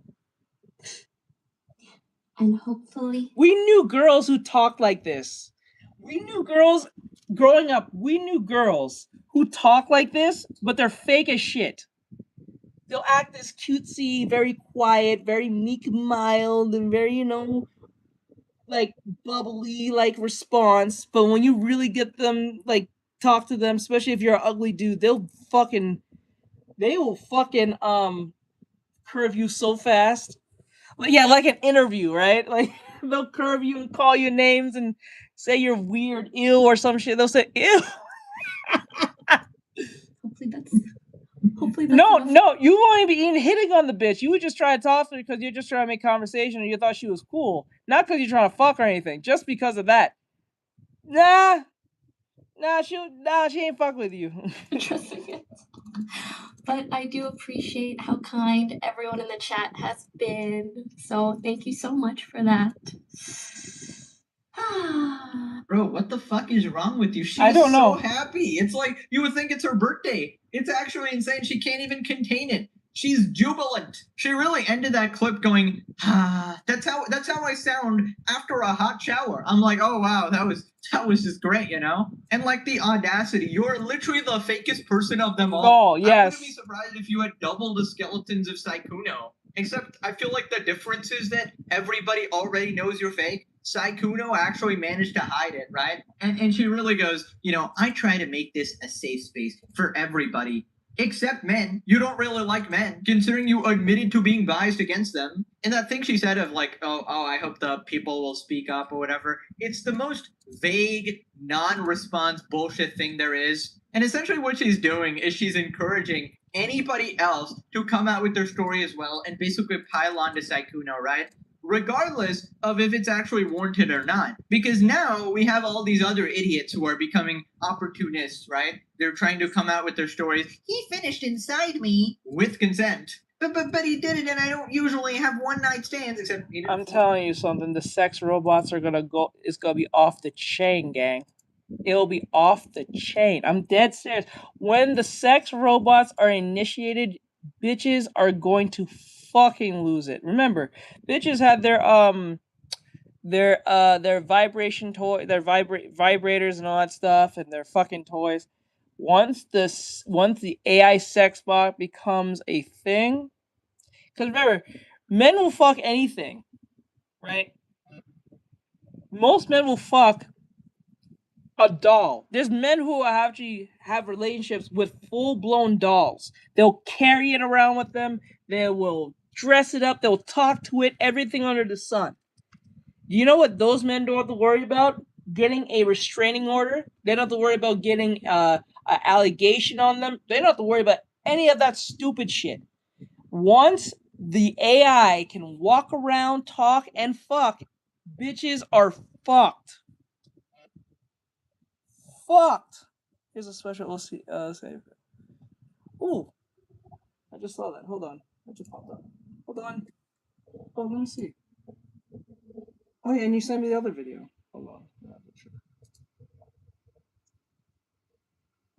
And hopefully
we knew girls who talked like this. We knew girls growing up. We knew girls who talk like this, but they're fake as shit. They'll act this cutesy, very quiet, very meek, mild, and very, like bubbly, like response. But when you really get them, like talk to them, especially if you're an ugly dude, they will fucking curve you so fast. Yeah, like an interview, right? Like they'll curve you and call you names and say you're weird, ill, or some shit. They'll say ew.
Hopefully that's
no, you won't be even hitting on the bitch. You would just try to talk to her because you're just trying to make conversation and you thought she was cool. Not because you're trying to fuck or anything. Just because of that. Nah, she ain't fuck with you.
Interesting it. But I do appreciate how kind everyone in the chat has been. So thank you so much for that.
Bro, what the fuck is wrong with you? She's
I don't know.
so happy. It's like you would think it's her birthday. It's actually insane. She can't even contain it. She's jubilant. She really ended that clip going, ah. That's how I sound after a hot shower. I'm like, oh wow, that was just great, you know? And like the audacity, you're literally the fakest person of them all.
Oh, yes.
I wouldn't be surprised if you had double the skeletons of Saikuno. Except I feel like the difference is that everybody already knows you're fake. Saikuno actually managed to hide it, right? And she really goes, I try to make this a safe space for everybody. Except men. You don't really like men, considering you admitted to being biased against them. And that thing she said of like, oh, I hope the people will speak up or whatever. It's the most vague, non-response bullshit thing there is. And essentially what she's doing is she's encouraging anybody else to come out with their story as well and basically pile on to Saikuno, right? Regardless of if it's actually warranted or not. Because now we have all these other idiots who are becoming opportunists, right? They're trying to come out with their stories. He finished inside me with consent. But he did it, and I don't usually have one-night stands, except...
I'm telling you something. The sex robots are gonna go... It's gonna be off the chain, gang. It'll be off the chain. I'm dead serious. When the sex robots are initiated, bitches are going to fucking lose it. Remember, bitches had their vibration toy, their vibrators and all that stuff, and their fucking toys. Once the AI sex bot becomes a thing, because remember, men will fuck anything, right? Most men will fuck a doll. There's men who actually have relationships with full-blown dolls. They'll carry it around with them. They will dress it up. They'll talk to it. Everything under the sun. Do you know what those men don't have to worry about? Getting a restraining order. They don't have to worry about getting an allegation on them. They don't have to worry about any of that stupid shit. Once the AI can walk around, talk, and fuck, bitches are fucked. Fucked. Here's a special save. Ooh. I just saw that. Hold on. That just popped up. Hold on. Oh, let me see. Oh yeah, and you sent me the other video. Hold on.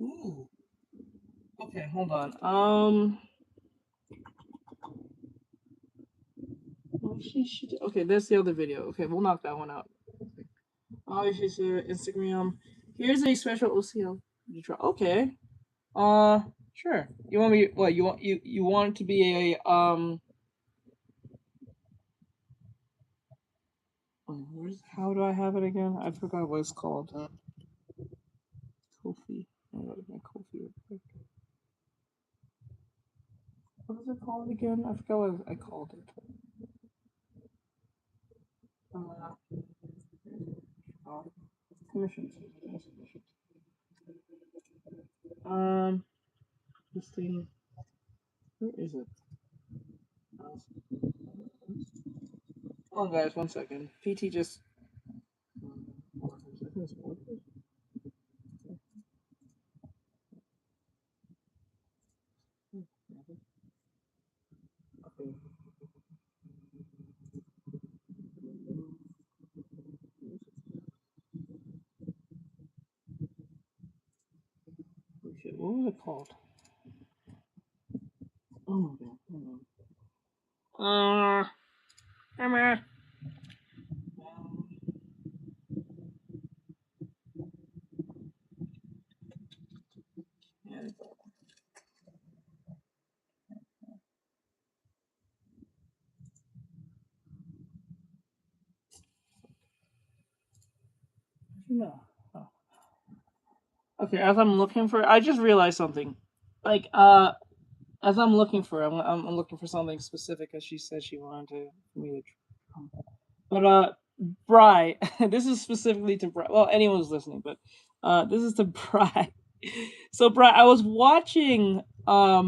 Ooh. Okay, hold on. Okay, there's the other video. Okay, we'll knock that one out. Oh, she's Instagram. Here's a special OCL. Okay. Sure. You want me? What you want? You want it to be a How do I have it again? I forgot what it's called. KOFI. I gotta get KOFI real quick. What is it called again? I forgot what I called it. Commissions. This thing. Where is it? Hold on, guys. 1 second. PT just. What was it called? Oh my god. Emma. No. Oh. Okay, as I'm looking for, I just realized something. Like, as I'm looking for, I'm looking for something specific, as she said she wanted me to. But Bri, this is specifically to Bri. Well, anyone who's listening, but this is to Bri. So Bri, I was watching. I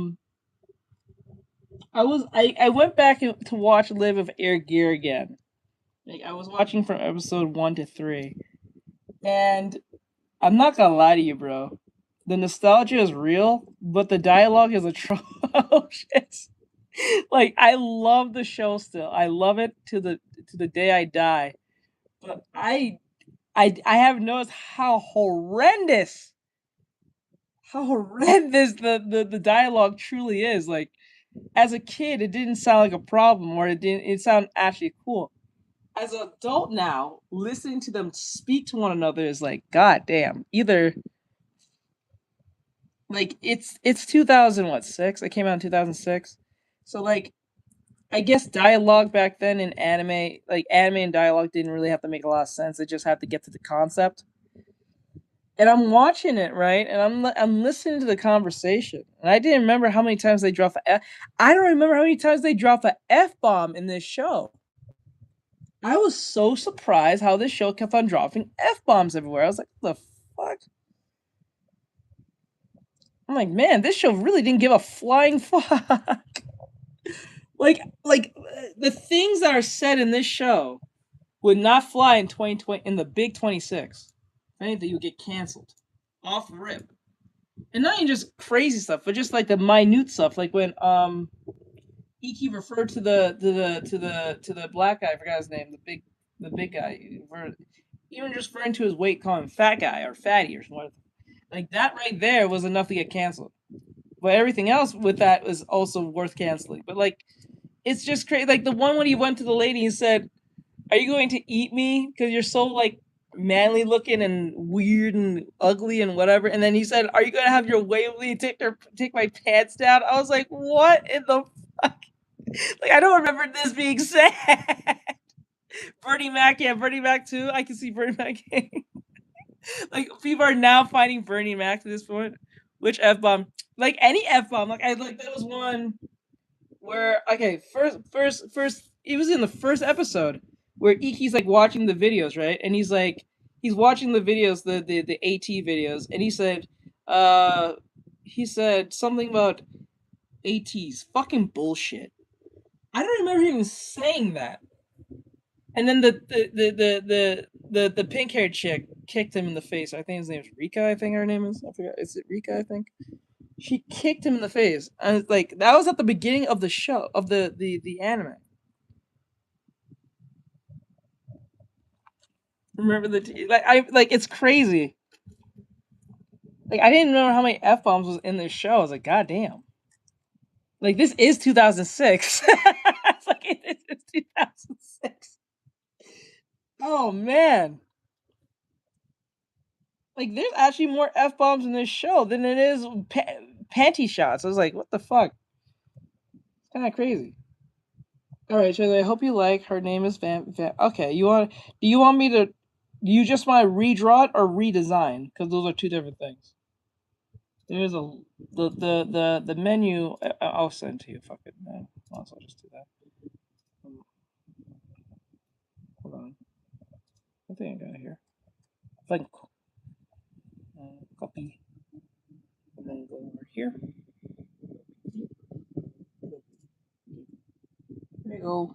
went back to watch Live of Air Gear again. Like, I was watching from episode 1 to 3, and I'm not gonna lie to you, bro. The nostalgia is real, but the dialogue is atrocious. Like, I love the show still. I love it to the day I die. But I have noticed how horrendous the dialogue truly is. Like, as a kid, it didn't sound like a problem, or it sounded actually cool. As an adult now, listening to them speak to one another is like, god damn. Either like it's 2006. It came out in 2006. So like, I guess dialogue back then in anime, like anime and dialogue didn't really have to make a lot of sense. They just had to get to the concept. And I'm watching it, right? And I'm listening to the conversation. And I didn't remember how many times they dropped the F. I don't remember how many times they dropped the F-bomb in this show. I was so surprised how this show kept on dropping F-bombs everywhere. I was like, what the fuck? I'm like, man, this show really didn't give a flying fuck. like the things that are said in this show would not fly in 2020 in the big 26. If anything, you would get canceled off rip. And not even just crazy stuff, but just like the minute stuff, like when Iki referred to the black guy, I forgot his name, the big guy, even just referring to his weight, calling him fat guy or fatty or something. Like, that right there was enough to get canceled. But everything else with that was also worth canceling. But like, it's just crazy. Like the one when he went to the lady and said, are you going to eat me? Because you're so like manly looking and weird and ugly and whatever. And then he said, are you going to have your way with me and take my pants down? I was like, what in the fuck? Like, I don't remember this being said. Bernie Mac, yeah, Bernie Mac too. I can see Bernie Mac. Like, people are now finding Bernie Mac to this point. Which F-bomb? Like, any F-bomb. Like, there was one where, okay, first, it was in the first episode where Iki's like watching the videos, right? And he's watching the videos, the AT videos, and he said something about ATs. Fucking bullshit. I don't remember even saying that. And then the pink haired chick kicked him in the face. I think his name is Rika. I think her name is. I forgot. Is it Rika? I think. She kicked him in the face, and like that was at the beginning of the show of the anime. Remember it's crazy. Like, I didn't know how many F-bombs was in this show. I was like, God damn. Like, this is 2006. It's like, it is 2006. Oh, man. Like, there's actually more F-bombs in this show than it is panty shots. I was like, what the fuck? It's kind of crazy. All right, Charlie, I hope you like. Her name is Van. Okay, do you want me to... Do you just want to redraw it or redesign? Because those are two different things. There's the menu. I'll send to you. Fuck it, man. I'll just do that. Hold on. I think I got it here. Like, copy. And then go over here. There you go.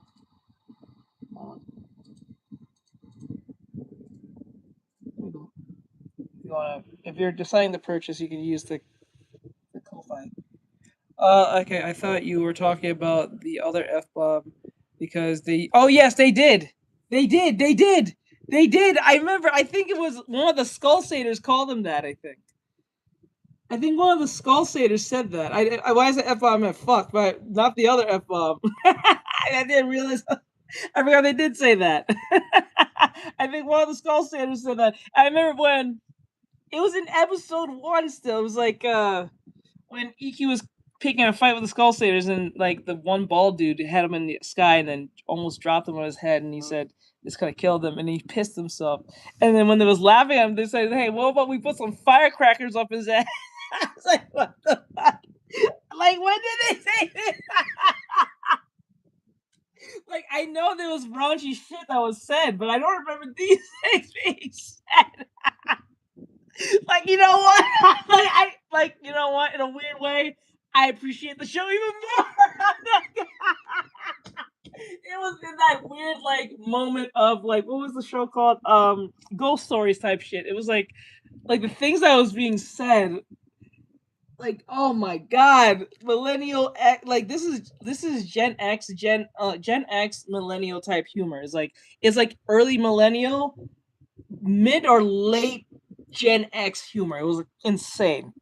If you're deciding to purchase, you can use the KOFI. Okay, I thought you were talking about the other F-bomb because they... Oh, yes, they did! They did! I remember, I think it was one of the Skull Satyrs called them that, I think. I think one of the Skull Satyrs said that. Why is it F-bomb at fuck, but not the other F-bomb? I didn't realize... I forgot they did say that. I think one of the Skull Satyrs said that. I remember when... It was in episode 1 still. It was like when EQ was picking a fight with the Skull Satyrs, and like the one bald dude had him in the sky and then almost dropped him on his head, and he said this could have killed him, and he pissed himself. And then when they was laughing at him, they said, "Hey, what about we put some firecrackers up his ass?" I was like, what the fuck? Like, when did they say this? Like, I know there was raunchy shit that was said, but I don't remember these things being said. Like, you know what? You know what? In a weird way, I appreciate the show even more. It was in that weird, like, moment of, like, what was the show called? Ghost Stories type shit. It was like the things that was being said. Like, oh my god, millennial X, like this is Gen X, Gen X millennial type humor. It's like early millennial, mid or late Gen X humor. It was insane.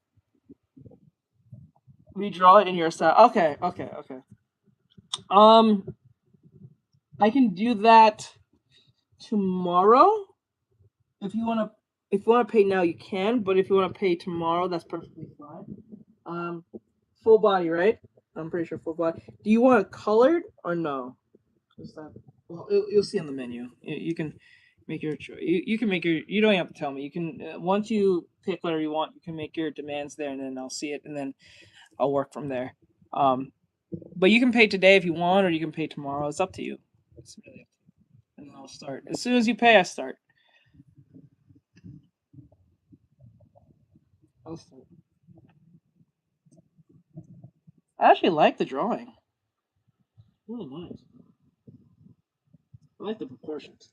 Redraw it in your style. Okay. I can do that tomorrow. If you want to pay now, you can. But if you want to pay tomorrow, that's perfectly fine. Full body, right? I'm pretty sure full body. Do you want it colored or no? Well, you'll see on the menu. You can make your choice. You can make your. You don't have to tell me. You can once you pick whatever you want, you can make your demands there, and then I'll see it, and then I'll work from there. But you can pay today if you want, or you can pay tomorrow. It's up to you. It's really up to you. And then I'll start as soon as you pay. I start. I'll start. I actually like the drawing. Really nice. I like the proportions.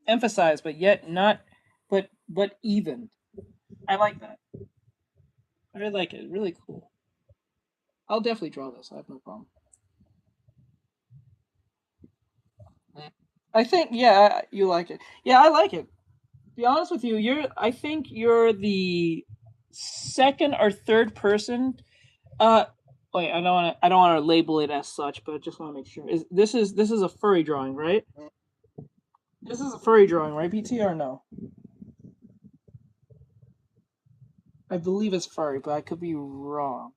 Emphasized, but yet not, but even. I like that. I really like it. Really cool. I'll definitely draw this. I have no problem. I think, yeah, you like it. Yeah, I like it. To be honest with you, I think you're the second or third person. Wait, I don't want to label it as such, but I just want to make sure. This is a furry drawing, right? This is a furry drawing, right, PT, or no? I believe it's furry, but I could be wrong.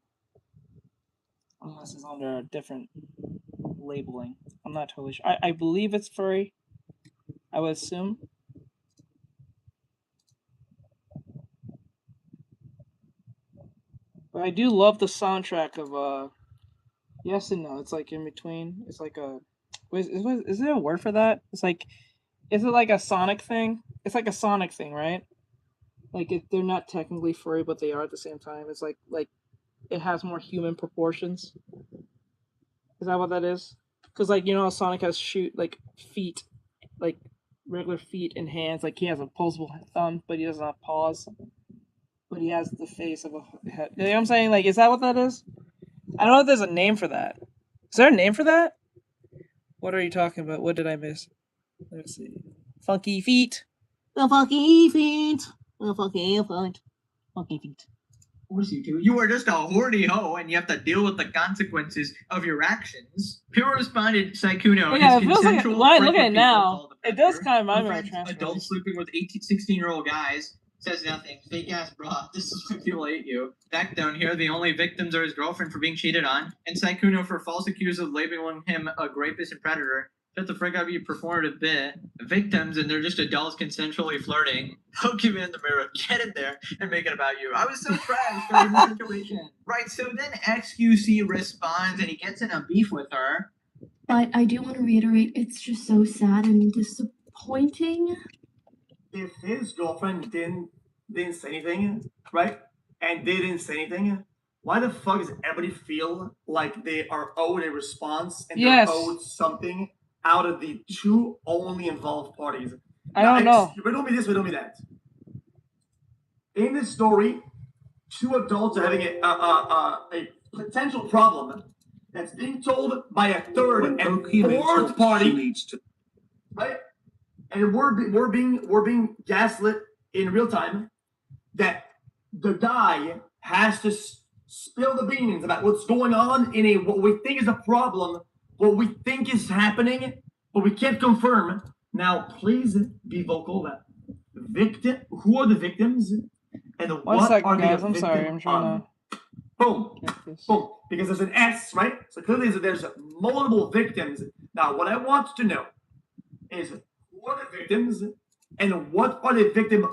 Unless it's under a different labeling. I'm not totally sure. I believe it's furry. I would assume. But I do love the soundtrack of yes and no. It's like in between. It's like a is there a word for that? It's like, is it like a Sonic thing? It's like a Sonic thing, right? Like they're not technically furry, but they are at the same time. It's like it has more human proportions. Is that what that is? Because like you know, how Sonic has feet, like regular feet and hands. Like he has opposable thumbs, but he doesn't have paws. But he has the face of a head. You know what I'm saying? Like, is that what that is? I don't know if there's a name for that. Is there a name for that? What are you talking about? What did I miss? Let's see. Funky feet. The funky feet. The funky feet. Funky feet.
Of course you do. You are just a horny hoe, and you have to deal with the consequences of your actions. Pure responded, Saikuno.
Yeah, it feels like, when I look at it now, it does kind of remind me of Transformers.
Adults sleeping with 16-year-old guys. Says nothing. Fake ass bra. This is when people hate you. Back down here, the only victims are his girlfriend for being cheated on, and Saikuno for false accused of labeling him a rapist and predator. Shut the frick up, you performative bit. Victims, and they're just adults consensually flirting. Pokemon in the mirror, get in there and make it about you. I was so trash during the situation. Right, so then XQC responds and he gets in a beef with her.
But I do want to reiterate, it's just so sad and disappointing.
If his girlfriend didn't say anything, right, and they didn't say anything, why the fuck does everybody feel like they are owed a response and they're owed something out of the two only involved parties?
I don't know.
Riddle me this, riddle me that. In this story, two adults are having a potential problem that's being told by a third and fourth party, right? And we're being gaslit in real time that the guy has to spill the beans about what's going on in what we think is a problem, what we think is happening, but we can't confirm. Now, please be vocal that who are the victims and what are they
guys, I'm sorry, I'm trying
to boom. Because there's an S, right? So clearly there's multiple victims. Now, what I want to know is who are the victims and what are they victims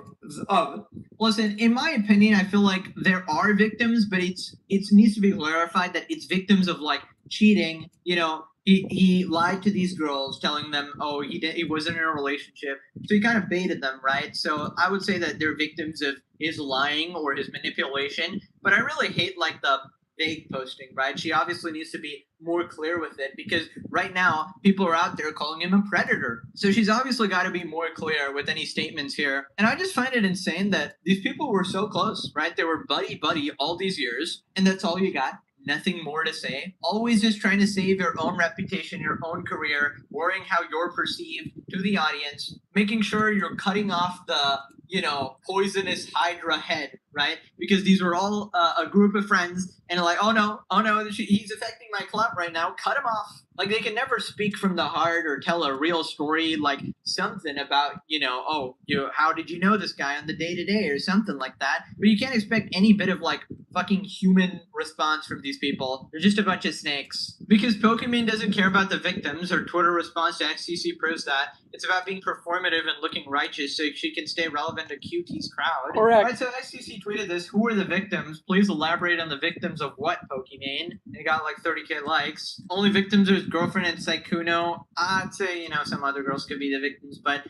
of?
Listen, in my opinion, I feel like there are victims, but it needs to be clarified that it's victims of like cheating. You know, he lied to these girls, telling them, oh, he wasn't in a relationship, so he kind of baited them, right? So I would say that they're victims of his lying or his manipulation. But I really hate like the vague posting, right? She obviously needs to be more clear with it because right now people are out there calling him a predator. So she's obviously got to be more clear with any statements here. And I just find it insane that these people were so close, right? They were buddy all these years, and that's all you got. Nothing more to say. Always just trying to save your own reputation, your own career, worrying how you're perceived to the audience, making sure you're cutting off the, poisonous Hydra head, right? Because these were all a group of friends, and like, oh no, he's affecting my club right now. Cut him off. Like they can never speak from the heart or tell a real story, like something about, how did you know this guy on the day-to-day or something like that. But you can't expect any bit of like fucking human response from these people. They're just a bunch of snakes. Because Pokemon doesn't care about the victims. Her Twitter response to XCC proves that. It's about being performative and looking righteous so she can stay relevant to QT's crowd.
Correct.
Right, so XCC tweeted this. Who are the victims? Please elaborate on the victims of what, Pokemon? And it got like 30k likes. Only victims are his girlfriend and Saikuno. I'd say, some other girls could be the victims, but,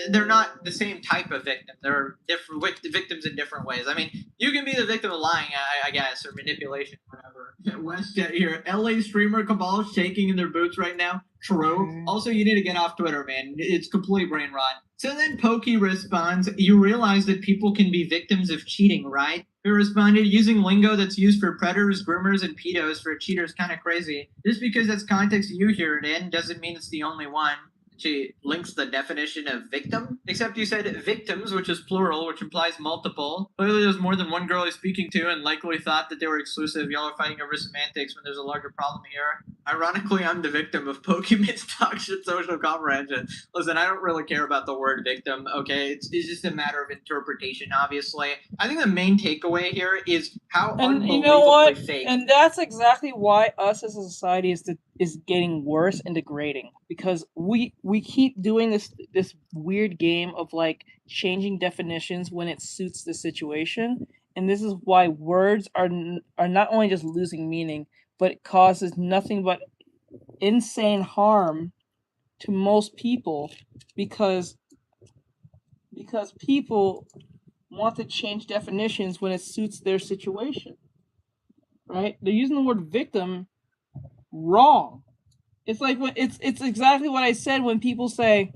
they're not the same type of victim. They're different victims in different ways. I mean, you can be the victim of lying, I guess, or manipulation, whatever. WestJet here. LA streamer cabal shaking in their boots right now. True. Also, you need to get off Twitter, man. It's complete brain rot. So then Pokey responds, you realize that people can be victims of cheating, right? He responded, using lingo that's used for predators, groomers, and pedos for a cheater is kind of crazy. Just because that's context you hear it in doesn't mean it's the only one. She links the definition of victim, except you said victims, which is plural, which implies multiple. Clearly there's more than one girl he's speaking to and likely thought that they were exclusive. Y'all are fighting over semantics when there's a larger problem here. Ironically, I'm the victim of Pokemon's toxic social comprehension. Listen, I don't really care about the word victim, okay? It's just a matter of interpretation, obviously. I think the main takeaway here is how
And you
unbelievably
know what?
fake.
And that's exactly why us as a society is getting worse and degrading, because we keep doing this weird game of like changing definitions when it suits the situation, and this is why words are not only just losing meaning, but it causes nothing but insane harm to most people, because people want to change definitions when it suits their situation. Right? They're using the word victim wrong. It's like it's exactly what I said when people say,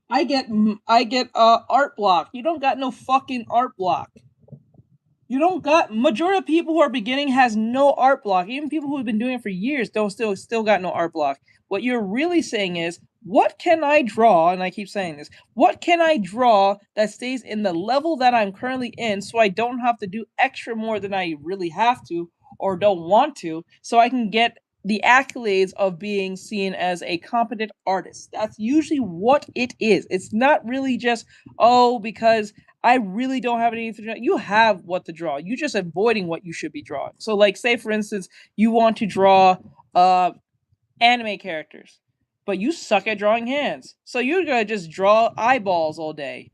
I get art block. You don't got no fucking art block. You don't got, majority of people who are beginning has no art block. Even people who have been doing it for years don't still got no art block. What you're really saying is, what can I draw? And I keep saying this. What can I draw that stays in the level that I'm currently in, so I don't have to do extra more than I really have to or don't want to, so I can get the accolades of being seen as a competent artist. That's usually what it is. It's not really just, oh, because I really don't have anything to draw. You have what to draw. You're just avoiding what you should be drawing. So like, say for instance, you want to draw anime characters, but you suck at drawing hands. So you're gonna just draw eyeballs all day,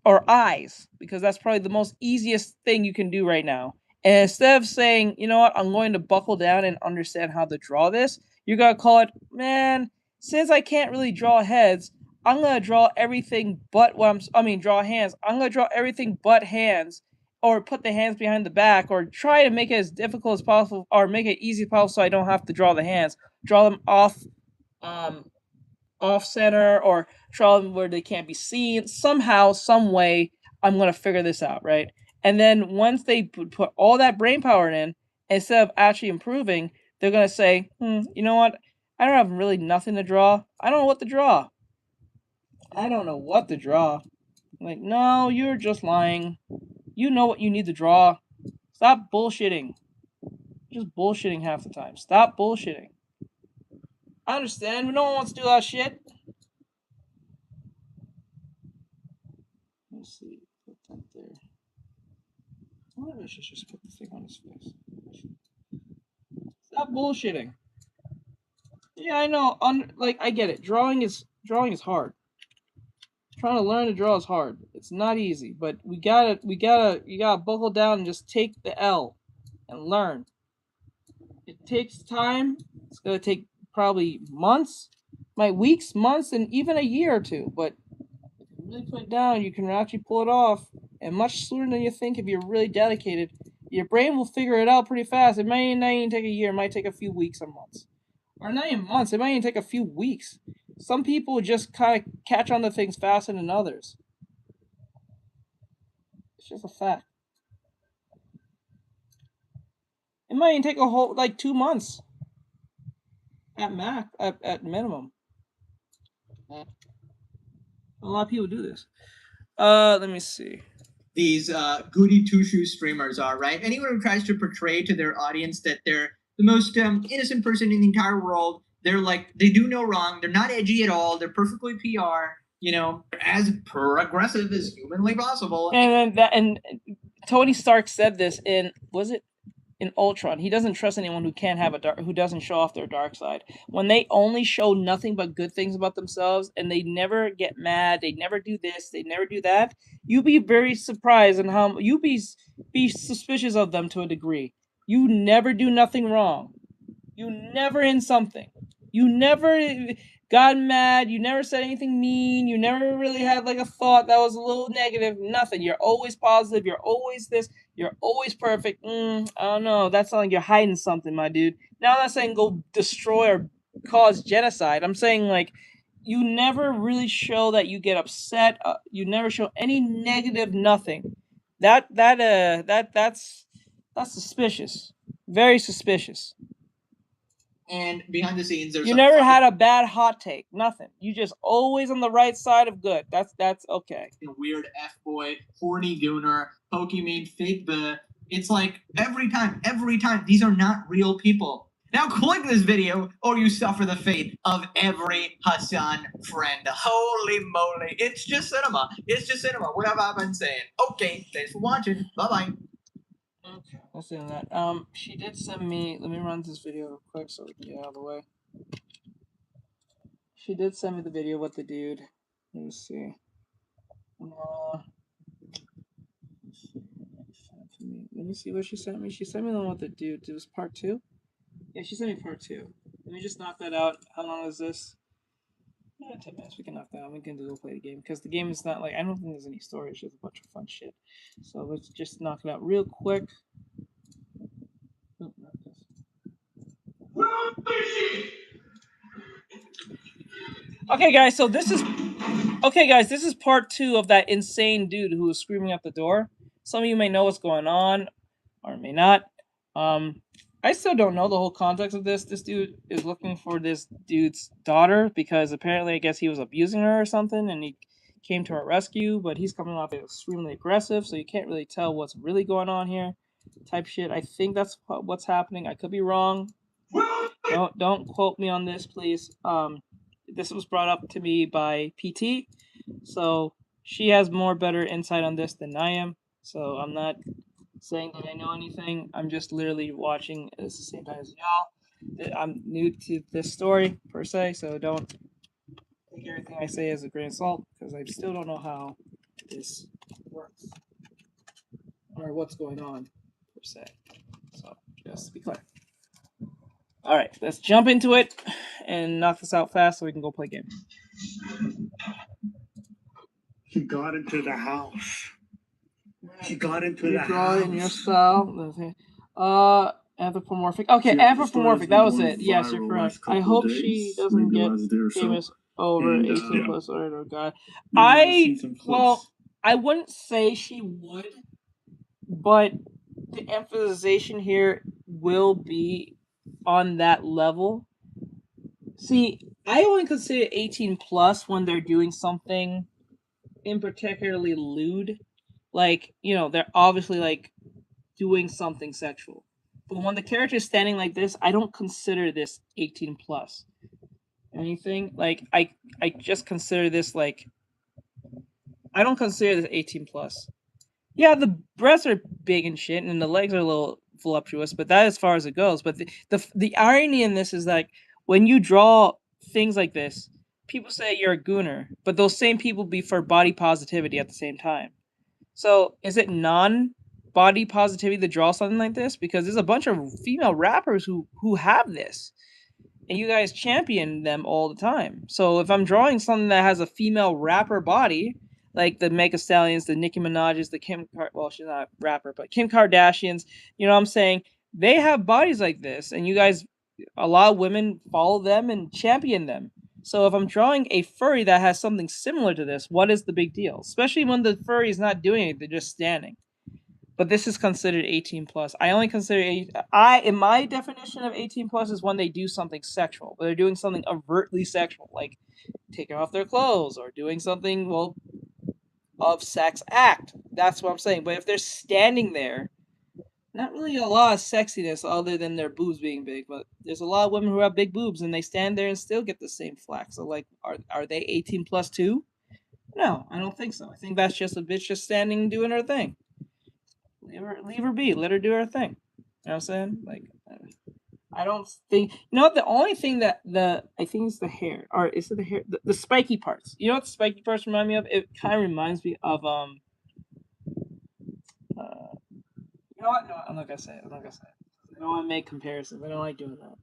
or eyes, because that's probably the most easiest thing you can do right now. And instead of saying, you know what, I'm going to buckle down and understand how to draw this, you're gonna call it, man, since I can't really draw heads, I'm gonna draw everything but draw hands. I'm gonna draw everything but hands, or put the hands behind the back, or try to make it as difficult as possible, or make it easy as possible so I don't have to draw the hands. Draw them off center, or draw them where they can't be seen. Somehow, some way, I'm gonna figure this out, right? And then once they put all that brain power in, instead of actually improving, they're gonna say, you know what? I don't have really nothing to draw. I don't know what to draw. I don't know what to draw. Like, no, you're just lying. You know what you need to draw. Stop bullshitting. Just bullshitting half the time. Stop bullshitting. I understand, but no one wants to do that shit. Let's see. Put that there. Maybe I should just put the thing on his face. Stop bullshitting. Yeah, I know. Like, I get it. Drawing is hard. Trying to learn to draw is hard. It's not easy, but you gotta buckle down and just take the L and learn. It takes time. It's gonna take probably months, weeks, months, and even a year or two. But if you really put it down, you can actually pull it off, and much sooner than you think if you're really dedicated. Your brain will figure it out pretty fast. It might not even take a year. It might take a few weeks or months. Or not even months. It might even take a few weeks. Some people just kind of catch on to things faster than others. It's just a fact. It might even take a whole, 2 months. At minimum. A lot of people do this. Let me see.
These goody two-shoes streamers are, right? Anyone who tries to portray to their audience that they're the most innocent person in the entire world, they're like, they do no wrong, they're not edgy at all, they're perfectly PR, as progressive as humanly possible.
And Tony Stark said this in Ultron. He doesn't trust anyone who doesn't show off their dark side. When they only show nothing but good things about themselves, and they never get mad, they never do this, they never do that, you be very surprised, and how you be suspicious of them to a degree. You never do nothing wrong. You never in something. You never got mad. You never said anything mean. You never really had a thought that was a little negative. Nothing. You're always positive. You're always this. You're always perfect. I don't know. That's not like you're hiding something, my dude. Now I'm not saying go destroy or cause genocide. I'm saying you never really show that you get upset. You never show any negative nothing. That's suspicious. Very suspicious.
And behind the scenes, there's
You
a
never
fucking
had a bad hot take. Nothing. You just always on the right side of good. That's okay.
weird F-boy, horny gooner, Pokemon fake the. It's like every time, these are not real people. Now click this video or you suffer the fate of every Hassan friend. Holy moly. It's just cinema. It's just cinema. What have I been saying? Okay, thanks for watching. Bye-bye.
Okay, let's do that. She did send me. Let me run this video real quick so we can get out of the way. She did send me the video with the dude. Let me see. Let me see what she sent me. She sent me the one with the dude. It was part 2? Yeah, she sent me part 2. Let me just knock that out. How long is this? 10 minutes. We can knock that out. We can go play the game. Because the game is not like, I don't think there's any story. It's just a bunch of fun shit. So let's just knock it out real quick. Oh, not this. Okay, guys, so this is... Okay, guys, this is part 2 of that insane dude who was screaming at the door. Some of you may know what's going on, or may not. I still don't know the whole context of this. This dude is looking for this dude's daughter because apparently, I guess he was abusing her or something, and he came to her rescue, but he's coming off extremely aggressive, so you can't really tell what's really going on here. Type shit. I think that's what's happening. I could be wrong. Don't quote me on this, please. This was brought up to me by PT, so she has better insight on this than I am. So I'm not saying that I know anything. I'm just literally watching at the same time as y'all. I'm new to this story per se, so don't take everything I say as a grain of salt because I still don't know how this works or what's going on per se. So just to be clear. All right, let's jump into it and knock this out fast so we can go play a game.
He got into the house. He got into the
You draw
house.
it in your style. Anthropomorphic. Okay, anthropomorphic. That was it. Yes, you're correct. I hope she doesn't get famous over 18 plus or God. I wouldn't say she would, but the emphasization here will be on that level. See, I only consider 18 plus when they're doing something in particularly lewd. Like, you know, they're obviously like doing something sexual. But when the character is standing like this, I don't consider this 18 plus. Anything? Like, I just consider this like, I don't consider this 18 plus. Yeah, the breasts are big and shit, and the legs are a little voluptuous, but that as far as it goes. But the irony in this is like, when you draw things like this, people say you're a gooner, but those same people be for body positivity at the same time. So is it non-body positivity to draw something like this? Because there's a bunch of female rappers who have this, and you guys champion them all the time. So if I'm drawing something that has a female rapper body, like the Mega Stallions, the Nicki Minaj's, the well, she's not a rapper, but Kim Kardashians, you know what I'm saying? They have bodies like this, and you guys, a lot of women follow them and champion them. So if I'm drawing a furry that has something similar to this, what is the big deal? Especially when the furry is not doing it, they're just standing. But this is considered 18 plus. I only consider in my definition of 18 plus is when they do something sexual. But they're doing something overtly sexual, like taking off their clothes or doing something, well, of sex act. That's what I'm saying. But if they're standing there, not really a lot of sexiness other than their boobs being big, but there's a lot of women who have big boobs and they stand there and still get the same flack. So like, are they 18 plus too? No, I don't think so. I think that's just a bitch just standing and doing her thing. Leave her be. Let her do her thing. You know what I'm saying? Like, I don't think. You know what? The only thing that I think is the hair, or is it the hair? The spiky parts. You know what the spiky parts remind me of? It kind of reminds me of You know what? No, I'm not gonna say it. I don't want to make comparisons. I don't like doing that.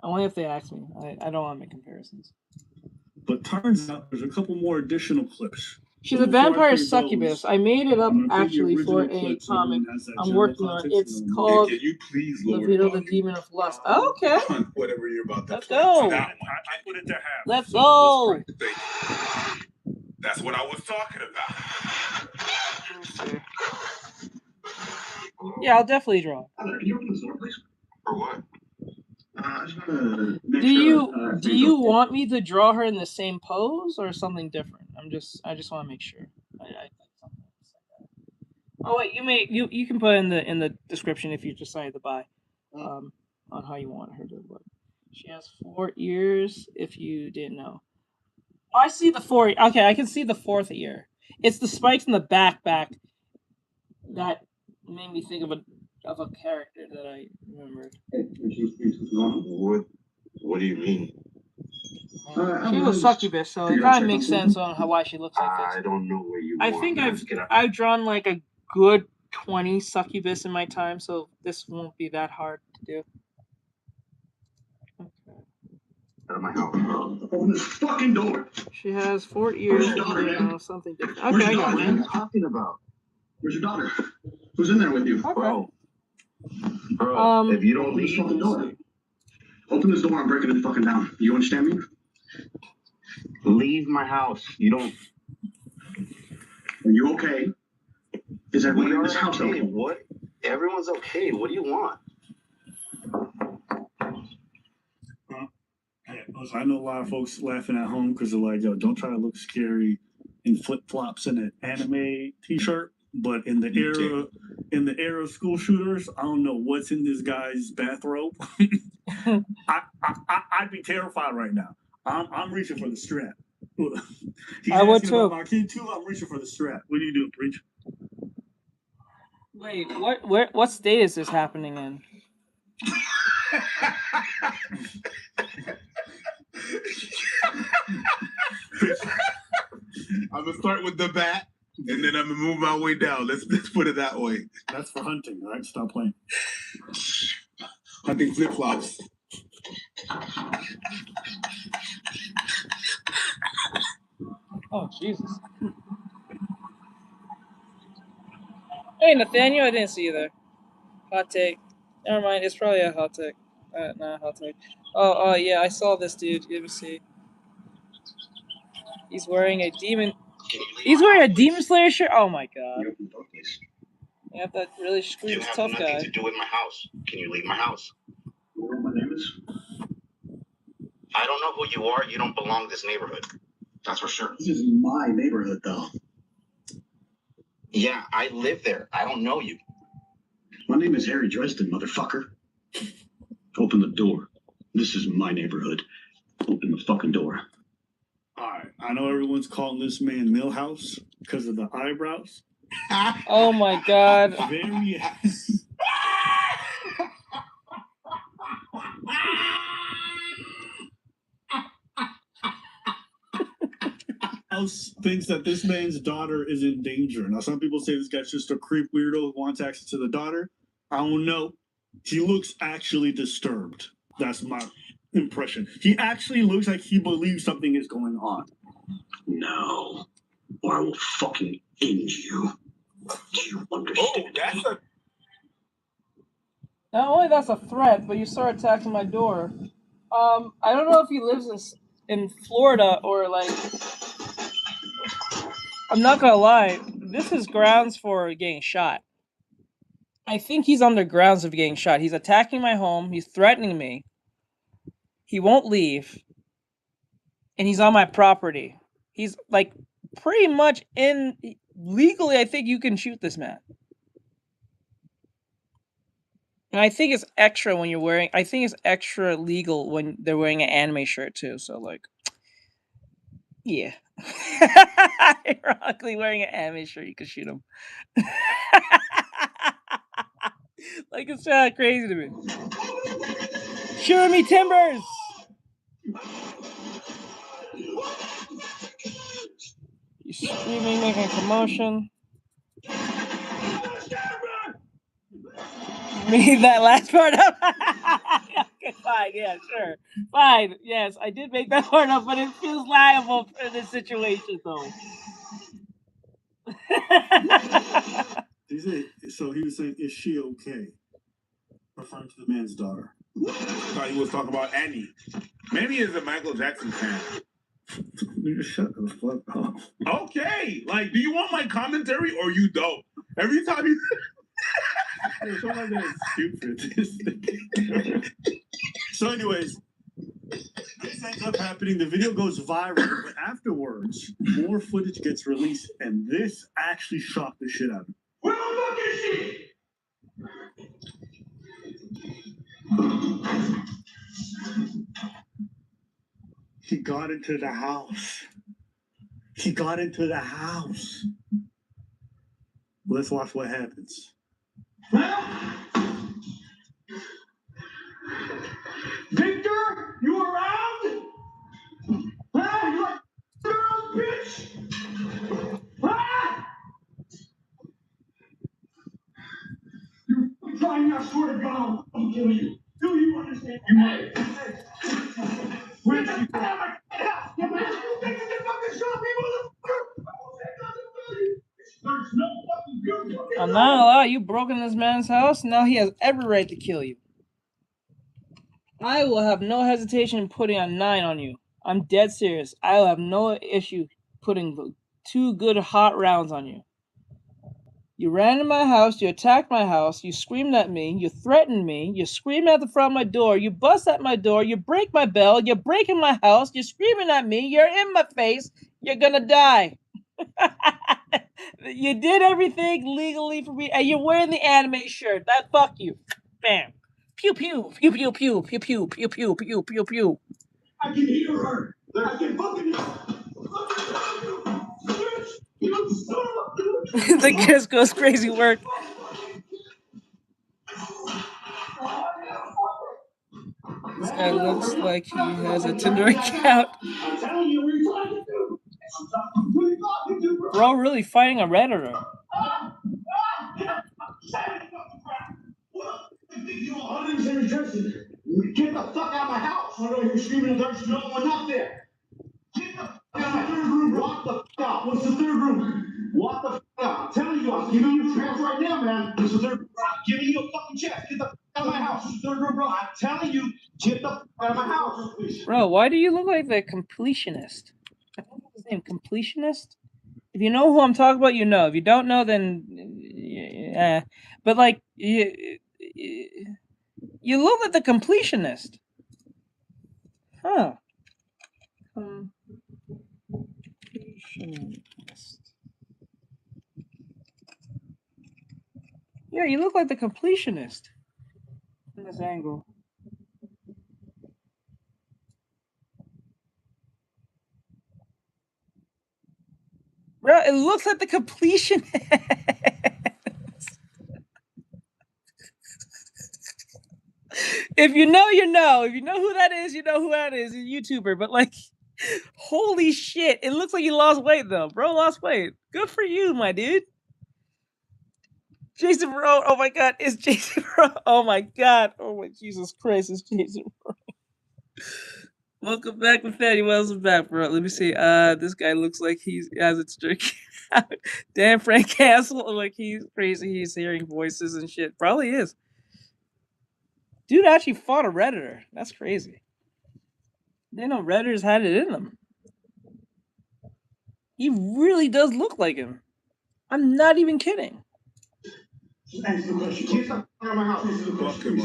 Only if they ask me. I don't want to make comparisons.
But turns out there's a couple more additional clips.
She's a vampire succubus. I made it up actually for a comic I'm working on. It's called Libido, the Demon of Lust. Oh, okay.
Whatever you're about to
Let's go.
I put it to half.
Let's go.
That's what I was talking about.
Yeah, I'll definitely draw.
Can you open this door, please? For what?
Do you want me to draw her in the same pose or something different? I just want to make sure. Oh wait, you can put in the description if you decide to buy, on how you want her to look. She has 4 ears. If you didn't know, I see the 4. Okay, I can see the 4th ear. It's the spikes in the back that made me think of a character that I remembered.
What do you mean?
She's a succubus, so it kind of makes sense on why she looks like this.
I don't know where you
I
are.
think I've drawn like a good 20 succubus in my time, so this won't be that hard to do.
Out of my house. Open this fucking door.
She has 4 ears.
Where's your daughter, man?
Something different.
Where's
Okay,
your
I
daughter,
got
man?
it.
What are you talking about? Where's your daughter? Who's in there with you?
Okay.
Bro, if you don't leave, open this fucking door. Open this door. I'm breaking it fucking down. You understand me? Leave my house. You don't. Are you okay? Is everyone in this house okay? What? Everyone's okay. What do you want?
I know a lot of folks laughing at home because they're like, yo, don't try to look scary in flip-flops and an anime t-shirt. But in the era of school shooters, I don't know what's in this guy's bathrobe. I'd be terrified right now. I'm reaching for the strap.
I would too.
About my kid too. I'm reaching for the strap. What are you doing, Preach?
Wait, what state is this happening in?
I'm gonna start with the bat, and then I'm gonna move my way down. Let's put it that way.
That's for hunting, all right? Stop playing.
Hunting flip flops.
Oh Jesus! Hey Nathaniel, I didn't see you there. Hot take. Never mind. It's probably a hot take. Not a hot take. Oh yeah, I saw this dude. Let me see. He's wearing a demon. He's wearing a Demon Slayer shirt. Oh my god. Yeah, that really screams tough guy.
You have nothing to do with my house. Can you leave my house? You know what my name is? I don't know who you are. You don't belong in this neighborhood. That's for sure. This is my neighborhood, though. Yeah, I live there. I don't know you. My name is Harry Dresden, motherfucker. Open the door. This is my neighborhood. Open the fucking door.
All right, I know everyone's calling this man Millhouse because of the eyebrows.
Oh my god.
Very. House thinks that this man's daughter is in danger. Now, some people say this guy's just a creep weirdo who wants access to the daughter. I don't know. He looks actually disturbed. That's my impression. He actually looks like he believes something is going on.
No, or I will fucking end you. Do you understand?
Oh, that's a.
Not only that's a threat, but you start attacking my door. I don't know if he lives in Florida or like. I'm not gonna lie. This is grounds for getting shot. I think he's under grounds of getting shot. He's attacking my home. He's threatening me. He won't leave. And he's on my property. He's like pretty much in legally. I think you can shoot this man. And I think it's extra when you're wearing. I think it's extra legal when they're wearing an anime shirt too. So like, yeah. Ironically, wearing an anime shirt, you can shoot him. Like it's crazy to me. Shoot me timbers. You're screaming, making a commotion. Read that last part up. Okay, fine, yeah, sure. Fine, yes, I did make that part up, but it feels liable for this situation, though.
So he was saying, is she okay? Referring to the man's daughter.
I thought he was talking about Annie. Maybe he's a Michael Jackson fan.
Shut the fuck up.
Okay, like, do you want my commentary or you don't? Every time you.
Something like that is stupid. So, anyways, this ends up happening. The video goes viral, but afterwards, more footage gets released, and this actually shocked the shit out of me.
Where the fuck is she?
He got into the house. He got into the house. Let's watch what happens.
Victor, you around? Ah, you like girls, bitch? Ah! You're trying, I swear to God, I'll kill you. Do you understand? You might. Where's she from? You think you can fucking show me, motherfucker? There's no fucking good.
I'm not gonna lie, you broke in this man's house, now he has every right to kill you. I will have no hesitation putting a 9 on you. I'm dead serious. I will have no issue putting 2 good hot rounds on you. You ran in my house, you attacked my house, you screamed at me, you threatened me, you screamed at the front of my door, you bust at my door, you break my bell, you're breaking my house, you're screaming at me, you're in my face, you're gonna die. You did everything legally for me, and you're wearing the anime shirt. That fuck you. Bam. Pew pew pew pew pew pew pew pew pew pew pew pew.
I can hear her. I can fucking
The kiss goes crazy work. This guy looks like he has a Tinder account.
I'm telling you, what are you talking to? Who are you talking to, bro?
Bro, really fighting a Redditor.
Get the fuck out of my house! I know you're screaming, there's no one up there. Get the fuck out of my third room, bro. Walk the fuck out. What's the third room? Walk the fuck out. I'm telling you, I'm giving you a chance right now, man. What's the third room? I'm giving you a fucking chance. Get the fuck out of my house. What's the third room, bro? I'm telling you, get the fuck out of my house.
Bro, why do you look like the completionist? I don't know his name, completionist? If you know who I'm talking about, you know. If you don't know, then yeah. But like you look like the completionist. Huh. Completionist. Yeah, you look like the completionist from this angle. Bro, it looks like the completionist. If you know, you know. If you know who that is, you know who that is. He's a YouTuber. But like, holy shit. It looks like you lost weight though. Bro lost weight. Good for you, my dude. Jason Rowe. Oh my god, it's Jason Rowe. Oh my god. Oh my Jesus Christ, it's Jason Rowe. Welcome back, Nathaniel. Welcome back, bro. Let me see. This guy looks like he has it strict out. Dan Frank Castle, like he's crazy. He's hearing voices and shit. Probably is. Dude actually fought a Redditor. That's crazy. They know Redditors had it in them. He really does look like him. I'm not even kidding.
Answer the question. Get the fuck out of my house. Answer the question.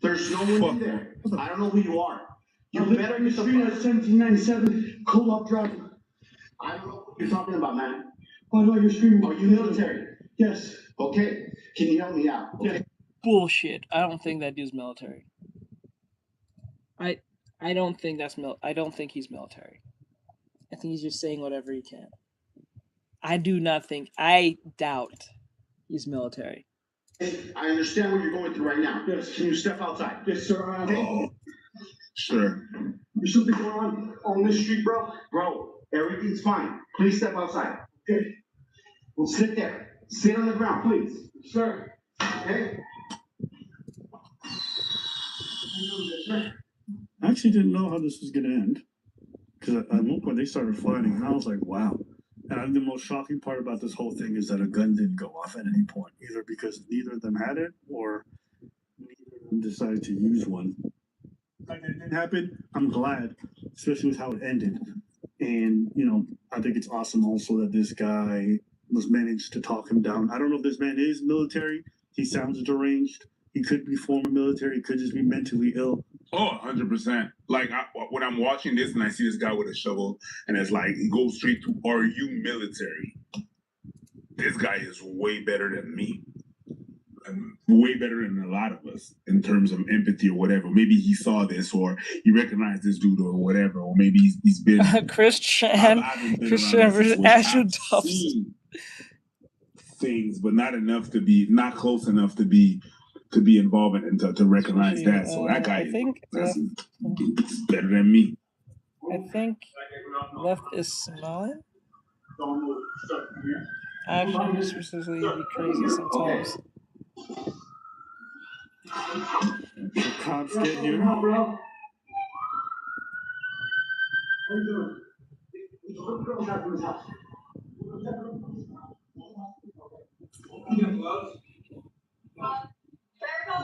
There's no one in there. I don't know who you are. You better get the fuck out. 1797 Co-op Drive. I don't know what you're talking about, man. Why do I hear screaming? Are you military? Yes. Okay. Can you help me out? Okay.
Bullshit. I don't think that dude's military. I don't think that's I don't think he's military. I think he's just saying whatever he can. I doubt he's military.
I understand what you're going through right now. Yes. Can you step outside? Yes, sir. Okay.
Sure.
There's something going on this street, bro. Bro, everything's fine. Please step outside. Okay. Well, sit there. Sit on the ground, please. Sir. Okay.
I actually didn't know how this was going to end. Because at one point they started fighting, and I was like, wow. And I think the most shocking part about this whole thing is that a gun didn't go off at any point, either because neither of them had it or neither of them decided to use one. Like that didn't happen. I'm glad, especially with how it ended. And, you know, I think it's awesome also that this guy was managed to talk him down. I don't know if this man is military. He sounds deranged. He could be former military. He could just be mentally ill.
Oh, 100%. Like when I'm watching this and I see this guy with a shovel and it's like, he goes straight to, are you military? This guy is way better than me. Way better than a lot of us in terms of empathy or whatever. Maybe he saw this or he recognized this dude or whatever, or maybe he's been
Christian versus ASUS
things, but not enough to be, not close enough to be involved and to recognize that. So that guy is better than me.
I think left is smelling. Actually, just specifically be crazy sometimes.
The cops get here.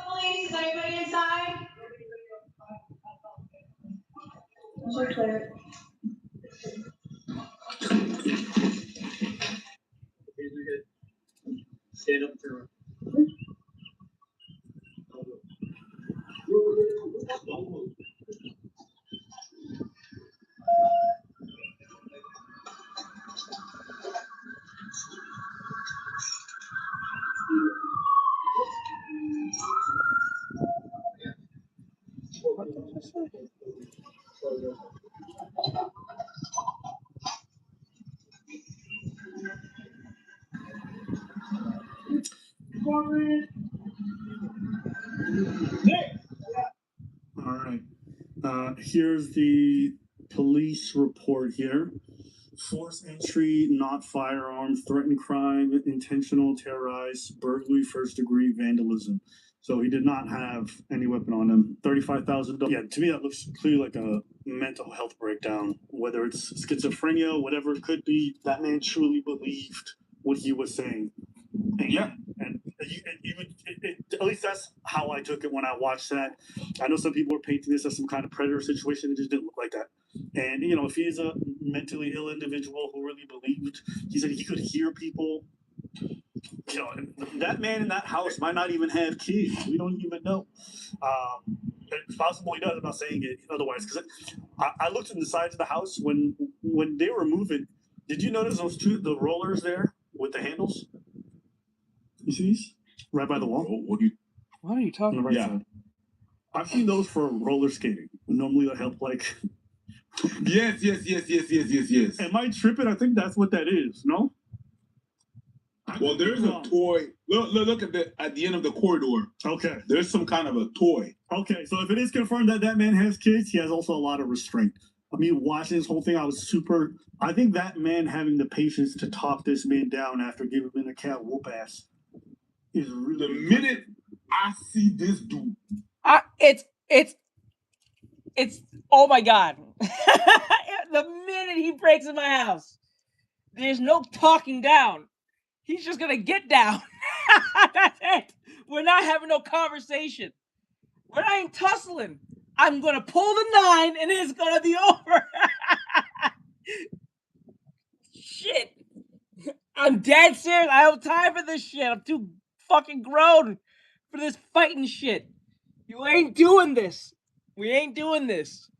Police, is anybody inside? We're clear.
Stand up for
What did you say?
All right. Here's the police report here. Forced entry, not firearms, threatened crime, intentional terrorize, burglary, first degree, vandalism. So he did not have any weapon on him. $35,000. Yeah, to me that looks clearly like a mental health breakdown. Whether it's schizophrenia, whatever it could be, that man truly believed what he was saying. And yeah, and at least that's how I took it when I watched that. I know some people are painting this as some kind of predator situation. It just didn't look like that. And you know, if he's a mentally ill individual who really believed, he said he could hear people. You know, that man in that house might not even have kids. We don't even know. It's possible he does. I'm not saying it otherwise, because I looked in the sides of the house when they were moving. Did you notice the rollers there with the handles? You see these right by the wall?
What are you talking about?
Yeah, I've seen those for roller skating. Normally they help like.
Yes.
Am I tripping? I think that's what that is. No.
Well, there's a toy. Look at the end of the corridor.
Okay.
There's some kind of a toy.
Okay, so if it is confirmed that man has kids, he has also a lot of restraint. I mean, watching this whole thing, I think that man having the patience to talk this man down after giving him a cat whoop ass is really.
The minute I see this dude,
it's oh my god. The minute he breaks in my house, there's no talking down. He's just gonna get down. That's it. We're not having no conversation. We're not even tussling. I'm gonna pull the 9 and it's gonna be over. Shit. I'm dead serious. I don't have time for this shit. I'm too fucking grown for this fighting shit. You ain't doing this. We ain't doing this.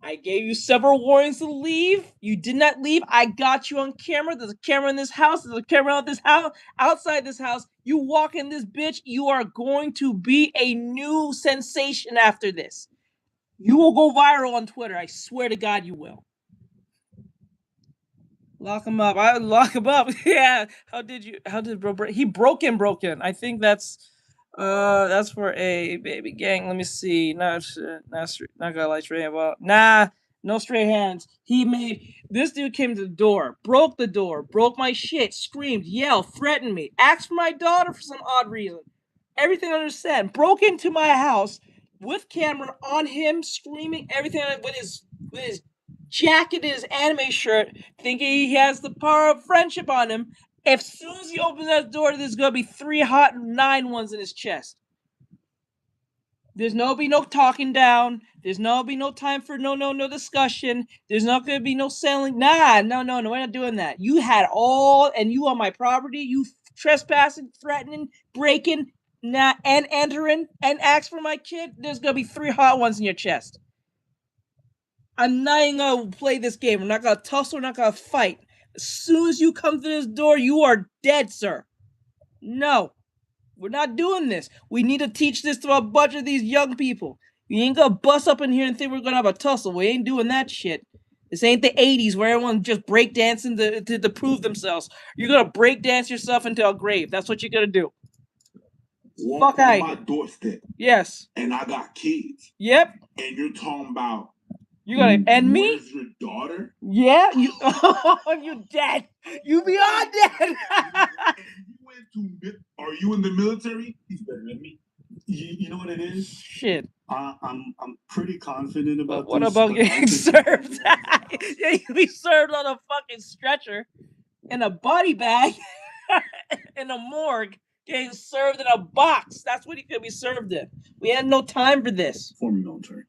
I gave you several warnings to leave. You did not leave. I got you on camera. There's a camera in this house. There's a camera out this house. Outside this house. You walk in this bitch. You are going to be a new sensation after this. You will go viral on Twitter. I swear to God you will. Lock him up. I would lock him up. Yeah. How did bro break? He broke in. I think that's for a baby gang. Let me see. Not got lights right. Well, nah, no straight hands. This dude came to the door, broke the door, broke my shit, screamed, yelled, threatened me, asked for my daughter for some odd reason. Everything under the sun. Broke into my house with camera on him, screaming everything with his jacket, his anime shirt, thinking he has the power of friendship on him. As soon as he opens that door, there's gonna be 3 hot 9 ones in his chest. There's no talking down. There's no time for no discussion. There's not gonna be no selling. Nah, no, we're not doing that. You had all, and you on my property. You trespassing, threatening, breaking. and enter in and ask for my kid, there's gonna be 3 hot ones in your chest. I'm not even gonna play this game. We're not gonna tussle, we're not gonna fight. As soon as you come to this door, you are dead, sir. No. We're not doing this. We need to teach this to a bunch of these young people. You ain't gonna bust up in here and think we're gonna have a tussle. We ain't doing that shit. This ain't the 80s where everyone's just breakdancing to prove themselves. You're gonna breakdance yourself into a grave. That's what you're gonna do.
Walk on my doorstep.
Yes.
And I got kids.
Yep.
And you're talking about
you gonna end me?
Where's your daughter?
Yeah, you you dead. You beyond dead.
Are you in the military? He's better than me.
You know what it is?
Shit.
I'm pretty confident about
what
this.
about getting served? Yeah, you be served on a fucking stretcher in a body bag in a morgue, getting served in a box. That's what he could be served in. We had no time for this.
Former military.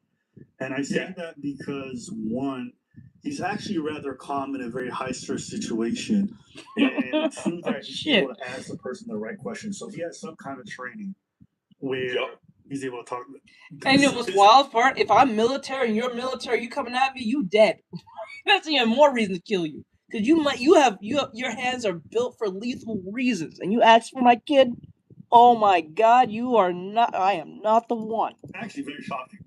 And I say that because, one, he's actually rather calm in a very high-stress situation. And two, that he's able to ask the person the right question. So he has some kind of training where he's able to talk.
And it was wild part, if I'm military and you're military, you coming at me, you dead. That's even more reason to kill you. Because your hands are built for lethal reasons. And you ask for my kid, oh my God, I am not the one.
Actually, very shocking.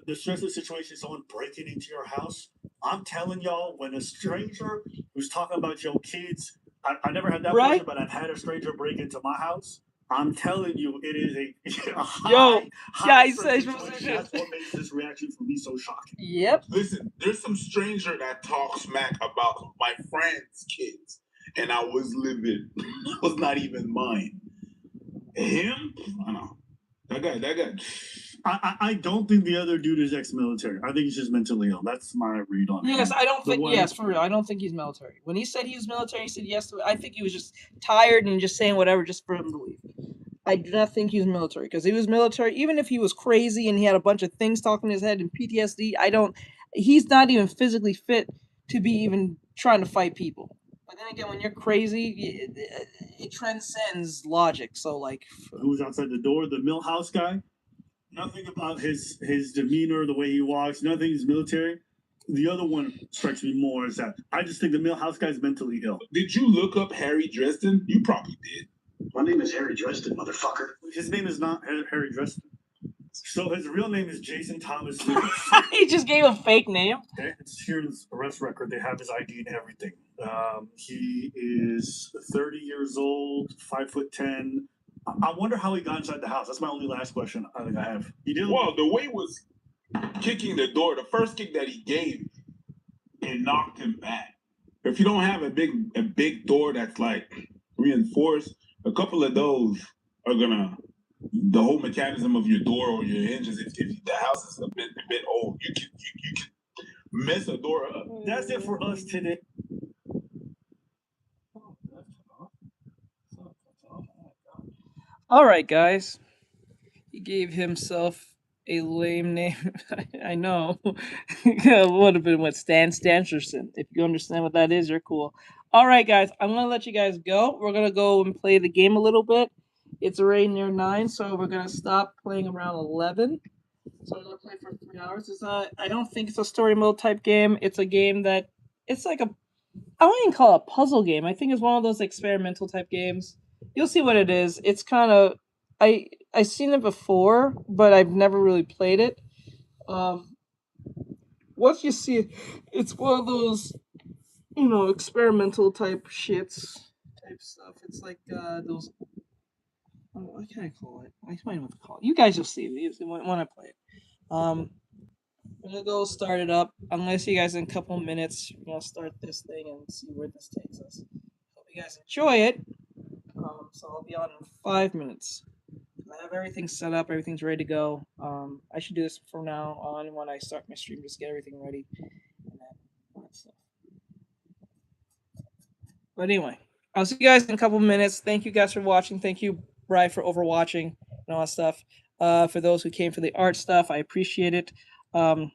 The stressful situation, someone breaking into your house. I'm telling y'all, when a stranger who's talking about your kids, I never had that person, but I've had a stranger break into my house. I'm telling you, it is a high situation. That's what makes this reaction for me so shocking.
Yep.
Listen, there's some stranger that talks smack about my friend's kids, and I was livid. It was not even mine. Him? I know. That guy.
I don't think the other dude is ex-military. I think he's just mentally ill. That's my read on it.
Yes, I don't think. Yes, for real. I don't think he's military. When he said he was military, he said yes to it. I think he was just tired and just saying whatever just for him to leave. I do not think he was military, because he was military. Even if he was crazy and he had a bunch of things talking in his head and PTSD, he's not even physically fit to be even trying to fight people. But then again, when you're crazy, it transcends logic. So like,
who's outside the door? The Millhouse guy. Nothing about his demeanor, the way he walks. Nothing. He's military. The other one strikes me more as that I just think the Millhouse guy is mentally ill.
Did you look up Harry Dresden? You probably did.
My name is Harry Dresden, motherfucker.
His name is not Harry Dresden. So his real name is Jason Thomas.
He just gave a fake name.
Okay, it's here in his arrest record. They have his ID and everything. He is 30 years old, 5'10". I wonder how he got inside the house. That's my only last question I think I have.
Well, the way he was kicking the door, the first kick that he gave, it knocked him back. If you don't have a big door that's like reinforced, a couple of those are gonna, the whole mechanism of your door or your hinges, if the house is a bit old, you can mess a door up.
That's it for us today.
All right, guys. He gave himself a lame name. I know. It would have been what Stan Stancherson. If you understand what that is, you're cool. All right, guys. I'm gonna let you guys go. We're gonna go and play the game a little bit. It's already near 9, so we're gonna stop playing around 11. So we're gonna play for 3 hours. I don't think it's a story mode type game. It's a game that it's like I wouldn't even call it a puzzle game. I think it's one of those experimental type games. You'll see what it is. It's kind of I've seen it before, but I've never really played it. Once you see it, it's one of those, experimental type shits, type stuff. It's like those. What can I call it? I don't know what to call it. You guys will see it when I play it. I'm gonna go start it up. I'm gonna see you guys in a couple minutes. We're gonna start this thing and see where this takes us. Hope you guys enjoy it. So I'll be on in 5 minutes. I have everything set up. Everything's ready to go. I should do this from now on when I start my stream. Just get everything ready. And then stuff. But anyway, I'll see you guys in a couple minutes. Thank you guys for watching. Thank you, Bri, for overwatching and all that stuff. For those who came for the art stuff, I appreciate it. And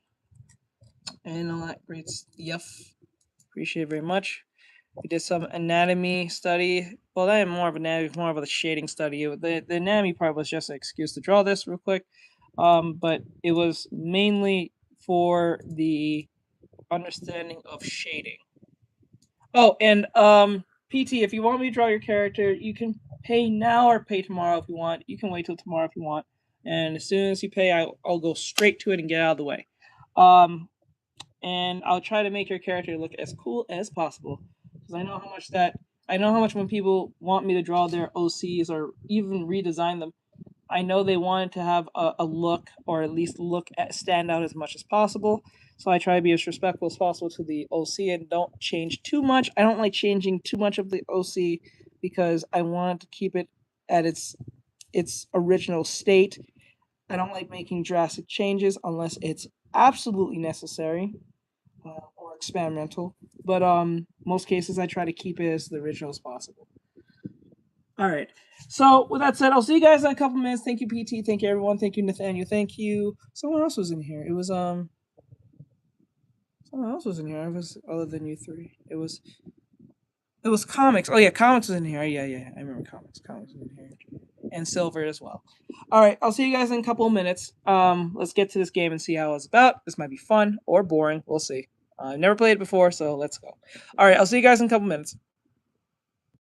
all that great stuff. Appreciate it very much. We did some anatomy study. Well, that ain't more of anatomy, more of a shading study. The anatomy part was just an excuse to draw this real quick. But it was mainly for the understanding of shading. Oh, and PT, if you want me to draw your character, you can pay now or pay tomorrow if you want. You can wait till tomorrow if you want. And as soon as you pay, I'll go straight to it and get out of the way. And I'll try to make your character look as cool as possible, because I know how much when people want me to draw their OCs or even redesign them, I know they wanted to have a look, or at least stand out as much as possible. So I try to be as respectful as possible to the OC and don't change too much. I don't like changing too much of the OC because I want to keep it at its original state. I don't like making drastic changes unless it's absolutely necessary or experimental. But most cases I try to keep it as the original as possible. All right. So with that said, I'll see you guys in a couple minutes. Thank you, PT. Thank you, everyone. Thank you, Nathaniel. Thank you. Someone else was in here. It was someone else was in here. It was other than you three. It was Comics. Oh yeah, Comics was in here. Yeah. I remember Comics. Comics was in here. And Silver as well. All right, I'll see you guys in a couple of minutes. Let's get to this game and see how it's about. This might be fun or boring. We'll see. I've never played it before, so let's go. All right, I'll see you guys in a couple minutes.